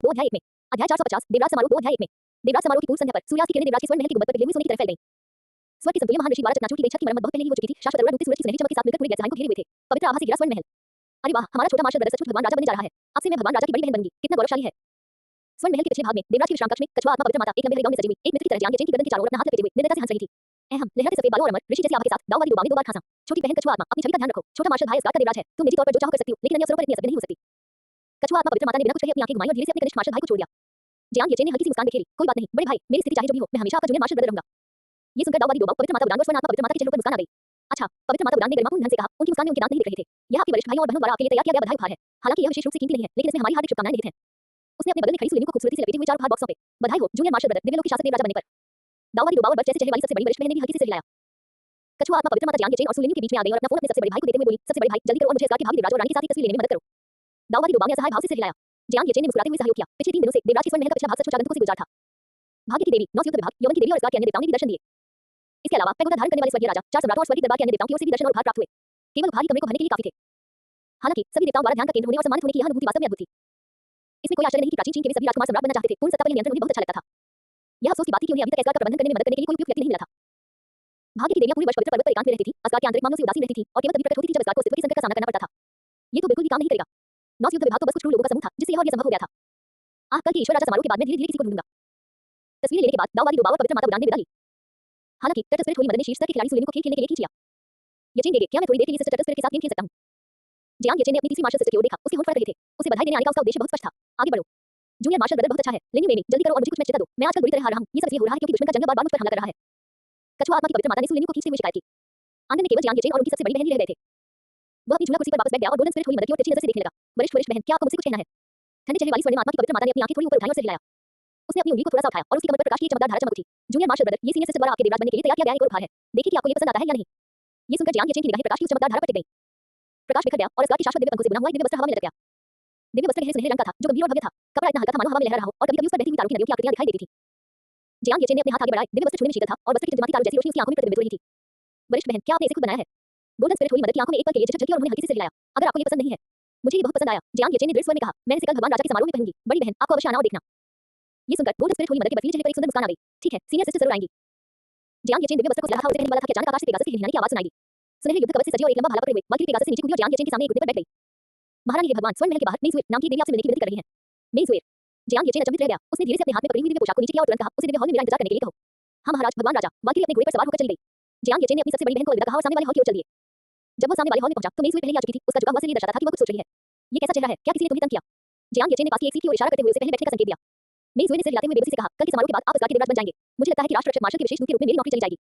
दो अध्याय 1 में अध्याय 450 देवराज समारोह 2 अध्याय 1 में देवराज समारोह की पूर्व संध्या पर सूर्यास्त की किरणें देवराज के स्वर्ण महल की गुंबद पर पिघले हुए सोने की तरफ फैल गईं। स्वर्ग के संतुल्य महान ऋषि द्वारा चकनाचूर की गई छत की मरम्मत बहुत पहले ही हो चुकी थी। शाश्वत अरुण डूबती सूरज की सुनहरी चमक के साथ मिलकर पूरे व्यवसाय को घेरे हुए थे। पवित्र आभा से घिरा स्वर्ण महल। अरे वाह, हमारा छोटा मार्शल ब्रदर सचमुच भगवान राजा बनने जा रहा है। अब से मैं भगवान राजा की बड़ी बहन बनूंगी। कितना गौरवशाली है। स्वर्ण महल के पिछले भाग में देवराज के विश्राम कक्ष में कछुआ आत्मा पवित्र माता एक लंबे हरे गाउन में सजी हुई एक मित्र की तरह जियांग येचेन की गर्दन के चारों ओर अपना हाथ लपेटे हुए निर्दयता से हंस रही थी। अहम लहराते सफेद बालों और अमर ऋषि जैसी आभा के साथ दाव वाली दो बार खांसा। छोटी बहन कछुआ आत्मा, अपनी छवि का ध्यान रखो। छोटा मार्शल भाई इसका देवराज है। तुम निजी तौर पर जो चाहो कर सकती हो, लेकिन अन्य अवसरों पर इतनी असभ्य नहीं हो सकती। कछुआ आत्मा पवित्र माता ने बिना कुछ कहे अपनी आंखें घुमाईं और धीरे से अपने कनिष्ठ मार्शल भाई को छोड़ दिया। जियांग येचेन ने हल्की सी मुस्कान बिखेरी। कोई बात नहीं बड़े भाई, मेरी स्थिति चाहे जो भी हो, मैं हमेशा आपका जूनियर मार्शल ब्रदर रहूंगा। ये सुनकर दाव वाली दो पवित्र माता उदान और स्वर्ण आत्मा पवित्र माता के चेहरे पर मुस्कान आ गई। अच्छा, पवित्र माता उदान ने गरिमापूर्ण ढंग से कहा। उनकी मुस्कान में उनके दांत नहीं दिख रहे थे। यह आपके वरिष्ठ भाइयों और बहनों द्वारा आपके लिए तैयार किया गया बधाई उपहार है। हालांकि यह विशेष रूप से कीमती नहीं है, लेकिन इसमें हमारी हार्दिक शुभकामनाएं निहित हैं। उसने अपने बगल में खड़ी सुलिनी को खूबसूरती से लपेटे हुए चार उपहार बॉक्स सौंपे। बधाई हो जूनियर मार्शल ब्रदर, दिव्यलोक के शासक देवराजा बनने पर। दाव वाली दो जैसे चेहरे वाली सबसे बड़ी वरिष्ठ बहन ने भी हल्के से सिर हिलाया। कछुआ आत्मा पवित्र माता जियांग येचेन और सुलिनी के बीच में आ गई और अपना फोन अपने सबसे बड़े भाई को देते हुए बोली, सबसे बड़े भाई जल्दी करो और मुझे इसका के भाभी देवराज और रानी के साथ एक तस्वीर लेने में मदद करो। दाव वाली दो असहाय भाव से सिर हिलाया। जियांग येचेन ने मुस्कुराते हुए सहयोग किया। पिछले 3 दिनों से देवराज के स्वर्ण महल का पिछला भाग सचमुच आगंतुकों से गुलजार था। भाग्य की देवी, नौ युद्ध विभाग, यौवन की देवी और इसका के अन्य देवताओं ने भी दर्शन दिए। इसके अलावा पैगोडा धारण करने वाले स्वर्गीय राजा, 4 सम्राटों और स्वर्गीय दरबार के अन्य देवताओं की ओर से भी दर्शन और उपहार प्राप्त हुए। केवल उपहार ही कमरे को भरने के लिए काफी थे। हालांकि सभी देवताओं द्वारा ध्यान का केंद्र होने और सम्मानित होने की यह अनुभूति वास्तव में अद्भुत थी। इसमें कोई आश्चर्य नहीं कि प्राचीन चीन के भी सभी राजकुमार सम्राट बनना चाहते थे। पूर्ण सत्ता पर नियंत्रण उन्हें बहुत अच्छा लगता था। यह अफसोस की बात थी कि उन्हें अभी तक एस्गार्ड का प्रबंधन करने में मदद करने के लिए कोई उपयुक्त व्यक्ति नहीं मिला था। भाग्य की देवियां पूरे वर्ष पवित्र पर्वत पर एकांत में रहती थी। असगार के आंतरिक मामलों से उदासीन रहती थी और केवल तभी प्रकट होती थी जब असगार को अस्तित्व के संकट का सामना करना पड़ता था। ये तो बिल्कुल भी काम नहीं करेगा। नौ युद्ध विभाग तो बस कुछ क्रूर लोगों का समूह था जिससे यह संभव हो गया था। कल के ईश्वर राजा समारोह के बाद मैं धीरे-धीरे किसी को ढूंढूंगा। तस्वीर लेने के बाद दाव वाली दो पवित्र माता उदान ने विदा ली। हालांकि टर्टल स्पिरिट होली मदद ने शीर्ष स्तर के खिलाड़ी सुलिनी को खेल खेलने के लिए खींच लिया। येचेन दे क्या मैं थोड़ी देर के लिए टर्टल स्पिरिट के साथ गेम खेल सकता हूं? जियांग येचेन ने अपनी तीसरी मार्शल सिस्टर की ओर देखा। उसके होंठ फड़ रहे थे। उसे बधाई देने आने का उसका उद्देश्य बहुत स्पष्ट था। आगे बढ़ो। जूनियर मार्शल ब्रदर बहुत अच्छा है। लेकिन मेनी जल्दी करो और मुझे कुछ मैच जिता दो। मैं आजकल बुरी तरह हार रहा हूं। ये सब इसलिए हो रहा है क्योंकि दुश्मन का जंगल बार-बार मुझ पर हमला कर रहा है। कछुआ आत्मा की पवित्र माता ने सुलिनी को खींचते हुए शिकायत की। आनंद में केवल जियांग येचेन और उनकी सबसे बड़ी बहन ही रह गए थे। वह अपनी झूला कुर्सी पर वापस बैठ गया और गोल्डन स्पिरिट होली मदद की ओर तिरछी नजर से देखने लगा। वरिष्ठ बहन, क्या आपको मुझसे कुछ कहना है? ठंडे चेहरे वाली स्वर्णिम आत्मा की पवित्र माता ने अपनी आंखें थोड़ी ऊपर उठाई और सिर हिलाया। उसने अपनी उंगली को थोड़ा सा उठाया और उसकी कमर पर प्रकाश की एक चमकदार धारा चमक उठी। जूनियर मार्शल ब्रदर, ये सीनियर सिस्टर द्वारा आपके देवराज बनने के लिए तैयार किया गया एक और उपहार है। देखिए कि आपको ये पसंद आता है या नहीं। ये सुनकर जियांग येचेन की निगाहें प्रकाश की उस चमकदार धारा पर टिक गईं। प्रकाश बिखर गया और असगार की शाश्वत दिव्य पंखों से बुना हुआ एक दिव्य वस्त्र हवा में लटक गया। दिव्य वस्त्र गहरे सुनहरे रंग का था जो गंभीर और भव्य था। कपड़ा इतना हल्का था मानो हवा में लहरा रहा हो और कभी-कभी उस पर बहती हुई तारों की नदियों की आकृतियां दिखाई देती थी। जियांग येचेन ने अपने हाथ आगे बढ़ाए। दिव्य वस्त्र छूने में शीतल था और वस्त्र की टिमटिमाती तारों जैसी रोशनी उसकी आंखों में प्रतिबिंबित हो रही थी। वरिष्ठ बहन, क्या आपने इसे खुद बनाया है? गोल्डन स्पिरिट होली मदद की आंखों में एक पल के लिए झलकी और उन्होंने हल्के से सिर हिलाया। अगर आपको ये पसंद नहीं है, मुझे ये बहुत पसंद आया। जियांग येचेन ने दृढ़ स्वर में कहा, मैंने इसे कल भगवान राजा के समारोह में पहनूंगी। बड़ी बहन, आपको अवश्य आना और देखना। ये सुनकर गोल्डन स्पिरिट होली मदद के बर्फीले चेहरे पर एक सुंदर मुस्कान आ गई। ठीक है, सीनियर सिस्टर जरूर आएंगी। जियांग येचेन दिव्य वस्त्र को सिला था और उसे पहनने वाला था कि अचानक आकाश से पेगासस की हिलहिलाने की आवाज सुनाई दी। सुनहरे युद्ध कवच से सजी और एक लंबा भाला पकड़े हुए वाल्किरी पेगासस से नीचे कूदी और जियांग येचेन के सामने एक घुटने पर बैठ गई। महारानी हे भगवान, स्वर्ण महल के बाहर मेई नाम की एक देवी आपसे मिलने की विनती कर रही है। मेई जियांग येचेन अचंभित रह गया। उसने धीरे से अपने हाथ में पकड़ी हुई दिव्य पोशाक को नीचे किया और तुरंत कहा, उसे दिव्य हॉल में मेरा इंतजार करने के लिए कहो। हाँ महाराज, भगवान राजा। वाल्किरी अपने घोड़े पर सवार होकर चली गई। जियांग येचेन ने अपनी सबसे बड़ी बहन को अलविदा कहा और सामने वाले हॉल की ओर चल दिए। जब वो सामने वाले हॉल में पहुंचा तो मेई पहले ही आ चुकी थी। उसका झुका हुआ सिर ये दर्शाता था कि वो कुछ सोच रही है। ये कैसा चेहरा है? क्या किसी ने तुम्हें तंग किया? जियांग येचेन ने पास की एक सीट की ओर इशारा करते हुए उसे पहले बैठने का संकेत दिया। मेई ने सिर हिलाते हुए बेबसी से कहा, कल के समारोह के बाद आप असगार के देवराज बन जाएंगे। मुझे लगता है कि राष्ट्र रक्षक मार्शल के विशेष दूत के रूप में मेरी नौकरी चली जाएगी।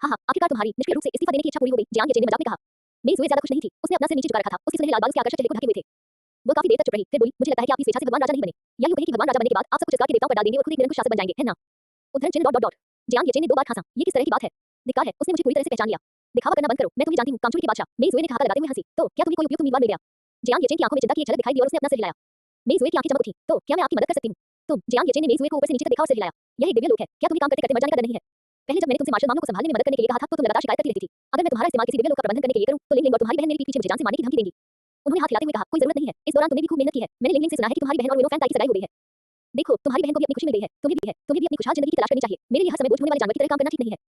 हाँ, आखिरकार तुम्हारी निष्क्रिय रूप से इस्तीफा देने की इच्छा पूरी हो गई। जियांग येचेन ने मजाक में कहा। मेई ज्यादा खुश नहीं थी। उसने अपना सिर नीचे झुका रखा था। उसके सुनहरे लाल बाल उसके आकर्षक चेहरे को ढके हुए थे। वो काफी देर तक चुप रही, फिर बोली, मुझे लगता है कि आप इस स्वेच्छा से भगवान राजा नहीं बने। या यूं कहें कि भगवान राजा बनने के बाद आप सब कुछ असगार के देवताओं पर डाल देंगे और खुद एक निरंकुश शासक बन जाएंगे, है ना? उद्धरण चिन्ह ... जियांग येचेन ने 2 बार खांसा। ये किस तरह की बात है? धिक्कार है, उसने मुझे पूरी तरह से पहचान लिया। दिखावा करना बंद करो, मैं तुम्हें जानती हूं, कामचोर की बादशाह। मेई ने ठहाका लगाते हुए हंसी। तो क्या तुम्हें कोई उपयुक्त उम्मीदवार मिल गया? जियांग येचेन की आंखों में चिंता की एक झलक दिखाई दी और उसने अपना सिर हिलाया। मेई की आंखें चमक उठी। तो क्या मैं आपकी मदद कर सकती हूं? तुम? जियांग येचेन ने मेई को ऊपर से नीचे तक देखा और सिर हिलाया। यह एक दिव्य लोक है। क्या तुम्हें काम करते-करते मर जाने का डर नहीं है? पहले जब मैंने तुमसे मार्शल मामलों को संभालने में मदद करने के लिए कहा था तो तुम लगातार शिकायत करती रहती थी। अगर मैं तुम्हारा इस्तेमाल किसी दिव्य लोक का प्रबंधन करने के लिए करूं तो लिंग और तुम्हारी बहन मेरे पीछे मुझे जान से मारने की धमकी देंगी। उन्होंने हाथ हिलाते हुए कहा, कोई जरूरत नहीं है। इस दौरान तुमने भी खूब मेहनत की है। मैंने लिंग से सुना है कि तुम्हारी बहन और विनो फैन ताई से लड़ाई हो गई है। देखो, तुम्हारी बहन को भी अपनी खुशी मिल गई है। तुम्हें भी है। तुम्हें भी अपनी खुशहाल जिंदगी की तलाश करनी चाहिए। मेरे लिए हर समय बोझ होने वाले जानवर की तरह काम करना ठीक नहीं है।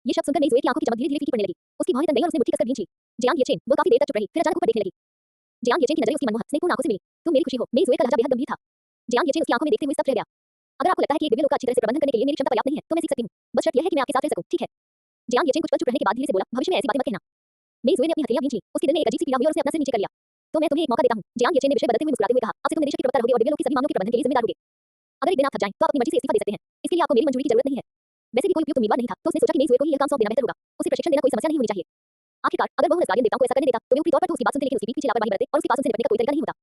ये शब्द सुनकर मेई की आंखों की चमक धीरे-धीरे फीकी पड़ने लगी। उसकी भौहें तन गईं और उसने मुट्ठी कसकर भींच ली। जियांग येचेन, वो काफी देर तक चुप रही, फिर अचानक ऊपर देखने लगी। जियांग येचेन की नजरें उसकी मनमोहक स्नेहपूर्ण आंखों से मिली। तुम मेरी खुशी हो। मेई का लहजा बेहद गंभीर था। जियांग येचेन उसकी आंखों में देखते हुए स्तब्ध रह गया। अगर आपको लगता है कि एक दिव्य लोक का अच्छी तरह से प्रबंधन करने के लिए मेरी क्षमता पर्याप्त नहीं है तो मैं सीख सकती हूं। बस शर्त यह है कि मैं आपके साथ रह सकूं, ठीक है? जियांग येचेन कुछ पल चुप रहने के बाद धीरे से बोला, भविष्य में ऐसी बातें मत कहना। मेई ने अपनी हथेलियां भींची। उसके दिल में एक अजीब सी पीड़ा हुई और उसने अपना सिर नीचे कर लिया। तो मैं तुम्हें एक मौका देता हूं। जियांग येचेन ने विषय बदलते हुए मुस्कुराते हुए कहा, अब से तुम निरीक्षक के प्रवक्ता रहोगे और दिव्य लोक के सभी मामलों के प्रबंधन के लिए जिम्मेदार होगे। अगर एक दिन आप थक जाएं तो आप अपनी मर्जी से इस्तीफा दे सकते हैं। इसके लिए आपको मेरी मंजूरी की जरूरत नहीं है। वैसे भी कोई उपयुक्त उम्मीदवार नहीं था तो उसने सोचा कि मेई को ही यह काम सौंप देना बेहतर होगा। उसे प्रशिक्षण देना कोई समस्या नहीं होनी चाहिए। आखिरकार अगर वो असगारियन देवताओं को ऐसा करने देता तो वे ऊपरी तौर पर तो उसकी बात सुनते लेकिन उसकी पीठ पीछे लापरवाही बरते और उसके पास उनसे निपटने का कोई तरीका नहीं होता।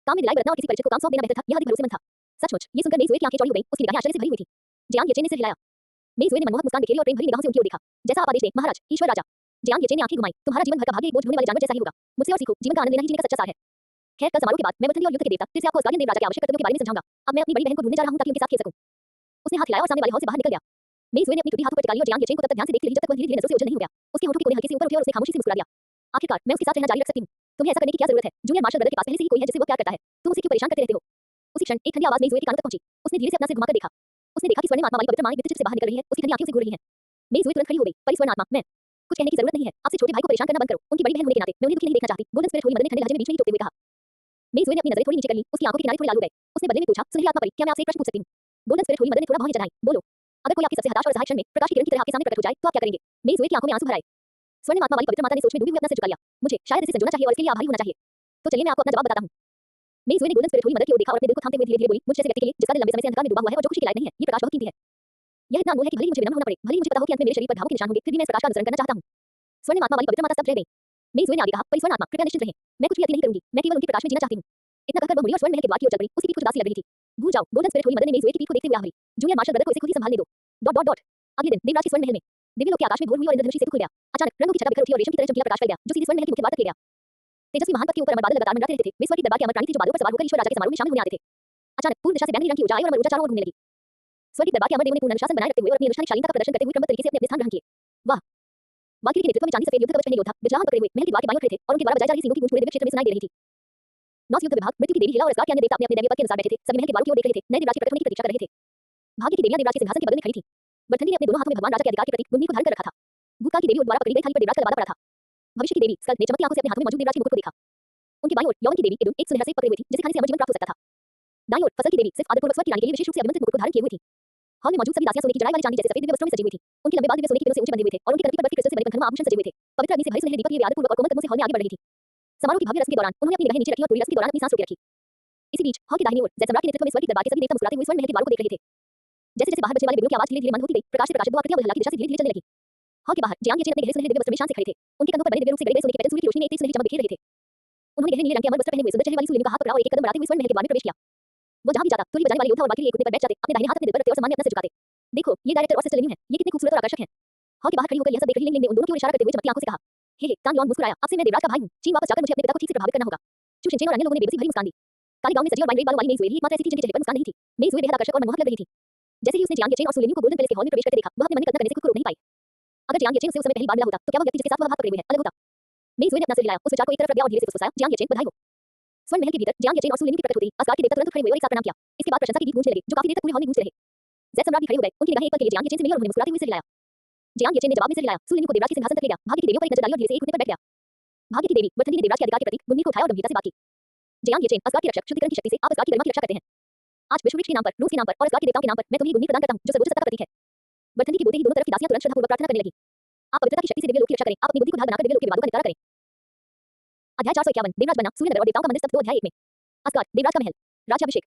काम में ढिलाई बरतना और किसी परीक्षक को काम सौंप देना बेहतर था। यह अधिक भरोसेमंद था। सचमुच, ये सुनकर मेई की आंखें चौड़ी हो गईं। उसकी निगाहें आश्चर्य से भरी हुई थी। जियांग येचेन ने सिर हिलाया। मेई ने मनमोहक मुस्कान बिखेरी और प्रेम भरी निगाहों से उनकी ओर देखा। जैसा आप आदेश दें महाराज, ईश्वर राजा। जियांग येचेन ने आंखें घुमाई। तुम्हारा जीवन भर का भाग्य एक बोझ ढोने वाले जानवर जैसा ही होगा। मुझसे और सीखो, जीवन का आनंद लेना ही जीने का सच्चा सार है। खैर, कल समारोह के बाद मैं वतनी और युद्ध के देवता फिर से आपको असगारियन देवराजा के आवश्यक कर्तव्यों के बारे में समझाऊंगा। अब मैं अपनी बड़ी बहन को ढूंढने जा रहा हूं ताकि उनके साथ खेल सकूं। उसने हाथ हिलाया और सामने वाले हॉल से बाहर निकल गया। मेई ने अपनी टूटी हाथों पर टिका ली और जियांग येचेन को तब तक ध्यान से देखती रही जब तक वह धीरे-धीरे नजरों से ओझल नहीं हो गया। उसके होठों के कोने हल्के से ऊपर उठे और उसने खामोशी से मुस्कुरा दिया। आखिरकार मैं उसके साथ रहना जारी रख सकती हूं। तुम्हें ऐसा करने की क्या जरूरत है? जूनियर मार्शल ब्रदर के पास पहले से ही कोई है जिसे वो प्यार करता है। तुम उसे क्यों परेशान करते रहते हो? उसी क्षण एक ठंडी आवाज मेजुए के कानों तक पहुंची। उसने धीरे से अपना सिर घुमाकर देखा। उसने देखा कि स्वर्णिम आत्मा वाली पवित्र मां एक विचित्र से बाहर निकल रही है, उसकी ठंडी आंखें उसे घूर रही हैं। मेजुए तुरंत खड़ी हो गई। पर स्वर्ण आत्मा, मैं कुछ कहने की जरूरत नहीं है। आपसे छोटे भाई को परेशान करना बंद करो। उनकी बड़ी बहन होने के नाते मैं उन्हें दुखी नहीं देखना चाहती। गोल्डन स्पिरिट होली मदन ने ठंडे लहजे में बीच में ही टोकते हुए कहा। मेजुए ने अपनी नजरें थोड़ी नीचे कर ली। उसकी आंखों के किनारे थोड़े लाल हो गए। उसने बदले में पूछा, सुनहरी आत्मा परी, क्या मैं आपसे एक प्रश्न पूछ सकती हूँ? गोल्डन स्पिरिट होली मदन ने थोड़ा भौहें चढ़ाई। बोलो, अगर कोई आपके सबसे हताश और असहाय क्षण में प्रकाश की किरण की तरह आपके सामने प्रकट हो जाए तो आप क्या करेंगे? मेजुए की आंखों में आंसू भर आए। स्वर्णिम आत्मा वाली पवित्र माता ने सोच में डूबी हुई अपना सिर झुका लिया। मुझे शायद इसे संजोना चाहिए और इसके लिए आभारी होना चाहिए। तो चलिए मैं आपको अपना जवाब बताता हूँ। मेजुए ने गोल्डन स्पिरिट होली मदन की ओर देखा और अपने दिल को थामते हुए धीरे-धीरे बोली, मुझ जैसे व्यक्ति के लिए जिसका दिल लंबे समय से अंधकार में डूबा हुआ है और जो खुशी के लायक नहीं है, ये प्रकाश बहुत कीमती है। यह इतना अनमोल है कि भले ही मुझे विनम्र होना पड़े, भले ही मुझे पता हो कि अंत में मेरे शरीर पर घावों के निशान होंगे, फिर भी मैं इस प्रकाश का अनुसरण करना चाहता हूँ। स्वर्णिम आत्मा वाली पवित्र माता स्तब्ध रह गई। मेजुए ने आगे कहा, परिस्वर्ण आत्मा, कृपया निश्चित रहें, मैं कुछ भी अति नहीं करूंगी, मैं केवल उनके प्रकाश में जीना चाहती हूँ। इतना कहकर वह मुड़ी और स्वर्ण महल के द्वार की ओर चल पड़ी। उसकी पीठ कुछ उदासी लग रही थी। भूल जाओ, गोल्डन स्पिरिट होली मदन ने मेजुए की पीठ को देखते हुए आह भरी। जूनियर मार्शल ब्रदर को इसे खुद ही संभालने दो। Dot dot dot. अगले दिन देवराज के स्वर्ण महल में दिव्य लोक के आकाश में भोर हुई और इंद्रधनुषी सेतु खुल गया। अचानक रंगों की छटा बिखर उठी और रेशम की तरह चमकीला प्रकाश फैल गया, जो सीधे स्वर्ण महल के मुख्य द्वार तक ले गया। तेजस्वी महान पथ के ऊपर अमर बादल लगातार मंडराते रहते थे। वे स्वर्ग के दरबार के अमर प्राणी थे जो बादलों पर सवार होकर ईश्वर राजा के समारोह में शामिल होने आते थे। अचानक पूर्व दिशा से बैंगनी रंग की ऊर्जा आई और अमर ऊर्जा चारों ओर घूमने लगी। स्वर्ग के दरबार के अमर देवों ने पूर्ण अनुशासन बनाए रखते हुए और अपनी अनुष्ठानिक शालीनता का प्रदर्शन करते हुए क्रमबद्ध तरीके से अपने स्थान ग्रहण किए। वाह! वाल्कीरी के नेतृत्व में चांदी सफेद युद्ध कवच पहने योद्धा बिजलाहट पकड़े हुए महल के द्वार के बाईं ओर खड़े थे और उनके द्वारा बजाई जा रही सींगों की गूंज पूरे दिव्य क्षेत्र में सुनाई दे रही थी। नौस युद्ध विभाग, मृत्यु की देवी हिला और इसका के अन्य देवता अपने अपने दैवीय पद के अनुसार बैठे थे। सभी महल के द्वारों की ओर देख रहे थे। नए देवराज के प्रकट होने की प्रतीक्षा कर रहे थे। भाग्य की देवियां देवराज के सिंहासन के बगल में खड़ी थी। बरथनी ने अपने दोनों हाथों में भगवान राजा के अधिकार के प्रतीक गुंगी को धारण कर रखा था। भूतकाल की देवी और द्वारा पकड़ी गई थाली पर देवराज का लबादा पड़ा था। भविष्य की देवी स्कंद ने चमकती आंखों से अपने हाथों में मौजूद देवराज के मुकुट को देखा। उनकी बाईं ओर यौवन की देवी एडुन एक सुनहरा सेब पकड़े हुई थी, जिसे खाने से अमर जीवन प्राप्त हो सकता था। दाईं ओर फसल की देवी सिर्फ आदरपूर्वक स्वर्ग की रानी के लिए विशेष रूप से अभिमंत्रित मुकुट को धारण किए हुए थी। हॉल में मौजूद सभी दासियां सोने की जड़ाई वाली चांदी जैसे सफेद दिव्य वस्त्रों में सजी हुई थी। उनके लंबे बाल दिव्य सोने की किरणों से ऊंचे बंधे हुए थे और उनके कंठी पर बर्फी क्रिस्टल से बने पत्थरनुमा आभूषण सजे हुए थे। पवित्र अग्नि से भरे सुनहरे दीपक लिए वे आदरपूर्वक और कोमल कदमों से हॉल में आगे बढ़ रही थी। समारोह की भव्य रस्म के दौरान उन्होंने अपनी निगाहें नीचे रखी और पूरी रस्म के दौरान अपनी सांस रोके रखी। इसी बीच हॉल की दाहिनी ओर जय सम्राट के नेतृत्व में स्वर्ग के दरबार के सभी देवता मुस्कुराते हुए स्वर्ण महल के द्वारों को देख रहे थे। जैसे जैसे बाहर बजने वाले बिगुलों की आवाज धीरे धीरे मंद होती गई, प्रकाश से प्रकाशित दो आकृतियां बदलती दिशा से धीरे धीरे चलने लगी। हॉल के बाहर जियांग येचेन अपने गहरे सुनहरे दिव्य वस्त्र में शांत से खड़े थे। उनके कंधों पर बने दिव्य रूप से गड़े गए सोने के पैटर्न सूर्य की रोशनी में एक सुनहरी चमक बिखेर रहे थे। उन्होंने गहरे नीले रंग के अमर वस्त्र पहने हुए सुंदर चेहरे वाली सुलिनी का हाथ पकड़ा और एक एक कदम बढ़ाते हुए स्वर्ण महल के द्वार में प्रवेश किया। वो जहां भी जाता तुरली बजाने वाले योद्धा और वाल्कीरी एक घुटने पर बैठ जाते, अपने दाहिने हाथ अपने दिल पर रखते और सम्मान में अपना सिर झुकाते। देखो, ये डायरेक्टर और सिस्टर लिन्यू हैं, ये कितने खूबसूरत और आकर्षक हैं। हॉल के बाहर खड़ी होकर यह सब देख रही लिंग ने उन दोनों की ओर इशारा करते हुए चमकती आंखों से कहा, हे तांग यॉन मुस्कुराया, आपसे मैं देवराज का भाई हूं। चीन वापस जाकर मुझे अपने पिता को ठीक से प्रभावित करना होगा। चू शिनचेन और अन्य लोगों ने बेबसी भरी मुस्कान दी। काले गांव में सजी और वाइन रेड बालों वाली मेजुए ही एकमात्र ऐसी थी जिनके चेहरे पर मुस्कान नहीं थी। मेजुए बेहद आकर्षक और मनमोहक लग रही थी। जैसे ही उसने जियांग येचेन और सुलिन्यू को गोल्डन पैलेस के हॉल में प्रवेश करते देखा, वह अपने मन में कल्पना करने से खुद को रोक नहीं पाई। अगर जियांग येचेन उसे उस समय पहली बार मिला होता, तो क्या वह व्यक्ति जिसके साथ वह हाथ पकड़े हुए है अलग होता? मेजुए ने अपना सिर हिलाया, उस विचार को एक तरफ रख दिया और धीरे से फुसफुसाया, जियांग येचेन बधाई हो। स्वर्ण महल के भीतर जियांग येचेन और सुलिन्यू की प्रकट होते ही असगार के देवता तुरंत खड़े हुए और एक साथ प्रणाम किया। इसके बाद प्रशंसा के गीत गूंजने लगे, जो काफी देर तक पूरे हॉल में गूंजते रहे। जय सम्राट भी खड़े हो गए, उनकी निगाहें एक पल के लिए जियांग येचेन से मिली और उन्होंने मुस्कुराते हुए सिर हिलाया। जियांग येचेन ने जवाब में सिर हिलाया, सुलिन्यू को देवराज के सिंहासन तक ले गया, भाग्य की देवियों पर एक नजर डाली और धीरे से एक घुटने पर बैठ गया। भाग्य की देवी बरथनी ने देवराज के अधिकार के प्रतीक गुंगी को उठाया और गंभीरता से बात की। जियांग येचेन, असगार के रक्षक, शुद्धिकरण की शक्ति से आप असगार की गरिमा की रक्षा करते हैं। आज विश्व वृक्ष के नाम पर, रूस के नाम पर और असगार के देवताओं के नाम पर मैं तुम्हें गुंगी प्रदान करता हूं, जो सर्वोच्च सत्ता का प्रतीक है। बरथनी के बोलते ही दोनों तरफ की दासियां तुरंत श्रद्धापूर्वक प्रार्थना करने लगी। आप पवित्रता की शक्ति से दिव्य लोक की रक्षा करें, आप अपनी बुद्धि को ढाल बनाकर दिव्य लोक के विवादों का निपटारा करें। अध्याय 451 देवराज बनना, सूर्य नगर और देवताओं का मंदिर स्तब्ध। अध्याय 1 में असगार, देवराज का महल, राज्याभिषेक।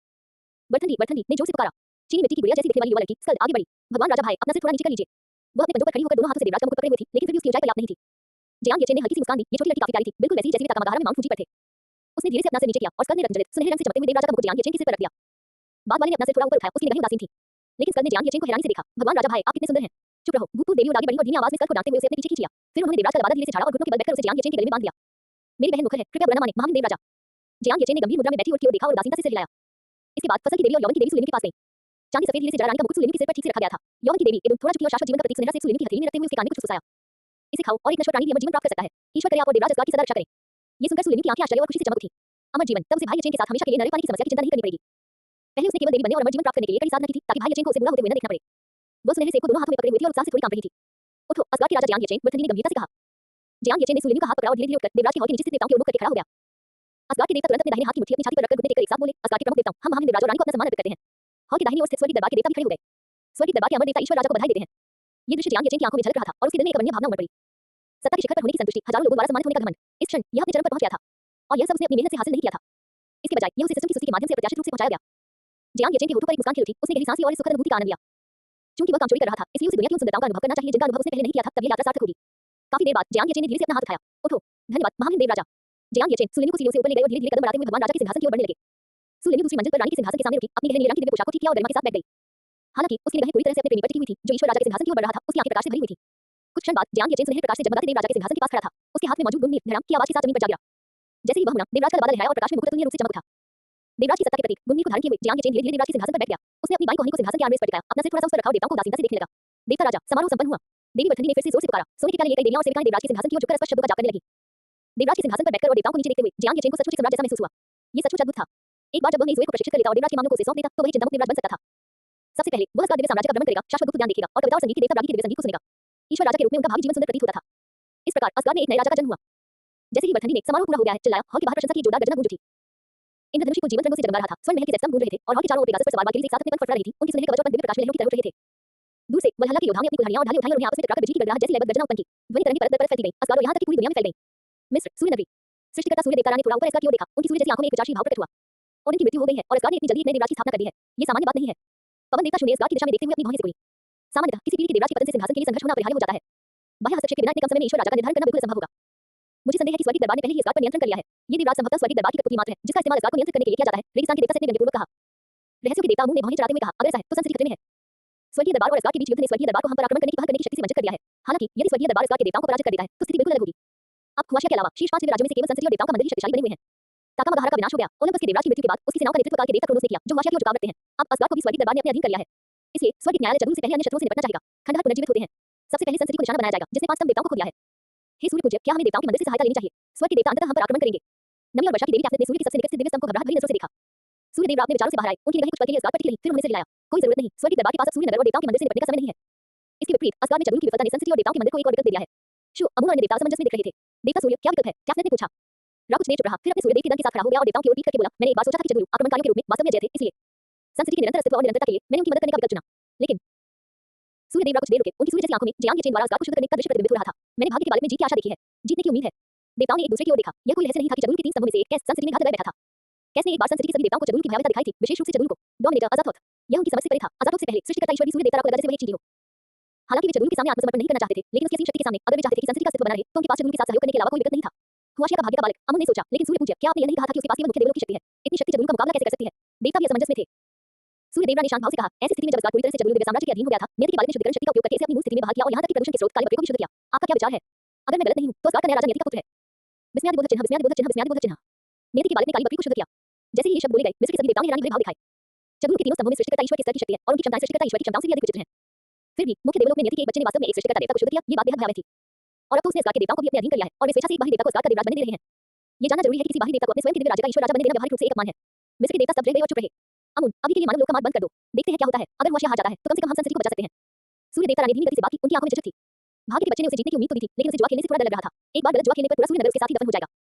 बरथनी ने जोर से पुकारा। चीनी मिट्टी की गुड़िया जैसी दिखने वाली युवा लड़की स्कंद आगे बढ़ी। भगवान राजा भाई, अपना सिर थोड़ा नीचे कर लीजिए। वह अपने पंजों पर खड़ी होकर दोनों हाथों से देवराज का मुकुट पकड़े हुई थी, लेकिन फिर भी उसकी ऊंचाई पर्याप्त नहीं थी। जियांग येचेन ने हल्की सी मुस्कान दी। ये छोटी लड़की काफी प्यारी थी, बिल्कुल वैसी जैसी वे ताकामागारा में माउंट फूजी पर थे। उसने धीरे से अपना सिर नीचे किया और स्कंद ने रत्नजड़ित सुनहरे रंग से चमकते हुए देवराज का मुकुट जियांग येचेन के सिर पर रख दिया। बाद वाले ने अपना सिर थोड़ा ऊपर उठाया, उसकी निगाहें उदासीन थी। लेकिन स्कंद ने जियांग येचेन को हैरानी से देखा। भगवान राजा भाई, आप कितने सुंदर हैं। चुप रहो। भूतपूर्व देवी और आगे बढ़ी और धीमी आवाज में स्कंद को डांटते हुए उसे अपने पीछे खींच लिया। फिर उन्होंने देवराज का लबादा धीरे से झाड़ा और घुटनों के बल बैठकर उसे जियांग येचेन के गले में बांध लिया। मेरी बहन मुखर है, कृपया बुरा न माने, महान देवराजा। जियांग येचेन ने गंभीर मुद्रा में बैठी और की ओर देखा और उदासीनता से सिर हिलाया। इसके बाद फसल की देवी और यौवन की देवी सुलिन्यू के पास गई। चांदी सफेद हीरे से जड़ा रानी का मुकुट सुलिन्यू के सिर पर ठीक से रखा गया था। यौवन की देवी एडुन थोड़ा झुकी और शाश्वत जीवन का प्रतीक सुनहरा सेब सुलिन्यू की हथेली में रखते हुए उसके कान में कुछ फुसफुसाया। इसे खाओ और एक नश्वर प्राणी भी अमर जीवन प्राप्त कर सकता है। ईश्वर करे आप और देवराज असगार की सदा रक्षा करें। ये सुनकर सुलिन्यू की आंखें आश्चर्य और खुशी से चमक उठी। अमर जीवन, तब उसे भाई येचेन के साथ हमेशा के लिए नरे पानी की समस्या की चिंता नहीं करनी पड़ेगी। पहले उसने केवल देवी बनने और अमर जीवन प्राप्त करने के लिए कड़ी साधना की थी, ताकि भाई येचेन को उसे बुरा होते हुए न देखना पड़े। वह सुनहरे सेब को दोनों हाथों में पकड़े हुई थी और उत्साह से थोड़ी कांप रही थी। उठो, असगार के राजा जियांग येचेन, बरथनी ने गंभीरता से कहा। जियांग येचेन ने सुलिन्यू का हाथ पकड़ा और धीरे धीरे उठकर देवराज के हॉल के नीचे स्थित देवताओं के उन्मुख करके खड़ा हो गया। असगार के देवता तुरंत अपने दाहिने हाथ की मुट्ठी अपनी छाती पर रखकर घुटने टेककर एक साथ बोले, असगार के प्रमुख देवताओं, हम महान देवराज और रानी को अपना सम्मान अर्पित करते हैं। हॉल की दाहिनी ओर स्थित स्वर्ग के दरबार के देवता भी खड़े हो गए। स्वर्ग के दरबार के अमर देवता ईश्वर राजा को बधाई देते हैं। ये दृश्य जियांग येचेन की आंखों में झलक रहा था और उसके दिल में एक अनन्य भावना उमड़ पड़ी। सत्ता के शिखर पर होने की संतुष्टि, हजारों लोगों द्वारा सम्मानित होने का घमंड। इस क्षण यह अपने चरम पर पहुंच गया था और यह सब उसने अपनी मेहनत से हासिल नहीं किया था। इसके बजाय यह उसे सिस्टम की सुस्ती के माध्यम से अप्रत्याशित रूप से पहुंचाया गया। जियांग येचेन के होठों पर एक मुस्कान खिल उठी। उसने गहरी सांस ली और इस सुखद अनुभूति का आनंद लिया। चूंकि वह काम चोरी कर रहा था, इसलिए उसे दुनिया की उन सुंदरताओं का अनुभव करना चाहिए जिनका अनुभव उसने पहले नहीं किया था, तब यह यात्रा सार्थक होगी। काफी देर बाद जियांग येचेन ने धीरे से अपना हाथ उठाया। उठो, धन्यवाद महान देवराजा। जियांग येचेन सुलिन्यू को सीढ़ियों से ऊपर ले गए और धीरे धीरे कदम बढ़ाते हुए भगवान राजा के सिंहासन की ओर बढ़ने लगे। सुलिन्यू दूसरी मंजिल पर रानी के सिंहासन के सामने रुकी, अपनी गहरे नीले रंग की दिव्य पोशाक को ठीक किया और गरिमा के साथ बैठ गई। हालांकि उसकी निगाहें पूरी तरह से अपने प्रेमी पर टिकी हुई थी, जो ईश्वर राजा के सिंहासन की ओर बढ़ रहा था। उसकी आंखें प्रकाश से भरी हुई थी। कुछ क्षण बाद जियांग येचेन सुनहरे प्रकाश से जगमगाते देव राजा के सिंहासन के पास खड़ा था। उसके हाथ में मौजूद गुंगी धड़ाम की आवाज के साथ जमीन पर जा गिरा। जैसे ही वह मुड़ा, देवराज का लबादा लहराया और प्रकाश में मुकुट रूप से चमक उठा। देवराज की सत्ता के प्रतीक गुंगी को धारण किए हुए जियांग येचेन धीरे धीरे देवराज के सिंहासन पर बैठ गया। उसने अपनी बाईं कोहनी को सिंहासन के आर्मरेस्ट पर टिकाया, अपना सिर थोड़ा सा उस पर रखा और देवताओं को उदासीनता से देखने लगा। देवता राजा, समारोह संपन्न हुआ। देवी बरथनी ने फिर से जोर से पुकारा। सोने के प्याले लेकर देवियां और सेविकाएं देवराज के सिंहासन की ओर झुककर स्पष्ट शब्दों का जाप करने लगी। देवराज के सिंहासन पर बैठकर और देवताओं को नीचे देखते हुए जियांग येचेन को सचमुच एक सम्राट जैसा महसूस हुआ। ये सचमुच अद्भुत था। एक बार जब वह मेजुए को प्रशिक्षित कर लेता और देवराज के मामलों को उसे सौंप देता तो वह चिंतामुक्त देवराज बन सकता था। सबसे पहले वह असगार दिव्य साम्राज्य का भ्रमण करेगा, शाश्वत गुप्त ज्ञान देखेगा और कविता और संगीत के देवता ब्रागी के दिव्य संगीत को सुनेगा। ईश्वर राजा के रूप में उनका भावी जीवन सुंदर प्रतीत होता था। इस प्रकार असगार में एक नए राजा का जन्म हुआ। जैसे ही बरठंडी ने समारोह पूरा हो गया है, चिल्लाया, हॉल के बाहर प्रशंसा की जोरदार गर्जना गूंज उठी। इंद्रधनुष को जीवंत रंगों से जगमगा रहा था, स्वर्ण महल के स्तंभ गूंज रहे थे और हॉल के चारों ओर पेगासस पर सवार वाल्किरी एक साथ अपने पंख फड़फड़ा रही थी। उनकी सुनहरे कवचों पर दिव्य प्रकाश में लहरों की तरह उठ रहे थे। दूर से वल्हला के योद्धाओं ने अपनी कुल्हाड़ियां और ढालें उठाई और उन्हें आपस में टकराकर बिजली की गड़गड़ाहट जैसी लयबद्ध गर्जना उत्पन्न की। ध्वनि तरंगें परत दर परत फैलती गईं, असगार और यहां तक कि पूरी दुनिया में फैल गईं। मिस्र, सूर्य नगरी। सृष्टिकर्ता सूर्य देवता ने थोड़ा ऊपर असगार की ओर देखा। उनकी सूर्य जैसी आंखों में एक विचारशील भाव प्रकट हुआ। और इनकी मृत्यु हो गई है और असगार ने इतनी जल्दी एक नए देवराज की स्थापना कर दी है। ये सामान्य बात नहीं है। पवन देवता शून्य असगार की दिशा में देखते हुए अपनी भौहें से बोली। सामान्यतः किसी पीढ़ी के देवराज के पतन से सिंहासन के लिए संघर्ष होना अपरिहार्य हो जाता है। बाह्य हस्तक्षेप के बिना इतने कम समय में ईश्वर राजा का निर्धारण करना बिल्कुल असंभव होगा। मुझे संदेह है कि स्वर्गीय दरबार ने पहले ही असगार पर नियंत्रण कर लिया है। ये देवराज संभवतः स्वर्गीय दरबार की कठपुतली मात्र है, जिसका इस्तेमाल असगार को नियंत्रित करने के लिए किया जाता है। रेगिस्तान के देवता सेट ने व्यंग्यपूर्वक कहा। रहस्यों के देवता अमून ने भौहें चढ़ाते हुए कहा, अगर ऐसा है तो संस्कृति खतरे में है। स्वर्गीय दरबार और असगार के बीच युद्ध ने स्वर्गीय दरबार को हम पर आक्रमण करने की पहल करने की शक्ति से वंचित कर दिया है। हालांकि यदि स्वर्गीय दरबार असगार के देवताओं को पराजित कर देता है तो स्थिति बिल्कुल अलग होगी। अब खुआशिया के अलावा शीर्ष 5 राज्यों में से केवल संस्कृति और देवताओं का मंदिर ही शक्तिशाली बने हुए हैं। ताका मगहारा का विनाश हो गया। ओलंपस के देवराज की मृत्यु के बाद उसकी सेनाओं का नेतृत्व काल के देवता क्रोनोस ने किया, जो खुआशिया की ओर झुकाव रखते हैं। अब असगार को भी स्वर्गीय दरबार ने अपने अधीन कर लिया है। इसलिए स्वर्गीय न्यायालय जदूल से पहले अन्य शत्रुओं से निपटना चाहेगा। खंडहर पुनर्जीवित होते हैं। सबसे पहले संस्कृति को निशाना बनाया जाएगा, जिसने 5 स्तंभ देवताओं को खो दिया है। हे सूर्य पूज्य, क्या हमें देवताओं के मंदिर से सहायता लेनी चाहिए? स्वर्ग के देवता अंततः हम पर आक्रमण करेंगे। नमी और वर्षा की देवी कैथरीन ने सूर्य के सबसे निकट से दिव्य स्तंभ को घबराहट भरी नजरों से देखा। सूर्य देव रात में विचारों से बाहर आए। उनकी निगाहें कुछ पल के लिए असगार पर टिकी रहीं, फिर उन्होंने सिर हिलाया। कोई जरूरत नहीं, स्वर्ग के दरबार के पास अब सूर्य नगर और देवताओं के मंदिर से निपटने का समय नहीं है। इसके विपरीत असगार में जदूल की विफलता ने संस्कृति और देवताओं के मंदिर को एक और विकल्प दे दिया है। शु, अमून और अन्य देवता असमंजस में दिख रहे थे। देवता सूर्य, क्या विकल्प है? कैथरीन ने पूछा। रा कुछ देर चुप रहा, फिर अपने सूर्यदेव के दंत के साथ खड़ा हो गया और देवताओं की ओर पीठ करके बोला, मैंने एक बार सोचा था कि जदूल आक्रमणकारियों के रूप में वास्तव में अजय थे, इसलिए संस्कृति के निरंतर अस्तित्व और निरंतरता के लिए मैंने उनकी मदद करने का विकल्प चुना। लेकिन सूर्यदेव रा कुछ देर रुके। उनकी सूर्य जैसी आंखों में जियांग येचेन द्वारा असगार को शुद्ध करने का दृश्य प्रतिबिंबित हो रहा था। मैंने भाग्य के बारे में जीत की आशा देखी है, जीतने की उम्मीद है। देवताओं ने एक दूसरे की ओर देखा। यह कोई रहस्य नहीं था कि जदूल के 3 स्तंभों में से एक कैस संस्कृति में घात लगाए बैठा था। कैस ने एक बार संस्कृति के सभी देवताओं को जदूल की भयावहता दिखाई थी, विशेष रूप से जदूल को। डोमिनेटर अजाथोथ, यह उनकी समझ से परे था। अजाथोथ से पहले सृष्टिकर्ता ईश्वर भी सूर्य देवता रा को लगा जैसे वह एक चींटी हो। हालांकि वे जदूल के सामने आत्मसमर्पण नहीं करना चाहते थे, लेकिन उसकी असीम शक्ति के सामने अगर वे चाहते थे कि संस्कृति का अस्तित्व बना रहे तो उनके पास जदूल के साथ सहयोग करने के अलावा कोई विकल्प नहीं था। खुआशिया का भाग्य का बालक, अमन ने सोचा। लेकिन सूर्य पूज्य, क्या आपने यह नहीं कहा था कि उसके पास केवल मुख्य देवलों की शक्ति है? इतनी शक्ति जदूल का मुकाबला कैसे कर सकती है? देवता भी असमंजस में थे। सूर्य देवरा ने शांत भाव से कहा, ऐसी स्थिति में जब असगार पूरी तरह से जदूल दिव्य साम्राज्य के अधीन हो गया था, नियति के बालक ने शुद्धिकरण शक्ति का उपयोग करके इसे अपनी मूल स्थिति में बहाल किया और यहां तक कि प्रदूषण के स्रोत काले बकरे को भी शुद्ध किया। आपका क्या विचार है? अगर मैं गलत नहीं हूं तो असगार का नया राजा नियति का पुत्र है। विस्मयादिबोधक चिन्ह, विस्मयादिबोधक चिन्ह, विस्मयादिबोधक चिन्ह। नियति के बालक ने काली बकरी को शुद्ध किया। जैसे ही ये शब्द बोले गए, मिस्र के सभी देवताओं ने हैरानी भरे भाव दिखाए। जदूल के तीनों स्तंभों में सृष्टिकर्ता ईश्वर के स्तर की शक्ति है और उनकी क्षमताएं सृष्टिकर्ता ईश्वर की क्षमताओं से भी अधिक विचित्र हैं। फिर भी मुख्य देवलोक में नियति के एक बच्चे ने वास्तव में एक सृष्टिकर्ता देवता को शुद्ध किया, ये बात बेहद भयावह थी। और अब तो उसने असगार के देवताओं को भी अपने अधीन कर लिया है और वे स्वेच्छा से एक बाहरी देवता को असगार का देवराज बनने दे रहे हैं। ये जानना जरूरी है कि किसी बाहरी देवता को अपने स्वयं के दिव्य राज्य का ईश्वर राजा बनने देना व्यावहारिक रूप से एक अपमान है। मिस्र के देवता स्तब्ध रह गए और चुप रहे। अमून, अभी के लिए मानव लोक का मार्ग बंद कर दो, देखते हैं क्या होता है। अगर खुआशिया हार जाता है तो कम से कम हम संस्कृति को बचा सकते हैं। सूर्य देवता रानी धीमी गति से बात की, उनकी आंखों में झिझक थी। भाग्य के बच्चे ने उसे जीतने की उम्मीद तो दी थी, लेकिन उसे जुआ खेलने से थोड़ा डर लग रहा था। एक बार गलत जुआ खेलने पर पूरा सूर्य नगर उसके साथ ही दफन हो जाएगा।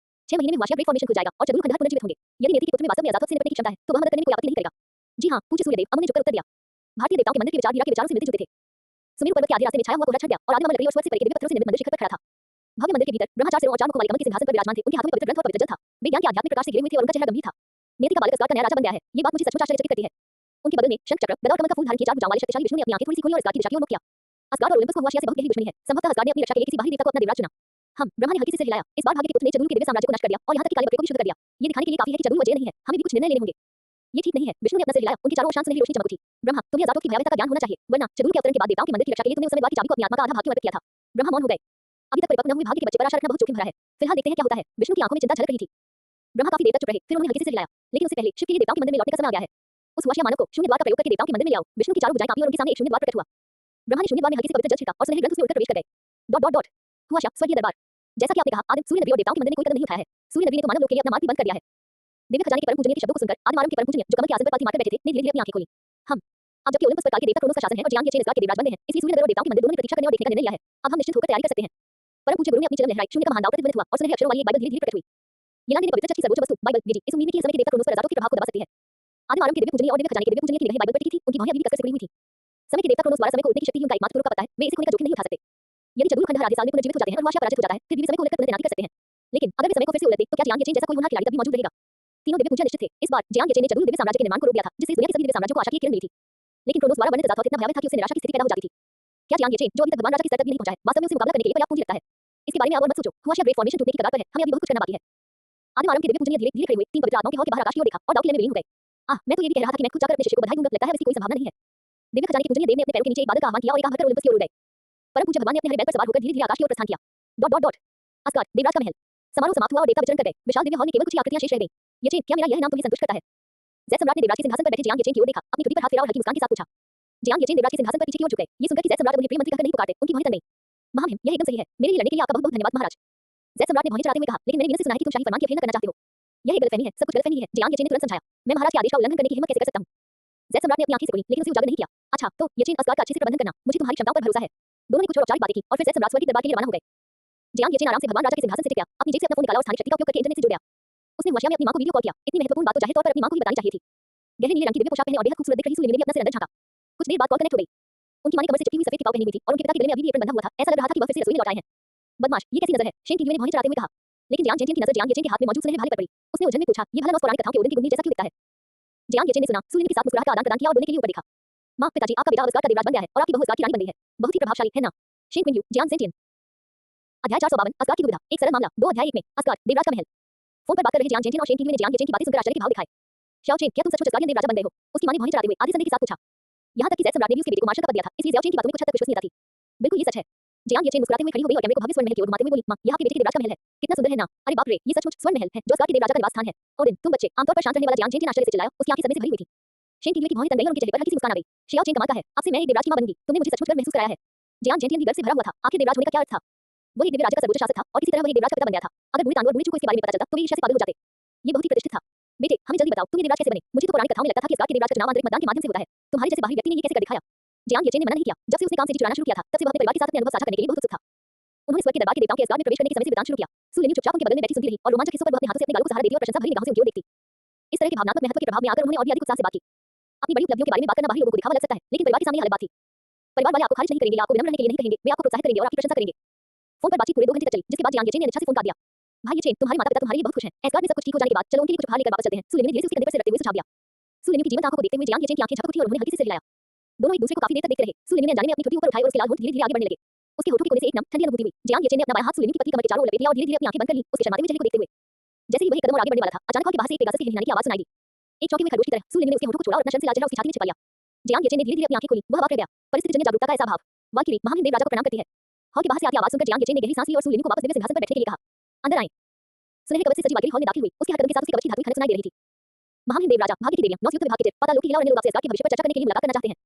6 महीने में खुआशिया ग्रेट फॉर्मेशन खुल जाएगा और जदूल खंडहर पुनर्जीवित होंगे। यदि नियति के पुत्र में वास्तव में अजाथोथ से निपटने की क्षमता है तो वह मदद करने में कोई आपत्ति नहीं करेगा। जी हाँ, पूज्य सूर्यदेव, अमन ने झुककर उत्तर दिया। भारतीय देवताओं के मंदिर के विचार हीरा के विचारों से मिलते जुलते थे। सुमेरु पर्वत के आधे रास्ते में छाया हुआ कोहरा छट गया और आदिमानव लकड़ी और स्वर्ग से परे के दिव्य पत्थरों से निर्मित मंदिर शिखर पर खड़ा था। भव्य मंदिर के भीतर ब्रह्मा 4 सिरों और 4 मुखों वाले कमल के सिंहासन पर विराजमान थे। उनके हाथों में पवित्र ग्रंथ और पवित्र जल था। वे ज्ञान के आध्यात्मिक प्रकाश से घिरे हुए थे और उनका चेहरा गंभीर था। नियति का बालक असगार का नया राजा बन गया है, ये बात मुझे सचमुच आश्चर्यचकित करती है। उनके बगल में शंख चक्र, गदा और कमल का फूल धारण किए 4 भुजाओं वाले शक्तिशाली विष्णु ने अपनी आंखें थोड़ी सी खोली और असगार की दिशा की ओर मुख किया। असगार और ओलंपस को खुआशिया से बहुत गहरी दुश्मनी है। संभवतः असगार ने अपनी रक्षा के लिए किसी बाहरी देवता को अपना देवराज चुना। ब्रह्मा ने हल्के से सिर हिलाया। इस बार भाग्य के पुत्र ने जदूल के दिव्य साम्राज्य को नष्ट कर दिया और यहां तक कि काले बकरे को भी शुद्ध कर दिया। ये दिखाने के लिए काफी है कि जदूल अजय नहीं है, हमें भी कुछ निर्णय लेने होंगे। ये ठीक नहीं है, विष्णु ने अपना सिर हिलाया। उनके चारों ओर शांत सुनहरी रोशनी चमक उठी। ब्रह्मा, तुम्हें अजाथोथ की भयावहता का ज्ञान होना चाहिए, वरना जदूल के अवतरण के बाद देवताओं के मंदिर की रक्षा के लिए तुमने उस समय द्वार की चाबी को अपनी आत्मा का आधा भाग क्यों अर्पित किया था? ब्रह्मा मौन हो गए। अभी तक परिपक्व न हुए भाग्य के बच्चे पर आशा रखना बहुत जोखिम भरा है। फिलहाल देखते हैं क्या होता है। विष्णु की आंखों में चिंता झलक रही थी। ब्रह्मा काफी देर तक चुप रहे, फिर उन्होंने हल्के से सिर हिलाया। लेकिन उससे पहले शिव के लिए देवताओं के मंदिर में लौटने का समय आ गया है। उस खुआशिया मानव को शून्य द्वार का प्रयोग करके देवताओं के मंदिर में ले आओ। विष्णु की चारों भुजाएं कांपी और उनके सामने एक शून्य द्वार प्रकट हुआ। ब्रह्मा ने शून्य द्वार में हल्के से पवित्र जल छिड़का और सुनहरे ग्रंथ उसमें उड़कर प्रवेश कर गए। Dot dot dot. खुआशिया, स्वर्गीय दरबार। जैसा कि आपने कहा, आदिम सूर्य नगरी और देवताओं के मंदिर ने कोई कदम नहीं उठाया है। सूर्य नगरी ने तो मानव लोक के लिए अपना मार्ग भी बंद कर दिया है। दिव्य खजाने के परम पूजनीय के शब्दों को सुनकर आदिम आरंभ के परम पूजनीय जो कमल के आसन पर पालथी मारकर बैठे थे, ने धीरे-धीरे अपनी आंखें खोली। हम अब जबकि ओलंपस पर काल के देवता क्रोनोस का शासन है और जियांग येचेन असगार के देवराज बने हैं, इसलिए सूर्य नगर और देवताओं के मंदिर दोनों ने प्रतीक्षा करने और देखने का निर्णय लिया है। अब हम निश्चिंत होकर तैयारी कर सकते हैं। परम पूज्य गुरु ने अपनी चिलम लहराई, शून्य का महान दाव प्रतिध्वनित हुआ और सुनहरे अक्षरों वाली एक बाइबल धीरे-धीरे प्रकट हुई। यिलान ने पवित्र चर्च की सर्वोच्च वस्तु बाइबल भेजी, इस उम्मीद में कि इस समय के देवता क्रोनोस पर अजाथोथ के प्रभाव को दबा सकती है। आदिम आरंभ के दिव्य पूजनीय और दिव्य खजाने के दिव्य पूजनीय की निगाहें बाइबल पर टिकी थी, उनकी भौहें अभी भी कसकर सिकुड़ी हुई थी। समय के देवता क्रोनोस द्वारा समय को उड़ने की शक्ति ही उनका एकमात्र तुरुप का पता है, वे इसे खोने का जोखिम नहीं उठा सकते। यदि जदूल खंडहर आधे साल में पुनर्जीवित हो जाते हैं और खुआशिया पराजित हो जाता है, फिर दिव्य समय को उलटकर पुनः तैनाती कर सकते हैं। लेकिन अगर वे समय को फिर से उलट दें तो क्या जियांग येचेन जैसा कोई होनहार खिलाड़ी तब भी मौजूद रहेगा? तीनों दिव्य पूजन निश्चित थे। इस बार जियांग येचेन ने जदूल दिव्य साम्राज्य के निर्माण को रोक दिया था, जिससे इस दुनिया के सभी दिव्य साम्राज्यों को आशा की एक किरण मिली थी। लेकिन क्रोनोस द्वारा वर्णित अजाथोथ इतना भयावह था कि उसे निराशा की स्थिति पैदा हो जाती थी। क्या जियांग येचेन, जो अभी तक भगवान राजा के स्तर तक भी नहीं पहुंचा है, वास्तव में उसे मुकाबला करने के लिए पर्याप्त पूंजी रखता है? इसके बारे में आप और मत सोचो। खुआशिया ग्रेट फॉर्मेशन टूटने की कगार पर है, हमें अभी बहुत कुछ करना बाकी है। आदिम आरंभ के दिव्य पूजनीय धीरे-धीरे खड़े हुए, 3 पवित्र आत्माओं के हॉल के बाहर आकाश की ओर देखा और दाव किले में विलीन हो गए। मैं तो ये भी कह रहा था कि मैं खुद जाकर अपने शिष्य को बधाई दूंगा, लगता है इसकी कोई संभावना नहीं है। दिव्य खजाने के पूजनीय देव ने अपने पैरों के नीचे एक बादल का आह्वान किया और एक आह भरकर ओलंपस की ओर उड़ गए। परम पूज्य भगवान ने अपने हरे बैल पर सवार होकर धीरे-धीरे आकाश की ओर प्रस्थान किया। Dot dot dot. असगार, देवराज का महल। समारोह समाप्त हुआ और देवता विचरण कर गए। विशाल दिव्य हॉल में केवल कुछ ही आकृतियां शेष रह गईं। येचेन, क्या मेरा यह नाम तुम्हें संतुष्ट करता है? ज़ैद सम्राट ने देवराज के सिंहासन पर बैठे जियांग येचेन की ओर देखा, अपनी ठुड्डी पर हाथ फेरा और हल्की मुस्कान के साथ पूछा। जियांग येचेन देवराज के सिंहासन पर पीछे की ओर झुक गए। ये सुनकर कि ज़ैद सम्राट उन्हें प्रिय मंत्री कहकर नहीं पुकारते, उनकी भौहें तन गईं। महामहिम, यह एकदम सही है। मेरे लिए लड़ने के लिए आपका बहुत-बहुत धन्यवाद महाराज। ज़ैद सम्राट ने भौहें चढ़ाते हुए कहा, लेकिन मैंने विनय से सुना है कि तुम शाही फरमान की अवहेलना करना चाहते हो। यह एक गलतफहमी है, सब कुछ गलतफहमी है। जियांग येचेन ने तुरंत समझाया। मैं महाराज के आदेश का उल्लंघन करने की हिम्मत कैसे कर सकता हूँ? ज़ैद सम्राट ने अपनी आंखें से खोली, लेकिन उसे उजागर नहीं किया। अच्छा, तो येचेन अस्गार्ड का अच्छे से प्रबंधन करना, मुझे तुम्हारी क्षमताओं पर भरोसा है। दोनों ने कुछ और औपचारिक बातें की और फिर ज़ैद सम्राट स्वर्ग के दरबार के लिए रवाना हो गए। जियांग येचेन आराम से भगवान राजा के सिंहासन से टिक गया, अपनी जेब से अपना फोन निकाला और स्थानिक शक्ति का उपयोग करके इंटरनेट से जुड़ गया। उसने हुआशिया में अपनी मां को वीडियो कॉल किया। इतनी महत्वपूर्ण बात तो जाहिर तौर पर अपनी मां को ही बतानी चाहिए थी। गहरे नीले रंग की दिव्य पोशाक पहने और बेहद खूबसूरत दिख रही सुलिनी ने भी अपना सिर अंदर झाँका। कुछ देर बाद कॉल कनेक्ट हो गई। उनकी मां ने कमर से चिपकी हुई सफेद टिकाऊ पहनी हुई थी और उनके पिता के गले में अभी भी एप्रन बंधा हुआ था। ऐसा लग रहा था कि वह फिर से रसोई में लौट आए हैं। बदमाश, ये कैसी नजर है? शेन किंगयुए ने भौहें चढ़ाते हुए कहा। लेकिन जियांग जेनटियन की नजर जियांग येचेन के हाथ में मौजूद सुनहरे भाले पर पड़ी। उसने उलझन में पूछा, ये भाला नॉर्स पौराणिक कथाओं के ओडिन की गुंगी जैसा क्यों दिखता है? जियांग येचेन ने सुना, सुलिनी के साथ मुस्कुराहट का आदान-प्रदान किया और बोलने के लिए ऊपर देखा। मां, पिताजी, आपका बेटा अब अस्गार्ड का देवराज बन गया है और आपकी बहू अस्गार्ड की रानी बन गई है। बहुत ही प्रभावशाली है ना? Shen Qingyu, Jiang Zhentian. अध्याय 452 अस्गार्ड की दुविधा। एक सरल मामला। 2 अध्याय 1 में अस्गार्ड देवराज का महल। फोन पर बात कर रहे जियांग जेनटियन और शेन किंगयू ने जियांग येचेन की बातें सुनकर आश्चर्य के भाव दिखाए। शाओ चेन, क्या तुम सचमुच अस्गार्डियन देवराजा बन गए हो? उसकी मां ने भौहें चढ़ाते हुए आधे संदेह के साथ पूछा। यहाँ तक कि ज़ैद सम्राट ने भी उसके बेटे को मार्शल का पद दिया था, इसलिए ज़ियाओ चेन की बातों में कुछ हद तक विश्वसनीयता थी। बिल्कुल ये सच है। जियांग येचेन मुस्कुराते हुए खड़ी हो गई और कैमरे को भव्य स्वर्ण महल की ओर घुमाते हुए बोली, मां, यहाँ आपके बेटे के देवराज का महल है। कितना सुंदर है ना? अरे बाप रे, ये सचमुच स्वर्ण महल है जो अस्गार्ड के देवराजा का निवास स्थान है। ओडिन, तुम बच्चे। आमतौर पर शांत रहने वाला जियांग जेनटियन आश्चर्य से चिल्लाया, उसकी आंखें सदमे से भरी हुई थी। शेन किंगयू की भौहें तन गईं और उनके चेहरे पर हल्की सी मुस्कान आ गई। शियाओ चेन, कमाल का है, अब से मैं एक देवराज की मां बनूंगी। तुमने मुझे सचमुच गर्व महसूस कराया है। जियांग जेनटियन भी गर्व से भरा हुआ था। आखिर देवराज होने का क्या अर्थ था? वो एक दिव्य राज्य का सर्वोच्च शासक था और किसी तरह वह एक देवराज का पिता बन गया था। अगर बूढ़े तांडू और बूढ़ी चू को इसके बारे में पता चलता तो वे ईर्ष्या से पागल हो जाते। ये बहुत ही प्रतिष्ठित था। बेटे, हमें जल्दी बताओ, तुम ये देवराज कैसे बने? मुझे तो पौराणिक कथाओं में लगता था कि अस्गार्ड के देवराज का चुनाव आंतरिक मतदान के माध्यम से होता है। तुम्हारे जैसे बाहरी व्यक्ति ने ये कैसे कर दिखाया? जियांग येचेन ने मना नहीं किया। जब से उसने काम से जी चुराना शुरू किया था, तब से वह अपने परिवार के साथ अपने अनुभव साझा करने के लिए बहुत उत्सुक था। उन्होंने स्वर्ग के दरबार के देवताओं के अस्गार्ड में प्रवेश करने के समय से वेदांत शुरू किया। सुलिनी चुपचाप उनके बगल में बैठी सुनती रही और रोमांचक हिस्सों पर वह अपने हाथों से अपने गालों को सहारा देती और प्रशंसा भरी निगाहों से उनकी ओर देखती। इस तरह के भावनात्मक महत्व के प्रभाव में आकर उन्होंने और भी अधिक उत्साह से बात की। अपनी बड़ी उपलब्धियों के बारे में बात करना बाहरी लोगों को दिखावा लग सकता है, लेकिन परिवार के सामने यह अलग बात थी। परिवार वाले आपको खारिज नहीं करेंगे या आपको विनम्र रहने के लिए नहीं कहेंगे, वे आपको प्रोत्साहित करेंगे और आपकी प्रशंसा करेंगे। फोन पर बातचीत पूरे 2 घंटे तक चली, जिसके बाद जियांग येचेन ने अच्छा से फोन काट दिया। भाई येचेन, तुम्हारे माता-पिता तुम्हारे लिए बहुत खुश हैं। अस्गार्ड में सब कुछ ठीक हो जाने के बाद चलो उनके लिए कुछ उपहार लेकर वापस चलते हैं। सुलिनी ने धीरे से उसके कंधे पर सिर रखते हुए सुझाव दिया। सुलिनी की जीवंत आंखों को देखते हुए जियांग येचेन की आंखें झपक उठी और उन्होंने हल्के से सिर हिलाया। दोनों एक दूसरे को काफी देर तक देखते रहे। सुलिनी ने अनजाने में अपनी ठुड्डी ऊपर उठाई और उसके लाल होंठ धीरे-धीरे आगे बढ़ने लगे। उसके होठों के कोने से एक नम ठंडी अनुभूति हुई। जियांग येचेन ने अपना बायां हाथ सुलिनी की पतली कमर के चारों ओर लपेट लिया और धीरे-धीरे अपनी आंखें बंद कर लीं, उसके शर्माते हुए चेहरे को देखते हुए। जैसे ही वह एक कदम और आगे बढ़ने वाला था, अचानक हॉल के बाहर से एक पेगासस के हिलहिलाने की आवाज सुनाई दी। एक चौंके हुए खरगोश की तरह सुलिनी ने उसके होठों को छोड़ा और अपना शर्म से लाल चेहरा उसकी छाती में छिपा लिया। जियांग येचेन ने धीरे-धीरे अपनी आंखें खोली, वह अवाक रह गया। परिस्थिति जन्य जागरूकता का ऐसा भाव। वाल्किरी, महामहिम देवराजा को प्रणाम करती है। हॉल के बाहर से आती आवाज सुनकर जियांग येचेन ने गहरी सांस ली और सुलिनी को वापस दिव्य सिंहासन पर बैठने के लिए कहा। अंदर आएं। सुनहरे कवच से सजी वाल्किरी हॉल में दाखिल हुई। उसके हर कदम के साथ उसके कवच की धातुई खनक सुनाई दे रही थी। महामहिम देवराजा, भाग्य की देवियां, नौसियुक्त विभाग के चिर, पाताल लोक की हिला और अन्य लोक आपसे अस्गार्ड के भविष्य पर चर्चा करने के लिए मुलाकात करना चाहते हैं।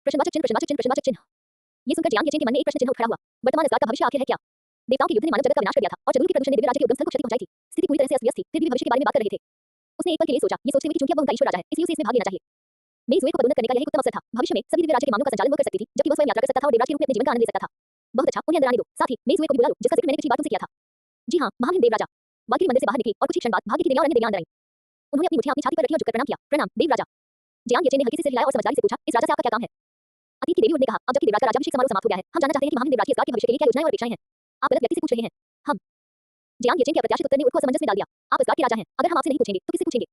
प्रश्नवाचक चिन्ह, प्रश्नवाचक चिन्ह, प्रश्नवाचक चिन्ह। ये सुनकर जियांग येचेन के मन में एक प्रश्न चिन्ह उठ खड़ा हुआ। वर्तमान अस्गार्ड का भविष्य आखिर है क्या? देवताओं के युद्ध ने मानव जगत का विनाश कर दिया था और जरूर के प्रदूषण ने दिव्य राज्य के उद्गम स्थल को क्षति पहुंचाई थी। स्थिति पूरी तरह से अस्त-व्यस्त थी, फिर भी भविष्य के बारे में बात कर रहे थे। उसने एक पल के लिए सोचा, ये सोचते हुए कि चूंकि अब वह उनका ईश्वर राजा है, इसलिए उसे इसमें भाग लेना चाहिए। मेजुए को पदोन्नत करने का यह एक उत्तम अवसर था। भविष्य में सभी दिव्य राज्य के मामलों का संचालन वह कर सकती थी, जबकि वह स्वयं यात्रा कर सकता था और देवराज के रूप में अपने जीवन का आनंद ले सकता था। बहुत अच्छा, उन्हें अंदर आने दो। साथ ही मेजुए को भी बुला लो, जिसका जिक्र मैंने पिछली बार तुमसे किया था। जी हाँ, महामहिम देवराजा। वाल्किरी मंदिर से बाहर निकली और कुछ ही क्षण बाद भाग्य की देवियां और अन्य देवियां अंदर आईं। उन्होंने अपनी मुट्ठियां अपनी छाती पर रखी और झुककर प्रणाम किया। प्रणाम, देवराजा। जियांग येचेन ने हल्के से सिर हिलाया और समझदारी से पूछा, इस राजा से आपका क्या काम है? अतीत की देवी ने कहा, अब जबकि देवराज का राज्याभिषेक समारोह समाप्त हो गया है, हम जानना चाहते हैं कि महामहिम देवराज की अस्गार्ड के भविष्य के लिए क्या योजनाएं और अपेक्षाएं हैं। आप गलत व्यक्ति से पूछ रहे हैं। हम। जियांग येचेन के अप्रत्याशित उत्तर ने उनको असमंजस में डाल दिया। आप अस्गार्ड के राजा हैं, अगर हम आपसे नहीं पूछेंगे तो किससे पूछेंगे?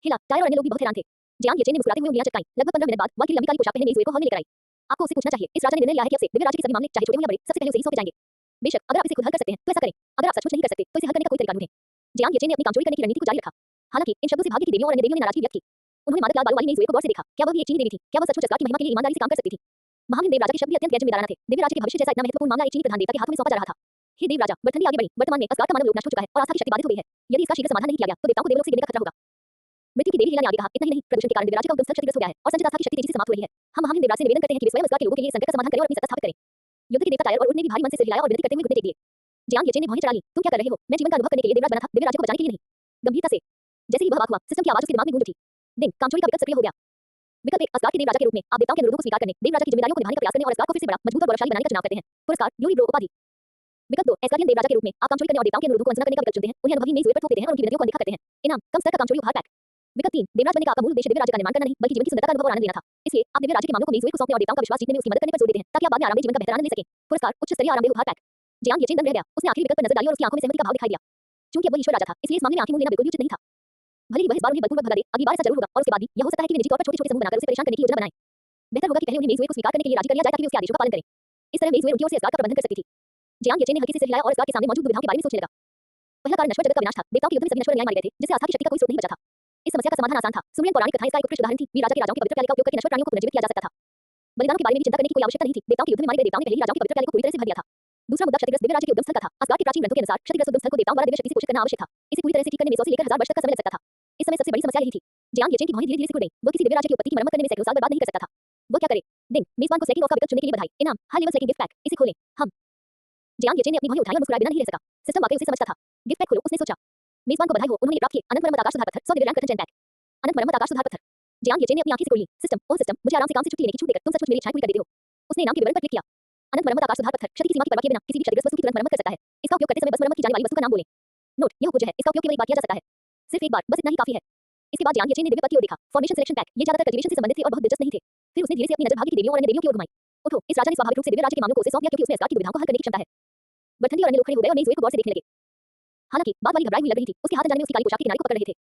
हिला, टायर और अन्य लोग भी बहुत हैरान थे। जियांग येचेन ने मुस्कुराते हुए उंगलियां चटकाईं। लगभग 15 मिनट बाद वाल्किरी लंबी काली पोशाक पहने मेजुए को हॉल में लेकर आई। आपको उसे पूछना चाहिए। इस राजा ने निर्णय लिया है कि अब से दिव्य राज्य के सभी मामले, चाहे छोटे हों या बड़े, सबसे पहले उसे ही सौंपे जाएंगे। बेशक, अगर आप इसे खुद हल कर सकते हैं तो ऐसा करें। अगर आप सचमुच नहीं कर सकते तो इसे हल करने का कोई तरीका ढूंढें। जियांग येचेन ने अपनी कामचोरी करने की रणनीति को जारी रखा। हालांकि इन शब्दों से भाग्य की देवियों और अन्य देवियों ने नाराजगी व्यक्त की। उन्होंने मादक लाल बालू वाली मेजुए को गौर से देखा। क्या वह भी एक चीनी देवी थी? क्या वह सचमुच अस्गार्ड की महिमा के लिए ईमानदारी से काम कर सकती थी? महामहिम देवराजा के शब्द भी अत्यंत गैर जिम्मेदाराना थे। दिव्य राज्य के भविष्य जैसा इतना महत्वपूर्ण मामला एक चीनी प्रधान देवता के हाथों में सौंपा जा रहा था। हे देवराजा, वर्तनी आगे बढ़ी। वर्तमान में अस्गार्ड का मानव लोक नष्ट हो चुका है और आस्था की शक्ति बाधित हो गई है। यदि इसका शीघ्र समाधान नहीं किया गया तो देवताओं को देवलोक से गिरने का खतरा होगा। मृत्यु की देवी हीला ने आगे कहा, इतना ही नहीं, प्रदूषण के कारण दिव्य राज्य का उद्गम स्थल क्षतिग्रस्त हो गया है और संचित आस्था की शक्ति तेजी से समाप्त हो रही है। हम महामहिम देवराज से निवेदन करते हैं कि वे स्वयं अस्गार्ड के लोगों के लिए इस संकट का समाधान करें और अपनी सत्ता स्थापित करें। युद्ध के देवता टायर और उड ने भी भारी मन से सिर हिलाया और विनती करते हुए घुटने टेक दिए। जियांग येचेन ने भौहें चढ़ा लीं। तुम क्या कर रहे हो? मैं जीवन का अनुभव करने के लिए देवराज बना था, दिव्य राज्य को बचाने के लिए नहीं। गंभीरता से। जैसे ही वह वाक हुआ, सिस्टम की आवाज उसके दिमाग में गूंज उठी। दिन, कामचोरी का विकल्प सक्रिय हो गया। विकल्प 1, अस्गार्ड के देवराजा के रूप में आप देवताओं के अनुरोधों को स्वीकार करने, देवराजा की जिम्मेदारियों को निभाने का प्रयास करने और अस्गार्ड को फिर से बड़ा, मजबूत और गौरवशाली बनाने का चुनाव करते हैं। पुरस्कार, ग्लोरी ब्रो उपाधि। विकल्प 2, एस्गार्डियन देवराजा के रूप में आप कामचोरी करने और देवताओं के अनुरोधों को अनसुना करने का विकल्प चुनते हैं, उन्हें अनुभवी मेजुए पर थोप देते हैं और उनकी विनतियों को अनदेखा करते हैं। इनाम, कम स्तर का कामचोरी उपहार पैक। विकल्प 3, देवराज बनने का आपका मूल उद्देश्य दिव्य राज्य का निर्माण करना नहीं, बल्कि जीवन की सुंदरता का अनुभव और आनंद लेना था। इसलिए आप दिव्य राज्य के मामलों को मेजुए को सौंपने और देवताओं का विश्वास जीतने में उसकी मदद करने पर जोर देते हैं, ताकि आप बाद में आरामदेह जीवन का बेहतर आनंद ले सकें। पुरस्कार, उच्च स्तरीय आरामदेह उपहार पैक। जियांग येचेन दंग रह गया। उसने आखिरी विकल्प पर नजर डाली और उसकी आंखों में सहमति का भाव दिखाई दिया। चूंकि अब वह ईश्वर राजा था, इसलिए इस मामले में आंखें मूंद लेना बिल्कुल भी उचित नहीं था। भले ही वह इस बार उन्हें बलपूर्वक भगा दे, अगली बार ऐसा जरूर होगा और उसके बाद भी यह हो सकता है कि वे निजी तौर पर छोटे-छोटे समूह बनाकर उसे परेशान करने की योजना बनाएं। बेहतर होगा कि पहले उन्हें मेजुए को स्वीकार करने के लिए राजी कर लिया जाए ताकि वे उसके आदेशों का पालन करें। इस तरह मेजुए उनकी ओर से अस्गार्ड का प्रबंधन कर सकती थी। जियांग येचेन ने हल्के से सिर हिलाया और अस्गार्ड के सामने मौजूद दुविधाओं के बारे में सोचने लगा। पहला कारण नश्वर जगत का विनाश था। देवताओं के युद्ध में सभी नश्वर न्याय मारे गए थे, जिससे आस्था की शक्ति का कोई स्रोत नहीं बचा था। इस समस्या का समाधान आसान था। सुमेरियन पौराणिक कथाएं इसका एक उत्कृष्ट उदाहरण थी। वीर राजा के राजाओं के पवित्र प्याले का उपयोग करके नश्वर प्राणियों को पुनर्जीवित किया जा सकता था। बलिदानों के बारे में भी चिंता करने की कोई आवश्यकता नहीं थी। देवताओं के युद्ध में मारे गए देवताओं ने पहले ही राजाओं के पवित्र प्याले को पूरी तरह से भर दिया था। दूसरा मुद्दा क्षतिग्रस्त दिव्य राज्य के उद्गम स्थल का था। अस्गार्ड के प्राचीन ग्रंथों के अनुसार क्षतिग्रस्त उद्गम स्थल को देवताओं द्वारा दिव्य शक्ति से पोषित करना आवश्यक था। इसे पूरी तरह से ठीक करने में 100 से लेकर 1000 वर्ष तक का समय लग सकता था। इस समय सबसे बड़ी समस्या यही थी। जियांग येचेन की भौहें धीरे-धीरे सिकुड़ गईं। वह किसी दिव्य राज्य की उत्पत्ति की मरम्मत करने में सैकड़ों साल बर्बाद नहीं कर सकता था। वह क्या करे? दिन, मेजबान को सेकंड ऑफ का विकल्प चुनने के लिए बधाई। इनाम, high level second gift pack. इसे खोलें। हम। जियांग येचेन ने अपनी भौहें उठाई और मुस्कुराए बिना नहीं रह सका। सिस्टम वाकई उसे समझता था। गिफ्ट पैक खोलो, उसने सोचा। मेजबान को बधाई हो, उन्होंने प्राप्त किए अनंत मरम्मत आकाश सुधार पत्थर 100 दिव्य रंग कथन चैन पैक। अनंत मरम्मत आकाश सुधार पत्थर। जियांग येचेन ने अपनी आंखें से खोल ली। सिस्टम, मुझे आराम से काम से छुट्टी लेने की छूट देकर तुम सचमुच मेरी इच्छाएं पूरी कर देते हो। उसने इनाम के विवरण पर क्लिक किया। अनंत मरम्मत आकाश सुधार पत्थर क्षति की सीमा की परवाह किए बिना किसी भी क्षतिग्रस्त वस्तु की तुरंत मरम्मत कर सकता है। इसका उपयोग करते समय बस मरम्मत की जाने वाली वस्तु का नाम बोलें। नोट, यह उपयोज्य है, इसका उपयोग केवल एक बार किया जा सकता है। सिर्फ एक बार, बस इतना ही काफी है। इसके बाद जियांग येचेन ने दिव्य पत्ती और देखा। फॉर्मेशन सिलेक्शन पैक, ये ज्यादातर कल्टीवेशन से संबंधित थे और बहुत दिलचस्प नहीं थे। फिर उसने धीरे से अपनी नजर भाग्य की देवियों और अन्य देवियों की ओर घुमाई। उठो, इस राजा ने स्वाभाविक रूप से दिव्य राज्य के मामलों को उसे सौंप दिया क्योंकि उसमें असगार की दुविधाओं को हल करने की क्षमता है। बरथंडी और अन्य लोग खड़े हो गए और मेज़वेल को गौर से देखने लगे। हालांकि बात वाली घबराई हुई लग रही थी, उसके हाथ अनजाने में उसकी काली पोशाक के किनारे को पकड़ रहे थे।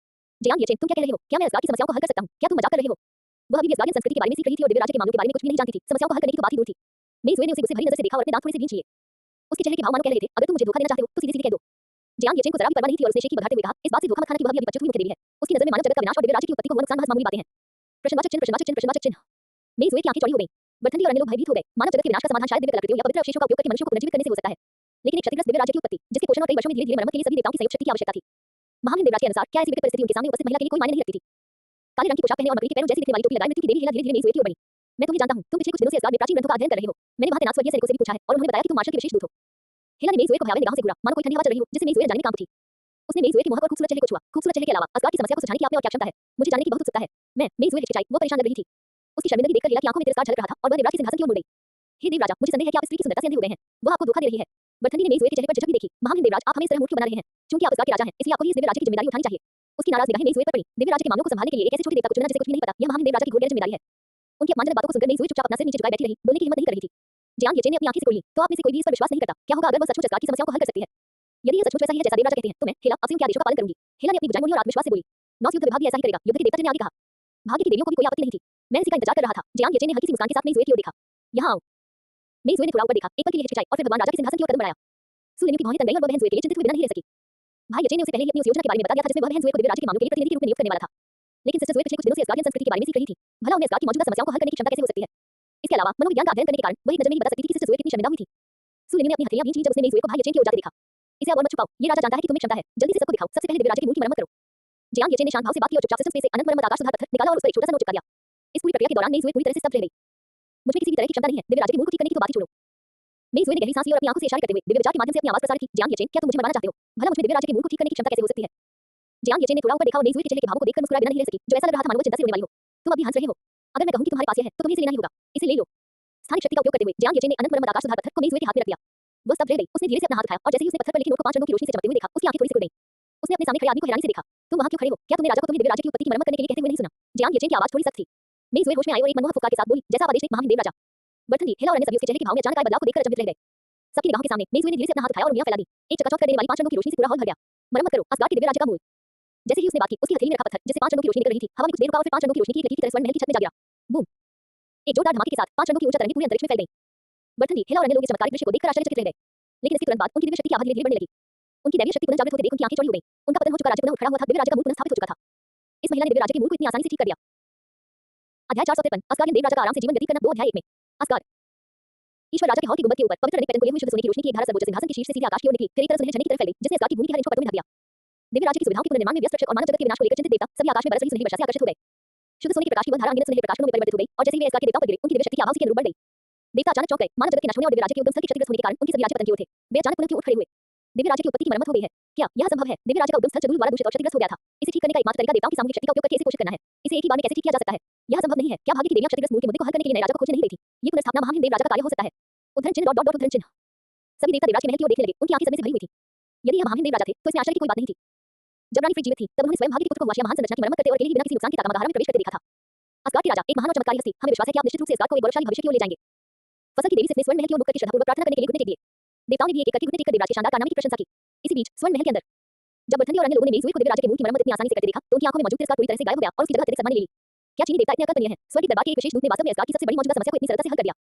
जियांग येचेन, तुम क्या कह रहे हो? क्या मैं असगार की समस्याओं को हल कर सकता हूं? क्या तुम मजाक कर रहे हो? वह अभी भी असगारियन संस्कृति के बारे में सीख रही थी और दिव्य राज्य के मामलों के बारे में कुछ भी नहीं जानती थी। समस्याओं को हल करने की तो बात ही दूर थी। मेज़वेल ने उसे गुस्से भरी नजर से देखा और अपने दांत थोड़े से भींच लिए। उसके चेहरे के भाव मानो कह रहे थे, अगर तुम मुझे धोखा देना चाहते हो तो सीधे-सीधे कह दो। जियांग येचेन को जरा भी परवाह नहीं थी और उसने शेखी बघाड़ते हुए कहा, इस बात से धोखा मत खाना कि वह भी अभी बच्चों हुई मुख्य देवी है। उसकी नजर में मानव जगत का विनाश और दिव्य राज्य की उत्पत्ति को वह नुकसान महज मामूली बातें हैं। प्रश्नवाचक चिन्ह प्रश्नवाचक चिन्ह प्रश्नवाचक चिन्ह। मेज़वेल की आंखें चौड़ी हो गईं। बरथंडी और अन्य लोग भयभीत हो गए। मानव जगत के विनाश का समाधान शायद दिव्य कलाकृतियों या पवित्र अवशेषों का उपयोग करके मनुष्यों को पुनर्जीवित करने से हो सकता है। लेकिन एक क्षतिग्रस्त दिव्य राज्य की उत्पत्ति, जिसके पोषण और कई वर्षों में धीरे-धीरे मरम्मत के लिए सभी देवताओं की संयुक्त शक्ति की आवश्यकता थी। महावीर देवराज के अनुसार क्या ऐसी विकट परिस्थिति उनके सामने उपस्थित महिला के लिए कोई मायने नहीं रखती थी। काले रंग की पोशाक पहने और मकड़ी के पैरों जैसी दिखने वाली टोपी लगाए मृत्यु की देवी हिला धीरे-धीरे मेज़वेल की ओर बढ़ी। मैं तुम्हें जानता हूं, तुम पिछले कुछ दिनों से असगार में प्राचीन ग्रंथों का अध्ययन कर रहे हो। मैंने वहां तैनात स्वर्गीय सैनिकों से भी पूछा है और उन्होंने बताया कि तुम मार्शल के विशेष दूत हो। हिला ने मेज़वेल को हयावे निगाहों से घूरा, मानो कोई ठंडी हवा चल रही हो जिससे मेज़वेल जानने की कांप उठी। उसने मेज़वेल के मुंह पर खूबसूरत चेहरे को छुआ। खूबसूरत चेहरे के अलावा असगार की समस्या को सुलझाने की आप में और क्या क्षमता है? मुझे जानने की बहुत उत्सुकता है। मेज़वेल हिचकिचाई, वो परेशान लग रही थी। उसकी शर्मिंदगी देखकर हिला की आंखों में तिरस्कार झलक रहा था और वह देवराज के सिंहासन की ओर मुड़ गई। हे देवराजा, मुझे संदेह है कि आप इस स्त्री की सुंदरता से अंधे हो गए हैं। वह आपको धोखा दे रही है। बरथंडी ने मेज़वेल के चेहरे पर झिझक भी देखी। महावीर देवराज, आप हमें इस तरह मूर्ख क्यों बना रहे हैं? क्योंकि आप असगार के राजा हैं, इसलिए आपको ही इस दिव्य राज्य की जिम्मेदारी उठानी चाहिए। उसकी नाराज निगाहें मेज़वेल पर पड़ी। दिव्य राज्य के मामलों को संभालने के लिए एक ऐसे छोटे देवता को चुनना जिसे कुछ भी नहीं पता, यह महावीर देवराज की घोर गैर जिम्मेदारी है। उनकी अपमानजनक बातों को सुनकर मेज़वेल चुपचाप अपना सिर नीचे झुकाए बैठी रही, बोलने की हिम्मत नहीं कर रही थी। जियांग येचेन ने अपनी आंखें से खोल ली, तो आप में से कोई भी इस पर विश्वास नहीं करता। क्या होगा अगर वह सचमुच असगार की समस्याओं को हल कर सकती है? यदि यह सचमुच वैसा ही है जैसा देवराजा कहते हैं, तो मैं हिला अब से उनके आदेशों का पालन करूंगी। हिला ने अपनी बुझाई मोड़ी और आत्मविश्वास से बोली, नौ युद्ध विभाग भी ऐसा ही करेगा। युद्ध के देवता ने आगे कहा। भाग्य की देवियों को भी कोई आपत्ति नहीं थी। मैं इसी का इंतजार कर रहा था। जियांग येचेन ने हल्की सी मुस्कान के साथ मेज़वेल की ओर देखा। यहाँ आओ। मेज़वेल ने थोड़ा ऊपर देखा, एक पल के लिए हिचकिचाई और फिर भगवान राजा के सिंहासन की ओर कदम बढ़ाया। सुलेनु की भौहें तन गईं और वह बहन ज़ुए के लिए चिंतित हुए बिना नहीं रह सकी। भाई येचेन ने उसे पहले ही अपनी उस योजना के बारे में बता दिया था जिसमें वह बहन ज़ुए को दिव्य राज्य के मामलों के लिए प्रतिनिधि के रूप में नियुक्त करने वाला था। लेकिन सिस्टर ज़ुए पिछले कुछ दिनों से असगारियन संस्कृति के बारे में सीख रही थी। भला उन्हें असगार की मौजूदा समस्याओं को हल करने की क्षमता कैसे हो सकती है? इसके अलावा मनोविज्ञान का अध्ययन करने के कारण वह एक नजर में ही बता सकती थी कि सिस्टर ज़ुए कितनी शर्मिंदा हुई थी। सुलेनु ने अपनी हथेलियां भींच लीं जब उसने मेज़वेल को भाई येचेन की ओर जाते देखा। इसे अब और मत छुपाओ, ये राजा जानता है कि तुम्हें क्षमता है। जल्दी से सबको दिखाओ। सबसे पहले दिव्य राज्य के मूल की मरम्मत करो। जियांग येचेन ने शांत भाव से बात की और चुपचाप सिस्टम स्पेस से अनंत मरम्मत आकाश सुधार पत्थर निकाला और उस पर एक छोटा सा नोट चिपका दिया। इस पूरी प्रक्रिया के दौरान मेज़वेल पूरी तरह से स्तब्ध रह गई। मुझे किसी भी तरह की क्षमता नहीं है, दिव्य राज्य के मूल को ठीक करने की तो बात ही छोड़ो। मेज़वेल ने गहरी सांस ली और अपनी आंखों से इशारे करते हुए दिव्य विचार के माध्यम से अपनी आवाज प्रसारित की। जियांग येचेन, क्या तुम मुझे मरवाना चाहते हो? भला मुझमें दिव्य राज्य के मूल को ठीक करने की क्षमता कैसे हो सकती है? जियांग येचेन ने थोड़ा ऊपर देखा और मेज़वेल के चेहरे के भावों को देखकर मुस्कुराए बिना नहीं रह सकी, जो ऐसा लग रहा था मानो वो चिंता से रोने वाली हो। तुम अभी हंस रहे हो। अगर मैं कहूं कि तुम्हारे पास यह है, तो तुम्हें इसे लेना ही होगा। इसे ले लो। स्थानिक शक्ति का उपयोग करते हुए जियांग येचेन ने अनंत मरम्मत आकाश सुधार पत्थर को मेज़वेल के हाथ में रख दिया। वह स्तब्ध रह गई। उसने धीरे से अपना हाथ उठाया और जैसे ही उसने पत्थर पर लिखे नोट को 5 रंगों की रोशनी से चमकते हुए देखा, उसकी आंखें थोड़ी सी खुल गईं। उसने अपने सामने खड़े आदमी को हैरानी से देखा। तुम वहां क्यों खड़े हो? क्या तुमने राजा को तुम्हें दिव्य राज्य की उत्पत्ति की मरम्मत करने के लिए कहते हुए नहीं सुना? जियांग येचेन की आवाज थोड़ी सख्त थी। मेज़वेल होश में आए और एक मनमोहक फुफकार के साथ बोली, जैसा आप आदेश दें महावीर देवराजा। बरथंडी, हिला और अन्य सभी उसके चेहरे के भाव में अचानक आए बदलाव को देखकर अचंभित रह गए। सबकी निगाहों के सामने मेज़वेल ने धीरे से अपना हाथ उठाया और उंगलियां फैला दी। एक चकाचौंध कर देने वाली 5 रंगों की रोशनी से पूरा हॉल भर गया। मरम्मत करो, असगार के दिव्य राज्य का मूल। जैसे ही उसने बात की, उसकी हथेली में रखा पत्थर जिससे 5 रंगों की रोशनी निकल रही थी, हवा में कुछ देर रुका और फिर 5 रंगों की रोशनी की एक लकीर की तरह स्वर्ण महल की छत में जा गिरा। बूम! एक जोरदार धमाके के साथ 5 रंगों की ऊर्जा तरंगें पूरे अंतरिक्ष में फैल गईं। बरथंडी, हिला और अन्य लोग इस चमत्कारिक दृश्य को देखकर आश्चर्यचकित रह गए। लेकिन इसके तुरंत बाद उनकी दिव्य शक्ति की आभा धीरे-धीरे बढ़ने लगी। उनकी दैवीय शक्ति पुनः जागृत होते देख उनकी आंखें चौड़ी हो गईं। उनका पतन हो चुका राज्य पुनः उठ खड़ा हुआ था, दिव्य राज्य का मूल पुनः स्थापित हो चुका था। इस महिला ने दिव्य राज्य के मूल को इतनी आसानी से ठीक कर दिया। अध्याय 453 असगारियन देव राजा का आराम से जीवन व्यतीत करना 2 अध्याय 1 में। असगार ईश्वर राजा के हॉल की गुंबद के ऊपर पवित्र अनेक पैटर्न कोये हुए शुद्ध सोने की रोशनी की एक धारा सर्वोच्च सिंहासन के शीर्ष से सीधे आकाश की ओर निकली, फिर एक तरफ सुनहरे झरने की तरफ फैल गई, जिसने असगार की भूमि की हर इंच को परतों में ढक दिया। दिव्य राज्य की सुविधाओं के पुनर्निर्माण में व्यस्त रक्षक और मानव जगत के विनाश को लेकर चिंतित देवता सभी आकाश में बरस रही सुनहरी वर्षा से आकर्षित हो गए। शुद्ध सोने के प्रकाश की वह धारा अनगिनत सुनहरे प्रकाशनों में परिवर्तित हो गई और जैसे ही वे असगार के देवताओं पर गिरे, उनकी दिव्य शक्ति की आभा उसी के अनुरूप बढ़ गई। देवता अचानक चौंक गए। मानव जगत के नष्ट होने और दिव्य राज्य के उद्गम स्थल की क्षतिग्रस्त होने के कारण उनके सभी राज्य पतन की ओर थे। वे अचानक पुनः क्यों उठ खड़े हुए? दिव्य राज्य की उत्पत्ति की मरम्मत हो गई है। क्या यह संभव है? दिव्य राज्य का उद्गम स्थल चंद्रमा द्वारा दूषित और क्षतिग्रस्त हो गया था। इसे ठीक करने का एकमात्र तरीका देवताओं की सामूहिक शक्ति का उपयोग करके इसे पोषित करना है। इसे एक ही बार में कैसे ठीक किया जा सकता है? यह संभव नहीं है। क्या भाग्य की देवियां क्षतिग्रस्त मूल के मुद्दे को हल करने के लिए नए राजा को खोजने नहीं गई थी? ये पुनर्स्थापना महामहिम देव राजा का कार्य हो सकता है। उद्धरण चिन्ह उद्धरण चिन्ह। सभी देवता देवराज के महल की ओर देखने लगे। उनकी आंखें समय से भरी हुई थी। यदि यह महामहिम देव राजा थे, तो इसमें आश्चर्य की कोई बात नहीं थी। जब रानी फ्रिज जीवित थी, तब उन्होंने स्वयं भाग्य के पुत्र को हुआ महान संरचना की मरम्मत करते और अकेले ही बिना किसी नुकसान के ताका मगाहरा में प्रवेश करते देखा था। असगार के राजा एक महान और चमत्कारी हस्ती, हमें विश्वास है कि आप निश्चित रूप से असगार को एक गौरवशाली भविष्य की ओर ले जाएंगे। फसल की देवी से अपने स्वर्ण महल की ओर मुख करके श्रद्धापूर्वक प्रार्थना करने के लिए घुटने टेक दिए। देवताओं ने भी एक करके घुटने टेककर देवराज के शानदार कारनामे की प्रशंसा की। इसी बीच स्वर्ण महल के अंदर जब बरथंडी और अन्य लोगों ने मेज़वेल को दिव्य राज्य के मूल की मरम्मत इतनी आसानी से करते देखा, तो उनकी आंखों में मौजूद तिरस्कार पूरी तरह से गायब हो गया और उसकी जगह अत्यधिक सम्मान ले ली। क्या चीनी देवता इतने अकलमंद हैं? स्वर्ग के दरबार के एक विशेष दूत ने वास्तव में असगार की सबसे बड़ी मौजूदा समस्या को इतनी सरलता से हल कर दिया।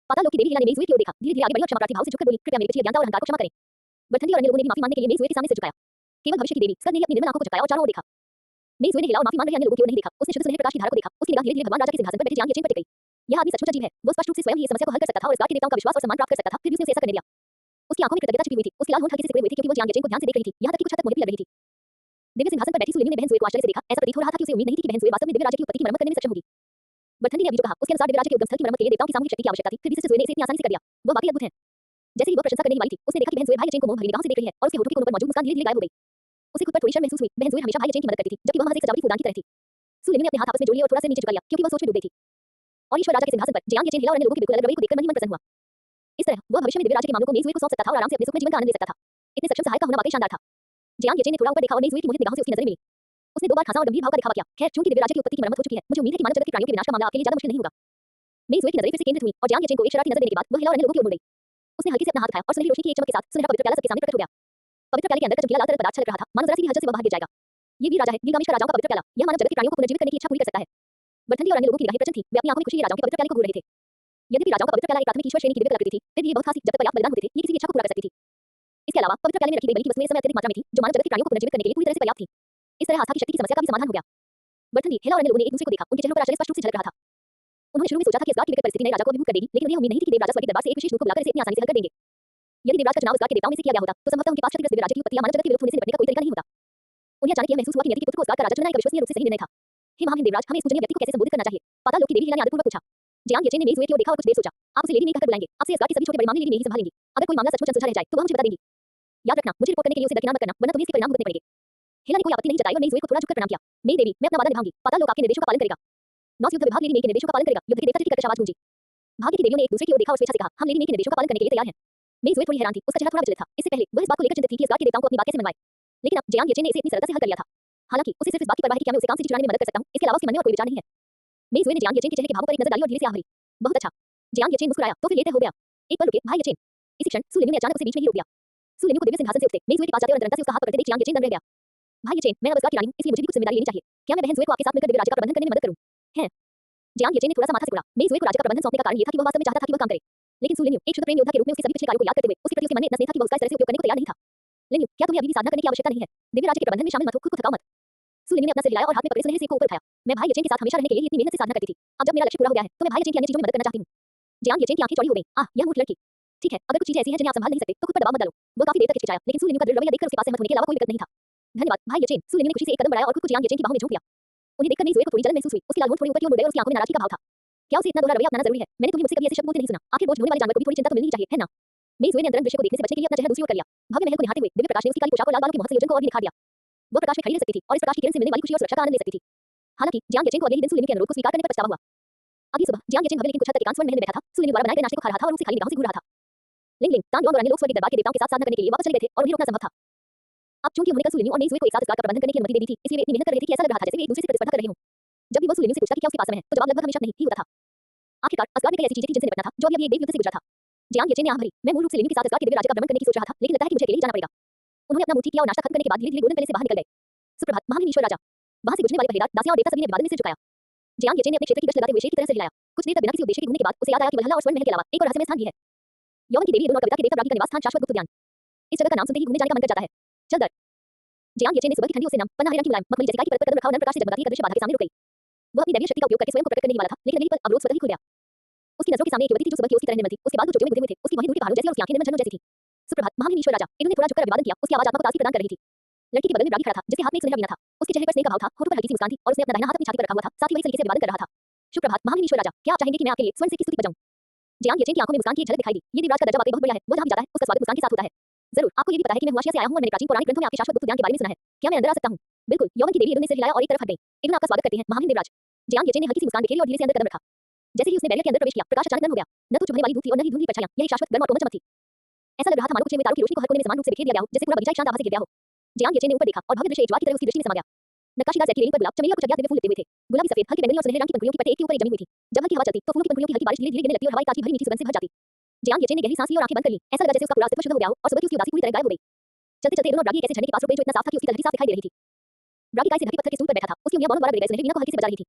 पाताल लोक की देवी हिला ने मेज़वेल की ओर देखा, धीरे-धीरे आगे बढ़ी और क्षमाप्रार्थी भाव से झुककर बोली, कृपया मेरे पिछली अज्ञानता और अहंकार को क्षमा करें। बरथंडी और अन्य लोगों ने भी माफी मांगने के लिए मेज़वेल के सामने सिर झुकाया। केवल भविष्य की देवी स्कंद ने ही अपनी निर्मल आंखों को झुकाया और चारों ओर देखा। मेज़वेल ने हिला और माफी मांग रहे अन्य लोगों की ओर नहीं देखा। उसने शुद्ध सुनहरे प्रकाश की धारा को देखा। उसकी निगाह धीरे-धीरे भगवान राजा के सिंहासन पर बैठे जियांग येचेन पर टिक गई। यह आदमी सचमुच अजीब है। वो स्पष्ट रूप से स्वयं ही इस समस्या को हल कर सकता था और असगार के देवताओं का विश्वास और सम्मान प्राप्त कर सकता था, फिर भी उसने ऐसा करने दिया। उसकी आंखों में कृतज्ञता छिपी हुई थी। उसके लाल होंठ हल्के से सिकुड़े हुए थे क्योंकि वो जियांग येचेन को ध्यान से देख रही थी। यहाँ तक कि कुछ हद तक मोहित भी लग रही थी। दिव्य सिंहासन पर बैठी सुलेनु ने बहन ज़ुए को आश्चर्य से देखा। ऐसा प्रतीत हो रहा था कि उसे उम्मीद नहीं थी कि बहन ज़ुए वास्तव में दिव्य राज्य की उत्पत्ति की मरम्मत करने में सक्षम होगी। बरथंडी ने अभी जो कहा, उसके अनुसार दिव्य राज्य के उद्गम स्थल की मरम्मत के लिए देवताओं की सामूहिक शक्ति की आवश्यकता थी, फिर भी सिस्टर ज़ुए ने इसे इतनी आसानी से कर दिया। वो वाकई अद्भुत है। जैसे ही वो प्रशंसा करने ही वाली थी, उसने देखा कि बहन ज़ुए भाई येचेन को मोह भरी निगाहों से देख रही है और उसके होठों के कोनों पर मौजूद मुस्कान धीरे-धीरे गायब हो गई। उसे खुद पर थोड़ी शर्म महसूस हुई। बहन ज़ुएर हमेशा भाई अचेन की मदद करती थी, जबकि वह महज एक सजावटी फूलदान की तरह थी। सुलिनी ने अपने हाथ आपस में जोड़ लिए और थोड़ा सा नीचे झुका लिया, क्योंकि वह सोच में डूब गई थी। और ईश्वर राजा के सिंहासन पर जियांग येचेन हिला और अन्य लोगों के बिल्कुल अलग रवैये को देखकर मन ही मन प्रसन्न हुआ। इस तरह वह भविष्य में दिव्य राज्य के मामलों को मेज़ुए को सौंप सकता था और आराम से अपने सुख में जीवन का आनंद ले सकता था। इतने सक्षम सहायक का होना वाकई शानदार था। जियांग येचेन ने थोड़ा ऊपर देखा और मेज़ुए की मोहित निगाहों से उसकी नजरें मिली। उसने 2 बार खांसा और गंभीर भाव का दिखावा किया। खैर, चूंकि दिव्य राज्य की उत्पत्ति की मरम्मत हो चुकी है, मुझे उम्मीद है कि मानव जगत के प्राणियों के विनाश का मामला आपके लिए ज्यादा मुश्किल नहीं होगा। मेज़ुए की नजरें फिर से केंद्रित हुई और जियांग येचेन को एक शरारती नजर देने के बाद वह हिला और अन्य लोगों की ओर मुड़ गई। उसने हल्के से अपना हाथ उठाया और सुनहरी रोशनी की एक चमक के साथ सुनहरा पवित्र प्याला सबके सामने प्रकट हो गया। पवित्र प्याले के अंदर का चमकीला लाल तरल पदार्थ छलक रहा था, मानो जरा सी भी हलचल से वह बाहर गिर जाएगा। ये वीर राजा है, गिलगामेश का राजाओं का पवित्र प्याला। यह मानव जगत के प्राणियों को पुनर्जीवित करने की इच्छा पूरी कर सकता है। बर्थंडी और अन्य लोगों की निगाहें प्रचंड थी, वे अपनी आंखों में खुशी राजाओं के पवित्र प्याले को घूर रहे थे। यद्यपि राजाओं का पवित्र प्याला एक प्राथमिक ईश्वर श्रेणी की दिव्य कलाकृति थी, फिर भी ये बहुत खास थी। जब तक पर्याप्त बलिदान होते थे, ये किसी भी इच्छा को पूरा कर सकती थी। इसके अलावा पवित्र प्याले में रखी गई बलि की वस्तुएं इस समय अत्यधिक मात्रा में थी, जो मानव जगत के प्राणियों को पुनर्जीवित करने के लिए पूरी तरह से पर्याप्त थी। इस तरह आस्था की शक्ति की समस्या का भी समाधान हो गया। बर्थंडी, हेला और अन्य लोगों ने एक दूसरे को देखा, उनके चेहरों पर आश्चर्य स्पष्ट रूप से झलक रहा था। उन्होंने शुरू में सोचा था कि इस बात की विकट परिस्थिति नए राजा को अभिभूत कर देगी, लेकिन उन्हें उम्मीद नहीं थी कि देवराज स्वर्ग के दरबार से एक विशेष दूत को बुलाकर इसे इतनी आसानी से हल कर देंगे। यदि देवराज का चुनाव इस बात के देवताओं में से किया गया होता, तो संभवतः उनके पास क्षतिग्रस्त दिव्य राज्य की उत्पत्ति या मानव जगत के विरुद्ध होने से निपटने का कोई तरीका नहीं होता। उन्हें अचानक यह महसूस हुआ कि नियति के पुत्र को उसका राजा चुनना एक अविश्वसनीय रूप से सही निर्णय था। हे महामहिम देवराज, हमें इस पूजनीय व्यक्ति को कैसे संबोधित करना चाहिए? पाताल लोक की देवी हिला ने आदरपूर्वक पूछा। जियांग येचेन ने मेज़ुए की ओर देखा और कुछ देर सोचा। आप उसे लेडी मेई कहकर बुलाएंगे। आपसे इसरार के सभी छोटे बड़े मामले लेडी मेई ही संभालेंगी। अगर कोई मामला सचमुच अनसुलझा रह जाए, तो वह मुझे बता देंगी। याद रखना, मुझे रिपोर्ट करने के लिए उसे दरकिनार मत करना, वरना तुम्हें इसके परिणाम भुगतने पड़ेंगे। हेला ने कोई आपत्ति नहीं जताई और मेज़ुए को थोड़ा झुककर प्रणाम किया। मेई देवी, मैं अपना वादा निभाऊंगी। पाताल लोक आपके निर्देशों का पालन करेगा। नॉस युद्ध विभाग लेडी मेई के निर्देशों का पालन करेगा। युद्ध के देवता की कर्कश आवाज गूंजी। भाग्य की देवियों ने एक दूसरे की ओर देखा और स्वेच्छा से कहा, हम लेडी मेई के निर्देशों का पालन करने के लिए तैयार हैं। मेज़ुए थोड़ी हैरान थी, उसका चेहरा थोड़ा विचलित था। इससे पहले वह इस बात को लेकर चिंतित थी कि इस बात के देवताओं को अपनी बात कैसे मनवाए। लेकिन अब जियांग येचेन ने इसे इतनी सरलता से हल कर लिया था। हालांकि उसे सिर्फ इस बात की परवाह है कि क्या मैं उसे काम से छुड़ाने में मदद कर सकता हूं, इसके अलावा उसके मन में और कोई विचार नहीं है। मेज़ुए ने जियांग येचेन के चेहरे के भावों पर एक नजर डाली और धीरे से आह भरी। बहुत अच्छा। जियांग येचेन मुस्कुराया, तो फिर ये तय हो गया। एक पल रुके, भाई येचेन। इसी क्षण सुलिन्यू ने अचानक उसे बीच में ही रोक दिया। सुलिन्यू को दिव्य सिंहासन से उठते मेज़ुए के पास जाते और अंतरंगता से उसका हाथ पकड़ते देख जियांग येचेन दंग रह गया। भाई येचेन, मैं अब इसका की रानी हूं, इसलिए मुझे भी कुछ जिम्मेदारी लेनी चाहिए। क्या मैं बहन ज़ुए को आपके साथ मिलकर दिव्य राज्य का प्रबंधन करने में मदद करूं? हैं? जियांग येचेन ने थोड़ा सा माथा सिकुड़ा। मेज़ुए को राज्य का प्रबंधन सौंपने का कारण ये था कि वह वास्तव में चाहता था कि वह काम करे। लेकिन सुलिन्यू, एक शुद्ध प्रेम योद्धा के रूप में उसके सभी पिछले कार्यों को याद करते हुए उसके प्रति उसके मन में इतना स्नेह था कि वह उसका इस तरह से उपयोग करने को तैयार नहीं था। लिन्यू, क्या तुम्हें अभी भी साधना करने की आवश्यकता नहीं है? दिव्य राज्य के प्रबंधन में शामिल मत हो, खुद को थकाओ मत। सुलिन्यू ने अपना सिर हिलाया और हाथ में पकड़े सुनहरे सेब को ऊपर उठाया। मैं भाई येचेन के साथ हमेशा रहने के लिए ही इतनी मेहनत से साधना करती थी। अब जब मेरा लक्ष्य पूरा हो गया है, तो मैं भाई येचेन की अन्य चीजों में मदद करना चाहती हूँ। जियांग येचेन की आंखें चौड़ी हो गईं। आह, यह मूर्ख लड़की। ठीक है, अगर कुछ चीजें ऐसी हैं जिन्हें आप संभाल नहीं सकते, तो खुद पर दबाव मत डालो। वो काफी देर तक हिचकिचाया, लेकिन सुलिन्यू का दृढ़ रवैया देखकर उसके पास सहमत होने के अलावा कोई विकल्प नहीं था। धन्यवाद, भाई येचेन। सुलिन्यू ने खुशी से एक कदम बढ़ाया और खुद को जियांग येचेन की बाहों में झोंक लिया। उन्हें देखकर मेज़ुए को थोड़ी जलन महसूस हुई। उसकी लाल होंठ थोड़ी ऊपर की ओर मुड़ गए और उसकी आंखों में नाराजगी का भाव था। क्या उसे इतना दोहरा रवैया अपनाना जरूरी है? मैंने तुम्हें मुझसे कभी ऐसे शब्द बोलते नहीं सुना। आखिर बोझ ढोने वाले जानवर को भी थोड़ी चिंता तो मिलनी चाहिए, है ना? मेज़ुए ने अंतरंग दृश्य को देखने से बचने के लिए अपना चेहरा दूसरी ओर कर लिया। भव्य महल को निहारते हुए दिव्य प्रकाश ने उसकी काली पोशाक और लाल बालों के मोहक संयोजन को और भी निखार दिया। वो प्रकाश में खड़ी रह सकती थी और इस प्रकाश की किरण से मिलने वाली खुशी और सुरक्षा का आनंद ले सकती थी। हालांकि जियांग येचेन को अगले ही दिन सुलिन्यू के अनुरोध को स्वीकार करने पर पछतावा हुआ। अगली सुबह जियांग येचन भव्य लेकिन कुछ हद तक एकांत स्वर्ण महल में बैठा था। सुलिन्यू द्वारा बनाए गए नाश्ते को खा रहा था और उसे खाली निगाहों से घूर रहा था। लिंग तान और अन्य लोग स्वर्ग के दरबार के देवताओं के साथ साधना करने के लिए वापस चले गए थे और उन्हें रोकना संभव था। अब चूंकि उन्होंने कल सुलिन्यू और मेज़ुए को एक साथ इस बात का प्रबंधन करने की अनुमति दे दी थी, इसलिए वे इतनी मेहनत कर रहे थे कि ऐसा लग रहा था जैसे वे एक दूसरे से प्रतिस्पर्धा कर रहे हों। जब भी वो सुलिन्यू से पूछता कि क्या उसके पास समय है, तो जवाब लगभग हमेशा नहीं ही होता था। आखिरकार असगार्ड में कई ऐसी चीजें थी जिनसे निपटना था, जो अभी एक देव युद्ध से गुजरा था। जियांग येचेन ने आह भरी। मैं मूल रूप से लिन्यू के साथ असगार्ड के दिव्य राज्य का भ्रमण करने की सोच रहा था, लेकिन लगता है कि मुझे अकेले ही जाना पड़ेगा। उन्होंने अपना मुंह ठीक किया और नाश्ता खत्म करने के बाद धीरे-धीरे गोल्डन पैलेस से बाहर निकल गए। सुप्रभात, महामहिम ईश्वर राजा। वहां से गुजरने वाले पहरेदार, दासियां और देवता सभी ने अभिवादन में सिर झुकाया। जियांग येचेन ने अपने क्षेत्र की गश्त लगाते हुए शेर की तरह से हिलाया। कुछ देर तक बिना किसी उद्देश्य के घूमने के बाद उसे याद आया कि वल्हला और स्वर्ण महल के अलावा एक और रहस्यमय स्थान भी है। यौवन की देवी एडोन और कविता के देवता ब्रागी का निवास स्थान शाश्वत गुप्त उद्यान। इस जगह का नाम सुनते ही घूमने जाने का मन कर जाता है। चल दर। जियांग येचेन ने सुबह की ठंडी ओस से नम पन्ना हिरण की मुलायम मखमली जटिका की परत पर कदम रखा और नर्म प्रकाश से जगमगाती एक अदृश्य बाधा के सामने रुक गई। वह अपनी दैवीय शक्ति का उपयोग करके स्वयं को प्रकट करने ही वाला था, लेकिन अगली पल अवरोध स्वतः ही खुल गया। उसकी नजरों के सामने एक युवती थी जो सुबह की ओस की तरह निर्मल थी। उसके बाल कुछ चोटियों में गुथे हुए थे। उसकी वही दूर के पहाड़ों जैसी और उसकी आंखें निर्मल झरनों जैसी थी। सुप्रभात, महामहिम ईश्वर राजा। एडोन ने थोड़ा झुककर अभिवादन किया। उसकी आवाज आत्मा को ताजगी प्रदान कर रही थी। लड़की के बगल में ब्रागी खड़ा था, जिसके हाथ में एक सुनहरा वीणा था। उसके चेहरे पर स्नेह का भाव था, होठों पर हल्की सी मुस्कान थी और उसने अपना दाहिना हाथ अपनी छाती पर रखा हुआ था, साथ ही वही सलीके से अभिवादन कर रहा था। सुप्रभात, महामहिम ईश्वर राजा। क्या आप चाहेंगे कि मैं आपके लिए स्वर्ण से की स्तुति बजाऊं? जियांग येचेन की आंखों में मुस्कान की एक झलक दिखाई दी। ये देवराज का दर्जा वाकई बहुत बढ़िया है। वो जहां भी जाता है, उसका स्वागत मुस्कान के साथ होता है। जरूर, आपको ये भी पता है कि मैं हुआशिया से आया हूं और मैंने प्राचीन पौराणिक ग्रंथों में आपके शाश्वत गुप्त ज्ञान के बारे में सुना है। क्या मैं अंदर आ सकता हूं? बिल्कुल, यौवन की देवी एडोन ने सिर हिलाया और एक तरफ हट गई। एडोन आपका स्वागत करते हैं, महामहिम देवराज। जियांग येचेन ने हल्की सी मुस्कान बिखेरी और धीरे से अंदर कदम रखा। जैसे ही उसने बैरियर के अंदर प्रवेश किया, प्रकाश अचानक गर्म हो गया। न तो चुभने वाली धूप थी और न ही धुंधली परछाइयां। यह शाश्वत गर्म और कोमल चमक थी। ऐसा लग रहा था मानो कुछ में तारों की रोशनी को हर कोने में समान रूप से बिखेर दिया गया हो, जैसे पूरा बगीचा एक शांत आभा से घिर गया हो। जियांग येचेन ने ऊपर देखा और भव्य दृश्य एक ज्वार की तरह उसकी दृष्टि में समा गया। नक्काशीदार जैकी रेलिंग पर गुलाब, चमेली और कुछ अज्ञात दिव्य फूल लिपटे हुए थे। गुलाबी सफेद, हल्की बैंगनी और सुनहरे रंग की पंखुड़ियों की परतें एक के ऊपर एक जमी हुई थी। जब हल्की हवा चलती, तो फूलों की पंखुड़ियों की हल्की बारिश धीरे-धीरे गिरने लगती और हवा एक ताजी भरी मीठी सुगंध से भर जाती। जियांग येचेन ने गहरी सांस ली और आंखें बंद कर ली। ऐसा लगा जैसे उसका पूरा अस्तित्व शुद्ध हो गया हो और सुबह की उसकी उदासी पूरी तरह गायब हो गई। चलते-चलते एडोन और ब्रागी एक ऐसे झरने के पास रुक गए जो इतना साफ था कि उसकी तलहटी साफ दिखाई दे रही थी। ब्रागी काय से ढके पत्थर के स्टूल पर बैठा था। उसकी उंगलियां बालों द्वारा गिर गई सुनहरी वीणा को हल्के से बजा रही थी।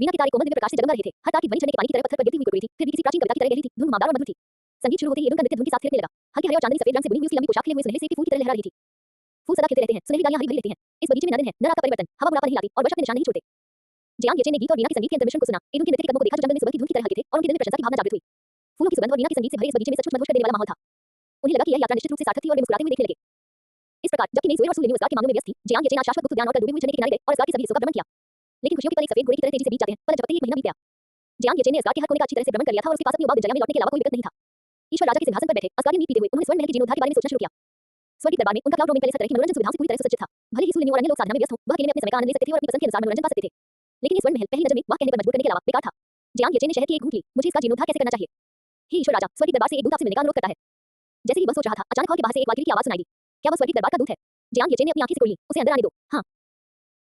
वीणा की तारें कोमल दिव्य प्रकाश से जगमगा रहे थे। हर तार की ध्वनि झरने के पानी की तरह पत्थर पर गिरती हुई गुड़गुड़ी थी, फिर भी किसी प्राचीन कविता की तरह गहरी थी, धुन घुमावदार और मधुर थी। संगीत शुरू होते ही एडोन का नृत्य धुन के साथ थिरकने लगा। हल्के हरे और चांदनी सफेद रंग से बुनी हुई उसकी लंबी पोशाक खिले हुए सुनहरे सेब के फूल की तरह लहरा रही थी। फूल सदा खिलते रहते हैं, सुनहरी डालियां हरी भरी रहती हैं। इस बगीचे में न दिन है, न रात का परिवर्तन, हवा बुढ़ापा नहीं लाती और वर्षा के निशान नहीं छोड़ते। जियांग येचेन ने गीत और वीणा के संगीत के अंतर्मिश्रण को सुना। एडोन के नृत्य के कदमों को देखा जो जंगल में सुबह की धूप की तरह हल्के थे और उनके दिल में प्रशंसा की भावना जागृत हुई। फूलों की सुगंध और वीणा के संगीत से भरे इस बगीचे में सचमुच मदहोश कर देने वाला माहौल था। उन्हें लगा कि यह यात्रा निश्चित रूप से सार्थक थी और वे मुस्कुराते हुए देखने लगे। इस प्रकार जबकि मेज़ुए और सुलिन्यू असगार्ड के मामलों में व्यस्त थी, जियांग येचेन आज शाश्वत गुप्त उद्यान और डूबे हुए झरने के किनारे गए और असगार्ड के सभी हिस्सों का भ्रमण किया। लेकिन खुशियों के पल एक सफेद घोड़े की तरह तेजी से बीत जाते हैं, पल झपकते ही एक महीना बीत गया। जियांग येचेन ने असगार्ड के हर कोने का अच्छी तरह से भ्रमण कर लिया था और उसके पास अपनी उबाऊ दिनचर्या में लौटने के अलावा कोई विकल्प नहीं था। ईश्वर राजा के सिंहासन पर बैठे असगार्ड ने नीति देते हुए उन्होंने स्वर्ण महल के जीर्णोद्धार के बारे में सोचना शुरू किया। स्वर्ग दरबार में उनका क्लाउड रोमिंग पहले से तरह की मनोरंजन सुविधाओं से पूरी तरह सुसज्जित था। भले ही सूर्य और अन्य लोग साधना में व्यस्त हों, वह अकेले में अपने समय का आनंद ले सकते थे और अपनी पसंद के अनुसार मनोरंजन पा सकते थे। लेकिन ये स्वर्ण महल पहली नजर में वह कहने पर मजबूर करने के अलावा बेकार था। जियांग येचेन ने शहर की एक घूंट ली। मुझे इसका जीर्णोद्धार कैसे करना चाहिए? हे ईश्वर राजा, स्वर्ग दरबार से एक दूत आपसे मिलने का अनुरोध करता है। जैसे ही वह सोच रहा था, अचानक हॉल के बाहर से एक वालकिरी की आवाज सुनाई दी। क्या वह स्वर्ग दरबार का दूत है? जियांग येचेन ने अपनी आंखें सिकोड़ ली। उसे अंदर आने दो। हाँ।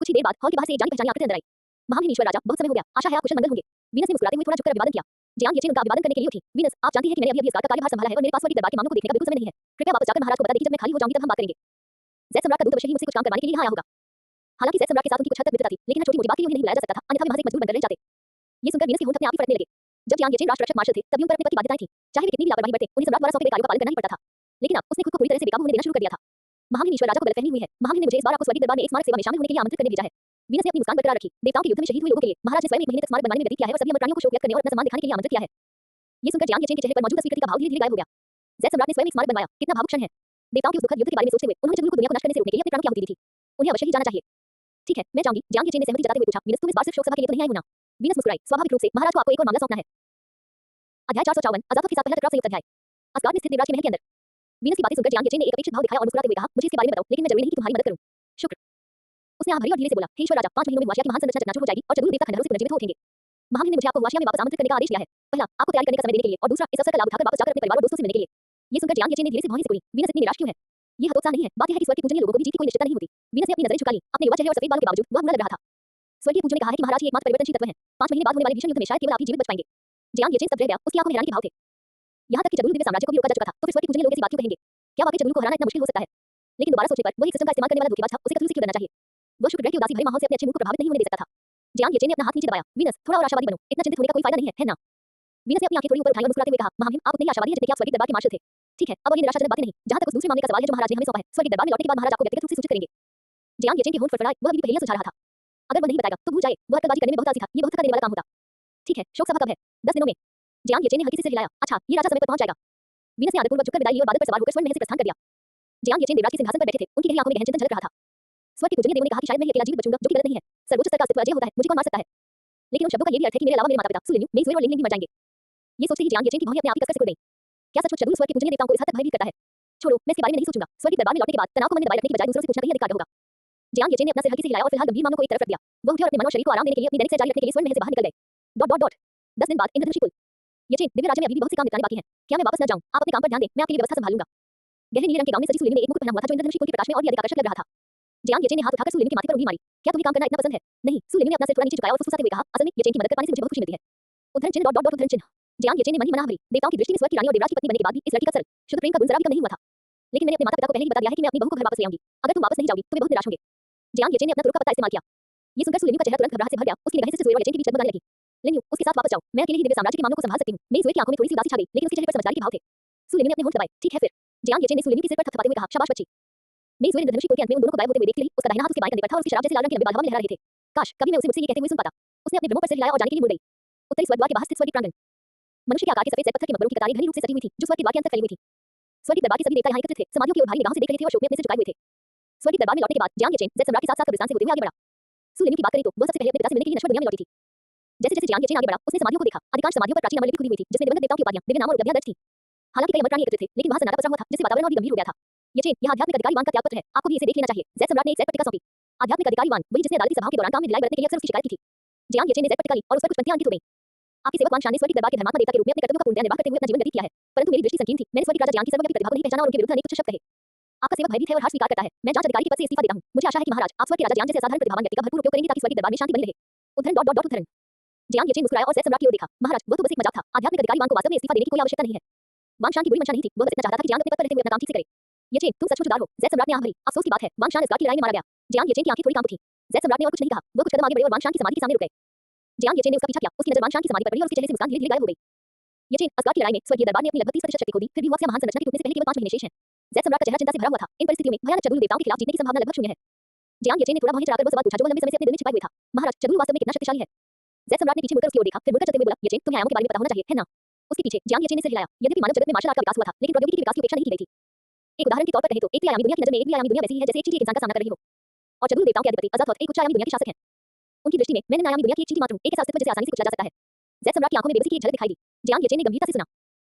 कुछ ही देर बाद हॉल के बाहर से एक जानी पहचानी आकृति अंदर आई। महामहिम ईश्वर राजा, बहुत समय हो गया, आशा है आप कुशल मंगल होंगे। वीनस ने मुस्कुराते हुए थोड़ा झुककर अभिवादन किया। जियांग येचेन उनका अभिवादन करने के लिए उठी। वीनस, आप जानती हैं कि मैंने अभी इस कार्य का कार्यभार संभाला है और मेरे पास स्वर्ग दरबार के मामलों को देखने का बिल्कुल समय नहीं है। कृपया वापस जाकर महाराज को बता दीजिए जब मैं खाली हो जाऊंगी तब हम बात करेंगे। ज़ैद सम्राट का दूत अवश्य ही मुझसे कुछ काम करवाने के लिए यहाँ आया होगा। हालांकि ज़ैद सम्राट के साथ उनकी कुछ हद तक मित्रता थी, लेकिन हर छोटी मोटी बात के लिए उन्हें नहीं बुलाया जा सकता था, अन्यथा वे महज एक मजदूर बनकर रह जाते। ये सुनकर वीनस के होंठ अपने आप ही फड़कने लगे। जब जियांग येचेन राष्ट्र रक्षक मार्शल थे, तभी उन पर अपने पद की बाध्यताएं थीं। चाहे वे कितनी भी लापरवाही बरतें, उन्हें सम्राट द्वारा सौंपे गए कार्यों का पालन करना ही पड़ता था। लेकिन अब उसने खुद को पूरी तरह से बेकाबू होने देना शुरू कर दिया था। महामहिम ईश्वर राजा को गलतफहमी हुई है। महामहिम ने मुझे इस बार आपको स्वर्गीय दरबार में एक स्मारक सेवा में शामिल होने के लिए आमंत्रित करने भेजा है। वीनस ने अपनी मुस्कान बरकरार रखी। देवताओं के युद्ध में शहीद हुए लोगों के लिए महाराज ने स्वयं एक महीने तक स्मारक बनवाने में व्यतीत किया है और सभी अमर प्राणियों को शोक व्यक्त करने और अपना सम्मान दिखाने के लिए आमंत्रित किया है। ये सुनकर जियांग येचेन के चेहरे पर मौजूद अस्वीकृति का भाव धीरे-धीरे गायब हो गया। ज़ैद सम्राट ने स्वयं एक स्मारक बनवाया, कितना भावुक क्षण है। देवताओं के उस दुखद युद्ध के बारे में सोचते हुए उन्होंने जंगल को दुनिया को नष्ट करने से रोकने के लिए अपने प्राणों की आहुति दी थी। उन्हें अवश्य ही जाना चाहिए। ठीक है, मैं जाऊंगी। जियांग येचेन ने सहमति जताते हुए पूछा, वीनस तुम इस बार सिर्फ शोक सभा के लिए तो नहीं आई हो ना? वीनस मुस्कुराई, स्वाभाविक रूप से महाराज को आपको एक और मामला सौंपना है। अध्याय 454 अज़ातोत के साथ पहला टकराव संयुक्त अध्याय। अस्गार्ड में स्थित देवराज के महल के अंदर। वीनस की बातें सुनकर जियांग येचेन ने एक अपेक्षित भाव दिखाया और मुस्कुराते हुए कहा, मुझे इसके बारे में बताओ, लेकिन मैं जरूरी नहीं कि तुम्हारी मदद करूं। शुक्र। उसने आह भरी और धीरे से बोला, हे ईश्वर राजा, 5 महीनों में हुआशिया की महान संरचना चकनाचूर हो जाएगी और चतुर देवता खंडहरों से पुनर्जीवित हो उठेंगे। महामहिम ने मुझे आपको हुआशिया में वापस आमंत्रित करने का आदेश दिया है। पहला, आपको तैयारी करने का समय देने के लिए और दूसरा, इस अवसर का लाभ उठाकर वापस जाकर अपने परिवार और दोस्तों से मिलने के लिए। ये सुनकर जियांग येचेन ने धीरे से भौहें सिकोड़ी। वीनस इतनी निराश क्यों है? ये हतोत्साह नहीं है, बात यह है कि स्वर्ग के पूजनीय लोगों को भी जीत की कोई निश्चितता नहीं होती। वीनस ने अपनी नजरें झुका लीं। अपने युवा चेहरे और सफेद बालों के बावजूद वह बुरा लग रहा था। स्वर्गीय पूज्य ने कहा है कि महाराज ही एकमात्र परिवर्तनशील तत्व हैं। 5 महीने बाद होने वाले भीषण युद्ध में शायद केवल आप ही जीवित बच पाएंगे। जियांग येचेन स्तब्ध रह गया। उसकी आंखों में हैरानी के भाव थे। यहाँ तक कि जगुल दिव्य साम्राज्य को भी रोका जा चुका था, तो फिर स्वर्ग के पूजनीय लोग ऐसी बात क्यों कहेंगे? क्या वाकई जगुल को हराना इतना मुश्किल हो सकता है? लेकिन दोबारा सोचने पर वह एक सिस्टम का इस्तेमाल करने वाला धोखेबाज था, उसे कत्ल से क्यों डरना चाहिए? वह शुक्र ग्रह के उदासी भरे माहौल से अपने अच्छे मुंह को प्रभावित नहीं होने दे सकता था। जियांग येचेन ने अपना हाथ नीचे दबाया। वीनस, थोड़ा और आशावादी बनो, इतना चिंतित होने का कोई फायदा नहीं है, है ना? वीनस ने अपनी आंखें थोड़ी ऊपर उठाई और मुस्कुराते हुए कहा, महामहिम आप उतने ही आशावादी हैं जितने कि आप स्वर्गीय दरबार के मार्शल थे। ठीक है, अब और ये निराशाजनक बातें नहीं। जहाँ तक उस दूसरे मामले का सवाल है जो महाराज ने हमें सौंपा है, स्वर्गीय दरबार में लौटने के बाद महाराज आपको व्यक्तिगत रूप से सूचित करेंगे। जियांग येचेन के होंठ फड़फड़ाए, वह अभी भी पहेलियां सुलझा रहा था। अगर वह नहीं बताएगा तो भूल जाए, वह हत्याबाजी करने में बहुत आलसी था, ये बहुत थका देने वाला काम होता। ठीक है, शोक सभा कब है? 10 दिनों में। जियांग येचेन ने हल्के से सिर हिलाया। अच्छा, ये राजा समय पर पहुंच जाएगा। वीनस ने आदरपूर्वक झुककर विदाई ली और बादल पर सवार होकर स्वर्ण महल से प्रस्थान कर दिया। जियांग येचेन देवराज के सिंहासन पर बैठे थे, उनकी गहरी आंखों में गहन चिंतन झलक रहा था। स्वर्ग के पूजनीय देवों ने कहा कि शायद मैं ही अकेला जीवित बचूंगा, जो कि गलत नहीं है। सर्वोच्च स्तर का अस्तित्व अजय होता है, मुझे कौन मार सकता है? लेकिन उन शब्दों का ये भी अर्थ है कि मेरे अलावा मेरे माता-पिता सुलिन्यू, मेइज़ुएर और लिंगलिंग भी मर जाएंगे। ये सोचते ही जियांग येचेन की भौहें अपने आप ही कसकर सिकुड़ गईं। क्या सचमुच जगुल स्वर्ग के पूजनीय देवताओं को इस हद तक भयभीत करता है? छोड़ो, मैं इसके बारे में नहीं सोचूंगा। स्वर्ग के दरबार में लौटने के बाद तनाव को मन में दबाए रखने की बजाय दूसरों से पूछना कहीं अधिक कारगर होगा। जियांग येचेन ने अपना सिर हल्के से हिलाया और फिलहाल गंभीर मामलों को एक तरफ रख दिया। वह उठे और अपने मन और शरीर को आराम देने के लिए अपनी दैनिक सैर जारी रखने के लिए स्वर्ण महल से बाहर निकल गए। डॉट डॉट डॉट 10 दिन बाद इंद्रधनुषी कुल। येचेन, दिव्य राज्य में अभी भी बहुत से काम निपटाने बाकी हैं। क्या मैं वापस न जाऊं? आप अपने काम पर ध्यान दें, मैं आपके लिए व्यवस्था संभालूंगा। गहरे नीले रंग के गाउन में सजी सुलिन्यू ने एक मुकुट पहना हुआ था जो इंद्रधनुषी कुल के प्रकाश में और भी अधिक आकर्षक लग रहा था। जियांग येचेन ने हाथ उठाकर सुलिन्यू के माथे पर उंगली मारी। क्या तुम्हें काम करना इतना पसंद है? नहीं, सुलिन्यू ने अपना सिर थोड़ा नीचे झुकाया और फुसफुसाते हुए कहा, असल में येचेन की मदद कर पाने से मुझे बहुत खुशी मिलती है। उद्धरण चिन्ह डॉट डॉट डॉट उद्धरण चिन्ह। जियांग येचेन ने मन ही मन आह भरी। देवताओं की दृष्टि में स्वर्ग की रानी और देवराज की पत्नी बनने के बाद भी इस लड़की का सरल शुद्ध प्रेम का गुण जरा भी कम नहीं हुआ था। लेकिन मैंने अपने माता-पिता को पहले ही बता दिया है कि मैं अपनी बहू को घर वापस ले आऊंगी। अगर तुम वापस नहीं जाओगी तो वे बहुत निराश होंगे। जियांग येचेन ने अपना तुरुक का पत्ता इस्तेमाल किया। ये सुनकर सुलिन्यू का चेहरा तुरंत घबराहट से भर गया। उसकी निगाहें सिर्फ और येचेन के बीच जगमगाने लगी। लिन्यू, उसके साथ वापस जाओ, मैं अकेले ही दिव्य साम्राज्य के मामलों को संभाल सकती हूँ। मेइज़ुएर की आंखों में थोड़ी सी उदासी छा गई, लेकिन उसके चेहरे पर समझदारी के भाव थे। सुलिन्यू ने अपने होंठ दबाए। ठीक है फिर। जियांग येचेन ने सुलिन्यू के सिर पर थपथपाते हुए कहा, शाबाश बच्ची। मेइज़ुएर इंद्रधनुषी कुल के अंत में उन दोनों को गायब होते हुए देखते ही उसका दाहिना हाथ उसके बाएं कंधे पर था और उसकी शराब जैसे लाल रंग के लंबे बाल हवा में लहरा रहे थे। काश कभी मैं उसे मुझसे ये कहते हुए सुन पाता। उसने अपने ब्रह्मों पर सिर हिलाया और जाने के लिए मुड़ गई। उत्तरी स्वर्गद्वार के बाहर स्थित स्वर्ग प्रांगण। मनुष्य के आकार के सफेद श्वेत पत्थर के मकबरों की कतारें घनी रूप से सजी हुई थी, जो स्वर्ग के द्वार के अंत तक फैली हुई थी। स्वर्ग दरबार के सभी देवता यहाँ एकत्रित थे, समाधियों की ओर भारी निगाहों से देख रहे थे और शोक में अपने सिर झुकाए हुए थे। स्वर्ग दरबार में लौटने के बाद जियांग येचेन ज़ैद सम्राट के साथ-साथ कब्रिस्तान से होते हुए आगे बढ़ा। सुलिन्यू की बात करें तो वह सबसे पहले अपने पिता से मिलने के लिए नश्वर दुनिया में लौटी थी। जैसे-जैसे जियांग येचेन आगे बढ़ा, उसने समाधियों को देखा। अधिकांश समाधियों पर प्राचीन अमर लिपि खुदी हुई थी, जिसमें दिवंगत देवताओं की उपाधियां, दिव्य नाम और उपलब्धियां दर्ज थीं। हालांकि कई अमर प्राणी एकत्रित थे, लेकिन वहां सन्नाटा पसरा हुआ था, जिससे वातावरण और भी गंभीर हो गया था। येचेन, यह आध्यात्मिक अधिकारी वान का त्यागपत्र है, आपको भी इसे देख लेना चाहिए। ज़ैद सम्राट ने एक ज़ैद पट्टिका सौंपी। आध्यात्मिक अधिकारी वान, वही जिसने अदालती सभाओं के दौरान काम में ढिलाई बरतने के लिए अक्सर उसकी शिकायत की थी। जियांग येचेन ने ज़ैद पट्टिका ली और उस पर कुछ पंक्तियां अंकित हो गईं। आपके सेवक वान शान ने स्वर्ग दरबार के धर्मात्मा देवता के रूप में अपने कर्तव्यों का पूर्ण निर्वाह करते हुए अपना जीवन व्यतीत किया है, परंतु मेरी दृष्टि संकीर्ण थी। मैंने स्वर्ग राजा जियांग की सर्वव्यापी प्रतिभा को नहीं पहचाना और उनके विरुद्ध अनेक तुच्छ शब्द कहे। आपका सेवक भयभीत है और हार स्वीकार करता है। मैं जांच अधिकारी के पद से इस्तीफा देता हूं। मुझे आशा है कि महाराज आप स्वर्ग के राजा जियांग जैसे असाधारण प्रतिभावान व्यक्ति का भरपूर उपयोग करेंगे ताकि स्वर्ग दरबार में शांति बनी रहे। उद्धरण डॉट डॉट डॉट उद्धरण। जियांग येचेन मुस्कुराया और ज़ैद सम्राट की ओर देखा। महाराज, वह तो बस एक मजाक था। आध्यात्मिक अधिकारी वान को वास्तव में इस्तीफा देने की कोई आवश्यकता नहीं है। वान शान की बुरी मंशा नहीं थी, वह बस इतना चाहता था कि जियांग अपने पद पर रहते हुए अपना काम ठीक से करे। येचेन, तुम सचमुच उदार हो। ज़ैद सम्राट ने आह भरी। अफसोस की बात है, वान शान असगार्ड की लड़ाई में मारा गया। जियांग येचेन की आंखें थोड़ी कांप उठी। ज़ैद सम्राट ने और कुछ नहीं कहा। वह कुछ कदम आगे बढ़े और वान शान की समाधि के सामने रुक गए। जियांग येचेन ने उसका पीछा किया। उसकी नजर वान शान की समाधि पर पड़ी और उसके चेहरे से मुस्कान धीरे-धीरे गायब हो गई। येचेन, असगार्ड की लड़ाई में स्वर्गीय दरबार ने अपनी लगभग 30% शक्ति खो दी, फिर भी हुआसिया महान संरचना के टूटने से पहले केवल 5 महीने शेष हैं। ज़ैद सम्राट का चेहरा चिंता से भरा हुआ था। इन परिस्थितियों में भयानक चगुल देवताओं के खिलाफ जीतने की संभावना लगभग शून्य है। जियांग येचेन ने थोड़ा भौहें चढ़ाकर वो सवाल पूछा जो वह लंबे समय से अपने दिल में छिपाए हुए था। महाराज, चगुल वास्तव में कितना शक्तिशाली है? ज़ैद सम्राट ने पीछे मुड़कर उसकी ओर देखा, फिर मुड़कर चलते हुए बोला, येचेन, तुम्हें आयामों के बारे में पता होना चाहिए, है ना? उसके पीछे जियांग येचेन ने सिर हिलाया। यद्यपि मानव जगत में मार्शल आर्ट का विकास हुआ था, लेकिन प्रौद्योगिकी के विकास की अपेक्षा नहीं की गई थी। एक उदाहरण के तौर पर कहें तो एक त्रिआयामी दुनिया की नजर में एक द्विआयामी दुनिया वैसी ही है जैसे एक चींटी एक इंसान का सामना कर रही हो। और चतुर देवताओं के अधिपति अज़ातोथ एक उच्चायामी दुनिया के शासक हैं। उनकी दृष्टि में मैं नैनआयामी दुनिया की एक चींटी मात्र हूं, एक ऐसा अस्तित्व जिसे आसानी से कुचला जा सकता है। ज़ैद सम्राट की आंखों में बेबसी की एक झलक दिखाई दी। जियांग येचेन ने गंभीरता से सुना।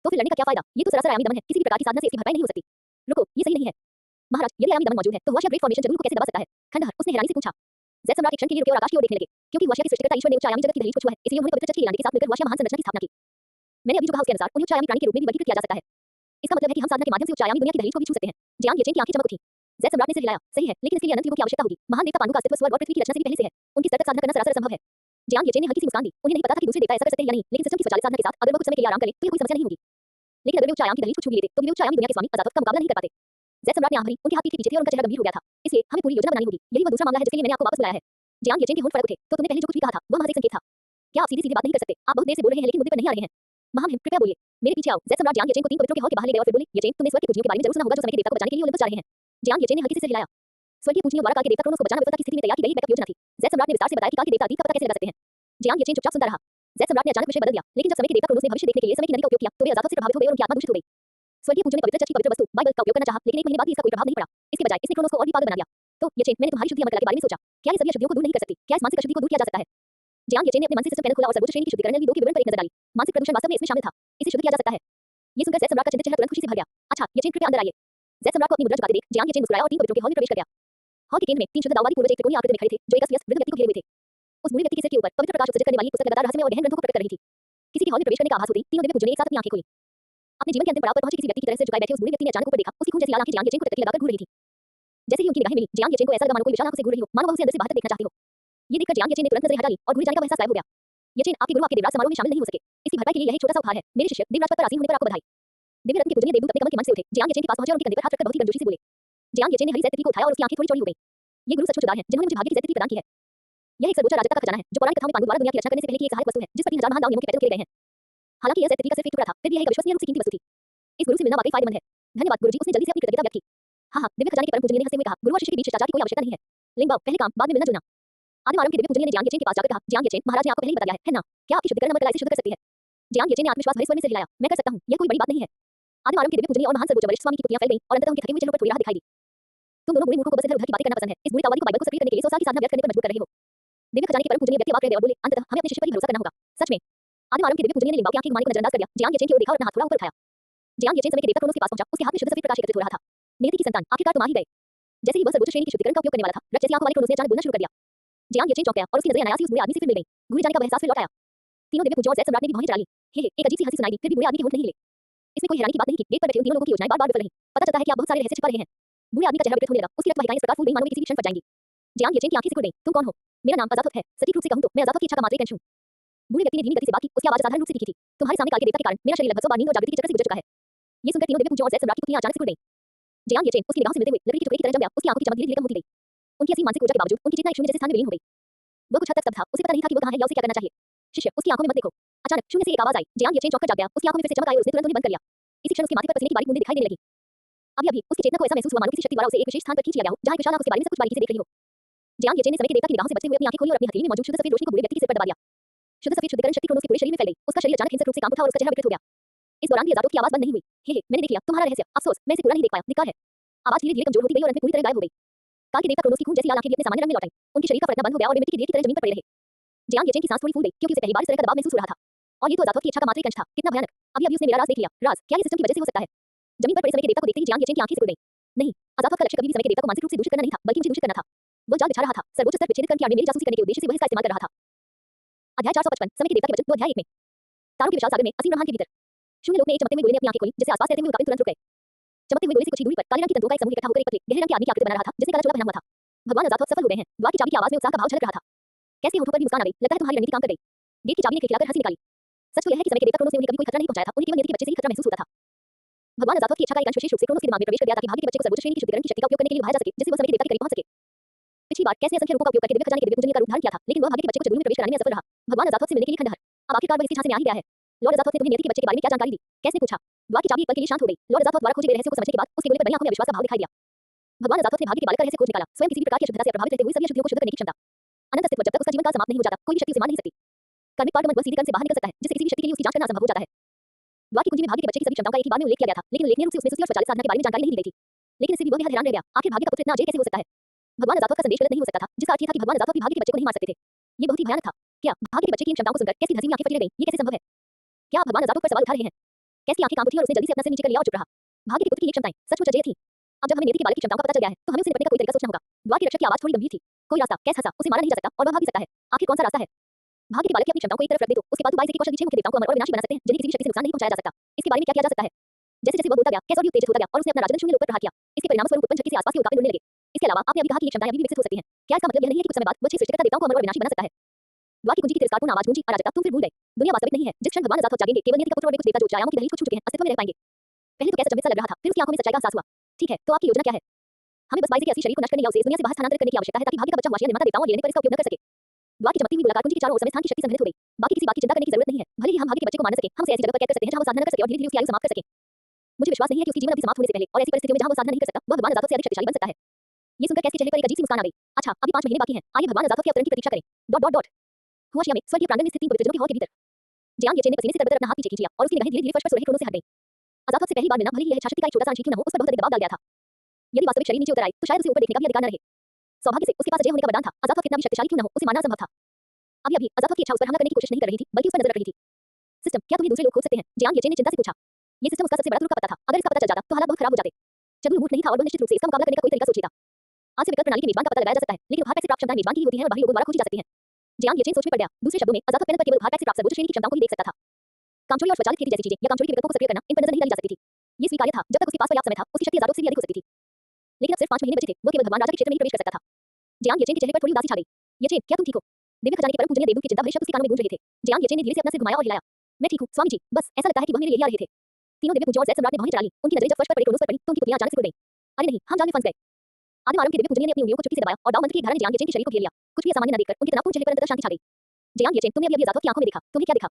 तो फिर लड़ने का क्या फायदा? ये तो सरासर आयामी दमन है, किसी भी प्रकार की साधना से इसकी भरपाई नहीं हो सकती। रुको, ये सही नहीं है। महाराज, यदि आयामी दमन मौजूद है तो हुआशिया ग्रेट फॉर्मेशन जरूर को कैसे दबा सकता है? खंडहर, उसने हैरानी से पूछा। जेड सम्राट एक क्षण के लिए रुके और आकाश की ओर देखने लगे, क्योंकि हुआशिया की सृष्टिकर्ता ईश्वर ने उच्च आयामी जगत की दहलीज को छुआ है, इसलिए उन्होंने पवित्र चर्च के ऐलान के साथ मिलकर हुआशिया महान संरचना की स्थापना की। मैंने अभी जो कहा उसके अनुसार उन्हें उच्च आयामी प्राणी के रूप में भी वर्गीकृत किया जा सकता है। इसका मतलब है कि हम साधना के माध्यम से उच्च आयामी दुनिया की दहलीज को भी छू सकते हैं। जियांग येचेन की आंखें चमक उठी। जेड सम्राट ने सिर हिलाया, सही है, लेकिन इसके लिए अनंत युगों की आवश्यकता होगी। महान देवता पांडु का अस्तित्व स्वर्ग और पृथ्वी की रचना से भी पहले से है। उनकी स्तर तक साधना करना सरासर असंभव है। जियांग येचेन ने हल्की सी मुस्कान दी। उन्हें नहीं पता था कि दूसरे देवता ऐसा कर सकते हैं या नहीं, लेकिन सिस्टम की स्वचालित साधना के साथ अगर वो कुछ समय के लिए आराम करे तो ये कोई समस्या नहीं होगी। लेकिन अगर वे उच्च आयाम की दहलीज को छू भी लेते तो वे उच्च आयामी दुनिया के स्वामी अजातवत का मुकाबला नहीं कर पाते। जेड सम्राट ने आंख भरी, उनके हाथ पीठ के पीछे थे और उनका चेहरा गंभीर हो गया था। इसलिए हमें पूरी योजना बनानी होगी। यही वह दूसरा मामला है जिसके लिए मैंने आपको वापस बुलाया है। जियांग येचेन के होंठ फड़क उठे। तो तुमने पहले जो कुछ भी कहा था वह महज एक संकेत था। क्या आप सीधे-सीधे बात नहीं कर सकते? आप बहुत देर से बोल रहे हैं लेकिन मुद्दे पर नहीं आ रहे हैं। महामहिम, कृपया बोलिए। मेरे पीछे आओ। जेड सम्राट जियांग येचेन को 3 पवित्रों के हॉल के बाहर ले गए और फिर बोले, येचेन, तुमने स्वर्ग के पूजनियों के बारे में जरूर सुना होगा जो समय के देवता को बचाने के लिए ओलंपस जा रहे हैं। जियांग येचेन ने हल्के से सिर हिलाया। स्वर्गीय पूजनियों द्वारा काल के देवता क्रोनोस को बचाना विफलता की स्थिति में तैयार की गई बैकअप योजना थी। जेड सम्राट ने विस्तार से बताया कि काल के देवता अतीत का पता कैसे लगा सकते हैं। जियांग येचेन चुपचाप सुनता रहा। जेड सम्राट ने अचानक विषय बदल दिया, लेकिन जब समय के देवता क्रोनोस ने भविष्य देखने के लिए समय की नदी का उपयोग किया तो वे अजातवत से प्रभावित हो गए और उनकी आत्मा दूषित हो गई। स्वर्गीय पूजन ने पवित्र चर्च की पवित्र वस्तु बाइबल का उपयोग करना चाहा, लेकिन 1 महीने बाद भी इसका कोई प्रभाव नहीं पड़ा। इसके बजाय इसने क्रोनोस को और भी पागल बना दिया। तो येचेन, मैंने तुम्हारी शुद्धि अमर कला के बारे में सोचा। क्या ये सभी अशुद्धियों को दूर नहीं कर सकती? क्या इस मानसिक अशुद्धि को दूर किया जा सकता है? जियांग येचेन ने अपने मन से सिस्टम पैनल खोला और सर्वोच्च श्रेणी की शुद्धिकरण एलवी 2 के विवरण पर एक नजर डाली। मानसिक प्रदूषण वास्तव में इसमें शामिल था। इसे शुद्ध किया जा सकता है। ये सुनकर जेड सम्राट का चिंतित चेहरा तुरंत खुशी से भर गया। अच्छा, येचेन, कृपया अंदर आइए। जेड सम्राट को अपनी मुद्रा झुकाते देख जियांग येचेन मुस्कुराया और 3 पवित्रों के हॉल में प्रवेश कर गया। हॉल के केंद्र में 3 शुद्ध दाववादी पूर्वज एक त्रिकोणीय आकृति में खड़े थे जो एक अस्त-व्यस्त वृद्ध व्यक्ति को घेरे हुए थे। उस बूढ़े व्यक्ति के सिर के ऊपर पवित्र प्रकाश उत्सर्जित करने वाली एक पुस्तक लगातार रहस्यमय और गहन ग्रंथों को प्रकट कर रही थी। किसी के हॉल में प्रवेश करने का आभास होते ही तीनों दिव्य पूजन ने एक साथ अपनी आंखें खोली। अपने जीवन के अंतिम पड़ाव पर पहुंचे किसी व्यक्ति की तरह से झुकाए बैठे उस बूढ़े व्यक्ति ने अचानक ऊपर देखा। उसकी खून जैसी लाल आंखें जियांग येचेन को टकटकी लगाकर घूर रही थी। जैसे ही उनकी निगाहें मिली, जियांग येचेन को ऐसा लगा मानो कोई विशाल आंखों से घूर रही हो, मानो वह उसे अंदर से बाहर तक देखना चाहती हो। ये देखकर जियांग येचेन ने तुरंत नजरें हटा ली और घूरे जाने का वह एहसास गायब हो गया। येचेन, आपके गुरु आपके देवराज समारोह में शामिल नहीं हो सके। इसकी भरपाई के लिए यह एक छोटा सा उपहार है। मेरे शिष्य, देवराज पद पर आसीन होने पर आपको बधाई। दिव्य रत्न के पूजनीय देवदूत अपने कमल के मन से उठे, जियांग येचेन के पास पहुंचे और उनके कंधे पर हाथ रखकर बहुत ही गर्मजोशी से बोले। जियांग येचेन ने हरी ज़ैद तितली को उठाया और उसकी आंखें थोड़ी चौड़ी हो गईं। ये गुरु सचमुच उदार हैं, जिन्होंने मुझे भाग्य की ज़ैद तितली प्रदान की है। यह एक सर्वोच्च राजत्व का खजाना है जो पौराणिक कथाओं में पांडु द्वारा दुनिया की रचना करने से पहले की एक सहायक वस्तु है, जिस पर 3000 महान दाव नियमों के पैतरे उकेरे गए हैं। हालांकि यह ज़ैद तितली का सिर्फ एक टुकड़ा था, फिर भी यह एक अविश्वसनीय रूप से कीमती वस्तु थी। इस गुरु से मिलना वाकई फायदेमंद है। धन्यवाद गुरुजी, उसने जल्दी से अपनी कृतज्ञता व्यक्त की। हाँ, दिव्य खजाने के परम पूजनीय ने हंसते हुए कहा, गुरु और शिष्य के बीच शिष्टाचार की कोई आवश्यकता नहीं है। लिंगबाओ, पहले काम बाद में मिलना जुलना। आदिम आरंभ के दिव्य पूजनीय ने जियांग येचेन के पास जाकर कहा, जियांग येचेन, महाराज ने आपको पहले ही बता दिया है ना? क्या आपकी शुद्धिकरण अमर कला इसे शुद्ध कर सकती है? जियांग येचेन ने आत्मविश्वास भरे स्वर में सिर हिलाया, मैं कर सकता हूं, यह कोई बड़ी बात नहीं है। आदिम आरंभ के दिव्य पूजनीय और महान सर्वोच्च वरिष्ठ स्वामी की पुतलियां फैल गईं और अंततः उनके थके हुए चेहरों पर थोड़ी राहत दिखाई दी। तुम दोनों बूढ़े मूर्खों को बस इधर उधर की बातें करना पसंद है। इस बूढ़े ताववादी को बाइबल को सक्रिय करने के लिए 100 साल की साधना व्यर्थ करने पर मजबूर कर रहे हो। दिव्य खजाने के परम पूजनीय व्यक्ति अवाक रह गए और बोले, अंततः हमें अपने शिष्य पर ही भरोसा करना होगा। सच में? आदिम आरंभ के दिव्य पूजनीय ने लिंगबाओ की आंखें घुमाने को नजरअंदाज कर दिया। जियांग येचेन की ओर देखा और अपना हाथ थोड़ा ऊपर उठाया। जियांग येचेन समय के देवता क्रोनोस के पास पहुंचा। उसके हाथ में शुद्ध सफेद प्रकाश एकत्रित हो रहा था। नियति की संतान, आखिरकार तुम आ ही गए। जैसे ही वह सर्वोच्च श्रेणी की शुद्धिकरण का उपयोग करने वाला था, रक्त जैसी आंखों वाले क्रोनोस ने अचानक बोलना शुरू कर दिया। जियांग येचेन चौंक गया और उसकी नजरें अनायास ही उस बूढ़े आदमी से फिर मिल गईं। घूरे जाने का वह एहसास फिर लौट आया। तीनों दिव्य पूजों और ज़ैद सम्राट ने भी भौहें चढ़ा लीं। हे, एक अजीब सी हंसी सुनाई दी, फिर भी बूढ़े आदमी के होंठ नहीं हिले। इसमें कोई हैरानी की बात नहीं थी। गेट पर बैठे उन तीनों लोगों की योजनाएं बार-बार विफल रहीं। पता चलता है कि आप बहुत सारे रहस्य छिपा रहे हैं। बूढ़े आदमी का चेहरा विकृत होने लगा। उसकी रक्त वाहिकाएं इस प्रकार फूल गईं मानो वे किसी भी क्षण फट जाएंगी। जियांग येचेन की आंखें सिकुड़ गईं। तुम कौन हो? मेरा नाम अजातवत है। सटीक रूप से कहूं तो मैं अजातवत की इच्छा का मात्र एक अंश हूं। बूढ़े व्यक्ति ने धीमी गति से बात की। उसकी आवाज साधारण रूप से तीखी थी। तुम्हारे सामने काल के देवता के कारण मेरा शरीर लगभग 100 बार नींद और जागृति के चक्र से गुजर चुका है। ये सुनकर तीनों दिव्य पूजों और ज़ैद सम्राट की पुतलियां अचानक सिकुड़ गईं। जियांग येचेन उसकी निगाहों से मिलते हुए लकड़ी के टुकड़े की तरह जम गया। उसकी आंखों की चमक धीरे-धीरे कम होती गई। उनकी असीम मानसिक ऊर्जा के बावजूद उनकी चेतना एक शून्य जैसे स्थान में विलीन हो गई। वह कुछ हद तक स्तब्ध था। उसे पता नहीं था कि वो कहां है या उसे क्या करना चाहिए। शिष्य, उसकी आंखों में मत देखो। अचानक शून्य से एक आवाज आई। जियांग येचेन चौंक कर जाग गया। उसकी आंखों में फिर से चमक आई और उसने तुरंत उन्हें बंद कर लिया। इसी क्षण उसके माथे पर पसीने की बारीक बूंदें दिखाई देने लगी। अभी उसकी चेतना को ऐसा महसूस हुआ मानो किसी शक्ति द्वारा उसे एक विशेष स्थान पर खींच लिया गया हो, जहां एक विशाल आंख उसके बारे में सब कुछ बारीकी से देख रही हो। जियांग येचेन ने समय के देवता की निगाहों से बचते हुए अपनी आंखें खोली और अपनी हथेली में मौजूद शुद्ध सफेद रोशनी को बूढ़े व्यक्ति के सिर पर दबा दिया। शुद्ध सफेद शुद्धिकरण शक्ति क्रोनोस के पूरे शरीर में फैल गई। उसका शरीर अचानक हिंसक रूप से कांप उठा और उसका चेहरा विकृत हो गया। इस दौरान भी अजातवत की आवाज बंद नहीं हुई। हे, मैंने देख लिया तुम्हारा रहस्य। अफसोस, मैं इसे पूरा नहीं देख पाया। धिक्कार है। आवाज धीरे-धीरे कमजोर होती गई और अंत में पूरी तरह गायब हो गई। काल के देवता क्रोनोस की खून जैसी लाल आंखें भी अपने सामान्य रंग में लौट आईं। उनके शरीर का फड़कना बंद हो गया और वे मिट्टी की ढेर की तरह जमीन पर पड़े रहे। जियांग येचेन की सांस थोड़ी फूल गई क्योंकि उसे पहली बार इस तरह का दबाव महसूस हो रहा था। और ये तो अजातवत की इच्छा का मात्र एक अंश था। कितना भयानक। अभी उसने मेरा राज देख लिया। राज, क्या ये सिस्टम की वजह से हो सकता है? जमीन पर पड़े समय के देवता को देखते ही जियांग येचेन की आंखें सिकुड़ गईं। नहीं, अजातवत का लक्ष्य कभी भी समय के देवता को मानसिक रूप से दूषित करना नहीं था, बल्कि मुझे दूषित करना था। वह जाल बिछा रहा था। सर्वोच्च स्तर विच्छेदन की आड़ में मेरी जासूसी करने के उद्देश्य से वह इसका इस्तेमाल कर रहा था। अध्याय 455 समय के देवता के वचन 2 अध्याय 1 में तारों के विशाल सागर में असीम ब्रह्मांड के भीतर शून्य लोक में एक चमकते हुए गोले ने अपनी आंखें खोली, जिससे आसपास रहते हुए उल्कापिंड तुरंत रुक गए। चमकते हुए गोले से कुछ ही दूरी पर काले रंग की तंतुओं का एक समूह इकट्ठा होकर एक पतले गहरे रंग के आदमी की आकृति बना रहा था, जिसने काला चोला पहना हुआ था। भगवान अजातवत सफल हो गए हैं। द्वार की चाबी की आवाज में उत्साह का भाव झलक रहा था। कैसे होठों पर भी मुस्कान आ गई। लगता है तुम्हारी रणनीति काम कर गई। गेट की चाबी ने खिलखिलाकर हंसी निकाली। सच तो यह है कि समय के देवता क्रोनोस ने उन्हें कभी कोई खतरा नहीं पहुंचाया था। उन्हें केवल नियति के बच्चे से ही खतरा महसूस होता था। भगवान अजातवत की इच्छा का एक अंश विशेष रूप से क्रोनोस के दिमाग में प्रवेश कर गया था कि भाग्य के बच्चे को सर्वोच्च श्रेणी की शुद्धिकरण की शक्ति का उपयोग करने के लिए उभाया जा सके, जिससे वह समय के देवता के करीब पहुंच सके। पिछली बार कैसे असंख्य रूपों का उपयोग करके दिव्य खजाने के दिव्य पूजन का रूप धारण किया था, लेकिन वह भाग्य के बच्चे को जरूर में प्रवेश कराने में असफल रहा। भगवान अजातवत से मिलने के लिए खंडहर। अब आखिरकार वह इसी झांसे में आ ही गया है। लॉर्ड अजातवत ने तुम्हें नियति के बच्चे के बारे में क्या जानकारी दी? कैसे पूछा? द्वार की चाबी एक पल के लिए शांत हो गई। लॉर्ड अजातवत द्वारा खोजे गए रहस्य को समझने के बाद उसके गोले पर बनी आंखों में अविश्वास का भाव दिखाई दिया। भगवान अजातवत ने भाग्य के बालक का रहस्य खोज निकाला। स्वयं किसी भी प्रकार की अशुद्धता से प्रभावित रहते हुए सभी अशुद्धियों को शुद्ध करने की क्षमता। अनंत अस्तित्व, जब तक उसका जीवन काल समाप्त नहीं हो जाता, कोई भी शक्ति उसे मार नहीं सकती। कर्मिक पार्डमन वह सीधे कण से बाहर निकल सकता है, जिससे किसी भी शक्ति के लिए उसकी जांच करना असंभव हो जाता है। द्वार की कुंजी में भाग्य के बच्चे की सभी क्षमताओं का एक ही बार में उल्लेख किया गया था, लेकिन उल्लेखनीय रूप से उसमें स्तुति और स्वचालित साधना के बारे में जानकारी नहीं दी गई थी। लेकिन इससे भी वह बेहद हैरान रह गया। आखिर भाग्य का पुत्र इतना अजय कैसे हो सकता है? भगवान अजातवत का संदेश गलत नहीं हो सकता था, जिसका अर्थ ये था कि भगवान अजातवत भी भाग्य के बच्चे को नहीं मार सकते थे। ये बहुत ही भयानक था। क्या भाग्य के बच्चे की इन क्षमताओं को सुनकर कैसी धसी हुई आंखें फटी रह गईं? ये कैसे संभव है? क्या आप भगवान अजातवत पर सवाल उठा रहे हैं? कैसी आंखें कांप उठी और उसने जल्दी से अपना सिर नीचे कर लिया और चुप रहा। भाग्य के पुत्र की ये क्षमताएं सचमुच अजय थीं। अब जब हमें नियति के बालक की क्षमताओं का पता चल गया है तो हमें उसे निपटने का कोई तरीका सोचना होगा। द्वार के रक्षक की आवाज थोड़ी गंभीर थी। कोई रास्ता, कैस हंसा, उसे मारा नहीं जा सकता और वह भाग भी सकता है। आखिर कौन सा रास्ता है? भाग्य के बालक की अपनी क्षमताओं को एक तरफ रख दे तो उसके पास बाई के कौशल नीचे मुख्य देवताओं को अमर और विनाशी बना सकते हैं जिन्हें किसी भी शक्ति से नुकसान नहीं पहुंचाया जा सकता। इसके बारे में क्या किया जा सकता है? जैसे जैसे वह बोलता गया, कैस और भी उत्तेजित होता गया और उसने अपना राजदंड शून्य लोक पर प्रहार किया। इसके परिणामस्वरूप उत्पन्न झटके से आसपास के उल्कापिंड उड़ने लगे। इसके अलावा आपने अभी कहा कि ये क्षमताएं अभी भी विकसित हो सकती हैं। क्या इसका मतलब यह नहीं है कि कुछ समय बाद वह 6 सृष्टिकर्ता देवताओं को अमर और विनाशी बना सकता है? द्वार की कुंजी की तिरस्कारपूर्ण आवाज गूंजी, अराजकता, तुम फिर भूल गए। दुनिया वास्तविक नहीं है। जिस क्षण भगवान अजातवत जागेंगे केवल नियति का पुत्र और वे कुछ देवता जो उच्च आयामों की दहलीज को छू चुके हैं अस्तित्व में रह पाएंगे। पहले तो कैसे अचंभित सा लग रहा था, फिर उसकी आंखों में सच्चाई का एहसास हुआ। ठीक है, तो आपकी योजना क्या है? हमें बस बाइज़े के असली शरीर को नष्ट करने या उसे इस दुनिया से बाहर स्थानांतरित करने की आवश्यकता है ताकि भाग्य का बच्चा हुआशिया निर्माता देवताओं और लेने पर इसका उपयोग न कर सके। द्वार की चमकती हुई गोलाकार कुंजी के चारों ओर समय स्थान की शक्ति संग्रहित हो गई। बाकी किसी बात की चिंता करने की जरूरत नहीं है। भले ही हम भाग्य के बच्चे को मार न सके, हम उसे ऐसी जगह पर कैद कर सकते हैं जहां वो साधना न कर सके और धीरे-धीरे उसकी आयु समाप्त कर सके। मुझे विश्वास नहीं है कि उसकी जीवन अवधि समाप्त होने से पहले और ऐसी परिस्थितियों में जहां वो साधना नहीं कर सकता, वह भगवान अजातवत से अधिक शक्तिशाली बन सकता है। ये सुनकर कैस के चेहरे पर एक अजीब सी मुस्कान आ गई। अच्छा, अभी 5 महीने बाकी हैं। आइए भगवान अजातवत के अवतरण की प्रतीक्षा करें। Dot dot dot. हुआशिया में स्वर्गीय प्रांगण में स्थित 3 पवित्र जनों के हॉल के भीतर जियांग येचेन ने पसीने से तरबतर अपना हाथ पीछे खींच लिया और उसकी निगाहें धीरे-धीरे फर्श पर सो रहे क्रोनों से हट गईं। अजातवत से पहली बार मिलना भले ही यह इच्छाशक्ति का एक छोटा सा अंश ही क्यों न हो, उस पर बहुत अधिक दबाव डाल गया था। यदि वास्तविक शरीर नीचे उतर आए तो शायद उसे ऊपर देखने का भी अधिकार न रहे। सौभाग्य से उसके पास अजय होने का वरदान था। अजातवत कितना भी शक्तिशाली क्यों न हो, उसे मारना असंभव था। अभी अजातवत की इच्छा उस पर हमला करने की कोशिश नहीं कर रही थी, बल्कि उस पर नजर रख रही थी। सिस्टम, क्या तुम्हें दूसरे लोग खोज सकते हैं? जियांग येचेन ने चिंता से पूछा। ये सिस्टम उसका सबसे बड़ा तुर्क का पता था। अगर इसका पता चल जाता तो हालात बहुत खराब हो जाते। चतुर मूर्ख नहीं था और वह निश्चित रूप से इसका मुकाबला करने का कोई तरीका सोच लेता। आज से विकल्प प्रणाली के मेजबान का पता लगाया जा सकता है, लेकिन उपहार पैक से प्राप्त क्षमताएं मेजबान की ही होती हैं और बाहरी लोगों द्वारा खोजी जा सकती हैं। जियांग येचेन सोच में पड़ गया। दूसरे शब्दों में अजातवत पैनल पर केवल उपहार पैक से प्राप्त सर्वोच्च श्रेणी की क्षमताओं को ही देख सकता था। कामचोरी और स्वचालित खेती जैसी चीजें या कामचोरी के विकल्पों को सक्रिय करना इन पर नजर नहीं डाली जा सकती थी। ये स्वीकार्य था। जब तक उसके पास पर्याप्त समय था, उसकी शक्ति अजातवत से भी अधिक हो सकती थी। लेकिन अब सिर्फ 5 महीने बचे थे। वो केवल भगवान राजा के क्षेत्र में ही प्रवेश कर सकता था। जियांग येचेन के चेहरे पर थोड़ी उदासी छा गई। येचेन, क्या तुम ठीक हो? दिव्य खजाने के परम पूजनीय देवदूत की चिंता भरे शब्द उसके कानों में गूंज रहे थे। जियांग येचेन ने धीरे से अपना सिर घुमाया और हिलाया। मैं ठीक हूं, स्वामी जी। बस ऐसा लगता है कि वह मेरे यही आ रहे थे। तीनों दिव्य पूजों और ज़ैद सम्राट ने भौहें चढ़ा लीं। उनकी नजरें जब फर्श पर पड़े क्रोनोस पर पड़ी तो उनकी पुतलियां अचानक से उड़ गईं। अरे नहीं, हम जाल में फंस गए। आदिम आरंभ के दिव्य पूजनीय ने अपनी उंगलियों को चुटकी से दबाया और दाव मंत्र की एक धारा ने जियांग येचेन के शरीर को घेर लिया। कुछ भी असामान्य न देखकर उनके तनावपूर्ण चेहरे पर अंततः शांति छा गई। जियांग येचेन, तुमने अभी अजातवत की आंखों में देखा। तुम्हें क्या दिखा?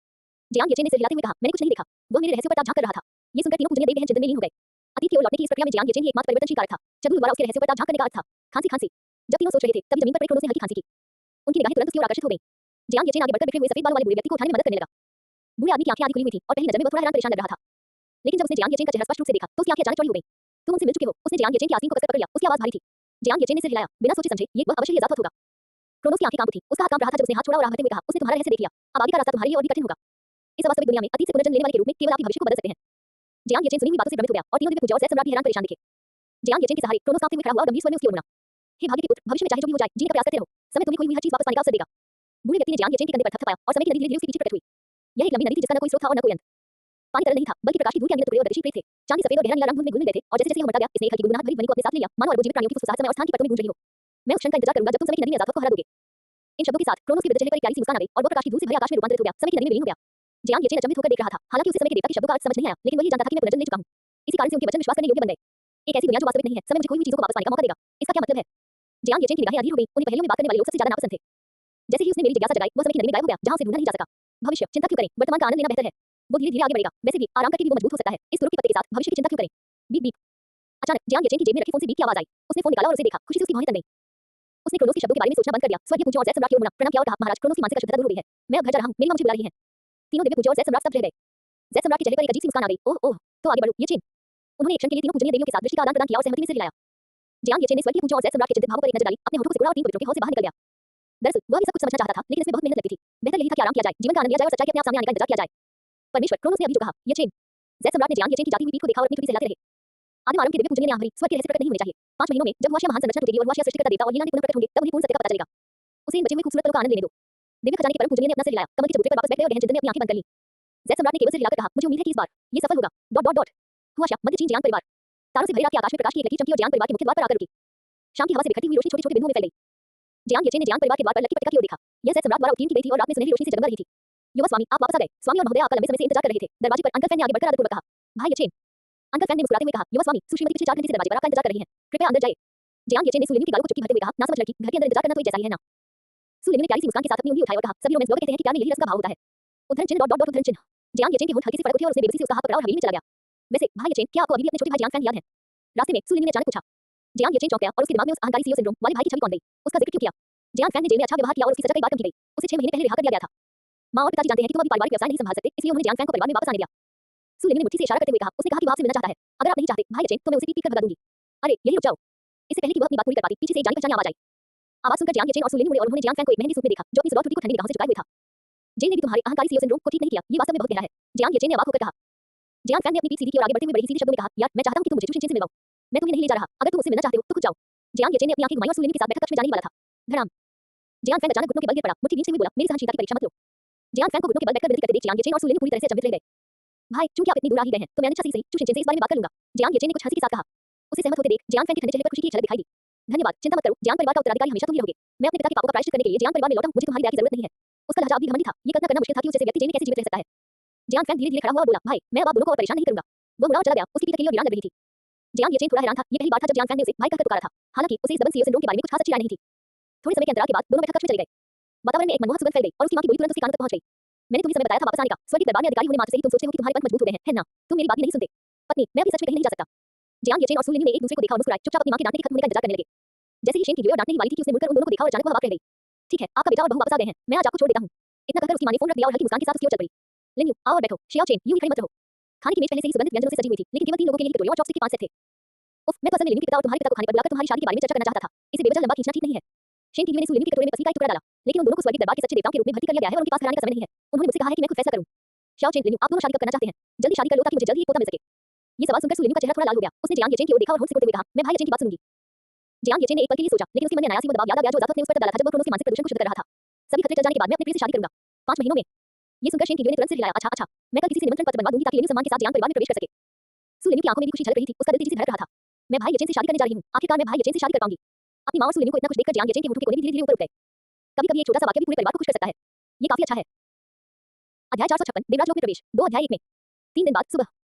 जियांग येचेन ने सिर हिलाते हुए कहा, मैंने कुछ नहीं देखा। वह मेरे रहस्यों पर ताक झांक कर रहा था। ये सुनकर तीनों पूजनीय देव गहन चिंतन में लीन हो गए। अतीत की ओर लौटने की इस प्रक्रिया में जियांग येचेन ही एकमात्र परिवर्तनशील कारक था। चतुर द्वारा उसके रहस्यों पर ताक झांक करने का अर्थ था खांसी खांसी। जब तीनों सोच रहे थे, तभी जमीन पर पड़े क्रोनोस ने हल्की खांसी की। उनकी निगाहें तुरंत उसकी ओर आकर्षित हो गईं। जियांग येचेन आगे बढ़कर बिखरे हुए सफेद बालों वाले बूढ़े व्यक्ति को उठाने में मदद करने लगा। बूढ़े आदमी की आंखें आधी खुली हुई थीं और पहली नजर में वह थोड़ा हैरान परेशान लग रहा था। लेकिन जब उसने जियांग येचेन का चेहरा स्पष्ट रूप से देखा, तो उसकी आंखें अचानक चौड़ी हो गईं। तुम उनसे मिल चुके हो? उसने जियांग येचेन की आस्तीन को कसकर पकड़ लिया। उसकी आवाज भारी थी। जियांग येचेन ने सिर हिलाया। बिना सोचे समझे, ये वह अवश्य ही अजातवत होगा। क्रोनोस की आंखें कांप उठी। उसका हाथ कांप रहा था जब उसने हाथ छोड़ा और आहते हुए कहा, उसने तुम्हारा रहस्य देख लिया। अब आगे का रास्ता तुम्हारे लिए और भी कठिन होगा। इस अवास्तविक दुनिया में अतीत से पुनर्जन्म लेने वाले के रूप में केवल आप ही भविष्य को बदल सकते हैं। जियांग येचेन सुनी हुई बातों से भ्रमित हो गया और तीनों दिव्य पूजा और ज़ैद सम्राट भी हैरान परेशान दिखे। जियांग येचेन के सहारे क्रोनोस कांपते हुए खड़ा हुआ और गंभीर स्वर में उसकी ओर मुड़ा। हे भाग्य के पुत्र, भविष्य में चाहे जो भी हो जाए, जीने का प्रयास करते रहो। समय तुम्हें खोई हुई हर चीज वापस पाने का अवसर देगा। बूढ़े व्यक्ति ने जियांग येचेन के कंधे पर थपथपाया और समय की नदी धीरे-धीरे उसके पीछे प्रकट हुई। यह एक लंबी नदी थी जिसका न कोई स्रोत था और न कोई अंत। पानी तरल नहीं था, बल्कि प्रकाश की धूल के अनगिनत टुकड़े और गतिशील प्रेत थे। चांदी सफेद और गहरा नीला रंग धुंध में घुलने लगे थे और जैसे-जैसे यह उमड़ता गया, इसने एक हल्की गुनगुनाहट भरी ध्वनि को अपने साथ ले लिया, मानो अद्भुत जीवित प्राणियों की फुसफुसाहट समय और स्थान की परतों में गूंज रही हो। मैं उस क्षण का इंतजार करूंगा जब तुम समय की नदी में अजातवत को हरा दोगे। इन शब्दों के साथ क्रोनोस के वृद्ध चेहरे पर एक प्यारी सी मुस्कान आ गई और वह प्रकाश की धूल से भरे आकाश में रूपांतरित हो गया, समय की नदी में विलीन हो गया। जियांग येचेन अचंभित होकर देख रहा था। हालांकि उसे समय के देवता के शब्दों का अर्थ समझ नहीं आया, लेकिन वह ये जानता था कि मैं पुनर्जन्म ले चुका हूं। इसी कारण से उनके वचन विश्वास करने योग्य बन गए। एक ऐसी दुनिया जो वास्तविक नहीं है, समय मुझे खोई हुई चीजों को वापस पाने का मौका देगा। इसका क्या मतलब है? जियांग येचेन की निगाहें अधीर हो गईं। उन्हें पहेलियों में बात करने वाले लोग सबसे ज्यादा नापसंद थे। जैसे ही उसने मेरी जिज्ञासा जगाई, वह समय की नदी में गायब हो गया, जहां उसे ढूंढा नहीं जा सका। भविष्य चिंता क्यों करें? वर्तमान का आनंद लेना बेहतर है। वो धीरे-धीरे आगे बढ़ेगा। वैसे भी आराम करके भी वो मजबूत हो सकता है। इस तुरुप के पत्ते के साथ भविष्य की चिंता क्यों करें? Beep beep. अचानक जियांग येचेन की जेब में रखे फोन से बीप की आवाज आई। उसने फोन निकाला और उसे देखा। खुशी से उसकी भौहें तन गईं। उसने क्रोनोस के शब्दों के बारे में सोचना बंद कर दिया। स्वर्गीय पूज्य और ज़ैद सम्राट की ओर मुड़ा, प्रणाम किया और कहा, महाराज, क्रोनोस की मानसिक अशुद्धता दूर हो गई है। मैं अब घर जा रहा हूं। मेरी मां मुझे बुला रही हैं। तीनों दिव्य पूज्य और ज़ैद सम्राट स्तब्ध रह गए। ज़ैद सम्राट के चेहरे पर एक अजीब सी मुस्कान आ गई। ओह ओह, तो आगे बढ़ो, येचेन। उन्होंने एक क्षण के लिए तीनों पूजनीय देवियों के साथ दृष्टि का आदान-प्रदान किया और सहमति में सिर हिलाया। जियांग येचेन ने स्वर्गीय पूज्य और ज़ैद सम्राट के चिंतित भावों पर एक नजर डाली, अपने होठों को सिकुड़ा और तीन पवित्रों के हौल से बाहर निकल गया। दरअसल वह भी सब कुछ समझना चाहता था, लेकिन इसमें बहुत मेहनत लगती थी। बेहतर यही था कि आराम किया जाए, जीवन का आनंद लिया जाए और सच्चाई के अपने आप सामने आने का इंतजार किया जाए। परमेश्वर, क्रोनोस ने अभी जो कहा, येचेन। ज़ैद सम्राट ने जियांग येचेन की जाती हुई पीठ को देखा और अपनी छुरी से हिलाते रहे। आदिम आरंभ के दिव्य पूजनीय ने आंख भरी, स्वर्ग के रहस्य प्रकट नहीं होने चाहिए। 5 महीनों में जब हुआशिया महान संरचना टूटेगी और हुआशिया सृष्टिकर्ता देवता और लीला ने पुनः प्रकट होंगे, तब उन्हें पूर्ण सत्य का पता चलेगा। उसे इन बचे हुए खूबसूरत पलों का आनंद लेने दो। दिव्य खजाने के परम पूजनीय ने अपना सिर हिलाया, कमल के चबूतरे पर वापस बैठ गए और गहन चिंतन में अपनी आंखें बंद कर लीं। ज़ैद सम्राट ने केवल सिर हिलाकर कहा, मुझे उम्मीद है कि इस बार ये सफल होगा। Dot dot dot. हुआशिया, मध्य चीन जियांग परिवार। तारों से भरे रात के आकाश में प्रकाश की एक लकीर चमकी और जियांग परिवार के मुख्य द्वार पर आकर रुकी। शाम की हवा से बिखरती हुई रोशनी छोटे-छोटे बिंदुओं में फैल गई। जियांग येचेन ने जियांग परिवार के द्वार पर लकी पटका की ओर देखा। यह ज़ैद सम्राट द्वारा उत्कीर्ण की गई थी और रात में सुनहरी रोशनी से जगमगा रही थी। युवा स्वामी, आप वापस आ गए। स्वामी और महोदया आपका लंबे समय से इंतजार कर रहे थे। दरवाजे पर अंकल फैन ने आगे बढ़कर आदरपूर्वक कहा, भाई येचेन। अंकल फैन ने मुस्कुराते हुए कहा, युवा स्वामी, सुश्रीमती पिछले 4 घंटे से दरवाजे पर आपका इंतजार कर रही हैं। कृपया अंदर जाइए। जियांग येचेन ने सुलिनी की गालों को चुटकी भरते हुए कहा, ना समझ लड़की, घर के अंदर इंतजार करना तो एक जैसा ही है ना। सुलिनी ने प्यारी सी मुस्कान के साथ अपनी उंगली उठाई और कहा, सभी रोमांस लोग कहते हैं कि प्यार में यही रस का भाव होता है। उद्धरण चिन्ह डॉट डॉट डॉट उद्धरण चिन्ह। जियांग येचेन के होंठ हल्के से फड़क उठे और उसने बेबसी से उसका हाथ पकड़ा और हवेली में चला गया। वैसे भाई येचेन, क्या आपको अभी भी अपने छोटे भाई जियांग फैन याद है? रास्ते में सुलिनी ने अचानक पूछा। जियांग येचेन चौंक गया और उसके दिमाग में उस अहंकारी सीईओ सिंड्रोम वाले भाई की छवि कौन गई? उसका जिक्र क्यों किया? जियांग फैन ने जेल में अच्छा व्यवहार किया और उसकी सजा कई बार कम की गई। उसे 6 महीने पहले रिहा कर दिया गया था। मां और पिताजी जानते हैं कि तुम अभी पारिवारिक व्यवसाय नहीं संभाल सकते, इसलिए उन्होंने जियांग फैन को परिवार में वापस आने दिया। सुलिनी ने मुट्ठी से इशारा करते हुए कहा, उसने कहा कि वो आपसे मिलना चाहता है। अगर आप नहीं चाहते भाई येचेन, तो मैं उसे पीट कर भगा दूंगी। अरे यही रुक जाओ। इससे पहले कि वह अपनी बात पूरी कर पाती, पीछे से एक जानी-पहचानी आवाज आई। आवाज सुनकर जियांग येचेन और सुलिनी मुड़े और उन्होंने जियांग फैन को एक मेहंदी सूट में देखा, जो अपनी सुलौट टूटी को ठंडी निगाहों से झुकाए हुए था। जेल ने भी तुम्हारे अहंकारी सीईओ सिंड्रोम को ठीक नहीं किया, ये वास्तव में बहुत गहरा है। जियांग येचेन ने अवाक होकर कहा। जियांग फैन ने अपनी पीठ सीधी की और आगे बढ़ते हुए बड़ी ही सीधे शब्दों में कहा, यार, मैं चाहता हूं कि तुम मुझे चू शिनचिन से मिलवाओ। मैं तुम्हें नहीं ले जा रहा, अगर तुम मुझसे मिलना चाहते हो तो खुद जाओ। जियांग येचेन ने अपनी आंखें घुमाई और सु लिन्यू के साथ बैठक कक्ष में जाने ही वाला था। धड़ाम। जियांग फैंग अचानक घुटनों के बल गिर पड़ा, मुट्ठी नीचे हुई बोला, मेरी सहनशीलता की परीक्षा मत लो। जियांग फैंग को घुटनों के बल बैठकर विनती करते देख जियांग येचेन और सु लिन्यू पूरी तरह से अचंभित रह गए। भाई, चूंकि आप इतनी दूर आ ही गए हैं, तो मैं अनिच्छा से ही सही चू शिनचेन से इस बारे में बात कर लूंगा। जियांग येचेन ने कुछ हंसी के साथ कहा। उसे सहमत होते देख जियांग फैंग के ठंडे चेहरे पर खुशी की एक झलक दिखाई दी। धन्यवाद, चिंता मत करो, जियांग परिवार का उत्तराधिकारी हमेशा तुम ही रहोगे। मैं अपने पिता के पापों का प्रायश्चित करने के लिए जियांग परिवार में लौटा हूं, मुझे तुम्हारी दया की जरूरत नहीं है। उसका लहजा अब भी घमंडी था, ये कल्पना करना मुश्किल था कि उस जैसे व्यक्ति जेन में कैसे जीवित रह सकता है। जियांग फैंग धीरे-धीरे खड़ा हुआ और बोला, भाई, मैं अब आप दोनों को और परेशान नहीं करूंगा। वो मुड़ा और चला गया, उसकी पीठ अकेली और वीरान लग रही थी। जियांग येचेन थोड़ा हैरान था, ये पहली बार था जब जियांग फैंग ने उसे भाई कहकर पुकारा था। हालांकि उसे इस दबन सीओ सिंड्रोम के बारे में कुछ खास अच्छी राय नहीं थी। थोड़े समय के अंतराल के बाद दोनों बैठक कक्ष में चले गए। वातावरण में एक मनमोहक सुगंध फैल गई और उसकी मां की बोली तुरंत उसके कानों तक पहुंच गई। मैंने तुम्हें समय बताया था वापस आने का, स्वर्ग के दरबार में अधिकारी होने मात्र से ही तुम सोचते हो कि तुम्हारे पंख मजबूत हो गए हैं, है ना? तुम मेरी बात भी नहीं सुनते। पत्नी, मैं अपनी सच में कहीं नहीं जा सकता। जियांग येचेन और सु लिन्यू ने एक दूसरे को देखा और मुस्कुराए, चुपचाप अपनी मां के डांटने के खत्म होने का इंतजार करने लगे। जैसे ही शेन की गिवे और डांटने ही वाली थी कि उसने मुड़कर उन दोनों को देखा और अचानक वह अवाक रह गई। ठीक है, आपका बेटा और बहू वापस आ गए हैं, मैं आज आपको छोड़ देता हूं। इतना कहकर उसकी मां ने फोन रख दिया और हल्की मुस्कान के साथ उसकी ओर चल पड़ी। लिन्यू, आओ और बैठो, शियाओ चेन, यूं ही खड़े मत रहो। खाने की मेज पहले से ही सुगंधित व्यंजनों से सजी हुई थी, लेकिन केवल 3 लोगों के लिए कटोरियों और चॉपस्टिक के 5 सेट थे। उफ, मैं तो असल में लिन्यू के पिता और तुम्हारे पिता को खाने पर बुलाकर तुम्हारी शादी के बारे में चर्चा करना चाहता था। इसे बेवजह लंबा खींचना ठीक नहीं है। शेन की गिवे ने सु लिन्यू के कटोरे में पसली का एक टुकड़ा डाला, लेकिन उन दोनों को स्वर्गीय दरबार के सच्चे देवताओं के रूप में भर्ती कर लिया गया है और उनके पास घराने का समय नहीं है। उन्होंने मुझसे कहा है कि मैं खुद फैसला करूं। शियाओ चेन, लिन्यू, आप दोनों शादी कब करना चाहते हैं? जल्दी शादी कर लो ताकि मुझे जल्दी ही एक पोता मिल सके। ये सवाल सुनकर सु लिन्यू का चेहरा थोड़ा लाल हो गया। उसने जियांग येचेन की ओर देखा और होंठ सिकोड़ते हुए कहा, मैं भाई येचेन की बात सुनूंगी। जियांग येचेन ने एक पल के लिए सोचा, लेकिन उसके मन में नया सी वो दबाव याद आ गया जो जातक ने उस पर तब डाला था जब वो क्रोनोस के मानसिक प्रदूषण को शुद्ध कर रहा था। सभी खतरे टल जाने के बाद मैं अपने प्रिय से शादी करूंगा 5 महीनों में। ये सुनकर शेन की गिवे ने तुरंत सिर हिलाया, अच्छा अच्छा, मैं कल किसी से निमंत्रण पत्र बनवा दूंगी ताकि लिन्यू सम्मान के साथ जियांग परिवार में प्रवेश कर सके। सु लिन्यू की आंखों में भी खुशी झलक रही थी, उसका दिल तेजी से धड़क रहा था। मैं भाई येचेन से शादी करने जा रही हूं, आखिरकार मैं भाई येचेन से शादी कर पाऊंगी। अपनी मां और सु लिन्यू को इतना खुश देखकर जियांग येचेन के होठों के कोने भी धीरे-धीरे ऊपर उठ गए। कभी-कभी एक छोटा सा वाक्य भी पूरे परिवार को खुश कर सकता है। ये काफी अच्छा है। अध्याय 456 देवराज लोक में प्रवेश 2 अध्याय 1 में 3 दिन बाद सुबह।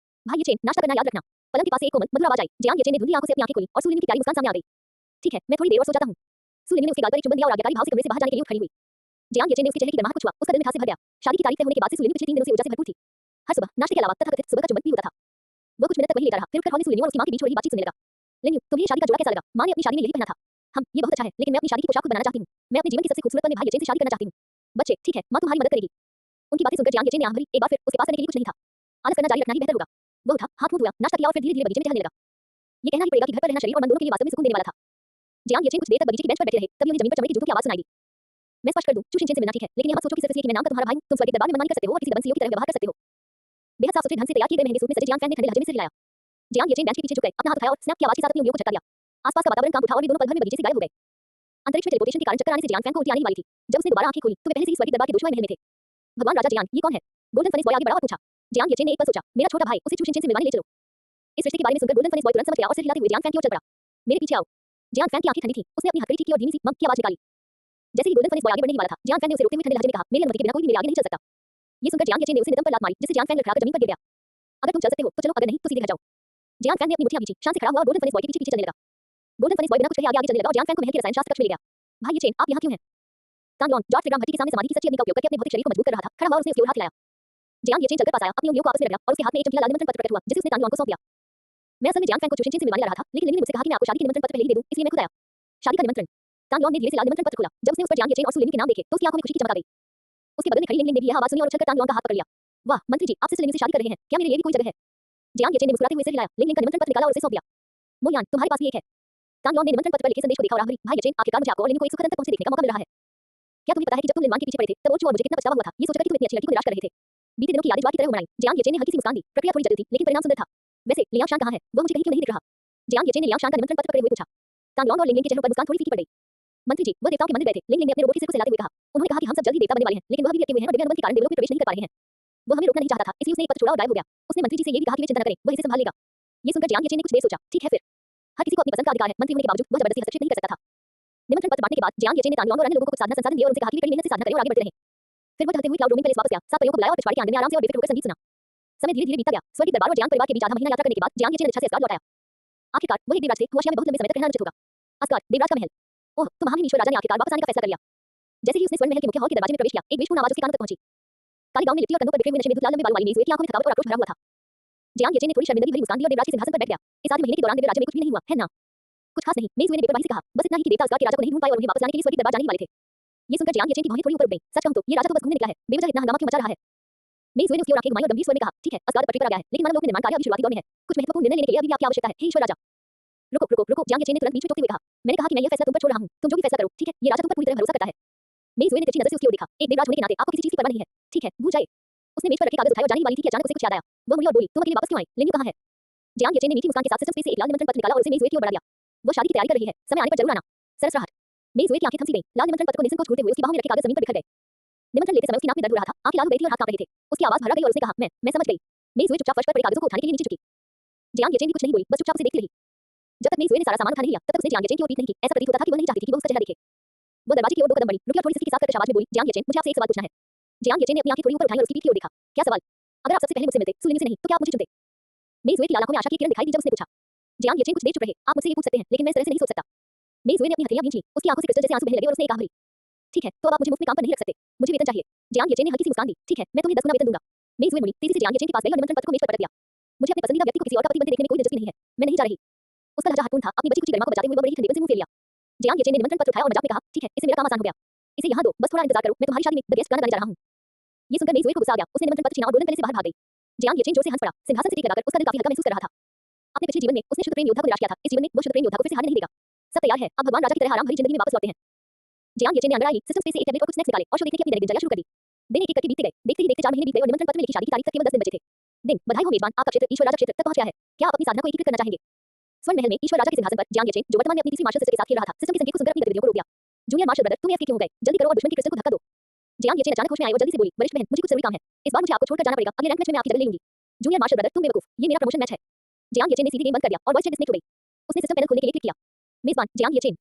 भाई येचेन, नाश्ता करना याद रखना। पलंग के पास से एक कोमल मधुर आवाज आई। जियांग येचेन ने धुंधली आंखों से अपनी आंखें खोली और सु लिन्यू की प्यारी मुस्कान सामने आ गई। ठीक है, मैं थोड़ी देर और सो जाता हूं। सु लिन्यू ने उसके गाल पर एक चुंबन दिया और आज्ञाकारी भाव से कमरे से बाहर जाने के लिए उठ खड़ी हुई। जियांग येचेन ने उसके चेहरे की गर्माहट को छुआ, उसका दिल मिठास से भर गया। शादी की तारीख तय होने के बाद से सु लिन्यू पिछले 3 दिनों से ऊर्जा से भरपूर थी। हर सुबह नाश्ते के अलावा तथाकथित सुबह का चुंबन भी होता था। वो कुछ मिनट तक वहीं लेटा रहा, फिर उठकर हॉल में सु लिन्यू और उसकी मां के बीच हो रही बातचीत सुनने लगा। लिन्यू, तुम्हें ये शादी का जोड़ा कैसा लगा? मां ने अपनी शादी में यही पहना था। ये बहुत अच्छा है, लेकिन मैं अपनी शादी की पोशाक खुद बनाना चाहती हूँ। मैं अपने जीवन की सबसे खूबसूरत पल में भाई येचेन से शादी करना चाहती हूँ। बच्चे, ठीक है, मां तुम्हारी मदद करेगी। उनकी बातें सुनकर जियांग येचेन ने आंख भरी, एक बार फिर उसके पास करने के लिए कुछ नहीं था। आलस करना जारी रखना ही बेहतर होगा। वो उठा, हाथ मुंह धोया, नाश्ता किया और फिर धीरे-धीरे बगीचे में टहलने लगा। ये कहना ही पड़ेगा कि घर पर रहना शरीर और मन दोनों के लिए वास्तव में सुकून देने वाला था। जियांग येचेन कुछ देर तक बगीचे की बेंच पर बैठे रहे, तभी उन्हें जमीन पर चमड़ी की जूतों की आवाज सुनाई दी। मैं स्पष्ट कर दूं, चू शिनचेन से मिलना ठीक है, लेकिन यहाँ मत सोचो कि सिर्फ इसलिए कि मैं नाम का तुम्हारा भाई हूं, तुम स्वर्गीय दरबार में मनमानी कर सकते हो और किसी दबंग सीईओ की तरह व्यवहार कर सकते हो। बेहद साफ-सुथरे ढंग से तैयार किए गए महंगे सूट में सजे जियांग फैंग ने ठंडे लहजे में सिर हिलाया। जियांग येचेन बेंच के पीछे झुक गए, अपना हाथ उठाया और स्नैप की आवाज के साथ अपनी उंगलियों को झटका दिया। आसपास का वातावरण कांप उठा और ये दोनों पल भर में बगीचे से गायब हो गए। अंतरिक्ष में टेलीपोर्टेशन के कारण चक्कर आने से जियांग फैंग को उल्टी आने ही वाली थी। जब उसने दोबारा आंखें खोली, तो वे पहले से ही स्वर्गीय दरबार के दोषमय महल में थे। भगवान राजा जियांग, ये कौन है? गोल्डन फर्नेस बॉय आगे बढ़ा और पूछा। जियांग येचेन ने एक पल सोचा, मेरा छोटा भाई, उसे चू शिनचेन से मिलवाने ले चलो। इस रिश्ते के बारे में सुनकर गोल्डन फर्नेस बॉय तुरंत समझ गया और सिर हिलाते हुए जियांग फैंग की ओर चल पड़ा। मेरे पीछे आओ। जियांग फैंग की आंखें ठंडी थी, उसने अपनी हथकड़ी ठीक की और धीमी सी मम की आवाज निकाली। जैसे ही गोल्डन फर्नेस बॉय आगे बढ़ने ही वाला था, जियांग फैंग ने उसे रोकते हुए ठंडे लहजे में कहा, मेरी अनुमति के बिना कोई भी मेरे आगे नहीं चल सकता। ये सुनकर जियांग येचेन ने उसे नितंब पर लात मारी, जिससे जियांग फैंग लड़खड़ाकर जमीन पर गिर गया। अगर तुम चल सकते हो तो चलो, अगर नहीं तो सीधे घर जाओ। जियांग फैंग ने अपनी मुट्ठियां भींची, शान से खड़ा हुआ और गोल्डन फर्नेस बॉय के पीछे-पीछे चलने लगा। गोल्डन फर्नेस बॉय बिना कुछ कहे आगे चलने लगा और जियांग फैंग को महल के रसायन शास्त्र कक्ष में ले गया। भाई येचेन, आप यहाँ क्यों हैं? तांगलोन, जॉर्ज फिग्राम भट्टी के सामने समाधि की सच्ची अग्नि का उपयोग करके अपने भौतिक शरीर को मजबूत कर रहा था, खड़ा हुआ और उसने उसकी ओर हाथ हिलाया। जियांग येचेन चलकर पास आया, अपनी उंगलियों को आपस में रगड़ा और उसके हाथ में एक चमकीला लाल निमंत्रण पत्र प्रकट हुआ, जिसे उसने तांगलोन को सौंप दिया। मैं असल में जियांग फैंग को चू शिनचेन से मिलवाने आ रहा था, लेकिन लिन्यू ने मुझसे कहा कि मैं आपको शादी के निमंत्रण पत्र पहले ही दे दूं, इसलिए मैं खुद आया। शादी का निमंत्रण। तांगलोन ने धीरे से लाल निमंत्रण पत्र खोला। जब उसने उस पर जियांग येचेन और सु लिन्यू के नाम देखे, तो उसकी आंखों में खुशी की चमक आ गई। उसके बगल में खड़ी लिंग ने भी यह आवाज सुनी और उछलकर तांगलोन का हाथ पकड़ लिया। वाह, मंत्री जी, आप सिर्फ लिन्यू से शादी कर रहे हैं, क्या मेरे लिए भी कोई जगह है? जियांग येचेन ने मुस्कुराते हुए सिर हिलाया। लिंग का निमंत्रण पत्र निकाला और उसे सौंप दिया। मोयान, तुम्हारे पास भी एक है। तांगलोन ने निमंत्रण पत्र पर लिखे संदेश को देखा और आह भरी, भाई येचेन, आखिरकार मुझे आपको और लिन्यू को एक सुखद अंत तक पहुंचने देखने का मौका मिल रहा है। क्या तुम्हें पता है कि जब तुम निर्माण के पीछे पड़े थे, तब ओचू और मुझे कितना पछतावा हुआ था, ये सोचकर कि तुम इतनी अच्छी लड़की को निराश कर रहे थे। बीते दिनों की यादें ज्वार की तरह उमड़ आईं। जियांग येचेन ने हल्की सी मुस्कान दी। प्रक्रिया थोड़ी जटिल थी, लेकिन परिणाम सुंदर था। वैसे लियांग शान कहाँ है? वो मुझे कहीं क्यों नहीं दिख रहा? जियांग येचेन ने लियांग शान का निमंत्रण पत्र पकड़े हुए पूछा। तांगलोन और लिंग के चेहरों पर मुस्कान थोड़ी फीकी पड़ गई। मंत्री जी, वो देवताओं के मंदिर गए थे, लिंग ने अपने रोबोट के सिर को सहलाते हुए कहा। उन्होंने कहा कि हम सब जल्द ही देवता बनने वाले हैं, लेकिन वह भी अटके हुए हैं और दिव्य अनुबंध के कारण देवलोक में प्रवेश नहीं कर पा रहे हैं। वो हमें रोकना नहीं चाहता था, इसलिए उसने एक पत्र छोड़ा और गायब हो गया। उसने मंत्री जी से ये भी कहा कि वे चिंता न करें, वह इसे संभाल लेगा। ये सुनकर जियांग येचेन ने कुछ देर सोचा। ठीक है फिर। हर किसी को अपनी पसंद का अधिकार है, मंत्री होने के बावजूद वह जबरदस्ती हस्तक्षेप नहीं कर सकता था। निमंत्रण पत्र बांटने के बाद जियांग येचेन ने तांगलोन और अन्य लोगों को कुछ साधना संसाधन दिए और उनसे कहा कि वे कड़ी मेहनत से साधना करें और आगे बढ़ते रहें। फिर वो चलते हुए क्लाउड रूम में पैलेस वापस गया, 7 परियों को बुलाया और पिछवाड़े के आंगन में आराम से और बेफिक्र होकर संगीत सुना। समय धीरे-धीरे बीतता गया। स्वर्गीय दरबार और जियांग परिवार के बीच आधा महीना यात्रा करने के बाद जियांग येचेन अच्छा से अस्गार्ड लौट आया। आखिरकार वह एक देवराज थे, हुआशिया में बहुत लंबे समय तक रहना अनुचित होगा। अस्गार्ड, देवराज का महल। ओह, तो महामहिमीश्वर राजा ने आखिरकार वापस आने का फैसला कर लिया। जैसे ही उसने स्वर्ण महल के मुख्य हॉल के दरवाजे में प्रवेश किया, एक बेशुमार आवाज उसके कानों तक पहुंची। काले गाउन में लिपटी और कंधों पर बिखरे हुए नशे में धुत लाल लंबे बालों वाली मेज की आंखों में थकावट और आक्रोश भरा हुआ था। जियांग येचेन ने थोड़ी शर्मिंदगी भरी मुस्कान दी और देवराज के सिंहासन पर बैठ गया। इस आधे महीने के दौरान दिव्य राज्य में कुछ भी नहीं हुआ, है ना? कुछ खास नहीं, मेजुए ने बेपरवाही से कहा। बस इतना ही कि देवता अस्गार्ड के राजा को नहीं ढूंढ पाए और उन्हें वापस लाने के लिए स्वर्गीय दरबार जाने ही वाले थे। ये सुनकर जियांग येचेन की भौहें थोड़ी ऊपर उठ गईं। सच कहूं तो ये राजा तो बस घूमने निकला है, बेवजह इतना हंगामा क्यों मचा रहा है? मेजुए ने उसकी ओर आंखें घुमाई और गंभीर स्वर में कहा, ठीक है, अस्गार्ड पटरी पर आ गया है, लेकिन मानव लोक में निर्माण कार्य अभी शुरुआती दौर में है। कुछ महत्वपूर्ण निर्णय लेने के लिए अभी भी आपकी आवश्यकता है, हे ईश्वर राजा। रुको रुको रुको, जियांग येचेन ने तुरंत बीच में टोकते हुए कहा। मैंने कहा कि मैं यह फैसला तुम पर छोड़ रहा हूं, तुम जो भी फैसला करो, ठीक है? ये राजा तुम पर पूरी तरह भरोसा करता है। मेजुए ने तिरछी नजर से उसकी ओर देखा। एक देवराज होने के नाते आपको किसी चीज की परवाह नहीं है, ठीक है? भूल जाइए। उसने मेज पर रखे कागज उठाए और जाने ही वाली थी कि अचानक उसे कुछ याद आया। वो मुड़ी और बोली, तुम अकेले वापस क्यों आई? लिन्यू कहाँ है? जियांग येचेन ने मीठी मुस्कान के साथ सिस्टम स्पेस से एक लाल निमंत्रण पत्र निकाला और उसे मेज वेट की ओर बढ़ा दिया। वो शादी की तैयारी कर रही है, समय आने पर जरूर आना। सरसराहट। मेज वेट की आंखें थम सी गईं। लाल निमंत्रण पत्र को निसंकोच छोड़ते हुए उसकी बाहों में रखे कागज जमीन पर बिखर गए। निमंत्रण लेते समय उसकी नाक में दर्द हो रहा था, आंखें लाल हो गई थी और हाथ कांप रहे थे। उसकी आवाज भर आ गई और उसने कहा, मैं समझ गई। मेज वेट चुपचाप फर्श पर पड़े कागजों को उठाने के लिए नीचे झुकी। जियांग येचेन भी कुछ नहीं बोली, बस चुपचाप उसे देखती रही। जब तक मेज वेट ने सारा सामान उठा नहीं लिया, तब तक उसने जियांग येचेन की ओर पीठ नहीं की। ऐसा प्रतीत होता था कि वह नहीं चाहती थी कि वो उसका चेहरा देखे। वो दरवाजे की ओर 2 कदम बढ़ी, रुकी और थोड़ी सी साफ करके आवाज में बोली, जियांग येचेन, मुझे आपसे एक सवाल पूछना है। जियांग येचेन ने अपनी आंखें थोड़ी ऊपर उठाई और उसकी पीठ की ओर देखा। क्या सवाल? अगर आप सबसे पहले मुझसे मिलते, सुलिन से नहीं, तो क्या आप मुझे चुनते? मेज वेट की लाल आंखों में आशा की किरण दिखाई दी जब उसने पूछा। जियांग येचेन कुछ देर चुप रहे। आप मुझसे ये पूछ सकते हैं, लेकिन मैं इस तरह से नहीं सोच सकता। मेज वेट ने अपनी हथेलियां भींची, उसकी आंखों से क्रिस्टल जैसे आंसू बहने लगे और उसने एक आह भरी। ठीक है, तो अब आप मुझे मुफ्त में काम पर नहीं रख सकते। मुझे वेतन चाहिए। जियांग येचेन ने हल्की सी मुस्कान दी। ठीक है, मैं तुम्हें 10 गुना वेतन दूंगा। मेज वेट मुड़ी, तेजी से जियांग येचेन के पास गई और निमंत्रण पत्र को मेज पर पटक दिया। मुझे अपने पसंदीदा व्यक्ति को किसी और का पति बनते देखने में कोई दिलचस्पी नहीं है। मैं नहीं जा रही। उसका लहजा हटपूर्ण था, अपनी बची कुची गरिमा को बचाते हुए वह बड़ी ठंडेपन से मुंह फेर लिया। जियांग येचेन ने निमंत्रण पत्र उठाया और मजाक में कहा, ठीक है, इससे मेरा काम आसान हो गया। इसे यहाँ दो, बस थोड़ा इंतजार करो, मैं तुम्हारी शादी में द गेस्ट गाना गाने जा रहा हूँ। ये सुनकर मेज वेट को गुस्सा आ गया, उसने निमंत्रण पत्र छीना और गोल्डन पैलेस से बाहर भाग गई। जियांग येचेन जोर से हंस पड़ा, सिंहासन से टीक लगाकर उसका दिल काफी हल्का महसूस कर रहा था। अपने पिछले जीवन में उसने शुद्ध प्रेम योद्धा को निराश किया था, इस जीवन में वो शुद्ध प्रेम योद्धा को फिर से हारने नहीं देगा। सब तैयार है, अब भगवान राजा की तरह आराम भरी जिंदगी में वापस लौटते हैं। जियांग येचेन ने अंगड़ाई, सिस्टम स्पेस से एक टैबलेट और कुछ स्नैक्स निकाले और शो देखने की अपनी दैनिक दिनचर्या शुरू कर दी। दिन एक-एक करके बीतते गए, देखते ही देखते 4 महीने बीत गए और निमंत्रण पत्र में लिखी शादी की तारीख तक केवल 10 दिन बचे थे। दिन, बधाई हो मेजबान, आपका क्षेत्र ईश्वर राजा क्षेत्र तक पहुंच गया है। क्या आप अपनी साधना को एकीकृत करना चाहेंगे? स्वर्ण महल में ईश्वर राजा के सिंहासन पर जियांग येचेन, जो वर्तमान में अपनी तीसरी मार्शल सिस्टर के साथ खेल रहा था, सिस्टम के संकेत को सुनकर अपनी गतिविधियों को रोक दिया। जूनियर मार्शल ब्रदर, तुम AFK क्यों हो गए? जल्दी करो और दुश्मन के क्रिस्टल को धक्का दो। जियांग येचेन अचानक होश में आई और जल्दी से बोली, वरिष्ठ बहन, मुझे कुछ जरूरी काम है। इस बार मुझे आपको छोड़कर जाना पड़ेगा, अगले रैंक मैच में मैं आपकी जगह ले लूंगी। जूनियर मार्शल ब्रदर, तुम बेवकूफ, ये मेरा प्रमोशन मैच है। जियांग येचेन ने सीधी गेम बंद कर दिया और वॉइस चैट डिस्कनेक्ट हो गई। उसने सिस्टम पैनल खोलने के लिए क्लिक किया। मेजबान, जियांग येचेन।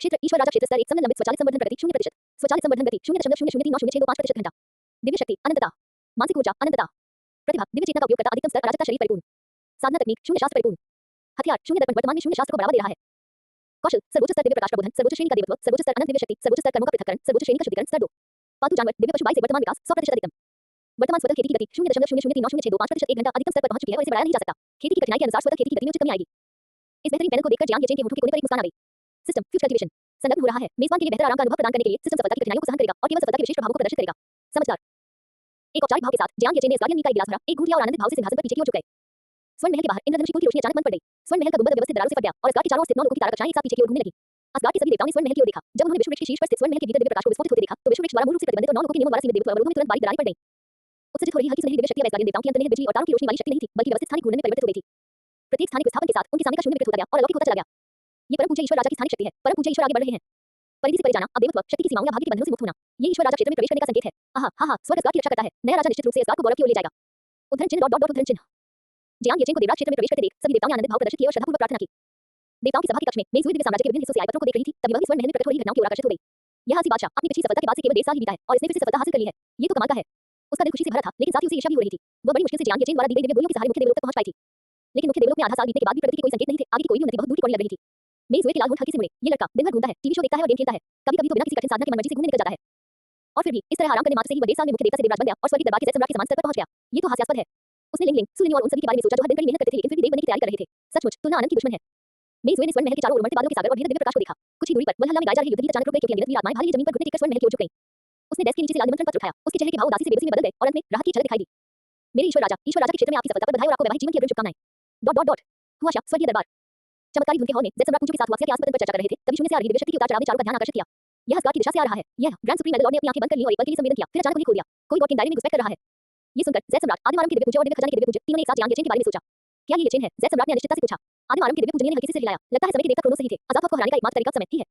क्षेत्र ईश्वर राजा क्षेत्र स्तर 1 समन्वित स्वचालित संवर्धन प्रगति 0%। स्वचालित संवर्धन गति 0.00390625% घंटा। दिव्य शक्ति अनंतता। मानसिक ऊर्जा अनंतता। प्रतिभा दिव्य चेतना का उपयोग करता अधिकतम स्तर अराजकता शरीर परिपूर्ण। साधना तकनीक 0 शास्त्र परिपूर्ण। हथियार 0 दर्पण वर्तमान में 0 शास्त्र को बढ़ावा दे रहा है। कौशल सर्वोच्च स्तर दिव्य प्रकाश प्रबोधन, सर्वोच्च श्रेणी का देवत्व, सर्वोच्च स्तर अनंत दिव्य शक्ति, सर्वोच्च स्तर कर्मों का पृथक्करण, सर्वोच्च श्रेणी का शुद्धिकरण स्तर 2। पालतू जानवर दिव्य पशु 22 से वर्तमान विकास 100% अधिकतम। वर्तमान स्वतः खेती की गति 0.00390625% 1 घंटा अधिकतम स्तर पर पहुंच चुकी है और इसे बढ़ाया नहीं जा सकता। खेती की कठिनाई के अनुसार स्वतः खेती की गति में उचित कमी आएगी। इस बेहतरीन पैनल को देखकर जियांग येचेन के होठों के कोने पर एक मुस्कान आ गई। सिस्टम फ्यूज कल्टीवेशन संलग्न हो रहा है। मेजबान के लिए बेहतर आराम का अनुभव प्रदान करने के लिए सिस्टम सफलता की कठिनाइयों को सहन करेगा और केवल सफलता के विशेष प्रभावों को प्रदर्शित करेगा। समझदार। एक औपचारिक भाव के साथ जियांग येचेन ने असगार्डियन मीट का एक गिलास भरा, एक घूंट लिया और आनंदित भाव से सिंहासन पर पीछे की ओर झुक गए। स्वर्ण महल के बाहर इंद्रधनुष की पूरी रोशनी अचानक बंद पड़ गई। स्वर्ण महल का गुंबद व्यवस्थित दरारों से फट गया और असगार्ड के चारों ओर स्थित 9 लोगों की तारा कक्षाएं एक साथ पीछे की ओर घूमने लगी। असगार्ड के सभी देवताओं ने स्वर्ण महल की ओर देखा। जब उन्होंने विष्णु वृक्ष के शीर्ष पर स्थित स्वर्ण महल के भीतर दिव्य प्रकाश को विस्फोटित होते देखा, तो विष्णु वृक्ष द्वारा मूल रूप से प्रतिबंधित और 9 लोगों के नियमों द्वारा सीमित देवत्व अवरोधों में तुरंत बारीक दरारें पड़ गईं। उत्सर्जित हो रही हल्की सुनहरी दिव्य शक्ति असगार्डियन देवताओं की अंतर्निहित बिजली और तारों की रोशनी वाली शक्ति नहीं थी, बल्कि व्यवस्थित स्थानिक घूर्णन में परिवर्तित हो गई थी। प्रत्येक स्थानिक विस्थापन के साथ उनके सामने का शून्य विकृत होता गया और अलौकिक होता चला गया। ये परम पूज्य ईश्वर राजा की स्थानिक शक्ति है। परम पूज्य ईश्वर आगे बढ़ रहे हैं। परिधि से परे जाना, अब देवत्व, शक्ति की सीमाओं या भाग्य के बंधनों से मुक्त होना, ये ईश्वर राजा क्षेत्र में प्रवेश करने का संकेत है। आहा हा हा, स्वर्ग असगार्ड की रक्षा करता है। नया राजा निश्चित रूप से असगार्ड को गौरव की ओर ले जाएगा। उद्धरण चिन्ह उद्धरण चिन्ह। जियांग येचेन को देवराज क्षेत्र में प्रवेश करते देख सभी देवताओं ने आनंदित भाव प्रदर्शित किए और श्रद्धापूर्वक प्रार्थना की। देवताओं की सभा के कक्ष में मेज हुए दिव्य साम्राज्य के विभिन्न हिस्सों से आए पत्रों को देख रही थी, तभी वह भी स्वर्ण महल में प्रकट हो रही घटनाओं की ओर आकर्षित हो गई। यह हंसी बादशाह अपनी पिछली सफलता के बाद से केवल 1.5 साल ही बीता है और इसने फिर से सफलता हासिल कर ली है। ये तो कमाल का है। उसका दिल खुशी से भरा था, लेकिन साथ ही उसे ईर्ष्या भी हो रही थी। वह बड़ी मुश्किल से जियांग येचेन द्वारा दी गई दिव्य गोलियों के सहारे मुख्य देवलोक तक पहुंच पाई थी। लेकिन मुख्य देवलोक में आधा साल बीतने के बाद भी प्रगति के कोई संकेत नहीं थे, आगे की कोई भी उन्नति बहुत दूर की पड़ी लग रही थी। मेज हुए के लाल होंठ हल्के से मुड़े। ये लड़का दिन भर घूमता है, टीवी शो देखता है और गेम खेलता है। कभी-कभी तो बिना किसी कठिन साधना के मनमर्जी से घूमने निकल जाता है। और फिर भी इस तरह आराम करने मात्र से ही वह 1.5 साल में मुख्य देवता से देवराज बन गया और स्वर्ग के दरबार के जय सम्राट के समान स्तर पर पहुंच गया। ये तो हास्यास्पद है। उसने लिंग सुलिनी और उन सभी के बारे में सोचा जो हर दिन कड़ी मेहनत करते थे लेकिन फिर भी देव बनने की तैयारी कर रहे थे। सचमुच तुलना अनंत की दुश्मन है। मेज हुए ने स्वर्ण महल के चारों ओर उमड़ते बादलों के सागर और भीतर दिव्य प्रकाश को देखा। कुछ ही दूरी पर वल्हला में गाए जा रहे युद्ध गीत अचानक रुक गए क्योंकि अनगिनत वीर आत्माएं भारी जमीन पर घुटने टेककर स्वर्ण महल की ओर झुक गईं। उसने डेस्क के नीचे से लाल निमंत्रण पत्र उठाया। उसके चेहरे के भाव उदासी से बेबसी में बदल गए और अंत में राहत की झलक दिखाई दी। मेरे ईश्वर राजा के क्षेत्र में आपकी सफलता पर बधाई और आपको वैवाहिक जीवन की अग्रिम शुभकामनाएं। हुआ स्वर्गीय दरबार। चमत्कारी धुन के हॉल में जय सम्राट पूजो के साथ वासिया के आसन पर चर्चा कर रहे थे, तभी शून्य से आ रही दिव्य शक्ति के उतार चढ़ाव ने चारों का ध्यान आकर्षित किया। यह असगार्ड की दिशा से आ रहा है। यह ग्रैंड सुप्रीम एल्डर लॉर्ड ने अपनी आंखें बंद कर ली और एक पल के लिए संवेदन किया, फिर अचानक उन्हें खो दिया। कोई गॉड किंग दायरे में घुसपैठ कर रहा है। ये सुनकर जय सम्राट, आदिम आरंभ के दिव्य पूज्य और दिव्य खजाने के दिव्य पूज्य तीनों ने एक साथ जियांग येचेन के बारे में सोचा। क्या ये येचेन है? जय सम्राट ने अनिश्चितता से पूछा। आदिम आरंभ के दिव्य पूजनीय ने हल्के से सिर हिलाया। लगता है समय के देवता क्रोनोस ही थे। अजातवत को हराने का एकमात्र तरीका समय ही है।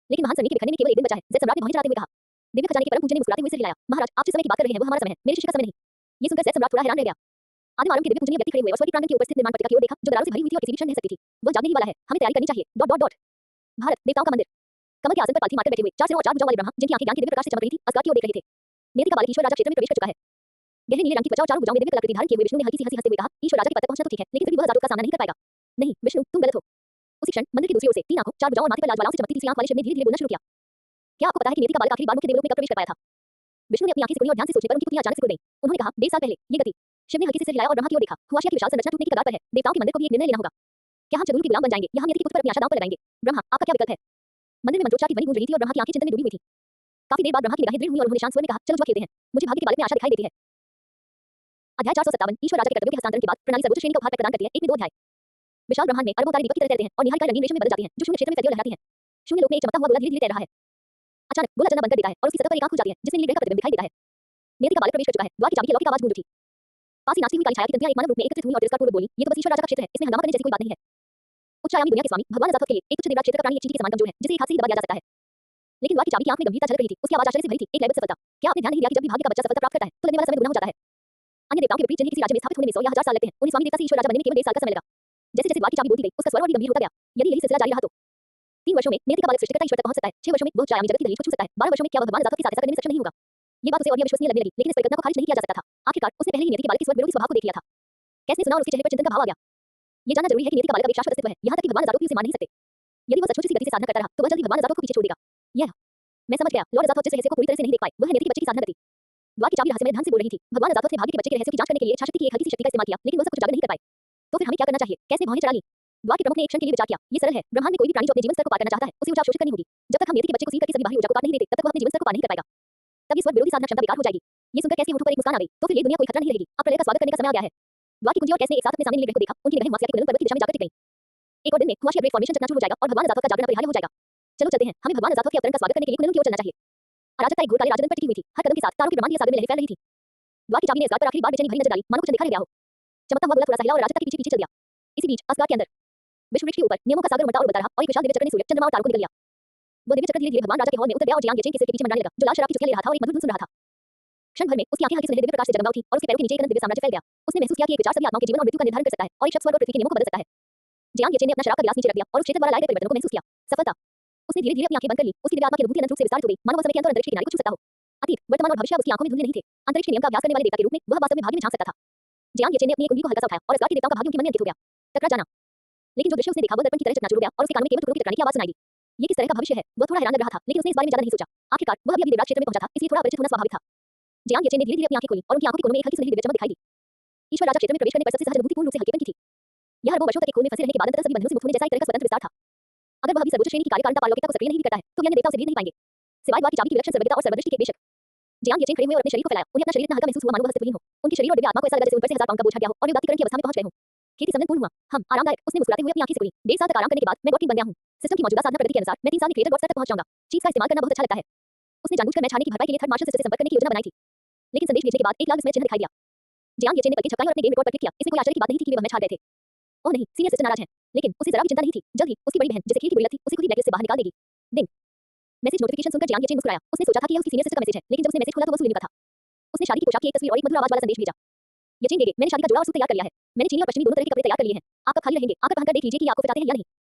लेकिन महान सनी के बिखरने में केवल एक दिन बचा है। जय सम्राट ने भौहें चढ़ाते हुए कहा। दिव्य खजाने के परम पूज्य ने मुस्कुराते हुए सिर हिलाया। महाराज, आप जिस समय की बात कर रहे हैं वो हमारा समय है, मेरे शिष्य का समय नहीं। ये सुनकर जय सम्राट थोड़ा हैरान रह गया। आदिम आरंभ के दिव्य पूजनीय व्यक्ति खड़े हुए और स्वर्ग के प्रांगण के ऊपर स्थित निर्माण पट्टिका की ओर देखा, जो दरारों से भरी हुई थी और किसी भी क्षण ढह सकती थी। वह जागने ही वाला है, हमें तैयारी करनी चाहिए। भारत देवताओं का मंदिर। कमल के आसन पर पालथी मारकर बैठे हुए 4 सिरों और 4 भुजाओं वाले ब्रह्मा, जिनकी आंखें ज्ञान के दिव्य प्रकाश से चमक रही थी, असगार्ड की ओर देख रहे थे। नियति का बालक ईश्वर राजा क्षेत्र में प्रवेश कर चुका है। गहरे नीले रंग की त्वचा और 4 भुजाओं में दिव्य कलाकृति धारण किए हुए विष्णु ने हल्की सी हंसी हंसते हुए कहा, ईश्वर राजा के पद तक पहुंचना तो ठीक है, लेकिन फिर भी वह अजातों का सामना नहीं कर पाएगा। नहीं विष्णु, तुम गलत हो। उसी क्षण मंदिर की दूसरी ओर से 3 आंखों, 4 भुजाओं और माथे पर लाजवालों से चमकती तीसरी आंख वाले शिव ने धीरे-धीरे बोलना शुरू किया। क्या आपको पता है कि नियति का बालक आखिरी बार मुख्य देवलोक में कब प्रवेश कर पाया था? विष्णु ने अपनी आंखें सिकुड़ी और ध्यान से सोचने पर उनकी पुतलियां अचानक से खुल गईं। उन्होंने कहा, 1.5 साल पहले, ये गति। शिव ने हल्के से सिर हिलाया और ब्रह्मा की ओर देखा। हुआशिया की विशाल संरचना टूटने की कगार पर है। देवताओं के मंदिर को भी एक निर्णय लेना होगा। क्या हम चतुर के गुलाम बन जाएंगे या हम नियति की पुष्ट पर अपनी आशा दांव पर लगाएंगे? ब्रह्मा, आपका क्या विकल्प है? मंदिर में मंत्रोच्चार की ध्वनि गूंज रही थी और ब्रह्मा की आंखें चिंतन में डूबी हुई थी। काफी देर बाद ब्रह्मा की निगाहें दृढ़ हुई और उन्होंने शांत स्वर में कहा, चलो जुआ खेलते हैं। मुझे भाग्य के बारे में आशा दिखाई देती है। अध्याय 457 ईश्वर राजा के कर्तव्यों के हस्तांतरण के बाद प्रणाली सर्वोच्च श्रेणी का उपहार प्रदान करती है। 1 में 2 अध्याय। विशाल ब्रह्मांड में अरबों तारे दीपक की तरह तैरते हैं और निहारिकाएं रंगीन रेशम में बदल जाती हैं, जो शून्य क्षेत्र में फैलती और लहराती हैं। शून्य लोक में एक चमकता हुआ गोला धीरे-धीरे तैर रहा है। अचानक गोला चलना बंद कर देता है और उसकी सतह पर एक आंख खुल जाती है, जिसमें नीले ग्रह का प्रतिबिंब दिखाई देता है। नियति का बालक प्रवेश कर चुका है। द्वार की चाबी के लॉक की आवाज गूंज उठी। पास ही नाचती हुई काली छाया की तंत्रियां एक मानव रूप में एकत्रित हुई और तिरस्कार पूर्वक बोली, ये तो बस ईश्वर राजा का क्षेत्र है, इसमें हंगामा करने जैसी कोई बात नहीं है। उच्चायामी दुनिया के स्वामी भगवान अजातवत के लिए एक तुच्छ देवराज क्षेत्र का प्राणी एक चींटी के समान कमजोर है, जिसे एक हाथ से ही दबा दिया जा सकता है। लेकिन द्वार की चाबी की आंख में गंभीरता झलक रही थी, उसकी आवाज आश्चर्य से भरी थी, एक लयबद्ध सफलता। क्या आपने ध्यान नहीं दिया कि जब भी भाग्य का बच्चा सफलता प्राप्त करता है, तो लगने वाला समय दुगना हो जाता है? अन्य देवताओं के विपरीत जिन्हें किसी राज्य में स्थापित होने में 100 या 1000 साल लगते हैं, उन्हें स्वामी देवता से ईश्वर राजा बनने में केवल 1.5 साल का समय लगा। जैसे जैसे द्वार की चाबी बोलती गई, उसका स्वर और भी गंभीर होता गया। यदि यही सिलसिला जारी रहा तो 3 वर्षों में नियति का बालक सृष्टिकर्ता ईश्वर तक पहुंच सकता है, 6 वर्षों में वह उच्चायामी जगत की दहलीज को छू सकता है, 12 वर्षों में क्या वह भगवान अजातवत के साथ ऐसा करने में सक्षम नहीं होगा? ये बात उसे और भी अविश्वसनीय लगने लगी, लेकिन इस परिकल्पना को खारिज नहीं किया जा सकता था। आखिरकार उसने पहले ही नियति के बालक के स्वर विरोधी स्वभाव को देख लिया था। कैसे सुना और उसके चेहरे पर चिंतन का भाव आ गया। ये जानना जरूरी है कि नियति का बालक एक शाश्वत अस्तित्व है, यहाँ तक कि भगवान अजातवत भी उसे मान नहीं सकते। यदि वह सचमुच इसी गति से साधना करता रहा, तो वह जल्द ही भगवान अजातवत को पीछे छोड़ देगा। यह मैं समझ गया। लॉर्ड अजातवत जिस रहस्य को पूरी तरह से नहीं देख पाए, वह है नियति के बच्चे की साधना गति। द्वार की चाबी रहस्यमय ढंग से बोल रही थी। भगवान अजातवत ने भाग्य के बच्चे के रहस्यों की जांच करने के लिए इच्छाशक्ति की एक हल्की सी शक्ति का इस्तेमाल किया, लेकिन वह सब कुछ उजागर नहीं कर पाए। तो फिर हमें क्या करना चाहिए? कैसे भौहें चढ़ा ली? द्वार के प्रमुख ने एक क्षण के लिए विचार किया। ये सरल है, ब्रह्मांड में कोई भी प्राणी जो अपने जीवन स्तर को पार करना चाहता है, उसे ऊर्जा अवशोषित करनी होगी। जब तक हम नियति के बच्चे को सीध करके सभी बाहरी ऊर्जा को पार नहीं देते, तब तक वह अपने जीवन स्तर को पार नहीं कर पाएगा। तब ये स्वर विरोधी साधना क्षमता बेकार हो जाएगी। ये सुनकर कैसे होठों पर एक मुस्कान आ गई। तो फिर ये दुनिया कोई खतरा नहीं रहेगी। अब प्रलय का स्वागत करने का समय आ गया है। द्वार की कुंजी और कैस ने एक साथ अपने सामने नीले ग्रह को देखा। उनकी निगाहें हिमालय के बुलंद पर्वत की दिशा में जाकर टिक गईं। एक और दिन में हुआशी ग्रेट फॉर्मेशन चकनाचूर हो जाएगा और भगवान अजातवत का जागरण अपरिहार्य हो जाएगा। चलो चलते हैं, हमें भगवान अजातवत के अवतरण का स्वागत करने के लिए कुंलन की ओर चलना चाहिए। अराजकता एक घोर काले राजदंड पर टिकी हुई थी। हर कदम के साथ तारों के ब्रह्मांड के सागर में लहरें फैल रही थी। द्वार की चाबी ने इस बात पर आखिरी बार बेचैनी भरी नजर डाली, मानो कुछ अंधेरा रह गया हो। चमकता हुआ गोला थोड़ा सा हिला और अराजकता के पीछे पीछे चल दिया। इसी बीच असगार के अंदर विश्व वृक्ष के ऊपर नियमों का सागर उमड़ता और उबलता रहा और एक विशाल दिव्य चक्र ने सूर्य, चंद्रमा और तारों को निगल लिया। वो दिव्य चक्र धीरे धीरे भगवान राजा के हॉल में उतर गया और जियांग येचेन के सिर के पीछे मंडराने लगा, जो लाल शराब की चुस्कियां ले रहा था और एक मधुर धुन सुन रहा था। क्षण भर में उसकी आंखें हल्के सुनहरे दिव्य प्रकाश से जगमगा उठी और उसके पैरों के नीचे एक अनंत दिव्य साम्राज्य फैल गया। उसने महसूस किया कि एक विचार सभी आत्माओं के जीवन और मृत्यु का निर्धारण कर सकता है और एक शब्द स्वर्ग और पृथ्वी के नियमों को बदल सकता है। जियांग येचेन ने अपना शराब का गिलास नीचे रख दिया और उस क्षेत्र द्वारा लाए गए परिवर्तनों को महसूस किया। सफलता। उसने धीरे धीरे अपनी आंखें बंद कर ली। उसकी दिव्य आत्मा की अनुभूति अनंत रूप से विस्तारित हो गई, मानो वह समय के अंत और अंतरिक्ष के किनारे को छू सकता हो। अतीत, वर्तमान और भविष्य अब उसकी आंखों में धुंधले नहीं थे। अंतरिक्ष के नियम का अभ्यास करने वाले देवता के रूप में वह वास्तव में भाग्य में झांक सकता था। जियांग येचेन ने अपनी एक उंगली को हल्का सा उठाया और असगार के देवताओं का भाग्य उनके मन में अंकित हो गया। टकरा जाना। लेकिन जो दृश्य उसने देखा वह दर्पण की तरह चकनाचूर हो गया और उसके कानों में केवल टुकड़ों के टकराने की आवाज सुनाई दी। ये किस तरह का भविष्य है? वह थोड़ा हैरान लग रहा था, लेकिन उसने इस बारे में ज्यादा नहीं सोचा। आखिरकार वह अभी देवराज क्षेत्र में पहुंचा था, इसलिए थोड़ा अपरिचित होना स्वाभाविक था। जियांग येचेन ने धीरे धीरे अपनी आंखें खोली और उनकी आंखों के कोनों में एक हल्की सुनहरी दिव्य चमक दिखाई दी। ईश्वर राजा क्षेत्र में प्रवेश करने पर सबसे सहज अनुभूति पूर्ण रूप से हल्केपन की थी। यह अरबों वर्षों तक एक खोल में फंसे रहने के बाद अंततः सभी बंधनों से मुक्त होने जैसा एक तरह का स्वतंत्र विस्तार था। अगर वह अभी सर्वोच्च श्रेणी की कार्यकारिता पारलौकिकता को सक्रिय नहीं भी करता है, तो अन्य देवता उसे भेद नहीं पाएंगे, सिवाय द्वार की चाबी की विलक्षण सर्वज्ञता और सर्वदृष्टि के बेशक। जियांग येचेन खड़े हुए और अपने शरीर को फैलाया। उन्हें अपना शरीर इतना हल्का महसूस हुआ मानो वह अस्तित्वहीन हो। उनके शरीर और दिव्य आत्मा को ऐसा लगा जैसे उन पर से 1000 पाउंड का बोझ हट गया हो और वे उदात्तीकरण की अवस्था में पहुंच गए हों। खेती संबंध पूर्ण हुआ। हम आरामदायक। उसने मुस्कुराते हुए अपनी आंखें खोली। 1.5 साल तक आराम करने के बाद मैं गॉड किंग बन गया हूं। सिस्टम की मौजूदा साधना प्रगति के अनुसार मैं 3 साल में क्रिएटर गॉड स्तर तक पहुंच जाऊंगा। चीज का इस्तेमाल करना बहुत अच्छा लगता है। उसने जानबूझकर मैच हारने की भरपाई के लिए थर्ड मार्शल से संपर्क करने की योजना बनाई थी, लेकिन संदेश भेजने के बाद एक लाल विस्मय चिन्ह दिखाई दिया। जियांग येचेन ने पलकें झपकाईं और अपने गेम रिकॉर्ड पर क्लिक किया। इसमें कोई आश्चर्य की बात नहीं थी कि वे वह मैच हार गए थे। ओह नहीं, सीनियर सिस्टर नाराज हैं। लेकिन उसे जरा भी चिंता नहीं थी। जल्द ही उसकी बड़ी बहन, जिसे खेल की बुरी लत थी, उसे खुद ही ब्लैकलिस्ट से बाहर निकाल देगी। दिन मैसेज नोटिफिकेशन सुनकर जियांग येचेन मुस्कुराया। उसने सोचा था कि यह उसकी सीनियर सिस्टर का मैसेज है, लेकिन जब उसने मैसेज खोला तो वह सुलिनी का था। उसने शादी की पोशाक की एक तस्वीर और एक मधुर आवाज वाला संदेश भेजा। येचेन गेगे, मैंने शादी का जोड़ा और सूट तैयार कर लिया है। मैंने चीनी और पश्चिमी दोनों तरह के कपड़े तैयार कर लिए हैं। आप कब खाली रहेंगे? आकर पहनकर देख लीजिए कि ये आपको फिटाते हैं या नहीं।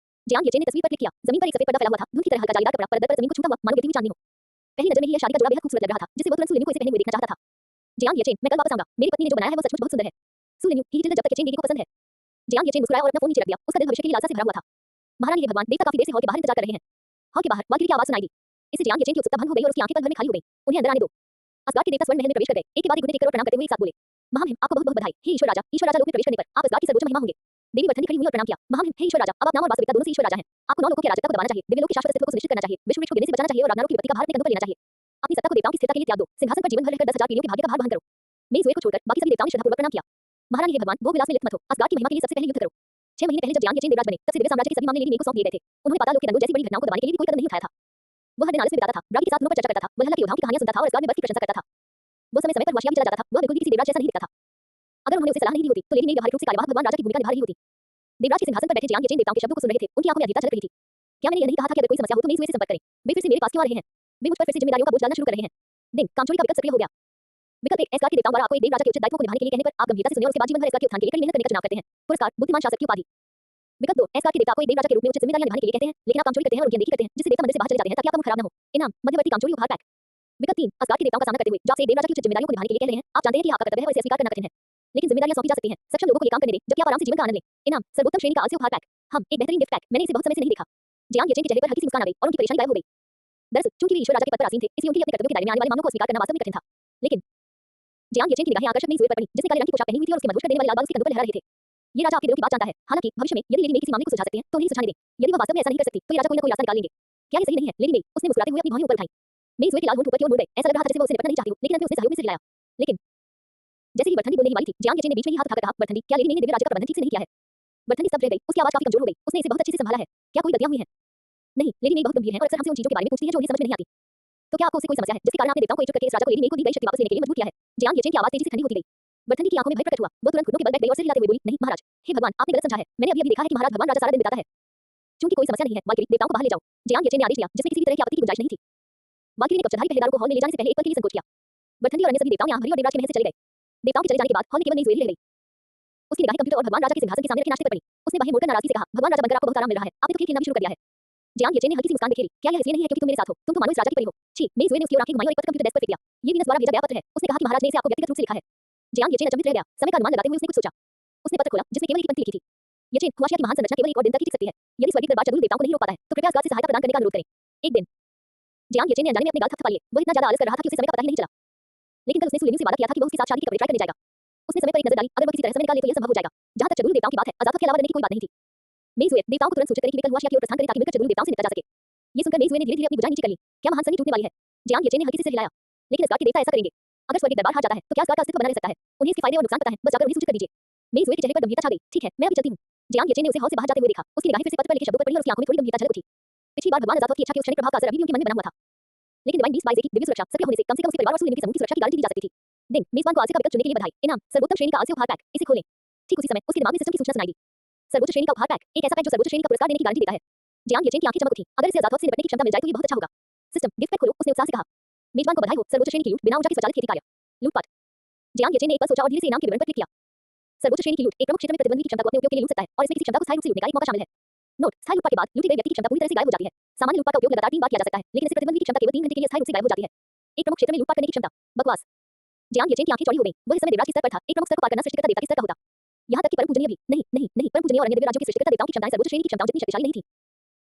जियांग येचेन ने तस्वीर पर क्लिक किया। जमीन पर एक सफेद पर्दा फैला हुआ था, धुंध की तरह हल्का जालीदार कपड़ा, पर्दे पर जमीन को छूता हुआ मानो गिरती हुई चांदनी हो। पहली नजर में ही यह शादी का जोड़ा बेहद खूबसूरत लग रहा था, जिससे वह तुरंत सुलिनी को इसे पहने हुए देखना चाहता था। जियांग येचेन, मैं कल वापस आऊंगा। मेरी पत्नी ने जो बनाया है वो सचमुच बहुत सुंदर है। सुलिनी ही जब तक येचेन गेगे को पसंद है। जियांग येचेन मुस्कुराया और अपना फोन नीचे रख दिया। उसका दिल भविष्य के लिए लालसा से भरा हुआ था। महारानी हे भगवान, देवता काफी देर से हॉल के बाहर इंतजार कर रहे हैं। हॉल के बाहर वाकिली की आवाज सुनाई दी। इससे जियांग येचेन की उत्सुकता भंग हो गई और उसकी आंखें पल भर में खाली हो गई। उन्हें अंदर आने दो। असगार के देवता स्वर्ण महल में प्रवेश कर गए। एक के बाद एक घुटने टेककर और प्रणाम करते हुए एक साथ बोले, महामहिम, आपको बहुत बहुत बधाई। हे ईश्वर राजा लोक में प्रवेश करने पर आप असगार की सर्वोच्च महिमा होंगे। देवी वर्धन खड़ी हुई और प्रणाम किया। महामहिम, हे ईश्वर राजा, अब आप नाम और वास्तविकता दोनों से ईश्वर राजा हैं। आपको 9 लोगों की राजत्व को दबाना चाहिए, दिव्यलोक के शाश्वत अस्तित्व को सुनिश्चित करना चाहिए, विश्व वृक्ष को गिरने से बचाना चाहिए और राजनारों की विपत्ति का भार अपने कंधों पर लेना चाहिए। अपनी सत्ता को देवताओं की स्थिरता के लिए त्याग दो। सिंहासन पर जीवन भर रहकर 10,000 पीढ़ियों के भाग्य का भार वहन करो। मैं इस को छोड़कर बाकी सभी देवताओं ने श्रद्धापूर्वक प्रणाम किया। महारानी हे भगवान, भोग विलास में लिप्त मत हो। असगार की महिमा के लिए सबसे पहले युद्ध करो। 6 महीने पहले जब जियांग येचेन देवराज बने, तब से दिव्य साम्राज्य के सभी मामले लेडी मे को सौंप दिए गए थे। उन्होंने पाताल लोक के दंगों जैसी बड़ी घटनाओं को दबाने के लिए भी कोई कदम नहीं उठाया था। वह हर दिन आलस में बिताता था, ब्रागी के साथ उन पर चर्चा करता था, वल्हला के योद्धाओं की कहानियां सुनता था और असगार में बर्फ की प्रशंसा करता था। वह समय पर हुआशिया भी चला जाता था। वह बिल्कुल भी किसी देवराज जैसा नहीं दिखता था। अगर उन्होंने उसे सलाह नहीं दी होती, तो लेडी मे व्यवहारिक रूप से कार्यवाहक भगवान राजा की भूमिका निभा रही होती। देवराज के सिंहासन पर बैठे जियांग येचेन देवताओं के शब्दों को सुन रहे थे। उनकी आंखों में अधीरता झलक रही थी। क्या मैंने यह नहीं कहा था कि अगर कोई समस्या हो तो मैं इस से संपर्क करें? वे फिर से मेरे पास क्यों आ रहे हैं? वे मुझ पर फिर से जिम्मेदारियों का बोझ डालना शुरू कर रहे हैं। दिन कामचोरी का विकल्प सक्रिय हो गया। विकल्प एक, एस्गार के देवताओं द्वारा आपको एक देव राजा के उचित दायित्वों को निभाने के लिए कहने पर आप गंभीरता से सुनिए और उसके बाद जीवन भर एस्गार के उत्थान के लिए कड़ी मेहनत करने का चुनाव करते हैं। पुरस्कार, बुद्धिमान शासक की उपाधि। विकल्प 2, एस्गार के देवता आपको एक देव राजा के रूप में उचित जिम्मेदारियां निभाने के लिए कहते हैं, लेकिन आप कामचोरी करते हैं और उनकी अनदेखी करते हैं, जिससे देवता मंदिर से बाहर चले जाते हैं ताकि आपका मुंह खराब न हो। इनाम, मध्यवर्ती कामचोरी उपहार पैक। विकल्प 3, असगार के देवताओं का सामना करते हुए जो आपसे एक देव राजा की उचित जिम्मेदारियों को निभाने के लिए कह रहे हैं, आप जानते हैं कि आपका कर्तव्य है और इसे अस्वीकार करना कठिन है, लेकिन जिम्मेदारियां सौंपी जा सकती हैं। सक्षम लोगों को ये काम करने दें जबकि आप आराम से जीवन का आनंद लें। इनाम, सर्वोत्तम श्रेणी का आलसी उपहार पैक। हम एक बेहतरीन गिफ्ट पैक। मैंने इसे बहुत समय से नहीं देखा। जियांग येचेन के चेहरे पर हल्की सी मुस्कान आ गई और उनकी परेशानी गायब हो गई। दरअसल चूंकि वे ईश्वर राजा के पद पर आसीन थे, इसलिए उनके लिए अपने कर्तव्यों के दायरे में आने वाले मामलों को स्वीकार करना वास्तव में कठिन था। लेकिन जियांग येचेन की निगाहें आकर्षक नई सूर्य पर पड़ी, जिसने काले रंग की पोशाक पहनी हुई थी और उसके मधुर देने वाले लाल बाल उसके कंधों पर लहरा रहे थे। ये राजा आपके दिलों की बात जानता है। हालांकि भविष्य में यदि लेडी मे किसी मामले को सुलझा सकती हैं, तो उन्हें सुझाने दें। यदि वह वास्तव में ऐसा नहीं कर सकती, तो ये राजा कोई न कोई रास्ता निकाल लेंगे। क्या ये सही नहीं है, लेडी मे? उसने मुस्कुराते हुए अपनी भौहें ऊपर उठाई। मे सूर्य के लाल होंठ ऊपर की ओर मुड़ गए। ऐसा लग रहा था जैसे वह उसे निपटना नहीं चाहती हो, लेकिन अंत में उसने सहयोग में सिर हिलाया। लेकिन जैसे ही बर्थनी बोलने ही वाली थी, जियांग येचेन ने बीच में ही हाथ उठाकर कहा, बर्थनी, क्या लेडी मे ने दिव्य राजा का प्रबंधन ठीक से नहीं किया है? बर्थनी स्तब्ध रह गई। उसकी आवाज काफी कमजोर हो गई। उसने इसे बहुत अच्छे से संभाला है। क्या कोई गलतियां हुई हैं? नहीं, लेडी मे बहुत गंभीर है और अक्सर हमसे उन चीजों के बारे में पूछती है जो उन्हें समझ में नहीं आती। तो क्या आपको उससे कोई समस्या है जिसके कारण आपने देवताओं को एकजुट करके इस राजा को लेडी मे को दी गई शक्ति वापस लेने के लिए मजबूर किया है? जियांग येचेन की आवाज तेजी से ठंडी होती गई। वर्धनी की आंखों में भय प्रकट हुआ। वो तुरंत घुटनों के बल बैठ गई और सिर हिलाते हुए बोली, नहीं महाराज, हे भगवान, आपने गलत समझा है। मैंने अभी देखा है कि महाराज भगवान राजा सारा दिन बिताता है। चूंकि कोई समस्या नहीं है, वाल्किरी, देवताओं को बाहर ले जाओ। जियांग येचेन ने आदेश दिया, जिसमें किसी भी तरह की आपत्ति की गुंजाइश नहीं थी। वाल्किरी ने कब्जाधारी पहरेदारों को हॉल में ले जाने से पहले एक पल के लिए संकोच किया। वर्धनी और अन्य सभी देवताओं ने आंख भरी और देवराज के महल से चले गए। देवताओं के चले जाने के बाद हॉल में केवल नई जुएली रह गई। उसकी निगाहें कंप्यूटर और भगवान राजा के सिंहासन के सामने रखे नाश्ते पर पड़ी। उसने बाहें मोड़कर नाराजगी से कहा, भगवान राजा बनकर आपको बहुत आराम मिल रहा है, आपने तो खेल खेलना भी शुरू कर दिया है। जियांग येचेन ने हल्की सी मुस्कान दिखेरी, क्या यह इसलिए नहीं है क्योंकि तुम मेरे साथ हो, तुम तो मानो इस राजा की परी हो। छी, मेरी जुए ने उसकी ओर आंखें घुमाई और एक पत्र कंप्यूटर डेस्क पर फेंक दिया। ये वीनस द्वारा भेजा गया पत्र है। उसने कहा कि महाराज ने इसे आपको व्यक्तिगत रूप से लिखा है। जियांग येचेन अचंभित रह गया। समय का अनुमान लगाते हुए उसने कुछ सोचा। उसने पत्र खोला, जिसमें केवल एक पंक्ति लिखी थी, येचेन, खुआशिया की महान संरचना केवल एक और दिन तक ही टिक सकती है। यदि स्वर्गीय दरबार चतुर्थ देवताओं को नहीं रोक पाता है, तो कृपया इस बात से सहायता प्रदान करने का अनुरोध करें। एक दिन जियांग येचेन ने अनजाने में अपने गाल थपथपा लिए। वह इतना ज्यादा आलस कर रहा था कि उसे समय का पता ही नहीं चला। लेकिन कल उसने सुलेन्यू से वादा किया था कि वह उसके साथ शादी के कपड़े ट्राई करने जाएगा। उसने समय पर एक नजर डाली, अगर वह किसी तरह समय निकाले तो यह संभव हो जाएगा। जहां तक चतुर्थ देवताओं की बात है, अजातक के अलावा डरने की कोई बात नहीं थी। मेजुए देवताओं को तुरंत सूचित करें कि वे कल हुआशिया की ओर प्रस्थान करें ताकि मिलकर चतुर्थ देवताओं से निपटा जा सके। ये सुनकर मेजुए ने धीरे-धीरे अपनी भुजाएं नीचे कर ली। क्या महान संधि टूटने वाली है? जियांग येचेन ने हल्के से सिर हिलाया। लेकिन इस बात के देवता ऐसा करेंगे। अगर स्वर्गीय दरबार हार जाता है, तो क्या इस बात का अस्तित्व बना रह सकता है? उन्हें इसके फायदे और नुकसान पता है, बस जाकर उन्हें सूचित कर दीजिए। मेजुए के चेहरे पर गंभीरता छा गई। ठीक है, मैं अभी चलती हूँ। जियांग येचेन ने उसे हॉल से बाहर जाते हुए देखा। उसकी निगाहें फिर से पत्र पर लिखे शब्दों पर पड़ी और उसकी आंखों में थोड़ी गंभीरता झलक उठी। पिछली बार भगवान अजातक की इच्छा के उस क्षणिक प्रभाव का असर अभी भी उनके मन में बना हुआ था। लेकिन डिवाइन बीस्ट बाइज़ की दिव्य सुरक्षा सक्रिय होने से कम उसके परिवार और सूर्य के समूह की सुरक्षा की गारंटी दी जा सकती थी। दिन मेजबान को आलसे का विकल्प चुनने के लिए बधाई। इनाम सर्वोत्तम श्रेणी का आलसे उपहार पैक। इसे खोलें। ठीक उसी समय उसके दिमाग में सिस्टम की सूचना सुनाई दी। सर्वोच्च श्रेणी का उपहार पैक, एक ऐसा पैक जो सर्वोच्च श्रेणी का पुरस्कार देने की गारंटी देता है। जियांग येचेन की आंखें चमक उठी। अगर इसे अजातक से निपटने की क्षमता मिल जाए तो ये बहुत अच्छा होगा। सिस्टम गिफ्ट पैक खोलो, उसने उत्साह से कहा। मेजबान को बधाई हो, सर्वोच्च श्रेणी की लूट, बिना ऊर्जा के स्वचालित खेती कार्य। लूटपाट। जियांग येचेन ने एक पल सोचा और धीरे से इनाम के विवरण पर क्लिक किया। सर्वोच्च श्रेणी की लूट एक प्रमुख क्षेत्र में प्रतिद्वंदी की क्षमता को अपने उपयोग के लिए लूट सकता है और इसमें किसी क्षमता को स्थायी रूप से लूटने का एक मौका शामिल है। नोट, स्थायी लूटपाट के बाद लूटी गई व्यक्ति की क्षमता पूरी तरह से गायब हो जाती है। सामान्य लूटपाट का उपयोग लगातार 3 बार किया जा सकता है, लेकिन इससे प्रतिद्वंदी की क्षमता केवल 3 घंटे के लिए स्थायी रूप से गायब हो जाती है। एक प्रमुख क्षेत्र में लूटपाट करने की क्षमता। बकवास। जियांग येचेन की आंखें चौड़ी हो गईं। वह इस समय देवराज के स्तर पर था, एक प्रमुख स्तर को पार करना सृष्टिकर्ता देवता के स्तर का होता। यहाँ तक कि परम पूजनीय भी नहीं, परम पूजनीय और अन्य दिव्य राज्यों के सृष्टिकर्ता देवताओं की क्षमताएं सर्वोच्च श्रेणी की क्षमताओं जितनी शक्तिशाली नहीं थी।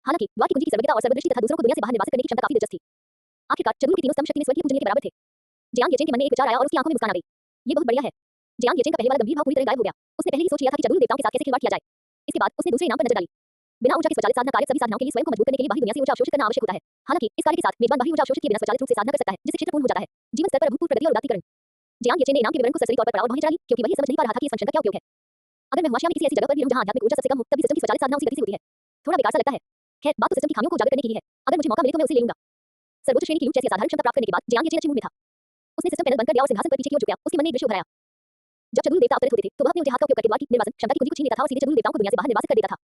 हालांकि द्वार की कुंजी की सर्वज्ञता और सर्वदृष्टि तथा दूसरों को दुनिया से बाहर निर्वासित करने की क्षमता काफी दिलचस्प थी। आखिरकार चतुर्थ की तीनों स्तंभ शक्ति में स्वर्गीय पूजनीय के बराबर थे। जियांग येचेन के मन में एक विचार आया और उसकी आंखों में मुस्कान आ गई। ये बहुत बढ़िया है। जियांग येचेन का पहले वाला गंभीर भाव पूरी तरह गायब हो गया। उसने पहले ही सोच लिया था कि चतुर्थ देवताओं के साथ कैसे खिलवाड़ किया जाए। इसके बाद उसने दूसरे इनाम पर नजर डाली। बिना ऊर्जा के स्वचालित साधना कार्य सभी साधनाओं के लिए स्वयं को मजबूत करने के लिए बाहरी दुनिया से ऊर्जा अवशोषित करना आवश्यक होता है। हालांकि इस कार्य के साथ मेजबान बाहरी ऊर्जा अवशोषित किए बिना स्वचालित रूप से साधना कर सकता है, जिससे क्षेत्र पूर्ण हो जाता है। जीवन स्तर पर अभूतपूर्व प्रगति और उदात्तीकरण। जियांग येचेन ने इनाम के विवरण को सरसरी तौर पर पढ़ा और भौहें चढ़ा ली, क्योंकि वह ये समझ नहीं पा रहा था कि इस फंक्शन का क्या उपयोग है। अगर मैं हुआशिया में किसी ऐसी जगह पर भी रहूं जहां आध्यात्मिक ऊर्जा सबसे कम हो, तब भी सिस्टम की स्वचालित साधना उसी गति से होती है। थोड़ा बेकार सा लगता है। खैर, बात तो सिस्टम की खामियों को उजागर करने के लिए है। अगर मुझे मौका मिले तो मैं उसे ले लूंगा। सर्वोच्च श्रेणी की लूट जैसी असाधारण क्षमता प्राप्त करने के बाद जियांग येचेन अच्छे मूड में था। उसने सिस्टम पैनल बंद कर दिया और सिंहासन पर पीछे की ओर झुक गया। उसके मन में एक दृश्य उभर आया। जब चतुर्थ देवता अवतरित होते थे, तो वह अपने ऊंचे हाथ का उपयोग करके द्वार की निर्वासन क्षमता की कुंजी को छीन लेता था और सीधे चतुर्थ देवताओं को दुनिया से बाहर निर्वासित कर देता था।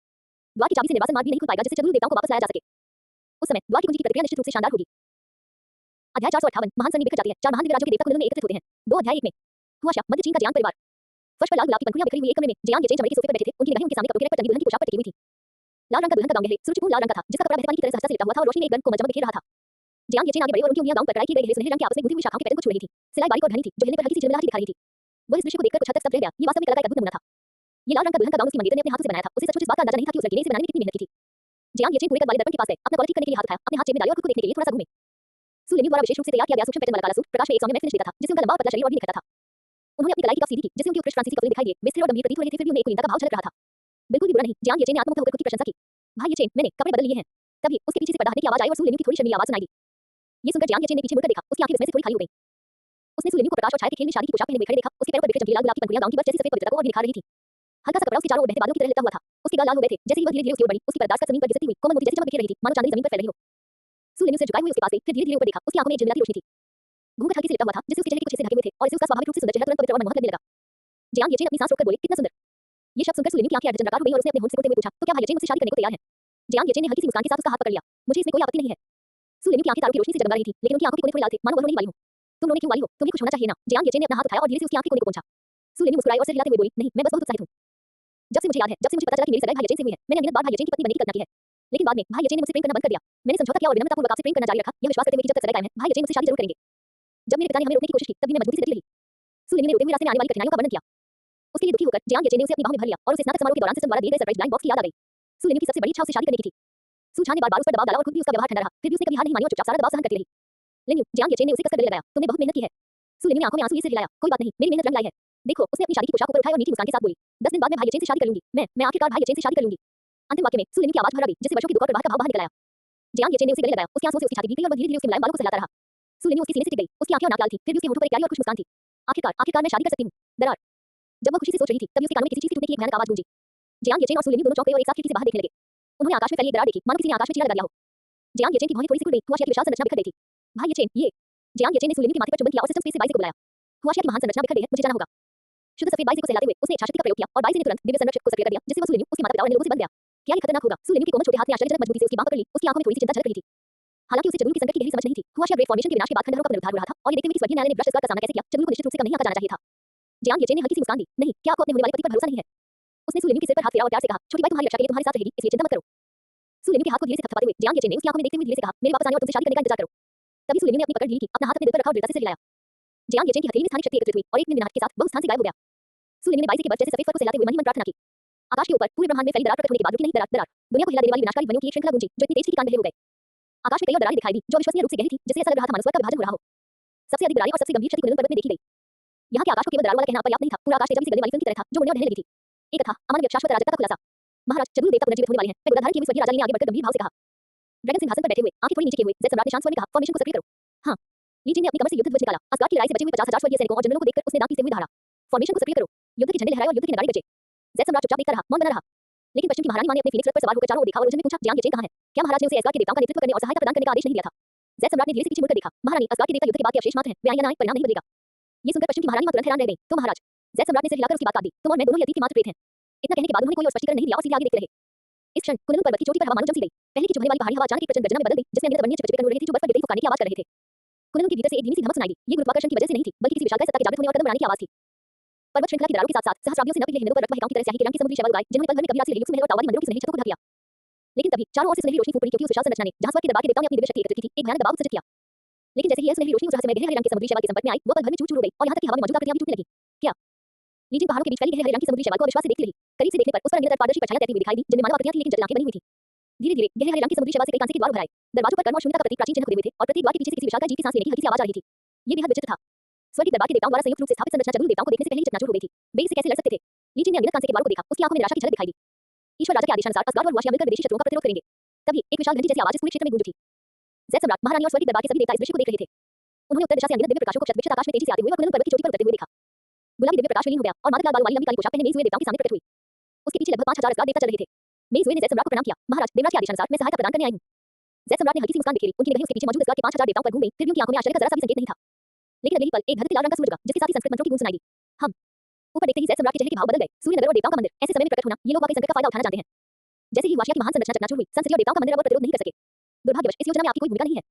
द्वार की चाबी से निर्वासन मार्ग भी नहीं खुल पाएगा, जिससे चतुर्थ देवताओं को वापस लाया जा सके। उस समय द्वार की कुंजी की प्रतिक्रिया निश्चित रूप से शानदार होगी। अध्याय 458 महान संधि बिखर जाती है। 4 महान दिव्य राज्यों के देवता कुंडल में एकत्रित होते हैं। 2 अध्याय 1 में हुआशिया मध्य चीन का जियांग परिवार। फर्श पर लाल गुलाब की पंखुड़ियां बिखरी हुई एक कमरे में जियांग येचेन चमड़े के सोफे पर बैठे थे। उनकी निगाहें उनके सामने कपड़ों के रैक पर टंगी दुल्हन की पोशाक पर टिकी हुई थी। लाल रंग का दुल्हन का गाउन गहरे सुरुचिपूर्ण लाल रंग का था, जिसका कपड़ा बहते पानी की तरह सहजता से लिपटा हुआ था और रोशनी में एक गंध कोमल चमक बिखेर रहा था। जियांग येचेन आगे बढ़ी और उनकी उंगलियां गाउन पर कढ़ाई की गई गहरे सुनहरे रंग के आपस में गुंथी हुई शाखाओं के पैटर्न को छू रही थी। सिलाई बारीक और घनी थी, जो हिलने पर हल्की सी झिलमिलाहट दिखा रही थी। वह इस दृश्य को देखकर कुछ हद तक स्तब्ध रह गया। ये वास्तव में कला का एक अद्भुत नमूना था। ये लाल रंग का दुल्हन का गाउन उसकी मंगेतर ने अपने हाथों से बनाया था। उसे सचमुच इस बात का अंदाजा नहीं था कि उस लड़की ने इसे बनाने में कितनी मेहनत की थी। जियांग येचेन कूड़े वाले दर्पण के पास गए, अपना कॉलर ठीक करने के लिए हाथ उठाया, अपने हाथ जेब में डाले और खुद को देखने के लिए थोड़ा सा घूमे। सुलेन्यू द्वारा विशेष रूप से तैयार किया गया सूक्ष्म पैटर्न वाला काला सूट प्रकाश में एक सौम्य महफिल देता था, जिससे उनका लंबा और पतला शरीर और भी निखरता था। उन्होंने अपनी कलाई की कफ सीधी की, जिससे उनकी उत्कृष्ट फ्रांसीसी कपड़े दिखाई दिए। वे स्थिर और गंभीर प्रतीत हो रहे थे, फिर भी उनमें एक कुलीनता का भाव झलक रहा था। बिल्कुल भी बुरा नहीं। जियांग येचेन ने आत्ममुग्ध होकर खुद की प्रशंसा की। भाई येचेन, मैंने कपड़े बदल लिए हैं। तभी उसके पीछे से पर्दा हटने की आवाज आई और सुलेन्यू की थोड़ी शर्मीली आवाज सुनाई दी। ये सुनकर जियांग येचेन ने पीछे मुड़कर देखा। उसकी आंखें विस्मय से थोड़ी खाली हो गईं। उसने सुलेन्यू को प्रकाश और छाया के खेल में शादी की पोशाक पहने हुए खड़े देखा। उसके पैरों पर बिखरे चमकीले लाल गुलाब की पंखुड़ियां गाउन की बस जैसी सफेद पवित्रता को और भी निखार रही थी। हल्का सा कपड़ा उसके चारों ओर बहते बादलों की तरह लिपटा हुआ था। उसके गाल लाल हो गए थे। जैसे ही वह धीरे-धीरे उसकी ओर बढ़ी, उसकी परदास्ता जमीन पर घिसती हुई कोमल मोती जैसी चमक बिखेर रही थी, मानो चांदनी जमीन पर फैल रही हो। सुलेन्यू से झुकाए हुए उसके पास गई, फिर धीरे-धीरे ऊपर देखा। उसकी आंखों में एक झिलमिलाती रोशनी थी। घूंघट हल्के से लिपटा हुआ था, जिससे उसके चेहरे के कुछ हिस्से ढके हुए थे और इससे उसका स्वाभाविक रूप से सुंदर चेहरा तुरंत पवित्र और मनमोहक लगने लगा। जियांग येचेन अपनी सांस रोककर बोले, कितना सुंदर। ये शब्द सुनकर सुलेन्यू की आंखें अधजन हो गई और उसने अपने होंठ सिकोड़ते हुए पूछा, तो क्या भाई येचेन मुझसे शादी करने को तैयार है? जियांग येचेन ने हल्की सी मुस्कान के साथ उसका हाथ पकड़ लिया। मुझे इसमें कोई आपत्ति नहीं है। सुलेन्यू की आंखें तारों की रोशनी से जगमगा रही थी, लेकिन उनकी आंखों के कोने थोड़े लाल थे, मानो वह रोने ही वाली हो। तुम रोने क्यों वाली हो? तुम्हें खुश होना चाहिए ना। जियांग येचेन ने अपना हाथ उठाया और धीरे से उसकी आंख के कोने को पोंछा। सुलेन्यू मुस्कुराई और सिर हिलाते हुए बोली, नहीं, मैं बस बहुत उत्साहित हूं। जब से मुझे याद है, जब से मुझे पता चला कि मेरी सगाई भाई येचेन से हुई है, मैंने अनगिनत बार भाई येचेन की पत्नी बनने की कल्पना की है। लेकिन बाद में भाई येचेन ने मुझसे प्रेम करना बंद कर दिया। मैंने समझौता किया और विनम्रतापूर्वक आपसे प्रेम करना जारी रखा, यह विश्वास करते हुए कि जब तक सगाई कायम है, भाई येचेन मुझसे शादी जरूर करेंगे। जब मेरे पिता ने हमें रोकने की कोशिश की, तब भी मैं मजबूरी से डटी रही। सुलेन्यू ने रोते हुए रास्ते में आने वाली कठिनाइयों का वर्णन किया। उसके लिए दुखी होकर जियांग येचेन ने उसे अपनी बाहों में भर लिया और उसे स्नातक समारोह के दौरान सिस्टम द्वारा दिए गए सरप्राइज ब्लैंक बॉक्स की याद आ गई। सुलेन्यू की सबसे बड़ी इच्छा उसे शादी करने की थी। सुलझान ने बार-बार उस पर दबाव डाला और खुद भी उसका व्यवहार ठंडा रहा, फिर भी उसने कभी हार नहीं मानी और चुपचाप सारा दबाव सहन करती रही। लेन्यू, जियांग येचेन ने उसे कसकर गले लगाया, तुमने बहुत मेहनत की है। सुलेन्यू ने आंखों में आंसू लिए सिर हिलाया, कोई बात नहीं, मेरी मेहनत रंग लाई है। देखो, उसने अपनी शादी की पोशाक ऊपर उठाई और मीठी मुस्कान के साथ बोली, 10 दिन बाद मैं भाई येचेन से शादी कर लूंगी। मैं आखिरकार भाई येचेन से शादी कर लूंगी। अंतिम वाक्य में सुलेन्यू की आवाज भर आ गई, जिससे वर्षों की दुख और प्रवाह का भाव बाहर निकल आया। जियांग येचेन ने उसे गले लगाया, उसकी आंसुओं से उसकी छाती भीग गई और वह धीरे-धीरे उसके मुलायम बालों को सहलाता रहा। सुलेन्यू उसके सीने से टिक गई, उसकी आंखें और नाक लाल थी, फिर भी उसके होठों पर एक प्यारी और खुश मुस्कान थी। आखिरकार मैं शादी कर सकती हूँ। दरार। जब वह खुशी से सोच रही थी, तभी उसके कानों में किसी चीज के टूटने की एक भयानक आवाज गूंजी। जियांग येचेन और सुलेन्यू दोनों चौंक गए और एक साथ खिड़की से बाहर देखने लगे। उन्होंने आकाश में फैली एक दरार देखी, मानो किसी ने आकाश में चीरा लगा दिया हो। जियांग येचेन की भौहें थोड़ी सिकुड़ गईं, हुआशिया की विशाल संरचना बिखर गई थी। भाई येचेन, ये। जियांग येचेन ने सुलेन्यू के माथे पर चुंबन किया और सिस्टम स्पेस से डिवाइस को बुलाया। हुआशिया की महान संरचना बिखर गई है, मुझे जाना होगा। शुद्ध सफेद बाई से को सहलाते हुए उसने इच्छा शक्ति का प्रयोग किया और बाई ने तुरंत दिव्य संरक्षक को सक्रिय कर दिया, जिससे वह सूर्यनु उसके माता पिता और अन्य लोगों से बन गया। क्या ये खतरनाक होगा? सूर्यनु के कोमल छोटे हाथ ने आश्चर्यजनक मजबूती से उसकी बांह पकड़ ली। उसकी आंखों में थोड़ी सी चिंता झलक रही थी। हालांकि उसे चंद्रुल की संकट की गहरी समझ नहीं थी। हुआशिया ग्रेट फॉर्मेशन के विनाश के बाद खंडहरों का पुनरुद्धार हो रहा था और ये देखते हुए कि स्वर्गीय न्यायालय ने ब्रश का सामना कैसे किया, चंद्रुल को निश्चित रूप से कम नहीं आंका जाना चाहिए था। जियांग येचेन ने हल्की सी मुस्कान दी। नहीं, क्या आपको अपने होने वाले पति पर भरोसा नहीं है? उसने सूर्यनु के सिर पर हाथ फेरा और प्यार से कहा, छोटी बाई तुम्हारी रक्षा के लिए तुम्हारे साथ रहेगी, इसलिए चिंता मत करो। सूर्यनु के हाथ को धीरे से थपथपाते हुए जियांग येचेन ने उसकी आंखों में देखते हुए धीरे से कहा, मेरे वापस आने और तुमसे शादी करने का इंतजार करो। तभी सूर्यनु ने अपनी पकड़ ढीली की, अपना हाथ अपने दिल पर रखा और दृढ़ता से सिर हिलाया। जियांग येचेन की हथेली में स्थानिक शक्ति एकत्रित हुई और एक मिनट के साथ वह उस स्थान से गायब हो गया। सूर्यनु ने बाई के बर्च जैसे सफेद फर को सहलाते हुए मन ही मन प्रार्थना की। आकाश के ऊपर पूरे ब्रह्मांड में फैली दरार प्रकट होने के बाद रुकी नहीं दरार दुनिया को हिला देने वाली विनाशकारी ध्वनियों की एक श्रृंखला गूंजी जो इतनी तेज थी कि कान बहरे हो गए। आकाश में कई और दरारें दिखाई दी जो अविश्वसनीय रूप से गहरी थी, जिससे ऐसा लग रहा था मानो स्वर्ग का विभाजन हो रहा हो। सबसे अधिक दरारें और सबसे गंभीर क्षति कुनलुन पर्वत में देखी गई। यहाँ के आकाश को केवल दरारों वाला कहना पर्याप्त नहीं था, पूरा आकाश तेजब से गलने वाली फिल्म की तरह था जो उड़ने और ढहने लगी थी। एक कथा, अमानवीय शाश्वत अराजकता का खुलासा। महाराज, चंद्रुल देवता पुनर्जीवित होने वाले हैं। पैगोडा धारण किए हुए स्वर्गीय राजा ने आगे बढ़कर गंभीर भाव से कहा। ड्रैगन सिंहासन पर बैठे हुए, आंखें थोड़ी नीचे किए हुए, ज़ेड सम्राट ने शांत स्वर में कहा, फॉर्मेशन को सक्रिय करो। हाँ। ली जिन ने अपनी कमर से युद्ध ध्वज निकाला। असगार्ड की लड़ाई से बचे हुए 50,000 स्वर्गीय सैनिकों और जनरलों को देखकर उसने दांत पीसते हुए दहाड़ा, फॉर्मेशन को सक्रिय करो। युद्ध के झंडे लहराए और युद्ध के नगाड़े बजे। ज़ेड सम्राट चुपचाप देखता रहा, मौन बना रहा। लेकिन पश्चिम की महारानी मां ने अपने फीनिक्स रथ पर सवार होकर चारों ओर देखा और उलझन में पूछा, जियांग येचेन कहां है? क्या महाराज ने उसे असगार्ड के देवताओं का नेतृत्व करने और सहायता प्रदान करने का आदेश नहीं दिया था? ज़ेड सम्राट ने धीरे से पीछे मुड़कर देखा। महारानी, असगार्ड के देवता युद्ध के बाद के अवशेष मात्र हैं, वे आएं या ना आएं परिणाम नहीं बदलेगा। ये सुनकर पश्चिम की महारानी मां तुरंत हैरान रह गई। तो महाराज? ज़ेड सम्राट ने सिर हिलाकर उसकी बात काट दी। तुम और मैं दोनों ही अतीत के मात्र प्रेत हैं। इतना कहने के बाद उन्होंने कोई और स्पष्टीकरण नहीं दिया और सीधे आगे देखते रहे। इस क्षण कुनलुन पर्वत की चोटी पर हवा मानो जम सी गई। पहले की चुभने वाली पहाड़ी हवा अचानक एक प्रचंड गर्जना में बदल गई, जिसमें अनगिनत वन्य चिपचिपे तन उड़ रहे थे जो बर्फ पर गिरते ही फुफकारने की आवाज कर रहे थे। कुनलुन के भीतर से एक धीमी सी धमक सुनाई दी। ये गुरुत्वाकर्षण की वजह से नहीं थी, बल्कि किसी विशालकाय सत्ता के जागृत होने और कदम बढ़ाने की आवाज थी। पर्वत श्रृंखला की दरारों के साथ-साथ सहस्राब्दियों से न पिघले हिमनदों पर रक्त बहाओं की तरह स्याही के रंग के समुद्री शैवाल उगाए, जिन्होंने पल भर में कबीरा से लेकर महल और टावारी मंदिरों की सुनहरी छतों को ढक लिया। लेकिन तभी चारों ओर से सुनहरी रोशनी फूट पड़ी क्योंकि उस विशाल संरचना ने, जहां स्वर्ग के दरबार के देवताओं ने अपनी दिव्य शक्ति एकत्रित की थी, एक भयानक दबाव उत्सर्जित किया। लेकिन जैसे ही यह सुनहरी रोशनी उस रहस्यमय गहरे हरे रंग के समुद्री शैवाल के संपर्क में आई, वो पल भर में चूर-चूर हो गई और यहां तक कि हवा में मौजूद आकृतियां भी टूटने लगी। क्या? लीजिन पहाड़ों के बीच फैली गहरे हरे रंग की समुद्री शैवाल को अविश्वास से देखती रही। करीब से देखने पर उस पर अनियमित पारदर्शी परछाइयां तैरती हुई दिखाई दी, जिनमें मानव आकृतियां थी लेकिन जटिल आंखें बनी हुई थी। धीरे-धीरे गहरे हरे रंग की समुद्री शैवाल से कई कांसे के द्वार उभर आए। दरवाजों पर कर्म और शून्यता का प्रतीक प्राचीन चिन्ह खुदे हुए थे और प्रत्येक द्वार के पीछे से किसी विशालकाय जीव की सांस लेने की हल्की सी आवाज आ रही थी। ये बेहद विचित्र था। स्वर्ग के दरबार के देवताओं द्वारा संयुक्त रूप से स्थापित संरचना चंद्रुल देवताओं को देखने से पहले ही चकनाचूर हो गई थी। वे इससे कैसे लड़ सकते थे? लीजिन ने अनगिनत कांसे के द्वारों को देखा, उसकी आंखों में निराशा की झलक दिखाई दी। ईश्वर राजा के आदेशानुसार असगार्ड और हुआशिया मिलकर विदेशी शत्रुओं का प्रतिरोध करेंगे। तभी एक विशाल घंटी जैसी आवाज इस पूरे क्षेत्र में गूंज उठी। ज़ेड सम्राट, महारानी और स्वर्गीय दरबार के सभी देवता इस दृश्य को देख रहे थे। उन्होंने उत्तर दिशा से अनगिनत दिव्य प्रकाशों को शत-विक्षत आकाश में तेजी से आते हुए और कुनलुन पर्वत की चोटी पर उतरते हुए देखा। गुलाबी दिव्य प्रकाश विलीन हो गया और मादक लाल बालू वाली लंबी काली पोशाक पहने मेज हुए देवताओं के सामने प्रकट हुई। उसके पीछे लगभग 5,000 असगार्ड देवता चल रहे थे। मेज हुए ने ज़ेड सम्राट को प्रणाम किया। महाराज, देवराज के आदेशानुसार मैं सहायता प्रदान करने आई हूं। ज़ेड सम्राट ने हल्की सी मुस्कान बिखेरी। उनकी निगाहें उसके पीछे मौजूद असगार्ड के 5,000 देवताओं पर घूम गईं, फिर भी उनकी आंखों में आश्चर्य का जरा सा भी संकेत नहीं था। लेकिन अगले ही पल एक धधकते लाल रंग का सूरज उगा, जिसके साथ ही संस्कृत मंत्रों की गूंज सुनाई दी। हम ऊपर देखते ही ज़ेड सम्राट के चेहरे के भाव बदल गए। सूर्य नगर और देवताओं का मंदिर ऐसे समय में प्रकट होना, ये लोग वाकई संकट का फायदा उठाना जानते हैं। जैसे ही हुआशिया की महान संरचना चकनाचूर हुई, संसदीय और देवताओं का मंदिर अब प्रतिरोध नहीं कर सके। दुर्भाग्यवश इस योजना में आपकी कोई भूमिका नहीं है।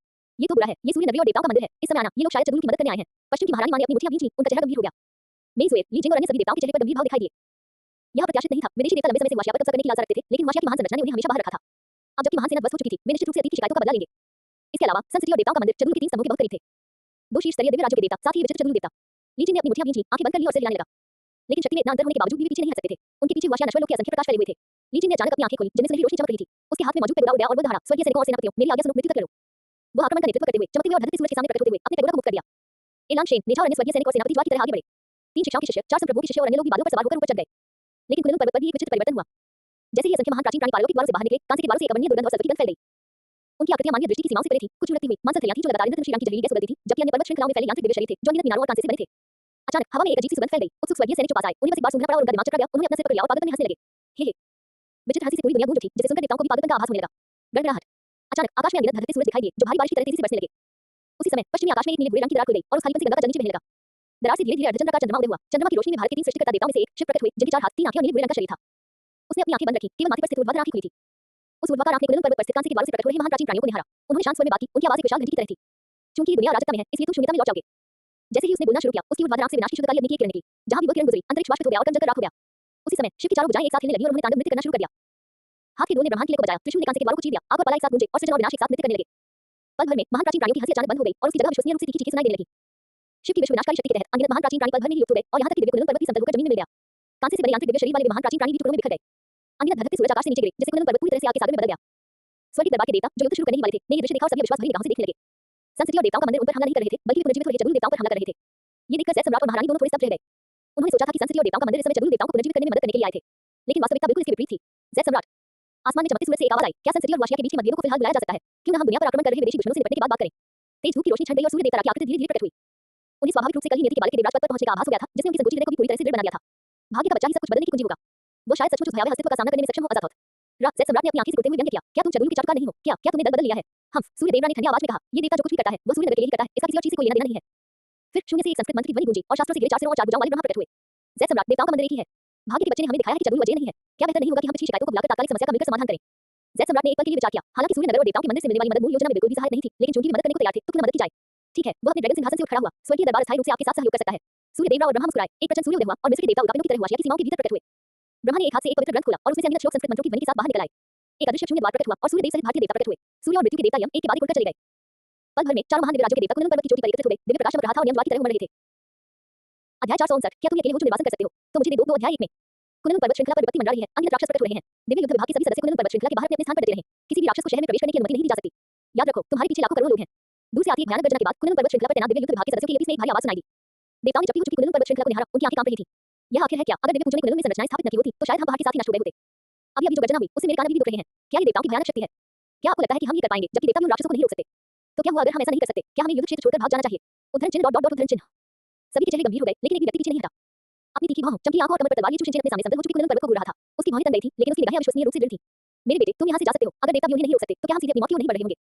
ये तो बुरा है। ये सूर्य नगरी और देवताओं का मंदिर है। इस समय आना, ये लोग शायद चंद्रुल की मदद करने आए हैं। पश्चिम की महारानी मां ने अपनी मुट्ठियां भींची, उनका चेहरा गंभीर हो गया। मेज़वेर, ली जिंग और अन्य सभी देवताओं के चेहरे पर गंभीर भाव दिखाई दिए। यह प्रत्याशित नहीं था। विदेशी देवता लंबे समय से हुआशिया पर कब्जा करने की लालसा रखते थे, लेकिन हुआशिया की महान संरचना ने उन्हें हमेशा बाहर रखा था। अब जबकि महान सेना ध्वस्त हो चुकी थी, वे निश्चित रूप से अतीत की शिकायतों का बदला लेंगे। इसके अलावा संसदीय और देवताओं का मंदिर चंद्रुल के 3 स्तंभों के बहुत करीब थे। 2 शीर्ष स्तरीय दिव्य राज्यों के देवता, साथ ही विचित्र चंद्रुल देवता। ली जिंग ने अपनी मुट्ठियां भींच लीं, आंखें बंद कर लीं और सिर हिलाने लगा। लेकिन शक्ति में इतना अंतर होने के बावजूद भी वे पीछे नहीं हट सकते थे। उनके पीछे हुआशिया नश्वर लोग के असंख्य प्रकाश फैले हुए थे। ली जिंग ने अचानक अपनी आंखें खोली, जिनमें सुनहरी रोशनी चमक रही थी। उसके हाथ में मौजूद पैगोडा उड़ गया और वो दहाड़ा, स्वर्गीय सैनिकों और सेनापतियों, मेरी आज्ञा सुनो, मृत्यु तक लड़ो। वो आक्रमण का नेतृत्व करते हुए चमकते हुए और धधकते सूरज के सामने प्रकट होते हुए अपने पैगोडा को मुक्त कर दिया। एलान शेन, नेचा और अन्य स्वर्गीय सैनिक और सेनापति ज्वार की तरह आगे बढ़े। 3 शिक्षाओं के शिष्य, 4 संप्रभुओं के शिष्य और अन्य लोग भी बादलों पर सवार होकर ऊपर चढ़ गए। लेकिन कुनलुन पर्वत पर भी एक विचित्र परिवर्तन हुआ। जैसे ही असंख्य महान प्राचीन प्राणी पारलौकिक द्वारों से बाहर निकले, कांसे के द्वारों से एक अवर्णनीय दुर्गंध और सल्फर की गंध फैल गई। उनकी आकृतियां मानवीय दृष्टि की सीमाओं से परे थी, कुछ उड़ती हुई मांस हथेलियां थीं जो लगातार इंद्रधनुष रंग की जहरीली गैस उगलती थी, जबकि अन्य पर्वत श्रृंखलाओं में फैले यांत्रिक दिव्य शरीर थे जो अनगिनत मीनारों और कांसे से बने थे। अचानक हवा में एक अजीब सी सुगंध फैल गई। उत्सुक स्वर्गीय सैनिक जो पास आए, उन्हें बस एक बार सूंघना पड़ा और उनका दिमाग चकरा गया। उन्होंने अपना सिर पकड़ लिया और पागलपन में हंसने लगे। हे हे। विचित्र हंसी से पूरी दुनिया गूंज उठी, जिसे सुनकर देवताओं को भी पागलपन का आभास होने लगा। गड़गड़ाहट। अचानक आकाश में अनगिनत धधकते सूरज दिखाई दिए, जो भारी बारिश की तरह तेजी से बरसने लगे। उसी समय पश्चिमी आकाश में एक नीले भूरे रंग की दरार खुल गई और उस खालीपन से गंगा का जल नीचे बहने लगा। दरार से धीरे-धीरे अर्धचंद्र का चंद्रमा उदय हुआ। चंद्रमा की रोशनी में भारत के 3 सृष्टिकर्ता देवताओं में से एक शिव प्रकट हुए, जिनके 4 हाथ, 3 आंखें और नीले भूरे रंग का शरीर था। उसने अपनी आंखें बंद रखी, केवल माथे पर स्थित ऊर्ध्वाधर आंखें खुली थी। उस ऊर्ध्वाकार आंख ने कुनलुन पर्वत पर स्थित कांसे के द्वारों से प्रकट हो रहे महान प्राचीन प्राणियों को निहारा। उन्होंने शांत स्वर में बात की, उनकी आवाज एक विशाल घंटी की तरह थी। क्योंकि ये दुनिया अराजकता में है, इसलिए तुम शून्यता में लौट जाओगे। जैसे ही उसने बोलना शुरू किया, उसकी ऊर्ध्वाधर आंख से विनाश की शुद्धकाली अग्नि की एक किरण निकली। जहां भी वो किरण गुजरी, अंतरिक्ष वाष्पित हो गया और कण जलकर राख हो गया। उसी समय शिव की चारों भुजाएं एक साथ हिलने लगी और उन्होंने तांडव नृत्य करना शुरू कर दिया। हाथ के दो ने ब्रह्मांड के लिए को बजाया, त्रिशूल ने कांसे के द्वारों को चीर दिया, आग और पाला एक साथ गूंजे और सृजन और विनाश एक साथ नृत्य करने लगे। पल भर में महान प्राचीन प्राणियों की हंसी अचानक बंद हो गई और उसकी जगह विश्वसनीय रूप से तीखी चीखें सुनाई देने लगी। शिव की विश्व विनाशकारी शक्ति के तहत अनगिनत महान प्राचीन प्राणी पल भर में ही लुप्त हो गए और यहाँ तक कि दिव्य कुनलुन पर्वत भी समतल होकर जमीन में मिल गया। कांसे से बने यांत्रिक दिव्य शरीर वाले महान प्राचीन प्राणी भी टुकड़ों में बिखर गए। अनगिनत धधकते सूरज आकाश से नीचे गिरे, जिससे कुनलुन पर्वत पूरी तरह से आग के सागर में बदल गया। स्वर्ग के दरबार के देवता जो युद्ध शुरू करने ही वाले थे, ने ये दृश्य देखा और सभी अविश्वास भरी निगाहों से देखने लगे। संसदीय और देवताओं का मंदिर उन पर हमला नहीं कर रहे थे, बल्कि पुनर्जीवित हो रहे चंद्रुल देवताओं पर हमला कर रहे थे। ये देखकर ज़ेड सम्राट और महारानी दोनों थोड़े स्तब्ध रह गए। उन्होंने सोचा था कि संसदीय और देवताओं का मंदिर इस समय चंद्रुल देवताओं को पुनर्जीवित करने में मदद करने के लिए आए थे, लेकिन वास्तविकता बिल्कुल इसके विपरीत थी। ज़ेड सम्राट, आसमान में चमकते सूरज से एक आवाज आई, क्या संसदीय और हुआशिया के बीच मतभेदों को फिलहाल बुलाया जा सकता है? क्यों न हम दुनिया पर आक्रमण कर रहे विदेशी दुश्मनों से निपटने के बाद बात करें? तेज धूप की रोशनी छट गई और सूर्य देवता की आकृति धीरे-धीरे प्रकट हुई। उन्हें स्वाभाविक रूप से कल ही नियति के बालक के देवराज पद पर पहुंचने का आभास हो गया था, जिसने उनकी संकोची हृदय को भी पूरी तरह से दृढ़ बना दिया था। भाग्य का बच्चा ही सब कुछ बदलने की कुंजी होगा। वो शायद सचमुच उस भयावह अस्तित्व का सामना करने में सक्षम हो। अजातोत ज़ेड सम्राट ने अपनी आंखें से उड़ते हुए व्यंग्य किया, क्या तुम चंद्रुल के चाटुकार नहीं हो? क्या तुमने दल बदल लिया है? हम सूर्य देवरा ने ठंडी आवाज में कहा, ये देवता जो कुछ भी करता है, वो सूर्य नगर के लिए ही करता है, इसका किसी और चीज से कोई लेना देना नहीं है। फिर शून्य से एक संस्कृत मंत्र की ध्वनि गूंजी और शास्त्रों से घिरे 4 सिरों और 4 भुजाओं वाले ब्रह्मा प्रकट हुए। जय सम्राट, देवताओं का मंदिर एक ही है। भाग्य के बच्चे ने हमें दिखाया है कि जबरू अजय नहीं है। क्या बेहतर नहीं होगा कि हम पिछली शिकायतों को बुलाकर तात्कालिक समस्या का मिलकर समाधान करें? जय सम्राट ने एक पल के लिए विचार किया। हालांकि सूर्य नगर और देवताओं के मंदिर से मिलने वाली मदद मूल योजना में बिल्कुल भी सहायक नहीं थी, लेकिन चूंकि वे मदद करने को तैयार थे, तो क्यों न मदद की जाए। ठीक है, वह अपने ड्रैगन सिंहासन से उठ खड़ा हुआ। स्वर्गीय दरबार स्थायी रूप से आपके साथ सहयोग कर सकता है। सूर्य देवता और ब्रह्मा मुस्कुराए। एक प्रचंड सूर्योदय हुआ और मिस्र के देवता उल्कापिंडों की तरह हुआ की सीमाओं के भीतर प्रकट हुए। ब्रह्मा ने एक हाथ से एक पवित्र ग्रंथ खोला और उसमें से अनगिनत श्लोक संस्कृत मंत्रों की ध्वनि के साथ बाहर निकल आए। एक अदृश्य शून्य द्वार प्रकट हुआ और सूर्य देव सहित भारतीय देवता प्रकट हुए। सूर्य और मृत्यु के देवता यम एक के बाद एक उड़कर चले गए। पल भर में चारों महान दिव्य राज्यों के देवता कुनलुन पर्वत की चोटी पर एकत्रित हो गए। दिव्य प्रकाश चमक रहा था और यम द्वार की तरह उमड़ रहे थे। अध्याय 459, क्या तुम अकेले हो जो निर्वासन कर सकते हो? तो मुझे दे दो अध्याय 1 में कुनलुन पर्वत श्रृंखला पर विपत्ति मंडरा रही है। अनगिनत राक्षस प्रकट हो रहे हैं। दिव्य युद्ध विभाग के सभी सदस्य कुनलुन पर्वत श्रृंखला के बाहर अपने स्थान पर डटे रहे। किसी भी राक्षस को शहर में प्रवेश करने की अनुमति नहीं दी जा सकती। याद रखो, तुम्हारे पीछे लाखों करोड़ों लोग हैं। दूर से आती एक भयानक गर्जना के बाद कुनलुन पर्वत श्रृंखला पर तैनात दिव्य युद्ध विभाग के सदस्यों के लिए एक भारी आवाज सुनाई दी। देवताओं ने चपटी हो चुकी कुनलुन पर्वत श्रृंखला को निहारा। उनकी आंखें कांप रही थी। यह आखिर है क्या? अगर दिव्य पूजन कुनलुन में संरचनाएं स्थापित न की होती, तो शायद हम पहाड़ के साथ ही नष्ट हो गए होते। अभी अभी जो गर्जना हुई, उससे मेरे कान अभी भी दुख रहे हैं। क्या ये देवताओं की भयानक शक्ति है? क्या आपको लगता है कि हम ये कर पाएंगे, जबकि देवता भी उन राक्षसों को नहीं रोक सकते? तो क्या हुआ अगर हम ऐसा नहीं कर सकते? क्या हमें युद्ध क्षेत्र छोड़कर भाग जाना चाहिए? उद्धरण चिन्ह उद्धरण चिन्ह। सभी के चेहरे गंभीर हो गए, लेकिन एक भी व्यक्ति पीछे नहीं हटा। अपनी तीखी भौं, चमकी आंखों और कमर पर तलवार लिए चूषिंचन अपने सामने संतल हो चुकी कुनलुन पर्वत को घूर रहा था। उसकी भौहें तन गई थी, लेकिन उसकी निगाहें अविश्वसनीय रूप से दृढ़ थीं। मेरे बेटे, तुम यहाँ से जा सकते हो। अगर देवता भी उन्हें नहीं रोक सकते, तो क्या हम सीधे अपनी मौत की ओर नहीं बढ़ रहे होंगे?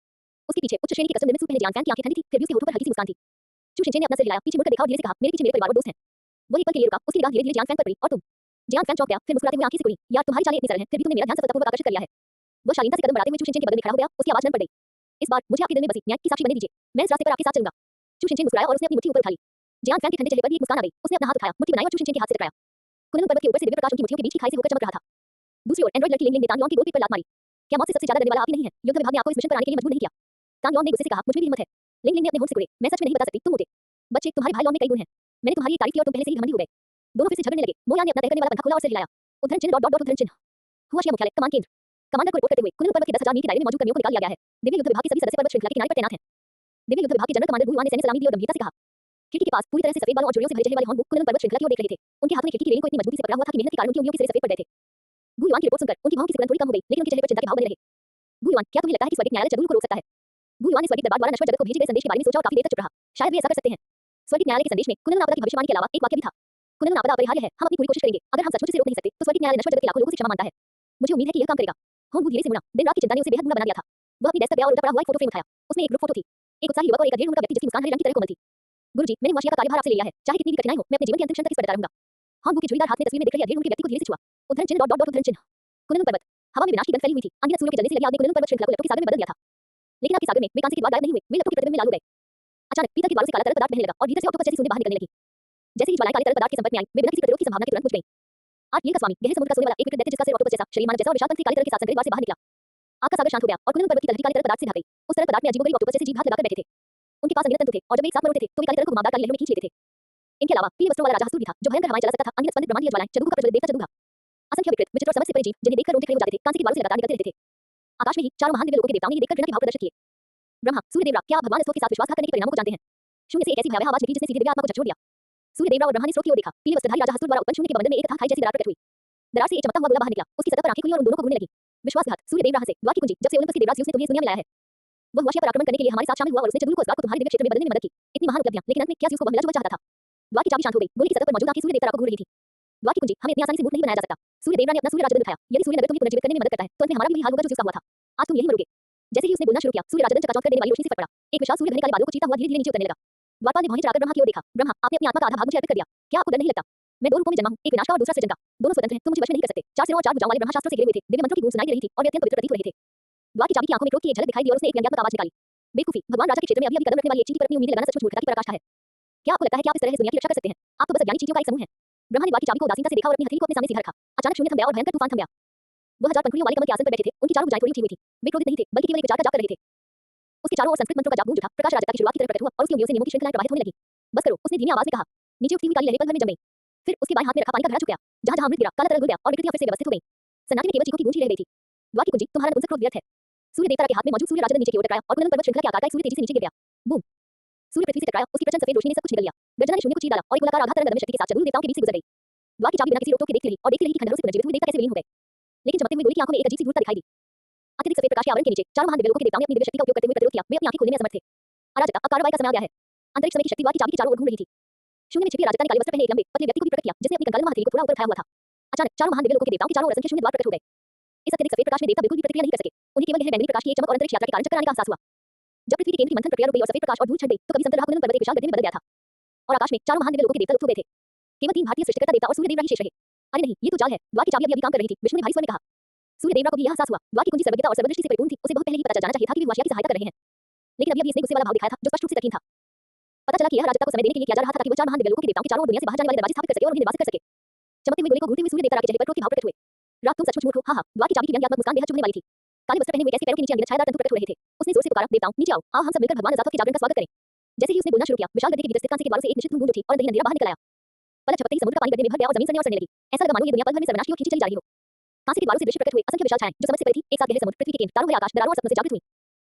उसके पीछे उच्च श्रेणी के कसम निर्मित पहले जियांग फैन की आंखें ठंडी थी, फिर भी उसके होठों पर हल्की सी मुस्कान थी। चूषिंचन ने अपना सिर हिलाया, पीछे मुड़कर देखा और धीरे से कहा, मेरे पीछे मेरे परिवार और दोस्त हैं। वही एक पल के लिए रुका, उसकी निगाह धीरे-धीरे जियांग फैन पर पड़ी। और तुम? जियांग फैन चौंक गया, फिर मुस्कुराते हुए आंखें से बोली, यार तुम्हारी चालें इतनी सरल हैं, फिर भी तुमने मेरा ध्यान सफलतापूर्वक आकर्षित कर लिया है। वह शालीनता से कदम बढ़ाते हुए चूषिंचन के बगल में खड़ा हो गया, उसकी आवाज नरम पड़ गई। इस बार मुझे आपके दिल में बसी न्याय की साक्षी बनने दीजिए। मैं इस रास्ते पर आपके साथ चलूंगा। चूषिंचन मुस्कुराया और उसने अपनी मुट्ठी ऊपर उठा ली। जियांग फैन के ठंडे चेहरे पर भी एक मुस्कान आ गई। उसने अपना हाथ उठाया, मुट्ठी बनाई और चूषिंचन के हाथ से टकराया। कुनलुन पर्वत के ऊपर से दिव्य प्रकाश उनकी मुट्ठियों के बीच की खाई से होकर चमक रहा था। दूसरी ओर एंड्रॉइड लड़की लिंग लिंग ने तांगलोंग की गोद पीठ पर लात मारी। क्या मौत से सबसे ज्यादा डरने वाला आप ही नहीं है? युद्ध विभाग ने आपको इस मिशन पर आने के लिए मजबूर नहीं किया। तांगलोंग ने गुस्से से कहा, मुझ में भी हिम्मत है। लिंग लिंग ने अपने होंठ सिकुड़े, मैं सच में नहीं बता सकती, तुम मोटे बच्चे, तुम्हारे भाई लॉन्ग में कई गुण हैं। मैंने तुम्हारी ये तारीफ की और तुम पहले से ही घमंडी हो गए। दोनों फिर से झगड़ने लगे। मोया ने अपना तय करने वाला पंखा खोला और सिर हिलाया। उद्धरण चिन्ह उद्धरण चिन्ह। हुआ मुख्यालय कमान केंद्र। कमांडर को रिपोर्ट करते हुए कुनलुन पर्वत के 10,000 मील के दायरे में मौजूद कर्मियों को निकाल लिया गया है। दिव्य युद्ध विभाग के सभी सदस्य पर्वत श्रृंखला के किनारे पर तैनात हैं। दिव्य युद्ध विभाग के जनरल कमांडर गुयुआन ने सैन्य सलामी दी और गंभीरता से कहा। खिड़की के पास पूरी तरह से सफेद बालों और चूड़ियों से भरे चेहरे वाले हॉर्नबुक कुनलुन पर्वत श्रृंखला की ओर देख रहे थे। उनके हाथों में खिड़की की रेलिंग को इतनी मजबूती से पकड़ा हुआ था कि मेहनत के कारण उनकी उंगलियों के सिरे सफेद पड़ गए थे। गुयुआन की रिपोर्ट सुनकर उनकी भौं की सिकुड़न थोड़ी कम हो गई, लेकिन उनके चेहरे पर चिंता के भाव बने रहे। गुयुआन, क्या तुम्हें लगता है कि स्वर्गीय न्यायालय जबरूल को रोक सकता है? गुयुआन ने स्वर्गीय दरबार द्वारा नश्वर जगत को भेजे गए संदेश के बारे में सोचा और काफी देर तक चुप रहा। शायद वे ऐसा कर सकते हैं। स्वर्गीय न्यायालय के संदेश में कुनलुन आपदा की भविष्यवाणी के अलावा एक वाक्य भी था। कुनलुन आपदा अपरिहार्य है, हम अपनी पूरी कोशिश करेंगे। अगर हम सचमुच इसे रोक नहीं सकते, तो स्वर्गीय न्यायालय नश्वर जगत के लाखों लोगों से क्षमा मांगता है। मुझे उम्मीद है कि यह काम करेगा। होंगबू धीरे से मुड़ा। दिन रात की चिंता ने उसे बेहद बुरा बना दिया था। वह अपनी डेस्क पर गया और उल्टा पड़ा हुआ एक फोटो फ्रेम उठाया। उसमें एक ग्रुप फोटो थी। एक उत्साही युवक और एक अधेड़ उम्र का व्यक्ति जिसकी मुस्कान हरे रंग की तरह कोमल थी। गुरुजी, मैंने वाशिया का कार्यभार आपसे ले लिया है। चाहे कितनी भी कठिनाई हो, मैं अपने जीवन के अंतिम क्षण तक इस पर डटा रहूंगा। होंगबू के झुर्रीदार हाथ ने तस्वीर में दिख रहे अधेड़ उम्र के व्यक्ति को धीरे से छुआ। उद्धरण चिन्ह उद्धरण चिन्ह। कुनलुन पर्वत। हवा में विनाश की गंध फैली हुई थी। अनगिनत सूर्यों के जलने से लगी आग ने कुनलुन पर्वत श्रृंखला को लपटों के सागर में बदल दिया था। लेकिन अब के सागर में वे कांसे के द्वार गायब नहीं हुए, वे लपटों के प्रतिबिंब में लाल हो गए। अचानक पीतल के द्वारों से काला तरल पदार्थ बहने लगा और भीतर से ऑक्टोपस जैसी सूंदें बाहर निकलने लगी। जैसे ही ज्वालाएं काले तरल पदार्थ के संपर्क में आई, वे बिना किसी प्रतिरोध की संभावना के तुरंत बुझ गईं। आर्ट का स्वामी, गहरे समुद्र का सोने वाला एक विकृत दैत्य जिसका सिर ऑक्टोपस जैसा, शरीर मानव जैसा और विशाल पंख से काले तरल के साथ संग्रहित द्वार से बाहर निकला। आग का सागर शांत हो गया और कुनलुन पर्वत की तलहटी काले तरल पदार्थ से ढक गई। उस तरल पदार्थ में अजीबोगरीब ऑक्टोपस जैसे जीव हाथ लगाकर बैठे थे। उनके पास अंगिनत तंतु थे और जब वे एक साथ मरोड़ते थे, तो वे काले तरल को घुमावदार काली लहरों में खींच लेते थे। इनके अलावा पीले वस्त्रों वाला राजा हस्तूर भी था, जो भयंकर हवाएं चला सकता था। अनगिनत स्पंदित ब्रह्मांडीय ज्वालाएं, जदुगु का प्रज्वलित देवता जदुगा। असंख्य विकृत, विचित्र और समझ से परे जीव, जिन्हें देखकर रोंगटे खड़े हो जाते थे, कांसे की दीवारों से लगातार निकलते रहते थे। आकाश में ही चारों महान दिव्य लोकों के देवताओं ने ये देखकर घृणा के भाव प्रदर्शित किए। ब्रह्मा, सूर्य देवरा, क्या आप भगवान स्तोत्र के साथ विश्वासघात करने के परिणामों को जानते हैं? शून्य से एक ऐसी भयावह आवाज निकली जिसने सीधे दिव्य आत्मा को झकझोर दिया। सूर्य देवरा और ब्रह्मा ने स्रोत की ओर देखा। पीले वस्त्रधारी राजा हस्तूर द्वारा उत्पन्न शून्य के बंधन में एक खाई जैसी दरार प्रकट हुई। दरार से एक चमकता हुआ गोला बाहर निकला। उसकी सतह पर आंखें खुली और उन दोनों को घूरने लगी। विश्वासघात, सूर्य देवरा हंसे। द्वार की कुंजी, जब से ओलंपस के देवराज ज़्यूस ने तुम्हें इस दुनिया में लाया है। वह वाशिया पर आक्रमण करने के लिए हमारे साथ शामिल हुआ और उसने जदुगु को इस बात को तुम्हारे दिव्य क्षेत्र में बदलने में मदद की। इतनी महान उपलब्धियां, लेकिन अंत में क्या ज़्यूस को वह मिला जो वह चाहता था? द्वार की चाबी शांत हो गई। गोली की सतह पर मौजूद आंखें सूर्य देवता को घूर रही थी। द्वार की कुंजी, हमें इतनी आसानी से मूर्ख नहीं बनाया जा सकता। सूर्य देवरा ने अपना सूर्य राजदंड दिखाया। यदि सूर्य नगर तुम्हें पुनर्जीवित करने में मदद करता है, तो अंत में हमारा भी यही हाल होगा जो ज़्यूस का हुआ था। आज तुम यही मरोगे। जैसे ही उसने बोलना शुरू किया, सूर्य राजदंड चकाचौंध कर देने वाली रोशनी से फट पड़ा। एक विशाल सूर्य घने काले बादलों को चीरता हुआ धीरे-धीरे नीचे उतरने लगा। द्वारपाल ने भौहें चढ़ाकर ब्रह्मा की ओर देखा। ब्रह्मा, आपने अपनी आत्मा का आधा भाग मुझे अर्पित कर दिया। क्या आपको डर नहीं लगता? मैं दो रूपों में जन्मा हूं, एक विनाश का और दूसरा सृजन का। दोनों स्वतंत्र हैं, तुम मुझे वश में नहीं कर सकते। चार सिरों और चार भुजाओं वाले ब्रह्मा शास्त्रों से घिरे हुए थे। दिव्य मंत्रों की गूंज सुनाई दे रही थी और वे अत्यंत पवित्र प्रतीत हो रहे थे। द्वार की चाबी की आंखों में क्रोध की एक झलक दिखाई दी और उसने एक व्यंग्यात्मक आवाज निकाली। बेवकूफी, भगवान राजा के क्षेत्र में अभी कदम रखने वाली एक चींटी पर अपनी उम्मीदें लगाना सचमुच मूर्खता की पराकाष्ठा है। क्या आपको लगता है कि आप इस तरह इस दुनिया की रक्षा कर सकते हैं? आप तो बस अज्ञानी चींटियों का एक समूह है। ब्रह्मा ने द्वार की चाबी को उदासीनता से देखा और अपनी हथेली को अपने सामने सीधा रखा। अचानक शून्य थम गया और भयंकर तूफान थम गया। वह हजार पंखुड़ियों वाले कमल के आसन पर बैठे थे। उनकी चारों भुजाएं थोड़ी उठी हुई थी। वे क्रोधित नहीं थे, बल्कि केवल एक विचार का जाप कर रहे थे। उसके चारों ओर संस्कृत मंत्रों का जाप गूंज उठा। प्रकाश राजता की शुरुआत की तरफ प्रकट हुआ और उसकी उंगलियों से नियमों की श्रृंखलाएं प्रवाहित होने लगी। बस करो, उसने धीमी आवाज में कहा। नीचे उठती हुई काली लहरें पल भर में जम गईं। फिर उसके बाएं हाथ में रखा पानी का घड़ा झुक गया। जहां-जहां अमृत गिरा, काला तरल घुल गया और विकृतियां फिर से व्यवस्थित हो गईं। सन्नाटे में केवल चीखों की गूंज ही रह गई थी। द्वार की कुंजी, तुम्हारा नपुंसक क्रोध व्यर्थ है। सूर्य देवता के हाथ में मौजूद सूर्य राजदंड नीचे की ओर टकराया और कुनलुन पर्वत श्रृंखला के आकार का एक सूर्य तेजी से नीचे गिर गया। बूम! सूर्य पृथ्वी से टकराया, उसकी प्रचंड सफेद रोशनी ने सब कुछ निगल लिया। गर्जना ने शून्य को चीर डाला और एक गोलाकार आघात तरंग शक्ति के साथ जदुगु देवताओं के बीच से गुजर गई। द्वार की चाबी बिना किसी रोक-टोक के देखती रही और देखती रही कि खंडहरों से पुनर्जीवित हुए देवता कैसे विलीन हो गए। लेकिन चमकते हुए गोले की आंखों में एक अजीब सी धूर्तता दिखाई दी। अत्यधिक सफेद प्रकाश के आवरण के नीचे चारों महान दिव्य लोकों के देवताओं ने अपनी दिव्य शक्ति का उपयोग करते हुए प्रतिरोध किया। वे अपनी आंखें खोलने में असमर्थ थे। अराजकता, अब कार्रवाई का समय आ गया है। अंतरिक्ष समय की शक्ति द्वार की चाबी के चारों ओर घूम रही थी। शून्य में छिपी अराजकता ने काले वस्त्र पहने एक लंबे, पतले व्यक्ति को भी प्रकट किया, जिसने अपनी कंकालनुमा हथेली को थोड़ा ऊपर उठाया हुआ था। अचानक चारों महान दिव्य लोकों के देवताओं के चारों ओर असंख्य शून्य द्वार प्रकट हो गए। इस अत्यधिक सफेद प्रकाश में देवता बिल्कुल भी प्रतिक्रिया नहीं कर सके। उन्हें केवल गहरे बैंगनी प्रकाश की एक चमक और अंतरिक्ष यात्रा के कारण चक्कर आने का एहसास हुआ। जब पृथ्वी के केंद्र की मंथन प्रक्रिया रुक गई और सफेद प्रकाश और धूल छट गई, तो कभी संतर रहा कुनलुन पर्वत एक विशाल गड्ढे में बदल गया था। और आकाश में चारों महान दिव्य लोकों के देवता लुप्त हो गए थे। केवल 3 भारतीय सृष्टिकर्ता देवता और सूर्य देवरा ही शेष रहे। अरे नहीं, ये तो जाल है। द्वार की चाबी अभी काम कर रही थी। विष्णु ने भारी स्वर में कहा। सूर्य देवरा को भी यह एहसास हुआ। द्वार की कुंजी सर्वज्ञता और सर्वदृष्टि से परिपूर्ण थी। उसे बहुत पहले ही पता चल जाना चाहिए था कि वे वाशिया की सहायता कर रहे हैं। लेकिन अभी इसने गुस्से वाला भाव दिखाया था जो स्पष्ट रूप से तर्कहीन था। पता चला कि यह राजत्ता को समय देने के लिए किया जा रहा था ताकि वह 4 महान दिव्य लोकों के देवताओं के चारों ओर दुनिया से बाहर जाने वाले दरवाजे स्थापित कर सके और उन्हें निर्वासित कर सके। चमकते हुए गोले को घूरते हुए सूर्य देवता के चेहरे पर क्रोध के भाव प्रकट हुए। रात तुम सचमुच मूर्ख हो। हाँ हाँ, द्वार की चाबी की व्यंग्यात्मक मुस्कान बेहद चुभने वाली थी। काले वस्त्र पहने हुए कैसे पैरों के नीचे अंगित छायादार तंतु प्रकट हो रहे थे। उसने जोर से पुकारा, देवताओं नीचे आओ, आओ हम सब मिलकर भगवान अजातोत के जागरण का स्वागत करें। जैसे ही उसने बोलना शुरू किया, विशाल गद्दे के भीतर स्थित कांसे के द्वारों से एक निश्चित धूम गूंज उठी और अंधेरी अंधेरा बाहर निकल आया। पलक झपकते ही समुद्र का पानी गड्ढे में भर गया और जमीन सनने और सड़ने लगी। ऐसा लगा मानो ये दुनिया पल भर में सर्वनाश की ओर खींची चली जा रही हो। कांसे के द्वारों से दृश्य प्रकट हुए असंख्य विशाल छायाएं जो समझ से परे थी, एक साथ गहरे समुद्र, पृथ्वी के केंद्र, तारों भरे आकाश, दरारों और सपनों से जागृत हुई।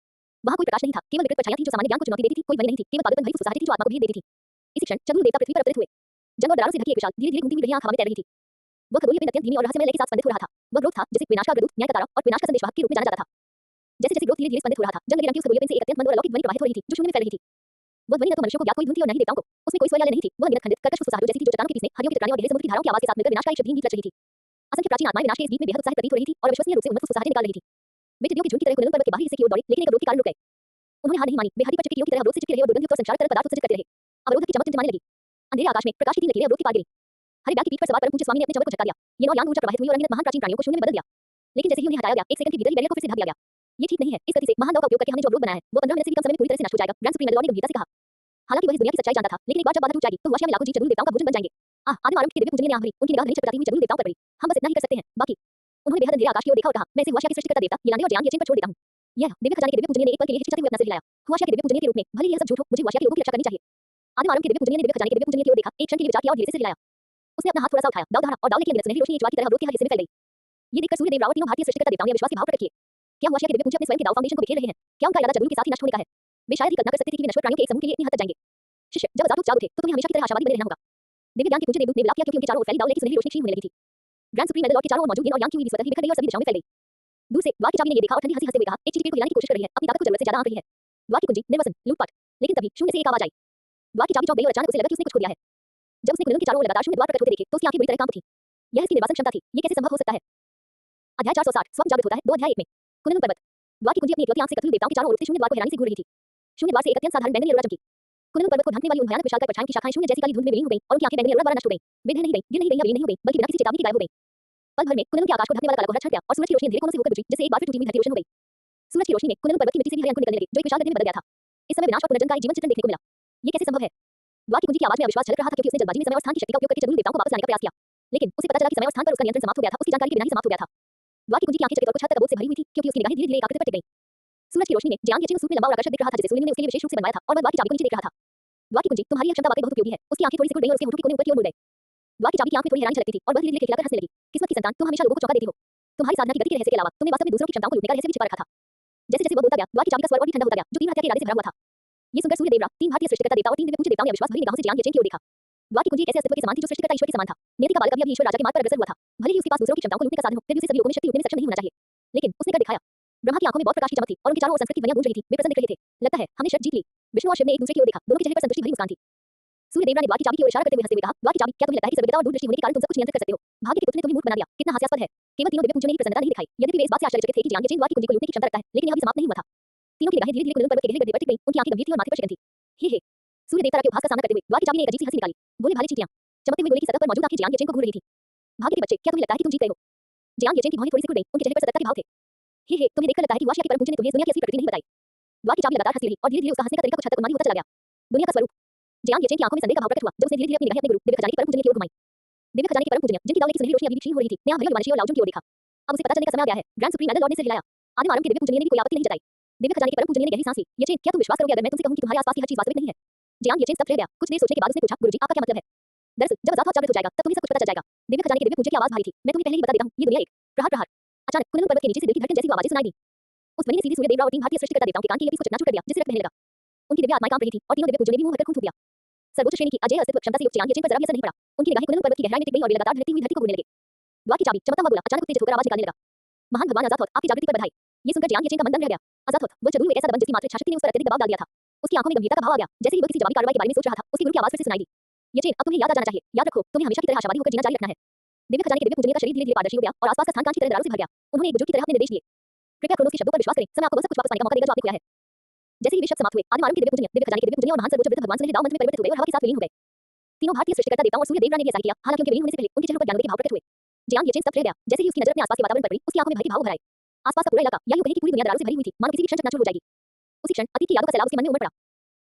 वहां कोई प्रकाश नहीं था, केवल विकृत परछाइयां थीं जो सामान्य ज्ञान को चुनौती देती थी। कोई ध्वनि नहीं थी, केवल पागलपन भरी फुसफुसाहट थी जो आत्मा को भेद देती थी। इसी क्षण चंद्र देवता पृथ्वी पर अवतरित हुए। जंग और दरारों से ढकी एक विशाल, धीरे-धीरे घूमती हुई ग्रह आंख हवा में तैर रही थी। वह खगोलीय पिंड अत्यंत धीमी और रहस्यमय लय के साथ स्पंदित हो रहा था। वह ग्रोथ था जिसे विनाश का अग्रदूत, न्याय का तारा और विनाश का संदेशवाहक के रूप में जाना जाता था। जैसे जैसे ग्रोथ धीरे-धीरे स्पंदित हो रहा था, जंग लगे रंग की उस खगोलीय पिंड से एक अत्यंत मंद और अलौकिक ध्वनि प्रवाहित हो रही थी जो शून्य में फैल रही थी। वह ध्वनि न तो मनुष्यों को ज्ञात कोई धुन थी और न ही देवताओं को। उसमें कोई स्वर या लय नहीं थी। वह अनगिनत खंडित कर्कश फुसफुसाहटों जैसी थी जो चट्टानों के पीछे हड्डियों के टकराने और गहरे समुद्र की धाराओं की आवाज के साथ मिलकर विनाश का एक शुभ गीत रच रही थी। असंख्य प्राचीन आत्माएं विनाश के इस गीत में बेहद उत्साहित प्रतीत हो रही थी और अविश्वसनीय रूप से उन्नत फुसफुसाहटें निकाल रही थी। वे टिड्डियों के झुंड की तरह कुनलुन पर्वत के बाहरी हिस्से की ओर दौड़े, लेकिन एक अवरोध के कारण रुक गए। उन्होंने हार नहीं मानी। वे हड्डी पर चिपकी कीड़ों की तरह अवरोध से चिपके रहे और दुर्गंधयुक्त और संचारक तरल पदार्थ उत्सर्जित करते रहे। अवरोध की चमक टिमटिमाने लगी। अंधेरे आकाश में प्रकाश की 3 लकीरें अवरोध के पार गिरीं। हरे बैल की पीठ पर सवार परम पूज्य स्वामी ने अपने चमक को झटका दिया। ये 9 यान ऊर्जा प्रवाहित हुई और अनगिनत महान प्राचीन प्राणियों को शून्य में बदल दिया। लेकिन जैसे ही उन्हें हटाया गया, 1 सेकंड के भीतर ही बैरियर को फिर से ढक दिया गया। ये ठीक नहीं है। इस गति से महान दाव का उपयोग करके हमने जो अवरोध बनाया है, वो 15 मिनट से भी कम समय में पूरी तरह से नष्ट हो जाएगा। ग्रैंड सुप्रीम मेडलॉर्ड ने गंभीरता से कहा। हालांकि वह इस दुनिया की सच्चाई जानता था, लेकिन एक बार जब बाधा टूट जाएगी, तो वाशिया में लाखों जीव जरूर देवताओं का भोजन बन जाएंगे। आदिम आरंभ के दिव्य पूजनीय ने आंख भरी। उनकी निगाह धनी चटपटाती हुई जरूर देवताओं पर पड़ी। हम बस इतना ही कर सकते हैं, बाकी। उन्होंने बेहद अंधेरे आकाश की ओर देखा और कहा, मैं इसे वाशिया की सृष्टिकर्ता देवता यलांडे और जियांग येचेन पर छोड़ देता हूं। यह दिव्य खजाने के दिव्य पूजनीय ने एक पल के लिए हिचकिचाते हुए अपना सिर हिलाया। वाशिया के दिव्य पूजनीय के रूप में, भले ही यह सब झूठ हो, मुझे वाशिया के लोगों की रक्षा करनी चाहिए। आदिम आरंभ के दिव्य पूजनीय ने दिव्य खजाने के दिव्य पूजनीय की ओर देखा, एक क्षण के लिए विचार किया और धीरे से सिर हिलाया। उसने अपना हाथ थोड़ा सा उठाया, दाव दहाड़ा और दाव की अनगिनत सुनहरी रोशनी एक ज्वार की तरह अवरोध के हर हिस्से में फैल गई। ये देखकर सूर्य देवरा और तीनों भारतीय सृष्टिकर्ता देवताओं ने विश्वास के भाव प्रकट किए। क्या वाशिया के दिव्य पूजन अपने स्वयं के दाव फाउंडेशन को बिखेर रहे हैं? क्या उनका इरादा जबूल के साथ ही नष्ट होने का है? वे शायद ही कल्पना कर सकते थे कि वे नश्वर प्राणियों के एक समूह के लिए इतनी हद तक जाएंगे। शिष्य, जब अजातोत जाग उठे तो तुम्हें हमेशा की तरह आशावादी बने रहना होगा। दिव्य ज्ञान के पूज्य देवदूत ने विलाप किया क्योंकि उनके चारों ओर फैली दाव की सुनहरी रोशनी क्षीण होने लगी थी। ग्रैंड सुप्रीम मेडलॉर्ड के चारों ओर मौजूद yin और yang की हुई स्वतः ही बिखर गई और सभी दिशाओं में फैल गई। दूर से द्वार की चाबी ने ये देखा और ठंडी हंसी हंसते हुए कहा, एक चीटी पेड़ को हिलाने की कोशिश कर रही है, अपनी ताकत को जरूरत से ज्यादा आंक रही है। द्वार की कुंजी, निर्वसन, लूटपाट। लेकिन तभी शून्य से एक आवाज आई। द्वार की चाबी चौंक गई और अचानक उसे लगा कि उसने कुछ खो दिया है। जब उसने कुंडलों के चारों ओर लगातार शून्य द्वार प्रकट होते देखे, तो उसकी आंखें बुरी तरह कांप उठी। यह इसकी निर्वासन क्षमता थी। ये कैसे संभव हो सकता है? अध्याय 460 स्वप्न जागृत होता है। 2 अध्याय 1 में कुनलुन पर्वत। द्वार की कुंजी अपनी इकलौती आंख से कतल देवताओं के चारों ओर उठते शून्य द्वार को हैरानी से घूर रही थी। शून्य द्वार से एक अत्यंत साधारण बैंगनी अरोड़ा चमकी। कुनलुन पर्वत को ढकने वाली उन भयानक विशालकाय परछाइयों की शाखाएं शून्य जैसी काली धुंध में विलीन हो गईं और उनकी आंखें बैंगनी अरोड़ा द्वारा नष्ट हो गईं। वे ढह नहीं गईं, गिर नहीं गईं या विलीन नहीं हो गईं, बल्कि बिना किसी चेतावनी के गायब हो गईं। पल भर में कुनलुन के आकाश को ढकने वाला काला कोहरा छट गया और सूरज की रोशनी अंधेरे कोनों से होकर गुजरी, जैसे एक बार फिर टूटी हुई धरती रोशन हो गई। सूरज की रोशनी में कुनलुन पर्वत की मिट्टी से भी हरे अंकुर निकलने लगे, जो एक विशाल गड्ढे में बदल गया था। इस समय विनाश और पुनर्जन्म का एक जीवन चित्रण देखने को मिला। ये कैसे संभव है? द्वार की कुंजी की आवाज में अविश्वास झलक रहा था क्योंकि उसने जल्दबाजी में समय और स्थान की शक्ति का उपयोग करके जरूर देवताओं को वापस लाने का प्रयास किया। लेकिन उसे पता चला कि समय और स्थान पर उसका नियंत्रण समाप्त हो गया था, उसकी जानकारी के बिना ही समाप्त हो गया था। द्वार की कुंजी की आंखें चकित और कुछ हद तक अबोध से भरी हुई थी क्योंकि उसकी निगाहें धीरे-धीरे एक आकृति पर टिक गईं। सूरज की रोशनी में जियांग येचेन उस सूप में लंबा और आकर्षक दिख रहा था जैसे सूर्य ने उसके लिए विशेष रूप से बनवाया था और वह द्वार की चाबी को नीचे देख रहा था। द्वार की कुंजी, तुम्हारी यह क्षमता वाकई बहुत उपयोगी है। उसकी आंखें थोड़ी सी खुल गईं और उसके होंठों के कोने ऊपर की ओर मुड़ गए। द्वार की चाबी की आंख में थोड़ी हैरानी झलकती थी और वह धीरे-धीरे खिलखिलाकर हंसने लगी। किस्मत की संतान, तुम हमेशा लोगों को चौंका देती हो। तुम्हारी साधना की गति के रहस्य के अलावा तुमने वास्तव में दूसरों की क्षमताओं को लूटने का रहस्य भी छिपा रखा था। जैसे-जैसे वह बोलता गया, द्वार की चाबी का स्वर और भी ठंडा होता गया, जो तीव्र हत्या के इरादे से भरा हुआ था। ये सुनकर सूर्य देवरा, 3 भारतीय सृष्टिकर्ता देवता और 3 दिव्य पूज्य देवताओं ने अविश्वास भरी निगाहों से जियांग येचेन की ओर देखा। द्वार की कुंजी एक ऐसे अस्तित्व के समान थी जो सृष्टिकर्ता ईश्वर के समान था। नियति का बालक अभी ईश्वर राजा के मार्ग पर अग्रसर हुआ था। भले ही उसके पास दूसरों की क्षमताओं को लूटने का साधन हो, फिर भी उसे सभी लोगों में शक्ति लूटने में सक्षम नहीं होना चाहिए। लेकिन उसने कर दिखाया। ब्रह्मा की आंखों में बहुत प्रकाश की चमक थी और उनके चारों ओर संस्कृत की ध्वनियां गूंज रही थी। वे प्रसन्न दिख रहे थे। लगता है हमने शर्त जीत ली। विष्णु और शिव ने एक दूसरे की ओर देखा। दोनों के चेहरे पर संतुष्टि भरी मुस्कान थी। सूर्य देवरा ने द्वार की चाबी की ओर इशारा करते हुए हंसते हुए कहा, द्वार की चाबी, क्या तुम्हें लगता है कि सर्वज्ञता और दूरदृष्टि होने के कारण तुम सब कुछ नियंत्रित कर सकते हो? भाग्य के पुत्र ने तुम्हें मूर्ख बना दिया। कितना हास्यास्पद है। केवल तीनों दिव्य पूजों ने ही प्रसन्नता नहीं दिखाई। यद्यपि वे इस बात से आश्चर्यचकित थे कि जियांग येचेन द्वार की कुंजी को लूटने की क्षमता रखता है, लेकिन यह भी समाप्त नहीं हुआ था। तीनों की निगाहें धीरे-धीरे कुनलुन पर्वत के गहरे गड्ढे पर टिक गईं। उनकी आंखें गंभीर थीं और माथे पर शिकन थी। हे सूर्य देवता के उपहास का सामना करते हुए द्वार की चाबी ने एक अजीब सी हंसी निकाली। भोले भाले चींटियां। चमकते हुए गोले की सतह पर मौजूद आंखें जियांग येचेन को घूर रही थी। भाग्य के बच्चे, क्या तुम्हें लगता है कि तुम जीत गए हो? जियांग येचेन की भौहें थोड़ी सी खुल गईं। उनके चेहरे पर सतर्कता के भाव थे। हे तुम्हें देखकर लगता है कि वाशिया के परम पूज्य ने तुम्हें इस दुनिया की असली प्रकृति नहीं बताई। द्वार की चाबी लगातार हंसती रही और धीरे-धीरे उसका हंसने का तरीका कुछ हद तक उन्मादी होता चला गया। दुनिया का स्वरूप। जियांग येचेन की आंखों में संदेह का भाव प्रकट हुआ जब उसने धीरे-धीरे अपनी निगाहें अपने गुरु दिव्य खजाने के परम पूजनीय की ओर घुमाई। दिव्य खजाने के परम पूजनीय, जिनकी दाव की सुनहरी रोशनी अभी भी क्षीण हो रही थी, ने भले मानशी और लाउजून की ओर देखा। अब उसे पता चलने का समय आ गया है। ग्रैंड सुप्रीम मेडलॉर्ड ने सिर हिलाया। आदिम आरंभ के दिव्य पूजनीय ने भी कोई आपत्ति नहीं जताई। दिव्य खजाने के परम पूजनीय ने गहरी सांस ली। येचेन, क्या तुम विश्वास करोगे अगर मैं तुमसे कहूं कि तुम्हारे आसपास की हर चीज वास्तविक नहीं है? जियांग येचेन स्तब्ध रह गया। कुछ देर सोचने के बाद उसने पूछा, गुरुजी, आपका क्या मतलब है? दरअसल जब अजातोत जागृत हो जाएगा तब तुम्हें सब कुछ पता चल जाएगा। दिव्य खजाने के दिव्य पूज्य की आवाज भारी थी। मैं तुम्हें पहले ही बता देता हूं, ये दुनिया एक प्रहार प्रहार। अचानक कुनलुन पर्वत के नीचे से दिल की धड़कन जैसी दो आवाजें सुनाई दी। उस ध्वनि ने सीधे सूर्य देवरा और 3 भारतीय सृष्टिकर्ता देवताओं के कान की एलिस को चकनाचूर कर दिया, जिससे रक्त बहने लगा। उनकी दिव्य आत्माएं कांप रही थी और तीनों दिव्य पूज्यों ने भी मुंह भरकर खून थूक दिया। सर्वोच्च श्रेणी की अजय अस्तित्व क्षमता से युक्त जियांग येचेन पर जरा भी असर नहीं पड़ा। उनकी निगाहें कुनलुन पर्वत की गहराई में टिक गईं और वे लगातार ढलती हुई धरती को घूरने लगे। द्वार की चाबी, चमकता हुआ गोला अचानक उत्तेजित होकर आवाज निकालने लगा। महान भगवान अजातोत, आपकी जागृति पर बधाई। ये सुनकर जियांग येचेन का मन दंग रह गया। अजातोत, वह चतुर एक ऐसा दबंग जिसकी मात्र इच्छाशक्ति ने उस पर अत्यधिक दबाव डाल दिया था। उसकी आंखों में गंभीरता का भाव आ गया। जैसे ही वह किसी जवाबी कार्रवाई के बारे में सोच रहा था, उसके गुरु की आवाज फिर से सुनाई दी। येचेन, अब तुम्हें याद आ जाना चाहिए। याद रखो, तुम्हें हमेशा की तरह आशावादी होकर जीना जारी रखना है। दिव्य खजाने के दिव्य पूजनीय का शरीर धीरे-धीरे पारदर्शी हो गया और आसपास का स्थान कांच की तरह दरारों से भर गया। उन्होंने एक बुजुर्ग की तरह अपने निर्देश दिए। कृपया क्रोनोस के शब्दों पर विश्वास करें। समय आपको वह सब कुछ वापस पाने का मौका देगा जो आपने खोया है। जैसे ही वे शब्द समाप्त हुए, आदिम आरंभ के दिव्य पूजनीय, दिव्य खजाने के दिव्य पूजनीय और महान सर्वोच्च वृद्ध भगवान सुनहरे दाव मंच में परिवर्तित हुए और हवा के साथ विलीन हो गए। तीनों भारतीय सृष्टिकर्ता देवताओं और सूर्य देवरानी ने ऐसा किया। हालांकि उनके विलीन होने से पहले उनके चेहरों पर ज्ञानोदय के भाव प्रकट हुए। जियांग येचेन सब रह गया। जैसे ही उसकी नजर अपने आसपास के वातावरण पर पड़ी, उसकी आंखों में भय के भाव उभर आए। आसपास का पूरा इलाका, या यूं कहें कि पूरी दुनिया दरारों से भरी हुई थी, मानो किसी भी क्षण चकनाचूर हो जाएगी। उसी क्षण अतीत की यादों का सैलाब उसके मन में उमड़ पड़ा।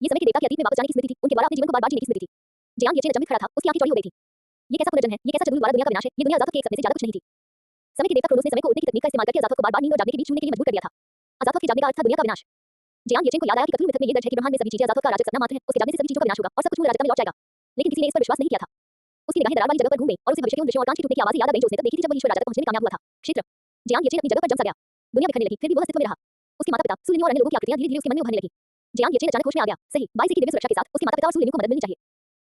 ये समय के देवता के अतीत में वापस जाने की स्मृति थी, उनके द्वारा अपने जीवन को बार-बार जीने की स्मृति थी। जियांग येचेन अचंभित खड़ा था, उसकी आंखें चौड़ी हो गई थी। ये कैसा पुनर्जन्म है? ये कैसा जदूल द्वारा दुनिया का विनाश है? ये दुनिया अजातक के एक सपने से ज्यादा कुछ नहीं थी। समय के देवता क्रोनोस ने समय को उड़ने की तकनीक का इस्तेमाल करके अजातक को बार-बार नींद और जागने के बीच छूने के लिए मजबूर कर दिया था। अजातक के जागने का अर्थ था दुनिया का विनाश। जियांग येचेन को याद आया कि कथुलु मिथक में ये दर्ज है कि ब्रह्मांड में सभी चीजें अजातक का अराजक सपना मात्र है, उसके जागने से सभी चीजों का विनाश होगा और सब कुछ मूल अराजकता में लौट जाएगा। लेकिन किसी ने इस पर विश्वास नहीं किया था। उसकी निगाहें दरार वाली जगह पर घूम गईं और उसे भविष्य के उन दृश्यों और कांच की टूटने की आवाजें याद आ गईं जो उसने तब देखी थी जब वह ईश्वर राजा तक पहुंचने में कामयाब हुआ था। क्षेत्र जियांग येचेन अपनी जगह पर जम सा गया। दुनिया बिखरने लगी, फिर भी वह अस्तित्व में रहा। उसके माता-पिता, सूर्यलिंग और अन्य लोगों की आकृतियां धीरे-धीरे उसके मन में उभरने लगी। जियांग येचेन अचानक होश में आ गया। सही, 22 की दिव्य सुरक्षा के साथ उसके माता-पिता और सूर्यलिंग को मदद मिलनी चाहिए।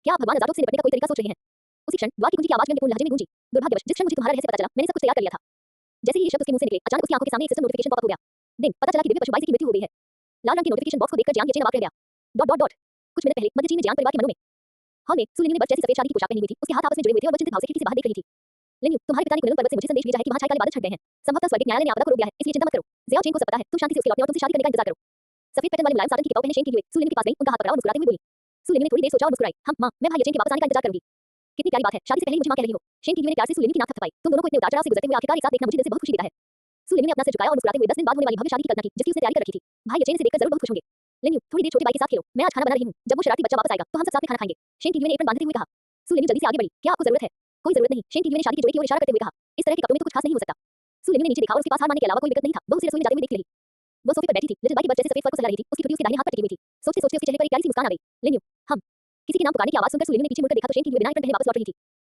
क्या आप भगवान अजातक से निपटने का कोई तरीका सोच रहे हैं? उसी क्षण द्वार की कुंजी की आवाज व्यंग्यपूर्ण लहजे में गूंजी। दुर्भाग्यवश जिस क्षण मुझे तुम्हारा रहस्य पता चला, मैंने सब कुछ तैयार कर लिया था। जैसे ही ये शब्द उसके मुंह से निकले, अचानक उसकी आंखों के सामने एक सिस्टम नोटिफिकेशन पॉपअप हो गया। दिन, पता चला कि दिव्य पशु 22 की मृत्यु हो गई है। लाल रंग के नोटिफिकेशन बॉक्स को देखकर जियांग येचेन अवाक रह गया। Dot dot dot. कुछ मिनट पहले मध्य चीन में जियांग परिवार के मनों में हॉल में सूर्यलिंग ने बर्च जैसी सफेद शादी की पोशाक पहनी हुई थी। उसके हाथ आपस में जुड़े हुए थे और वह चिंतित भाव से खिड़की से बाहर देख रही थी। लिन्यू, तुम्हारे पिता ने कुनलुन पर्वत से मुझे संदेश भेजा है कि वहां छाई काले बादल छट गए हैं। संभवतः स्वर्ग न्यायालय ने आपदा को रोक दिया है, इसलिए चिंता मत करो। ज़ियाओ चेन को सब पता है, तुम शांति से उसके लौटने और तुमसे शादी करने का इंतजार करो। सफेद पैटर्न वाले मुलायम साटन की किताब पहने शेन की हुए सूर्यलिंग के पास गई, उनका हाथ पकड़ा और मुस्कुराते हुए बोली। सूर्यलिंग ने थोड़ी देर सोचा और मुस्कुराई। मां, मैं भाई येचेन के वापस आने का इंतजार करूंगी। कितनी प्यारी बात है, शादी से पहले ही मुझे मां कह रही हो। शेन की ने प्यार से सूर्यलिंग की नाक थपथपाई। तुम दोनों को इतने उतार-चढ़ाव से गुजरते हुए आखिरकार एक साथ देखना मुझे दिल से बहुत खुशी देता है। सूर्यलिंग ने अपना सिर झुकाया और मुस्कुराते हुए 10 दिन बाद होने वाली भव्य शादी की कल्पना की, जिसकी उसने तैयारी कर रखी थी। भाई येचेन इसे देखकर जरूर बहुत खुश होंगे। लिन्यू, थोड़ी देर छोटी बाई के साथ खेलो, मैं आज खाना बना रही हूं। जब वो शरारती बच्चा वापस आएगा, तो हम सब साथ में खाना खाएंगे। शेन की ने एप्रन बांधते हुए कहा। सूर्यलिंग जल्दी से आगे बढ़ी। क्या आपको जरूरत है? कोई जरूरत नहीं, शेन की ने शादी के जोड़े की ओर इशारा करते हुए कहा। इस तरह के कपड़ों में तो कुछ खास नहीं हो सकता। सूर्यलिंग ने नीचे देखा और उसके पास हार मानने के अलावा कोई विकल्प नहीं था। वह उसे रसोई में जाते हुए देखती रही। वो सोफे पर बैठी थी, लिटिल बाई के बच्चे से सफेद फर को सहला रही थी। उसकी ठुड्डी उसके दाहिने हाथ पर टिकी हुई थी। सोचते सोचते उसके चेहरे पर एक प्यारी सी मुस्कान आ गई। लिन्यू, हम किसी के नाम पुकारने की आवाज सुनकर सूर्यलिंग ने पीछे मुड़कर देखा तो शेन की बिना एप्रन पहने वापस लौट रही थी।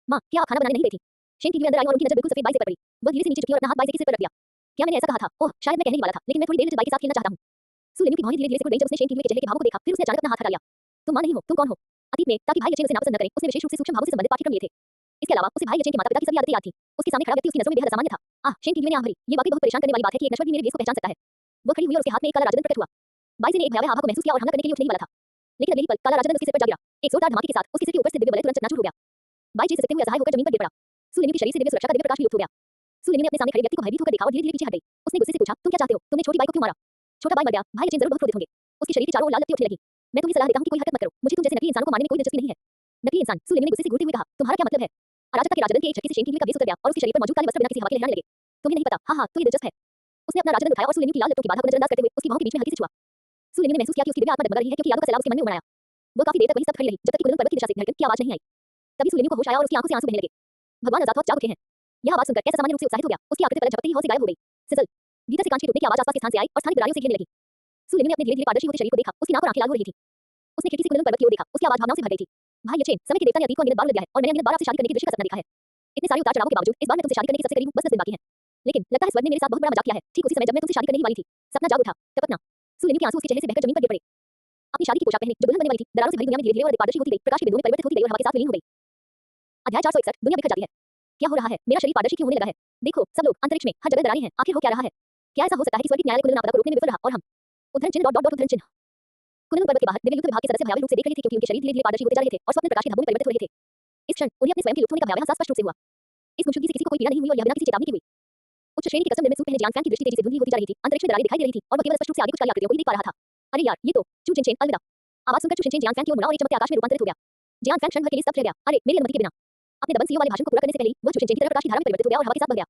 मां, क्या आप खाना बनाने नहीं गई थी? शेन की अंदर आई और उनकी नजर बिल्कुल सफेद बाई से पर पड़ी। वो धीरे से नीचे झुकी और अपना हाथ बाई के सिर पर रख दिया। क्या मैंने ऐसा कहा था? ओह, शायद मैं कहने ही वाला था, लेकिन मैं थोड़ी देर लिटिल बाई के साथ खेलना चाहता हूं। सूर्यलिंग की भौहें धीरे-धीरे सिकुड़ गईं जब उसने शेन की के चेहरे के भावों को देखा, फिर उसने अचानक अपना हाथ हटा लिया। तुम मां नहीं हो, तुम कौन हो? अतीत में, ताकि भाई येचेन उसे नापसंद न करें, उसने विशेष रूप से सूक्ष्म भावों से संबंधित पाठ्यक्रम लिए थे। इसके अलावा उसे भाई येचेन के माता-पिता की सभी आदतें याद थी। उसके सामने खड़ा व्यक्ति उसकी नजरों में बेहद असामान्य था। आह, शेन की ने आंख भरी। ये वाकई बहुत परेशान करने वाली बात है कि एक नश्वर भी मेरे भेस को पहचान सकता है। वो खड़ी हुई और उसके हाथ में एक काला राजदंड प्रकट हुआ। बाई ने एक भयावह आभा को महसूस किया और हमला करने के लिए उठने ही वाला था। लेकिन अगले ही पल काला राजदंड उसके सिर पर जा गिरा। एक जोरदार धमाके के साथ उसके सिर के ऊपर से दिव्य वलय तुरंत चकनाचूर हो गया। बाई से सकते हुए असहाय होकर जमीन पर गिर पड़ा। सूर्यलिंग के शरीर से दिव्य सुरक्षा का दिव्य प्रकाश भी लुप्त हो गया। सूर्यलिंग ने अपने सामने खड़े व्यक्ति को भयभीत होकर देखा और धीरे-धीरे पीछे हट गई। उसने गुस्से से पूछा, तुम क्या चाहते हो? तुमने छोटी बाई को क्यों मारा? छोटा बाई मर गया, भाई येचेन जरूर बहुत क्रोधित होंगे। उसके शरीर के चारों ओर लाल लपटें उठने लगी। मैं तुम्हें सलाह देता हूं कि कोई हरकत मत करो। मुझे तुम जैसे नकली इंसानों को मारने में कोई दिलचस्पी नहीं है। नकली इंसान, सूर्यलिंग ने गुस्से से घूरते हुए कहा। तुम्हारा क्या मतलब है? अराजकता के राजदंड के एक झटके से शेन की का भेस उतर गया और उसके शरीर पर मौजूद काले वस्त्र बिना किसी हवा के लहराने लगे। तुम्हें नहीं पता? हाँ, तो ये दिलचस्प है। उसने अपना राजदंड उठाया और सूर्यलिंग की लाल लपटों की बाधा को नजरअंदाज करते हुए उसकी भौं के बीच में हल्के से छुआ। सूर्यलिंग ने महसूस किया कि उसकी दिव्य आत्मा डगमगा रही है क्योंकि यादों का सैलाब उसके मन में उमड़ आया। वो काफी देर तक वहीं स्तब्ध खड़ी रही जब तक कि कुनलुन पर्वत की दिशा से धड़कन की आवाज नहीं आई। तभी सूर्यलिंग को होश आया और उसकी आंखों से आंसू बहने लगे। भगवान अजातक जाग उठे हैं। यह आवाज सुनकर कैसा सामान्य रूप से उत्साहित हो गया। उसकी आकृति पलक झपकते ही हौं से गायब हो गई। सिजल, भीतर से कांच के टूटने की आवाज आसपास के स्थान से आई और स्थानिक बुराइयों से घेरने लगी। सूर्यलिंग ने अपने धीरे-धीरे पारदर्शी होते शरीर को देखा, उसकी नाक और आंखें लाल हो रही थी। उसने खिड़की से कुनलुन पर्वत की ओर देखा, उसकी आवाज भावनाओं से भर गई थी। भाई येचेन, समय के देवता ने अतीत को अनगिनत बार बदल दिया है और मैंने अनगिनत बार आपसे शादी करने के दृश्य का सपना देखा है। इतने सारे उतार-चढ़ावों के बावजूद इस बार मैं तुमसे शादी करने के सबसे करीब हूं, बस 10 दिन बाकी हैं। लेकिन लगता है स्वर्ग ने मेरे साथ बहुत बड़ा मजाक किया है। ठीक उसी समय जब मैं तुमसे शादी करने ही वाली थी, सपना जाग उठा। टपकना। सूर्यलिंग के आंसू उसके चेहरे से बहकर जमीन पर गिर पड़े। अपनी शादी की पोशाक पहनी, जो दुल्हन बनने वाली थी, दरारों से भरी दुनिया में धीरे-धीरे और अधिक पारदर्शी होती गई, प्रकाश के बिंदुओं में परिवर्तित होती गई और हवा के साथ विलीन हो गई। अध्याय 461, दुनिया बिखर जाती है। क्या हो रहा है? मेरा शरीर पारदर्शी क्यों होने लगा है? देखो, सब लोग अंतरिक्ष में, हर जगह दरारें हैं। आखिर हो क्या रहा है? क्या ऐसा हो सकता है कि स्वर्ग न्यायालय कुनलुन आपदा को रोकने में विफल रहा और हम उद्धरण चिन्ह डॉट डॉट डॉट उद्धरण चिन्ह। कुनलुन पर्वत के बाहर दिव्य युद्ध विभाग के सदस्य भयावह रूप से देख रहे थे क्योंकि उनके शरीर धीरे-धीरे पारदर्शी होते जा रहे थे और स्वप्न प्रकाश के धब्बों में परिवर्तित हो रहे थे। इस क्षण उन्हें अपने स्वयं के लुप्त होने का भयावह एहसास स्पष्ट रूप से हुआ। इस गुमशुदगी से किसी को कोई पीड़ा नहीं हुई और यह बिना किसी चेतावनी के हुई। उच्च श्रेणी की कस्टम निर्मित सूट पहने जियांग फैंग की दृष्टि तेजी से धुंधली होती जा रही थी। अंतरिक्ष में दरारें दिखाई दे रही थी और वह केवल स्पष्ट रूप से आगे कुछ काली आकृतियों को ही देख पा रहा था। अरे यार, ये तो चू चिन चिन, अलविदा। आवाज सुनकर चू चिन चिन जियांग फैंग की ओर मुड़ा और एक चमकते आकाश में रूपांतरित हो गया। जियांग फैंग क्षण भर के लिए स्तब्ध रह गया। अरे, मेरी अनुमति के बिना। अपने दबन सीओ वाले भाषण को पूरा करने से पहले ही वह चू चिन चिन की तरफ प्रकाश की धारा में परिवर्तित हो गया और हवा के साथ बह गया।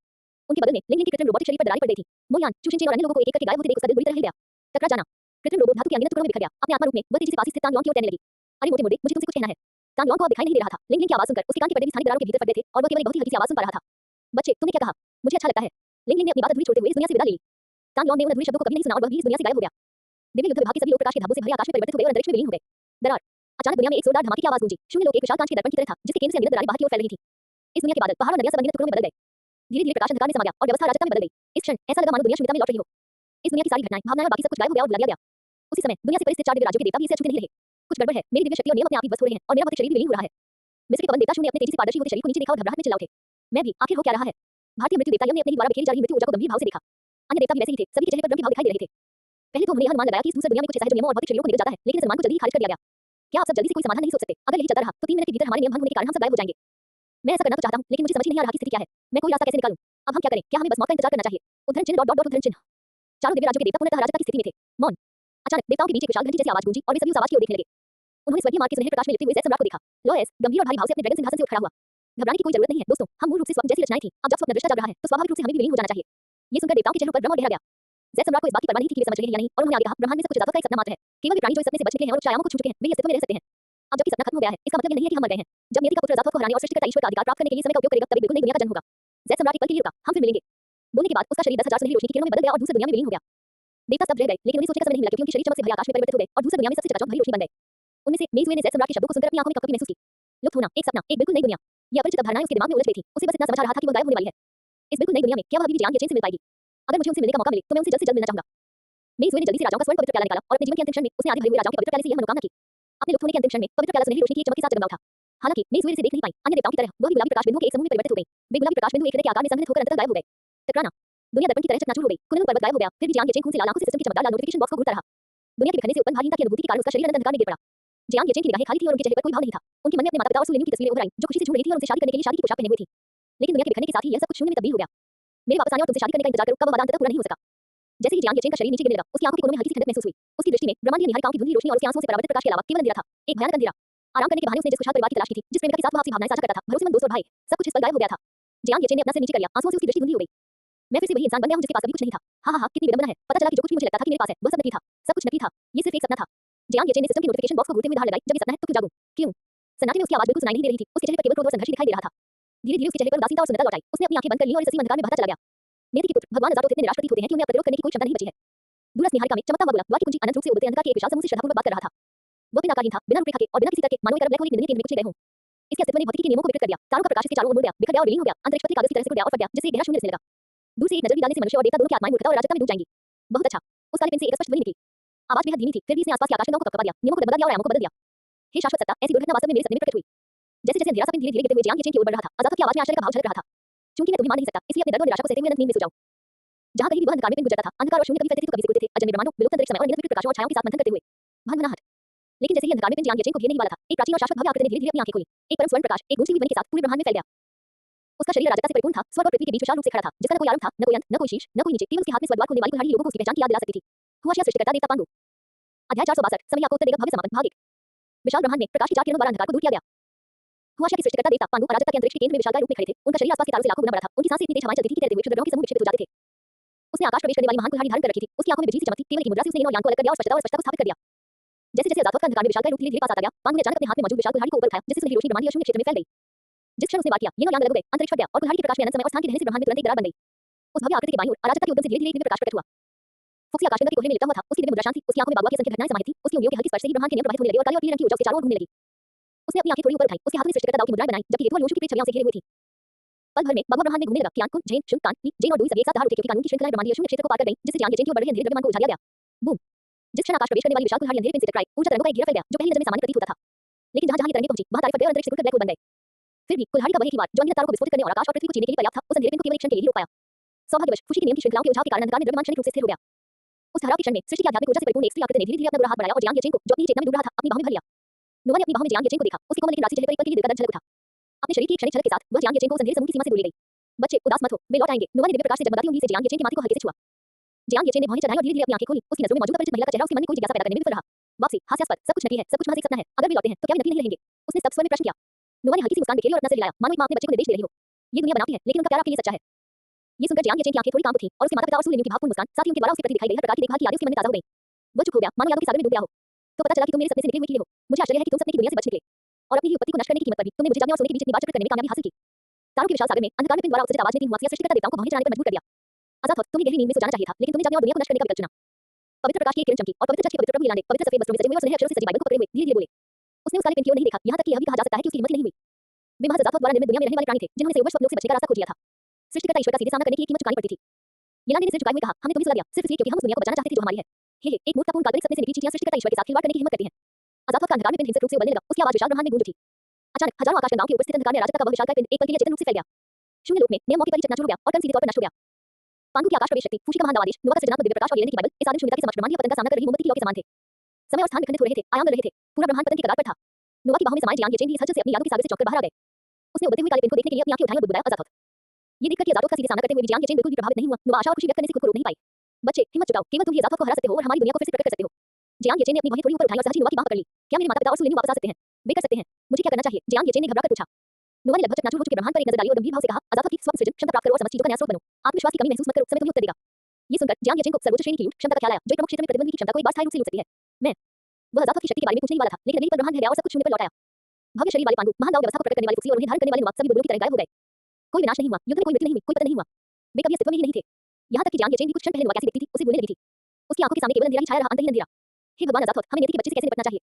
उनके बदल में लिंग लिंग के कृत्रिम रोबोटिक शरीर पर दरारें पड़ गई थी। मोयान, चू चिन चिन और अन्य लोगों को एक-एक करके गायब होते देख उसका दिल बुरी तरह हिल गया। टकरा जाना। कृत्रिम रोबोट धातु के अनगिनत टुकड़ों में बिखर गया। अपने आत्मा रूप में वह तेजी से पास ही स्थित तांग लुआंग की ओर तैरने लगी। अरे मोटे-मोटे, मुझे तुमसे कुछ कहना है। तांग लुआंग को अब दिखाई नहीं दे रहा था। लिंग लिंग की आवाज सुनकर उसके कान के पर्दे भी स्थानिक दरारों के भीतर फट गए थे और वह केवल एक बहुत ही हल्की सी आवाज सुन पा रहा था। बच्चे, तुमने क्या कहा? मुझे अच्छा लगता है। लिंग लिंग ने अपनी बात अधूरी छोड़ते हुए इस दुनिया से विदा ले ली। तांग लुआंग ने उन अधूरे शब्दों को कभी नहीं सुना और वह भी इस दुनिया से गायब हो गया। दिव्य युद्ध विभाग के सभी लोग प्रकाश के धब्बों से भरे आकाश में परिवर्तित हो गए और अंतरिक्ष में विलीन हो गए। दरार। अचानक दुनिया में एक जोरदार धमाके की आवाज गूंजी। शून्य लोक एक विशाल कांच के दर्पण की तरह था, जिसके केंद्र से अनगिनत दरारें बाहर की ओर फैल रही थी। इस दुनिया के बादल, पहाड़ और नदियां सब अनगिनत टुकड़ों में बदल गए। धीरे-धीरे प्रकाश अंधकार में समा गया और व्यवस्था अराजकता में बदल गई। इस क्षण ऐसा लगा मानो दुनिया शून्यता में लौट रही हो। इस दुनिया की सारी घटनाएं, भावनाएं और बाकी सब कुछ गायब हो गया और बुला दिया गया। उसी समय दुनिया से परिस्थित 4 दिव्य राज्यों के देवता भी इसे अछूते नहीं रहे। कुछ गड़बड़ है, मेरी दिव्य शक्ति और नियम अपने आप ही ध्वस्त हो रहे हैं और मेरा भौतिक शरीर भी विलीन हो रहा है। मिस्र के पवन देवता शून्य ने अपने तेजी से पारदर्शी होते शरीर को नीचे देखा और घबराहट में चिल्ला उठे। मैं भी, आखिर हो क्या रहा है? भारतीय मृत्यु देवता यम ने अपने ही द्वारा बिखेरी जा रही मृत्यु ऊर्जा को गंभीर भाव से देखा। अन्य देवता भी वैसे ही थे, सभी के चेहरे पर भ्रम के भाव दिखाई दे रहे थे। पहले तो उन्होंने यह अनुमान लगाया कि इस दूसरी दुनिया में कुछ ऐसा है जो नियमों और भौतिक शरीरों को निगल जाता है, लेकिन इस अनुमान को जल्दी ही खारिज कर दिया गया। क्या आप सब जल्दी से कोई समाधान नहीं सोच सकते? अगर यही चलता रहा तो 3 मिनट के भीतर हमारे नियम भंग होने के कारण हम सब गायब हो जाएंगे। मैं ऐसा करना तो चाहता हूं, लेकिन मुझे समझ ही नहीं आ रहा कि स्थिति क्या है। मैं कोई रास्ता कैसे निकालूं? अब हम क्या करें? क्या हमें बस मौत का इंतजार करना चाहिए? उद्धरण चिन्ह डॉट डॉट डॉट उद्धरण चिन्ह। चारों दिव्य राज्यों के देवता पूर्णतः अराजकता की स्थिति में थे। मौन। अचानक देवताओं के बीच एक विशाल घंटी जैसी आवाज गूंजी और वे सभी उस आवाज की ओर देखने लगे। उन्होंने स्वर्गीय मार्ग के सुनहरे प्रकाश में लिपटे हुए जय सम्राट को देखा। लॉयस गंभीर और भारी भाव से अपने ड्रैगन सिंहासन से उठ खड़ा हुआ। घबराने की कोई जरूरत नहीं है दोस्तों, हम मूल रूप से स्वप्न जैसी रचनाएं थी। अब जब स्वप्न दृष्टा जाग रहा है तो स्वाभाविक रूप से हमें भी विलीन हो जाना चाहिए। ये सुनकर देवताओं के चेहरों पर भ्रम और गहरा गया। जय सम्राट को इस बात की परवाह नहीं थी कि वे समझ रहे हैं या नहीं, और उन्होंने आगे कहा, ब्रह्मांड में सब कुछ अजातक का एक सपना मात्र है। केवल वे प्राणी जो इस सपने से बच निकले हैं और छायाओं को छू चुके हैं, वे अस्तित्व में रह सकते हैं। अब जबकि सपना खत्म हो गया है, इसका मतलब यह नहीं है कि हम मर गए हैं। जब नियति का पुत्र अजातक को हराने और सृष्टिकर्ता ईश्वर का अधिकार प्राप्त करने के लिए समय का उपयोग करेगा, तब बिल्कुल नई दुनिया का जन्म होगा। जय सम्राट एक पल के लिए रुका, हम फिर मिलेंगे। बोलने के बाद उसका शरीर 10,000 सुनहरी रोशनी की किरणों में बदल गया और दूसरी दुनिया में विलीन हो गया। देवता स्तब्ध रह गए, लेकिन उन्हें सोचने का समय नहीं मिला क्योंकि उनके शरीर चमक से भरे आकाश में परिवर्तित हो गए और दूसरी दुनिया में सबसे चकाचौंध भरी रोशनी बन गए। उनमें से मेजुए ने जय सम्राट के शब्दों को सुनकर अपनी आंखों में कपकपी महसूस की। लुप्त होना, एक सपना, एक बिल्कुल नई दुनिया। ये अपरिचित अवधारणाएं उसके दिमाग में उलझ रही थी। उसे बस इतना समझ आ रहा था कि वो गायब होने वाली है। इस बिल्कुल नई दुनिया में क्या वह अभी भी जियांग येचेन से मिल पाएगी? अगर मुझे उनसे मिलने का मौका मिले तो मैं उनसे जल्द से जल्द मिलना चाहूंगा। मेजुए ने जल्दी से राजाओं का स्वर्ण पवित्र प्याला निकाला और अपने जीवन के अंतिम क्षण में उसने आगे भरे हुए राजाओं के पवित्र प्याले से यह मनोकामना की। अपने लुप्त होने के अंतिम क्षण में पवित्र प्याला सुनहरी रोशनी की एक चमक के साथ जगमगा उठा। हालांकि मेजुए इसे देख नहीं पाई। अन्य देवताओं की तरह वह भी गुलाबी प्रकाश बिंदुओं के एक समूह में परिवर्तित हो गई। वे गुलाबी प्रकाश बिंदु एक हृदय के आकार में संघनित होकर अंततः गायब हो गए। टकराना, दुनिया दर्पण की तरह चकनाचूर हो गई। कुनलुन पर्वत गायब हो गया, फिर भी जियांग येचेन खून से लाल आंखों से सिस्टम की चमकदार लाल नोटिफिकेशन बॉक्स को घूरता रहा। दुनिया के बिखरने से उत्पन्न भारीनता की अनुभूति के कारण उसका शरीर अनंत अंधकार में गिर पड़ा। जियांग येचेन की निगाहें खाली थी और उनके चेहरे पर कोई भाव नहीं था। उनके मन में अपने माता-पिता और सुलेन्यू की तस्वीरें उभर आईं, जो खुशी से झूम रही थी और उनसे शादी करने के लिए शादी की पोशाक पहने हुए थी। लेकिन दुनिया के बिखरने के साथ ही यह सब कुछ शून्य में तब्दील हो गया। मेरे वापस आने और तुमसे शादी करने का इंतजार करो, कब वह वादा अंततः पूरा नहीं हो सका। जैसे ही जियांग येचेन का शरीर नीचे गिरने लगा, उसकी आंखों के कोनों में हल्की सी ठंडक महसूस हुई। उसकी दृष्टि में ब्रह्मांडीय निहारिकाओं की धुंधली रोशनी और उसके आंसुओं से परावर्तित प्रकाश के अलावा केवल अंधेरा था, एक भयानक अंधेरा। आराम करने के बहाने उसने जिस खुशहाल परिवार की तलाश की थी, जिस प्रेमिका के साथ वह आपसी भावनाएं साझा करता था, भरोसेमंद दोस्त और भाई, सब कुछ इस पल गायब हो गया था। जियांग येचेन ने अपना सिर नीचे कर लिया, आंसुओं से उसकी दृष्टि धुंधली हो गई। मैं फिर से वही इंसान बन गया हूं जिसके पास कभी कुछ नहीं था। हा हा हा, कितनी विडंबना है। पता चला कि जो कुछ भी मुझे लगता था कि मेरे पास है, वह सब नकली था। सब कुछ नकली था। ये सिर्फ एक सपना था। जियांग येचेन ने सिस्टम की नोटिफिकेशन बॉक्स को घूरते हुए धार लगाई, जब ये सपना है तो क्यों जागूं? क्यों? सन्नाटे में उसकी आवाज बिल्कुल सुनाई नहीं दे रही थी। उसके चेहरे पर केवल क्रोध और संघर्ष ही दिखाई दे रहा था। धीरे-धीरे उसके चेहरे पर उदासीनता और सुन्नता लौट आई। उसने अपनी आंखें बंद कर लीं और इस असीम अंधकार में बहता चला गया। नियति के पुत्र भगवान अजातोथ इतने निराश प्रतीत होते हैं कि उन्हें अब प्रतिरोध करने की कोई क्षमता नहीं बची है। दूरस्थ निहारिका में चमकता हुआ गुलाब, द्वार की कुंजी अनंत रूप से उड़ते अंधकार के एक विशाल समूह से श्रद्धापूर्वक बात कर रहा था। वह बिना आकारहीन था, बिना रूपरेखा के और बिना किसी तर्क के, मानो एक अरब ब्लैक होल एक निंदनीय केंद्र में कुचले गए हों। इसके अस्तित्व ने भौतिकी के नियमों को विकृत कर दिया। तारों का प्रकाश इसके चारों ओर मुड़ गया, बिखर गया और विलीन हो गया। अंतरिक्ष पथ कागज की तरह से टूट गया और फट गया, जिससे एक गहरा शून्य दिखने लगा। दूर से एक नजर भी डालने से मनुष्य और देवता दोनों की आत्माएं मूर्खता और अराजकता में डूब जाएंगी। बहुत अच्छा। उस काले पेन से एक स्पष्ट ध्वनि निकली। आवाज बेहद धीमी थी, फिर भी इसने आसपास के आकाश में को कपकपा दिया, नियमों को डगमगा दिया और आयामों को बदल दिया। हे शाश्वत सत्ता, ऐसी दुर्घटना वास्तव में मेरे सपने में प्रकट हुई। जैसे-जैसे अंधेरा सा पेन धीरे-धीरे गिरते हुए जियांग येचेन की ओर बढ़ रहा था, अजातोथ की आवाज में आश्चर्य का भाव झलक रहा था। चूंकि मैं तुम्हें मान नहीं सकता, इसलिए अपने दर्द और निराशा को सहते हुए अनंत नींद में सो जाओ। जहां कहीं भी वह अंधकार में पेन गुजरता था, अंधकार और शून्य कभी फैलते थे तो कभी सिकुड़ते थे, अजन्मे ब्रह्मांडों, विलुप्त अंतरिक्ष समय और अनियत विकृत प्रकाशों और छायाओं के साथ मंथन करते हुए। भनभनाहट। लेकिन जैसे ही अंधकार में पेन जियांग येचेन को घेरने ही वाला था, एक प्राचीन और शाश्वत भव्य आकृति ने धीरे-धीरे अपनी आंखें खोली। एक परम स्वर्ण प्रकाश, एक गूंजती हुई ध्वनि के साथ पूरे ब्रह्मांड में फैल गया। उसका शरीर अराजकता से परिपूर्ण था, स्वर्ग और पृथ्वी के बीच विशाल रूप से खड़ा था, जिसका न कोई आरंभ था, न कोई अंत, न कोई शीर्ष, न कोई नीचे, केवल उसके हाथ में स्वर्गद्वार खोलने वाली कुल्हाड़ी लोगों को उसकी पहचान की याद दिला सकती थी। हुआशिया सृष्टिकर्ता देवता पांडु। अध्याय 462, समय आपको उत्तर देगा, भव्य समापन, भाग 1। विशाल ब्रह्मांड में प्रकाश की चार किरणों द्वारा अंधकार को दूर किया गया। हुआशिया के सृष्टिकर्ता देवता पांडु अराजकता के अंतरिक्ष के केंद्र में विशालकाय रूप में खड़े थे। उनका शरीर आसपास के तारों से लाखों गुना बड़ा था। उनकी सांसें इतनी तेज हवाएं चलती थी कि तैरते हुए क्षुद्र ग्रहों के समूह विक्षेपित हो जाते थे। उसने आकाश प्रवेश करने वाली महान कुल्हाड़ी धारण कर रखी थी। उसकी आंखों में बिजली सी चमकती, केवल एक मुद्रा से उसने इन और यांग को अलग कर दिया और स्पष्टता और स्पष्टता को स्थापित कर दिया। जैसे-जैसे अजातोथ का अंधकार में विशालकाय रूप धीरे-धीरे पास आता गया, पांडु ने अचानक अपने हाथ में मौजूद विशाल कुल्हाड़ी को ऊपर उठाया, जिससे सुनहरी रोशनी ब्रह्मांडीय शून्य क्षेत्र में फैल गई। जिस क्षण उसने बात किया, ये नौ यांग अलग हो गए, अंतरिक्ष फट गया और कुल्हाड़ी के प्रकाश में अनंत समय और स्थान के रहने से ब्रह्मांड में तुरंत एक दरार बन गई। उस भव्य आकृति के बाईं ओर अराजकता के उद्गम से धीरे-धीरे एक दिव्य प्रकाश प्रकट हुआ। फुक्सी आकाशगंगा के कोहरे में लिपटा हुआ था, उसकी दिव्य मुद्रा शांत थी, उसकी आंखों में बागुआ की असंख्य घटनाएं समाहित थीं, उसकी उंगलियों के हल्के स्पर्श से ही ब्रह्मांड के नियम प्रवाहित होने लगे और काले और पीले रंग की ऊर्जा उसके चारों ओर घूमने लगी। उसने अपनी आंखें थोड़ी ऊपर उठाई, उसके हाथों में सृष्टिकर्ता दाव की मुद्राएं बनाई, जबकि हेतु और लोशु की प्रेत छवियों से घिरे हुए थी। पल भर में बागुआ ब्रह्मांड में घूमने लगा। कियान, कुन, जैन, शुंग, कान, ली, जैन और डुई सभी एक साथ दहाड़ उठे क्योंकि कानून की श्रृंखलाएं ब्रह्मांडीय शून्य क्षेत्र को पार कर गईं, जिससे जियांग येचेन की ओर बढ़ रहे अंधेरे द्रव्यमान को उछाल दिया गया। बूम! जिस क्षण आकाश प्रवेश करने वाली विशाल कुल्हाड़ी अंधेरे पेन से टकराई, ऊर्जा तरंगों का एक घेरा फैल गया, जो पहली नजर में सामान्य प्रतीत होता था। लेकिन जहां-जहां ये तरंगें पहुंची, वहां तारे फट गए और अंतरिक्ष सिकुड़ कर ब्लैक होल बन गए। फिर भी कुल्हाड़ी का वह एक ही वार, जो अनगिनत तारों को विस्फोटित करने और आकाश और पृथ्वी को चीरने के लिए पर्याप्त था, उस अंधेरे पेन को केवल एक क्षण के लिए ही रोक पाया। सौभाग्यवश खुशी के नियम की श्रृंखलाओं के उछाल के कारण अंधकार में द्रव्यमान क्षणिक रूप से स्थिर हो गया। उस ठहराव के क्षण में सृष्टि की आध्यात्मिक ऊर्जा से परिपूर्ण एक स्त्री आकृति ने धीरे-धीरे अपना बुरा हाथ बढ़ाया और जियांग येचेन को, जो अपनी चेतना में डूब रहा था, अपनी बाहों में भर लिया। नोवा ने अपनी बाहों में जियांग येचेन को देखा, उसके कोमल लेकिन राशि चेहरे पर एक पल के लिए दिल का दर्द झलक उठा। अपने शरीर की एक क्षणिक झलक के साथ वह जियांग येचेन को उस अंधेरे समूह की सीमा से दूर ले गई। बच्चे, उदास मत हो, वे लौट आएंगे। नोवा ने दिव्य प्रकाश से जगमगाती उंगली से जियांग येचेन की माथे को हल्के से छुआ। जियांग येचेन ने भौहें चढ़ाई और धीरे-धीरे अपनी आंखें खोली। उसकी नजरों में मौजूद अपरिचित महिला का चेहरा उसके मन में कोई जिज्ञासा पैदा करने में विफल रहा। वापसी, हास्यास्पद, सब कुछ नकली है, सब कुछ महज एक सपना है। अगर वे लौटते हैं तो क्या वे नकली नहीं रहेंगे? उसने स्तब्ध स्वर में प्रश्न किया। नोवा ने हल्की सी मुस्कान बिखेरी और अपना सिर हिलाया, मानो एक मां अपने बच्चे को निर्देश दे रही हो। ये दुनिया बनावटी है, लेकिन उनका प्यार आपके लिए सच्चा है। ये सुनकर जियांग येचेन की आंखें थोड़ी कांप उठीं और उसके माता-पिता और सुलेन्यू की भावपूर्ण मुस्कान, साथ ही उनके द्वारा उसे प्रति दिखाई गई हर प्रकार की देखभाल की यादें उसके मन में ताजा हो गईं। वह चुप हो गया, मानो यादों के सागर में डूब गया हो। तो पता चला कि तुम मेरे सपने से निकले हुए कीड़े हो। मुझे आश्चर्य है कि तुम सपने की दुनिया से बच निकले और अपनी ही उत्पत्ति को नष्ट करने की कीमत पर भी तुमने मुझे जागने और सोने के बीच इतनी बार चक्कर करने में कामयाबी हासिल की। तारों के विशाल सागर में अंधकार में पिन द्वारा उत्सर्जित आवाज ने तीन हुआसिया सृष्टिकर्ता देवताओं को भौहें चढ़ाने पर मजबूर कर दिया। अजातोथ, तुम्हें गहरी नींद में सो जाना चाहिए था, लेकिन तुमने जागने और दुनिया को नष्ट करने का विकल्प चुना। पवित्र प्रकाश की एक किरण चमकी और पवित्र चर्च के पवित्र प्रभु इलाने पवित्र सफेद वस्त्रों में सजे हुए और सुनहरे अक्षरों से सजी बाइबल को पकड़े हुए धीरे-धीरे बोले। उसने उस काले पेन की ओर नहीं देखा, यहां तक कि यह भी कहा जा सकता है कि उसकी हिम्मत ही नहीं हुई। वे महज अजातोथ द्वारा निर्मित दुनिया में रहने वाले प्राणी थे, जिन्होंने संयोगवश स्वप्नों से बचने का रास्ता खोज लिया था। सृष्टिकर्ता ईश्वर का सीधे सामना करने की कीमत चुकानी पड़ती थी। यलाने ने सिर झुकाए हुए कहा, हमने तुम्हें सलाह दिया, सिर्फ इसलिए क्योंकि हम उस दुनिया को बचाना चाहते थे जो हमारी है। हे, एक मूर्खतापूर्ण काल्पनिक सपने से निकली चींटियां सृष्टिकर्ता ईश्वर के साथ खिलवाड़ करने की हिम्मत करती हैं। अजातोथ का अंधकार में पिन हिंसक रूप से उबलने लगा, उसकी आवाज विशाल ब्रह्मांड में गूंज उठी। अचानक हजारों आकाशगंगाओं के ऊपर स्थित अंधकार में अराजकता का वह विशालकाय पिंड एक पल के लिए चेतन रूप से फैल गया। शून्य लोक में नियम मौके पर ही चकनाचूर हो गया और कर्म सीधे तौर पर नष्ट हो गया। पांडु की आकाश प्रवेश शक्ति, फूशी का महान दावादेश, नोवा का सृजनात्मक दिव्य प्रकाश और येलेने की बाइबल, इस आदिम शून्यता के समक्ष ब्रह्मांडीय पतन का सामना कर रही मोमबत्ती की लौ के समान थे। समय और स्थान विखंडित हो रहे थे, आयाम बदल रहे थे, पूरा ब्रह्मांड पतन की कगार पर था। नोवा की बाहों में समाये जियांग येचेन भी इस हलचल से अपनी यादों के सागर से चौंक कर बाहर आ गए। उसने उबलते हुए काले पिन को देखने के लिए अपनी आंखें उठाई और बुदबुदाया, अजातोथ। ये देखकर कि अजातोथ का सीधे सामना करते हुए जियांग येचेन बिल्कुल भी प्रभावित नहीं हुआ, नोवा आशा और खुशी व्यक्त करने से खुद को रोक नहीं पाई। बच्चे, हिम्मत जुटाओ, केवल तुम ही अजातोथ को हरा सकते हो और हमारी दुनिया को फिर से प्रकट कर सकते हो। जियांग येचेन ने अपनी बाहें थोड़ी ऊपर उठाई और सहज ही नुआ की बाह पकड़ ली। क्या मेरे माता-पिता और सुलेन्यू वापस आ सकते हैं? वे कर सकते हैं। मुझे क्या करना चाहिए? जियांग येचेन ने घबराकर पूछा। नुआ ने लगभग चकनाचूर हो चुके ब्रह्मांड पर एक नजर डाली और गंभीर भाव से कहा, अजातक की स्वप्न सृजन क्षमता प्राप्त करो और समझ चीजों का नया स्रोत बनो। आत्मविश्वास की कमी महसूस मत करो, समय तुम्हें उत्तर देगा। ये सुनकर जियांग येचेन को सर्वोच्च श्रेणी की क्षमता का ख्याल आया, जो एक प्रमुख क्षेत्र में प्रतिद्वंदी की क्षमता को एक बार स्थायी रूप से लूट सकती है। मैं वह अजातक की शक्ति के बारे में पूछने ही वाला था, लेकिन अगली पल ब्रह्मांड ठहर गया और सब कुछ शून्य पर लौट आया। भव्य शरीर वाले पांडु, महान दाव व्यवस्था को प्रकट करने वाली तुलसी और उन्हें धारण करने वाले नुआ सभी बुलबुलों की तरह गायब हो गए। कोई विनाश नहीं हुआ, युद्ध में कोई मृत्यु नहीं हुई, कोई पतन नहीं हुआ। वे कभी अस्तित्व में ही नहीं थे। यहाँ तक कि जियांग येचेन भी कुछ क्षण पहले नुआ कैसी दिखती थी, उसे भूलने लगी थी। उसकी आंखों के सामने केवल अंधेरा ही छाया रहा, अंतहीन अंधेरा। हे भगवान अजातक, हमें नियति के बच्चे से कैसे निपटना चाहिए?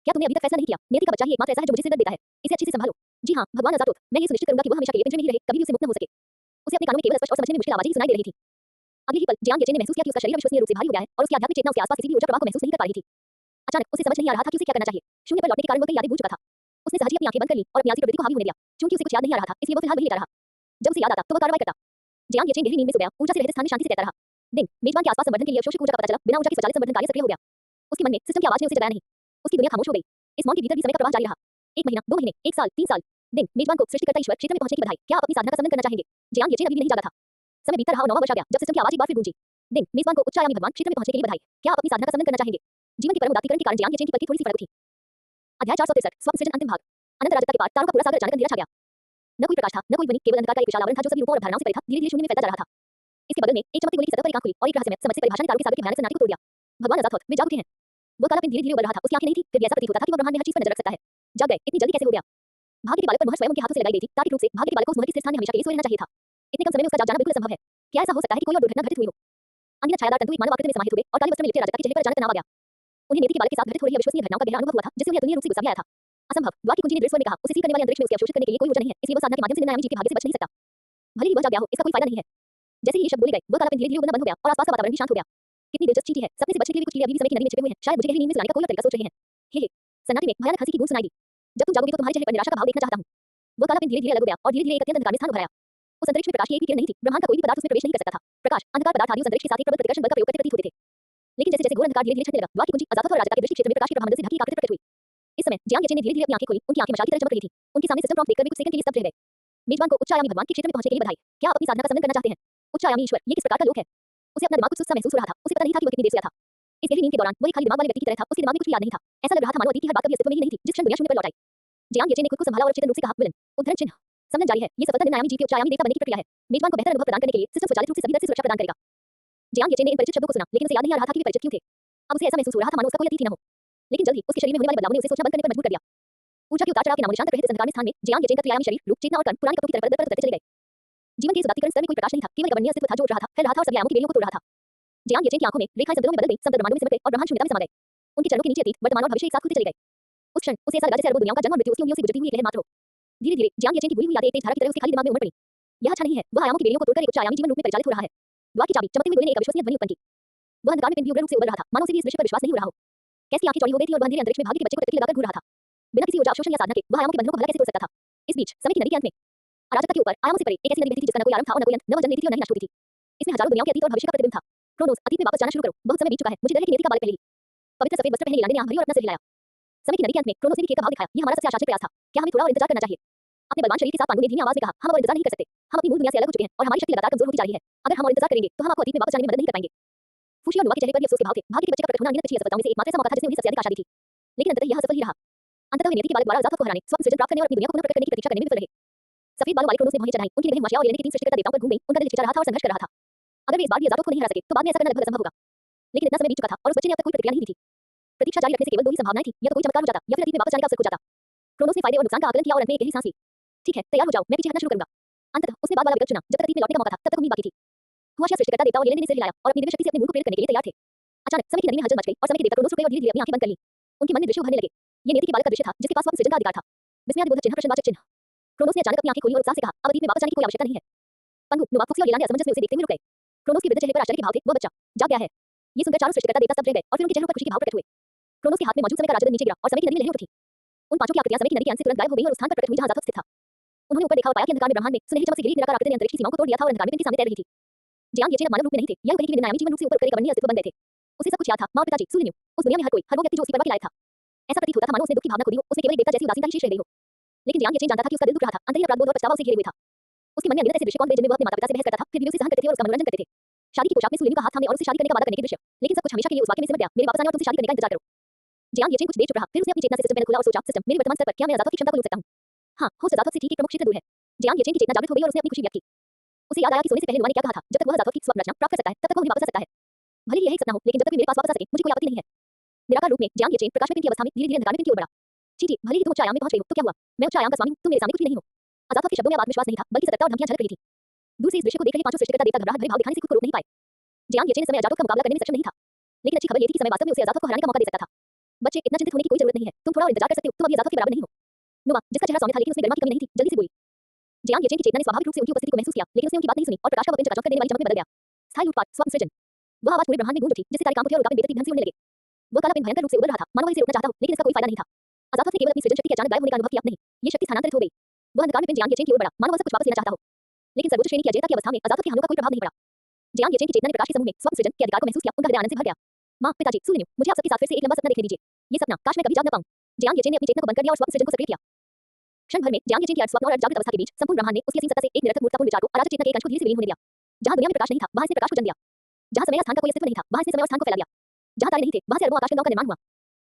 क्या तुमने अभी तक फैसला नहीं किया? नियति का बच्चा ही एकमात्र ऐसा है जो मुझे सिर दर्द देता है। इसे अच्छे से संभालो। जी हाँ, भगवान अजातक, मैं ये सुनिश्चित करूंगा कि वह हमेशा के लिए पिंजरे में ही रहे, कभी भी उसे मुक्त न हो सके। उसे अपने कानों में केवल स्पष्ट और समझने में मुश्किल आवाजें ही सुनाई दे रही थी। अगले ही पल जियांग येचेन ने महसूस किया कि उसका शरीर अविश्वसनीय रूप से भारी हो गया है और उसकी आध्यात्मिक चेतना उसके आसपास किसी भी ऊर्जा प्रवाह को महसूस नहीं कर पा रही थी। अचानक उसे समझ नहीं आ रहा था कि उसे क्या करना चाहिए। शून्य पर लौटने के कारण वह कई यादें भूल चुका था। उसने सहज ही अपनी आंखें बंद कर ली और अपनी आंतरिक प्रवृत्ति को हावी होने दिया। चूंकि उसे कुछ याद नहीं आ रहा था, इसलिए वह फिलहाल वही लेटा रहा। जब उसे याद आता तो वह कार्रवाई करता। जियांग येचेन गहरी नींद में सो गया, ऊर्जा से रहित स्थान में शांति से कहता रहा। दिन मेजबान के आसपास संवर्धन के लिए अवशोषित ऊर्जा का पता चला, बिना ऊर्जा के स्वचालित संवर्धन कार्य सक्रिय हो गया। उसके मन में सिस्टम की आवाज ने उसे जगाया नहीं। उसकी दुनिया खामोश हो गई। इस मौन के भीतर भी समय का प्रवाह जारी रहा। 1 महीना, 2 महीने, 1 साल, 3 साल। दिन मेजबान को सृष्टिकर्ता ईश्वर क्षेत्र में पहुंचने की बधाई। क्या आप अपनी साधना का समन करना चाहेंगे? जियांग येचेन अभी भी नहीं जागा था। समय बीतता रहा और 9वां वर्ष आ गया जब सिस्टम की आवाज एक बार फिर गूंजी। दिन मेजबान को उच्च आयामी भगवान क्षेत्र में पहुंचने के लिए बधाई। क्या आप अपनी साधना का समन करना चाहेंगे? जीवन के परम उदात्तीकरण के कारण जियांग येचेन की पलकें थोड़ी सी फड़क उठी। अध्याय 463 स्वप्न सृजन अंतिम भाग। अनंत राजता के पार तारों का पूरा सागर अचानक अंधेरा छा गया। न कोई प्रकाश था, न कोई ध्वनि, केवल अंधकार का एक विशाल आवरण था जो सभी रूपों और अवधारणाओं से परे था, धीरे-धीरे शून्य में फैलता जा रहा था। इसके बगल में एक चमकती गोली की सतह पर एक आंख खुली और एक रहस्यमय समझ से परिभाषा ने तारों के सागर के भयानक सन्नाटे को तोड़ दिया। भगवान अजातक, वे जाग उठे हैं। वह काला पिंड धीरे-धीरे उबल रहा था, उसकी आंखें नहीं थी, फिर भी ऐसा प्रतीत होता था कि वह ब्रह्मांड में हर चीज पर नजर रख सकता है। जाग गए, इतनी जल्दी कैसे हो गया? भाग्य के बालक पर मुहर स्वयं उनके हाथों से लगाई गई थी, तार्किक रूप से भाग्य के बालक को उस मुहर के स्थिर स्थान में हमेशा के लिए सोए रहना चाहिए था। इतने कम समय में उसका जाग जाना बिल्कुल असंभव है। क्या ऐसा हो सकता है कि कोई और दुर्घटना घटित हुई हो? अनगिनत छायादार तंतु एक मानव आकृति में समाहित हो गए और काले वस्त्र में लिपटे राजता के चेहरे पर अचानक तनाव आ गया। उन्हें नियति के बालक के साथ घटित हो रही अविश्वसनीय घटनाओं का गहरा अनुभव हुआ था, जिससे उन्हें अतुलनीय रूप से गुस्सा भी आया था। असंभव, द्वार की कुंजी ने दृढ़ स्वर में कहा, उसे सील करने वाले अंतरिक्ष में उसके अवशोषित करने के लिए कोई ऊर्जा नहीं है, इसलिए वह साधना के माध्यम से निम्नायामी जीव के भाग्य से बच नहीं सकता। भले ही वह जाग गया हो, इसका कोई फायदा नहीं है। जैसे ही ये शब्द बोले गए, वह काला पिंड धीरे-धीरे उड़ना बंद हो गया और आसपास का वातावरण भी शांत हो गया। कितनी दिलचस्प चीज है, सपने से बचने के लिए भी कुछ कीड़े अभी भी समय की नदी में छिपे हुए हैं, शायद मुझे गहरी नींद में सुलाने का कोई और तरीका सोच रहे हैं। हे सन्नाटे में भयानक हंसी की गूंज सुनाई दी। जब तुम जागोगे तो तुम्हारे चेहरे पर निराशा का भाव देखना चाहता हूं। वह काला पिंड धीरे-धीरे अलग हो गया और धीरे-धीरे एक अत्यंत अंधकार में स्थान उभरा आया। उस अंतरिक्ष में प्रकाश की एक भी किरण नहीं थी, ब्रह्मांड का कोई भी पदार्थ उसमें प्रवेश नहीं कर सकता था। प्रकाश, अंधकार पदार्थ आदि उस अंतरिक्ष के साथ एक प्रबल प्रतिकर्षण बल का प्रयोग करते प्रतीत होते थे। लेकिन जैसे-जैसे घोर अंधकार धीरे-धीरे छंटने लगा, द्वार की कुंजी अजातक और राजता के दृष्टि क्षेत्र में प्रकाश के प्रभामंडल से ढकी एक आकृति प्रकट हुई। इस समय जियांग येचेन ने धीरे-धीरे अपनी आंखें खोली, उनकी आंखें मशाल की तरह चमक रही थी। उनके सामने सिस्टम प्रॉम्प्ट देखकर वे कुछ सेकंड के लिए स्तब्ध रह गए। मेजबान को उच्च आयामी भगवान के क्षेत्र में पहुंचने के लिए बधाई। क्या आप अपनी साधना का समन करना चाहते हैं? उच्च आयामी ईश्वर, ये किस प्रकार का लोक है? उसे अपना दिमाग कुछ सुस्त महसूस हो रहा था, उसे पता नहीं था कि वह कितनी देर सोया था। इस गहरी नींद के दौरान वह एक खाली दिमाग वाले व्यक्ति की तरह था, उसके दिमाग में कुछ भी याद नहीं था। ऐसा लग रहा था मानो अतीत की हर बात कभी अस्तित्व में ही नहीं थी, जिस क्षण दुनिया शून्य पर लौट आई। जियांग येचेन ने खुद को संभाला और चेतन रूप से कहा, विलन, उद्धरण चिन्ह। समझ जारी है, ये सफलता निम्नायामी जीव के उच्च आयामी देवता बनने की प्रक्रिया है। मेजबान को बेहतर अनुभव प्रदान करने के लिए सिस्टम स्वचालित रूप से सभी तरह से सुरक्षा प्रदान करेगा। जियांग येचेन ने इन परिचित शब्दों को सुना, लेकिन उसे याद नहीं आ रहा था कि वे परिचित क्यों थे। अब उसे ऐसा महसूस हो रहा था मानो उसका कोई अतीत ही न हो। लेकिन जल्द ही उसके शरीर में होने वाले बदलावों ने उसे सोचना बंद करने पर मजबूर कर दिया। ऊर्जा के उतार-चढ़ाव के नामोनिशान तक रहित इस अंधकार में स्थान में जियांग येचेन का त्रिआयामी शरीर, रूप, चेतना और कर्म पुरानी कपड़ों की तरह परत-परत करते चले गए। जीवन के इस उदात्तीकरण स्तर में कोई प्रकाश नहीं था, केवल एक अवर्णनीय अस्तित्व था जो उठ रहा था, फैल रहा था और सभी आयामों की बेड़ियों को तोड़ रहा था। जियांग येचेन की आंखों में रेखाएं संतरों में बदल गईं, सब ब्रह्मांडों में सिमट गए और ब्रह्मांड शून्यता में समा गए। उनके चरणों के नीचे अतीत, वर्तमान और भविष्य एक साथ खुलते चले गए। उस क्षण उसे ऐसा लगा जैसे अरबों दुनियाओं का जन्म और मृत्यु उसकी उंगलियों से गुजरती हुई एक लहर मात्र हो। धीरे-धीरे जियांग येचेन की भूली हुई यादें एक तेज धारा की तरह उसके खाली दिमाग में उमड़ पड़ी। यह अच्छा नहीं है, वह आयामों की बेड़ियों को तोड़कर एक उच्च आयामी जीवन रूप में परिचालित हो रहा है। द्वार की चाबी चमकते हुए गोले ने एक अविश्वसनीय ध्वनि उत्पन्न की। वह अंधकार में पिंड उग्र रूप से उबल रहा था, मानो उसे भी इस दृश्य पर विश्वास नहीं हो रहा हो। कैसी आंखें चौड़ी हो गई थी और वह अंधेरे अंतरिक्ष में भाग्य के बच्चे को टकली लगाकर घूर रहा था। बिना किसी ऊर्जा अवशोषण या साधना के वह आयामों के बंधनों को भला कैसे तोड़ सकता था? इस बीच समय की नदी के अंत में अराजकता के ऊपर आयामों से परे एक ऐसी नदी बहती थी जिसका न कोई आरंभ था और न कोई अंत, न वह जन्म लेती थी और न ही नष्ट होती थी। इसमें हजारों दुनियाओं के अतीत और भविष्य का प्रतिबिंब था। क्रोनोस, अतीत में वापस जाना शुरू करो, बहुत समय बीत चुका है, मुझे डर है कि नियति का बालक पहले ही पवित्र सफेद वस्त्र पहने इलाने ने आंख भरी और अपना सिर हिलाया। समय की नदी के अंत में क्रोनोस ने भी खेत का भाव दिखाया, यह हमारा सबसे आशाजनक प्रयास था। क्या हमें थोड़ा और इंतजार करना चाहिए? अपने बलवान शरीर के साथ पांडु ने धीमी आवाज में कहा, हम और इंतजार नहीं कर सकते। हम अपनी मूल दुनिया से अलग हो चुके हैं और हमारी शक्ति लगातार कमजोर होती जा रही है। अगर हम और इंतजार करेंगे तो हम आपको अतीत में वापस जाने में मदद नहीं कर पाएंगे। फूशी और नुआ के चेहरे पर भी अफसोस के भाव थे। भाग्य के बच्चे का प्रकट होना अनगिनत पिछली असफलताओं में से एकमात्र ऐसा मौका था जिसने उन्हें सबसे अधिक आशा दी थी। लेकिन अंततः यह सफल ही रहा। अंततः वे नियति के बालक द्वारा अजातक को हराने, स्वप्न सृजन प्राप्त करने और अपनी दुनिया को पुनः प्रकट करने की प्रतीक्षा करने में विफल रहे। सफेद बालों वाले क्रोनोस ने भौहें चढ़ाई, उनकी निगाहें माशिया और लेने के 3 सृष्टिकर्ता देवताओं पर घूम गईं, उनका दिल हिचकिचा रहा था और संघर्ष कर रहा था। अगर वे इस बार भी अजातक को नहीं हरा सके तो बाद में ऐसा करना लगभग असंभव होगा। लेकिन इतना समय बीत चुका था और उस बच्चे ने अब तक कोई प्रतिक्रिया नहीं दी थी। प्रतीक्षा जारी रखने से केवल 2 ही संभावनाएं थी, या तो कोई चमत्कार हो जाता या फिर अतीत में वापस जाने का अवसर खो जाता। क्रोनोस ने फायदे और नुकसान का आकलन किया और अंत में एक गहरी सांस ली। ठीक है, तैयार हो जाओ, मैं पीछे हटना शुरू करूंगा। अंततः उसने बाद वाला विकल्प चुना, जब तक अतीत में लौटने का मौका था तब तक उम्मीद बाकी थी। हुआशिया सृष्टिकर्ता देवता और लेने ने सिर हिलाया और अपनी दिव्य शक्ति से अपने मूल को प्रेरित करने के लिए तैयार थे। अचानक समय की नदी में हलचल मच गई और समय के देवता क्रोनोस रुक गए और धीरे-धीरे अपनी आंखें बंद कर ली। उनके मन में दृश्य उभरने लगे। ये नियति के बालक का दृश्य था जिसके पास स्वप्न सृजन का अधिकार था। विस्मयादिबोधक चिन्ह, प्रश्नवाचक चिन्ह। क्रोनोस ने अचानक अपनी आंखें खोली और उत्साह से कहा, अब अतीत में वापस जाने की कोई आवश्यकता नहीं है। पंडु, नुआ, फुक्सी और येला ने असमंजस में उसे देखते हुए रुक गए। क्रोनोस के वृद्ध चेहरे पर आश्चर्य के भाव थे, वह बच्चा जाग गया है। ये सुनकर चारों सृष्टिकर्ता देवता स्तब्ध रह गए और फिर उनके चेहरों पर खुशी के भाव प्रकट हुए। क्रोनोस के हाथ में मौजूद समय का राजदंड नीचे गिरा और समय की नदी में लहरें उठी। उन पांचों की आकृतियां समय की नदी के अंत से तुरंत गायब हो गईं और उस स्थान पर प्रकट हुई जहां अजातक स्थित था। उन्होंने ऊपर देखा और पाया कि अंधकार में ब्रह्मांड में सुनहरी चमक से घिरी निराकार आकृति ने अंतरिक्ष की सीमाओं को तोड़ दिया था और अंधकार में पिंड के सामने तैर रही थी। जियांग येचेन अब मानव रूप में नहीं थे, यह कहीं कि वे निम्नायामी जीवन रूप से ऊपर उठकर एक अवर्णनीय अस्तित्व बन गए थे। उसे सब कुछ याद था, माँ और पिताजी, सुलेन्यू, उस दुनिया में हर कोई, हर वो व्यक्ति जो उसकी परवाह के लायक था। ऐसा प्रतीत होता था मानो उसने दुख की भावना खो दी हो, उसने केवल एक देवता जैसी उदासीनता ही शेष रह गई हो। लेकिन जियांग येचेन जानता था कि उसका दिल दुख रहा था, अंतहीन अपराध बोध और पछतावा उसे घेरे हुए था। उसके मन में अनगिनत ऐसे दृष्टिकोण थे जिनमें वह अपने माता-पिता से बहस करता था, फिर भी उसे सहन करते थे और उसका मनोरंजन करते थे। शादी की पोशाक में सुलिनी का हाथ थामने और उससे शादी करने का वादा करने के दृश्य। लेकिन सब कुछ हमेशा के लिए उस वाक्य में सिमट गया, मेरे वापस आने और तुमसे शादी करने का इंतजार करो। जियांग येचेन कुछ देर चुप रहा, फिर उसने अपनी चेतना से सिस्टम पैनल खोला और सोचा, सिस्टम, मेरे वर्तमान स्तर पर क्या मैं अज़ातों की क्षमता को लूट सकता हूं? हाँ, हो अज़ातों से ठीक एक प्रमुख क्षेत्र दूर है। जियांग येचेन की चेतना जागृत हो गई और उसने अपनी खुशी व्यक्त की। उसे याद आया कि सोने से पहले नुआ ने क्या कहा था, जब तक वह अज़ातों की स्वप्न रचना प्राप्त कर सकता है, तब तक वह उन्हें वापस आ सकता है। भले ही यह एक सपना हो, लेकिन जब तक वे मेरे पास वापस आ सके, मुझे कोई आपत्ति नहीं है। निराकार रूप में जियांग येचेन प्रकाश में पिन की अवस्था में धीरे-धीरे अंधकार में पिन की ओर बढ़ा। चींटी, भले ही तुम उच्च आयाम में पहुंच गई हो, तो क्या हुआ? मैं उच्च आयाम का स्वामी हूं, तुम मेरे सामने कुछ भी नहीं हो। अज़ातों के शब्दों में अब आत्मविश्वास नहीं था, बल्कि सतर्कता और धमकियां झलक रही थी। दूर से इस दृश्य को देख रहे पांचों सृष्टिकर्ता देवता घबराहट भरे भाव दिखाने से खुद को रोक नहीं पाए। जियांग येचेन इस समय अज़ातों का मुकाबला करने में सक्षम नहीं था। लेकिन अच्छी खबर ये थी कि समय वास्तव में उसे अज़ातों को हराने का मौका दे सकता था। बच्चे, इतना चिंतित होने की कोई जरूरत नहीं है, तुम थोड़ा और इंतजार कर सकते हो, तुम अभी अज़ातों के बराबर नहीं हो। नुआ, जिसका चेहरा सौम्य था लेकिन उसमें गरिमा की कमी नहीं थी, जल्दी से बोली। जियांग येचेन की चेतना ने स्वाभाविक रूप से उनकी उपस्थिति को महसूस किया, लेकिन उसने उनकी बात नहीं सुनी और प्रकाश का वह पिंड चकाचौंध करने वाली चमक में बदल गया। स्थायी लूटपाट, स्वप्न सृजन। वह आवाज पूरे ब्रह्मांड में गूंज उठी, जिससे सारे काम उठे और उल्का पिंड बेतरतीब ढंग से उड़ने लगे। वह काला पिंड भयंकर रूप से उड़ रहा था, मानो वह इसे रोकना चाहता हो, लेकिन इसका कोई फायदा नहीं था। अज़ातों ने केवल अपनी सृजन शक्ति के अचानक गायब होने का अनुभव किया, नहीं, ये शक्ति स्थानांतरित हो गई। वह अंधकार में पिंड जियांग येचेन की ओर बढ़ा, मानो वह सब कुछ वापस लेना चाहता हो। लेकिन सर्वोच्च श्रेणी की अजयता की अवस्था में अज़ातों के हानों का कोई प्रभाव नहीं पड़ा। जियांग येचेन की चेतना ने प्रकाश के समूह में स्वप्न सृजन के अधिकार को महसूस किया, उनका हृदय आनंद से भर गया। माँ, पिताजी, सुनियो, मुझे आप सबके साथ फिर से एक लंबा सपना देखने दीजिए। ये सपना, काश मैं कभी जाग न पाऊं। जियांग येचेन ने अपनी चेतना को बंद कर दिया और स्वप्न सृजन को सक्रिय किया। क्षण भर में जियांग येचेन की अर्ध स्वप्न और अर्ध जागृत अवस्था के बीच संपूर्ण ब्रह्मांड ने उसकी असीम सत्ता से एक निरर्थक मूर्खतापूर्ण विचार को अराजक चेतना के एक अंश को धीरे से विलीन होने दिया। जहां दुनिया में प्रकाश नहीं था, वहां इसने प्रकाश को जन्म दिया। जहां समय या स्थान का कोई अस्तित्व नहीं था, वहां इसने समय और स्थान को फैला दिया। जहां तारे नहीं थे, वहां से अरबों आकाशगंगाओं का निर्माण हुआ।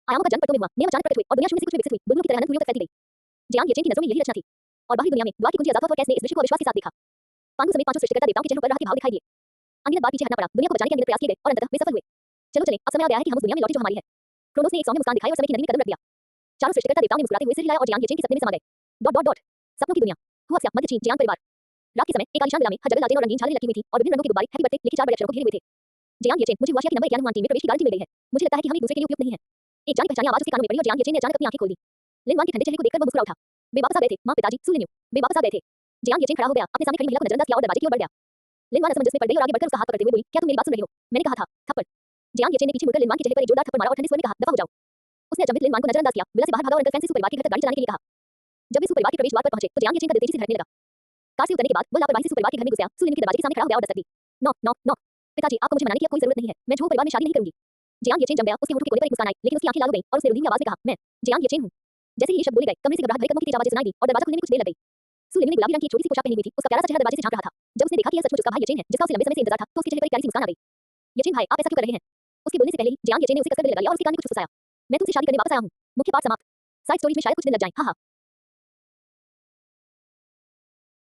आयामों का जन्म पटों में हुआ, नियम अचानक प्रकट हुए और दुनिया शून्य से कुछ में विकसित हुई, बुलबुलों की तरह अनंत दूरियों तक फैलती गई। जियांग येचेन की नजरों में यही रचना थी। और बाहरी दुनिया में द्वार की कुंजी अज़ातों और कैस ने इस दृश्य को अविश्वास के साथ देखा। पांडु समेत पांचों सृष्टिकर्ता देवताओं के चेहरों पर राह के भाव दिखाई दिए। अनगिनत बार पीछे हटना पड़ा, दुनिया को बचाने के अनगिनत प्रयास किए गए और अंततः वे सफल हुए। चलो चलें, अब समय आ गया है कि हम उस दुनिया में लौटें जो हमारी है। क्रोनोस ने एक सौम्य मुस्कान दिखाई और समय की नदी में कदम रख दिया। चारों सृष्टिकर्ता देवताओं ने मुस्कुराते हुए सिर हिलाया और जियांग येचेन के सपने में समा गए। Dot dot dot. सपनों की दुनिया। हुआक्सा, मध्य चीन, जियांग परिवार। रात के समय एक आलीशान विला में हर जगह लालटेन और रंगीन झालरें लगी हुई थी और विभिन्न रंगों के गुब्बारे, हैप्पी बर्थडे लिखे 4 बड़े अक्षरों को घेरे हुए थे। जियांग येचेन, मुझे हुआशिया की नंबर 91 टीम में प्रवेश की गारंटी मिल गई है। मुझे लगता है कि हम एक दूसरे के लिए उपयुक्त नहीं है। एक जानी पहचानी आवाज उसके कानों में पड़ी और जियांग येचेन ने अचानक अपनी आंखें खोल दी। लिन वान के ठंडे चेहरे को देखकर वह मुस्कुरा उठा। वे वापस आ गए थे, मां, पिताजी, सुलिन्यू। वे वापस आ गए थे। जियांग येचेन खड़ा हो गया, अपने सामने खड़ी महिला को नजरअंदाज किया और दरवाजे की ओर बढ़ गया। लिन वान असमंजस में पड़ गई और आगे बढ़कर उसका हाथ पकड़ते हुए बोली, क्या तुम मेरी बात सुन रही हो? मैंने कहा था, थप्पड़। जियांग येचेन ने पीछे मुड़कर लिन वान के चेहरे पर एक जोरदार थप्पड़ मारा और ठंडे स्वर में कहा, दफा हो जाओ। उसने अचंभित लिन वान को नजरअंदाज किया, विला से बाहर भागा और अंदर फैंसी सुपरिवार के घर तक गाड़ी चलाने के लिए कहा। जब वे सुपरिवार के प्रवेश द्वार पर पहुंचे, तो जियांग येचेन का दिल तेजी से धड़कने लगा। कार से उतरने के बाद वह लापरवाही से सुपरिवार के घर में घुस गया, सुलिन्यू के दरवाजे के सामने खड़ा हो गया और दस्तक दी। Knock knock knock. पिताजी, आपको मुझे मनाने की अब कोई जरूरत नहीं है, मैं झोंक परिवार में शादी नहीं करूंगी। जियांग येचेन जम गया, उसके होठों के कोने पर एक मुस्कान आई, लेकिन उसकी आंखें लाल हो गईं और उसने रुंधी आवाज में कहा, मैं जियांग येचेन हूं। जैसे ही ये शब्द बोले गए, कमरे से घबराहट भरे कदमों की तेज आवाजें सुनाई दी और दरवाजा खुलने में कुछ देर लग गई। सुलिन्यू ने गुलाबी रंग की एक छोटी सी पोशाक पहनी हुई थी, उसका प्यारा सा चेहरा दरवाजे से झांक रहा था। जब उसने देखा कि यह सचमुच उसका भाई येचेन है, जिसका उसे लंबे समय से इंतजार था, तो उसके चेहरे पर एक प्यारी सी मुस्कान आ गई। येचेन भाई, आप ऐसा क्यों कर रहे हैं? उसके बोलने से पहले ही जियांग येचेन ने उसे कसकर गले लगा लिया और उसके कान में कुछ फुसफुसाया। मैं तुमसे शादी करने वापस आया हूं। मुख्य पाठ समाप्त। साइड स्टोरीज में शायद कुछ दिन लग जाएं, हां हां।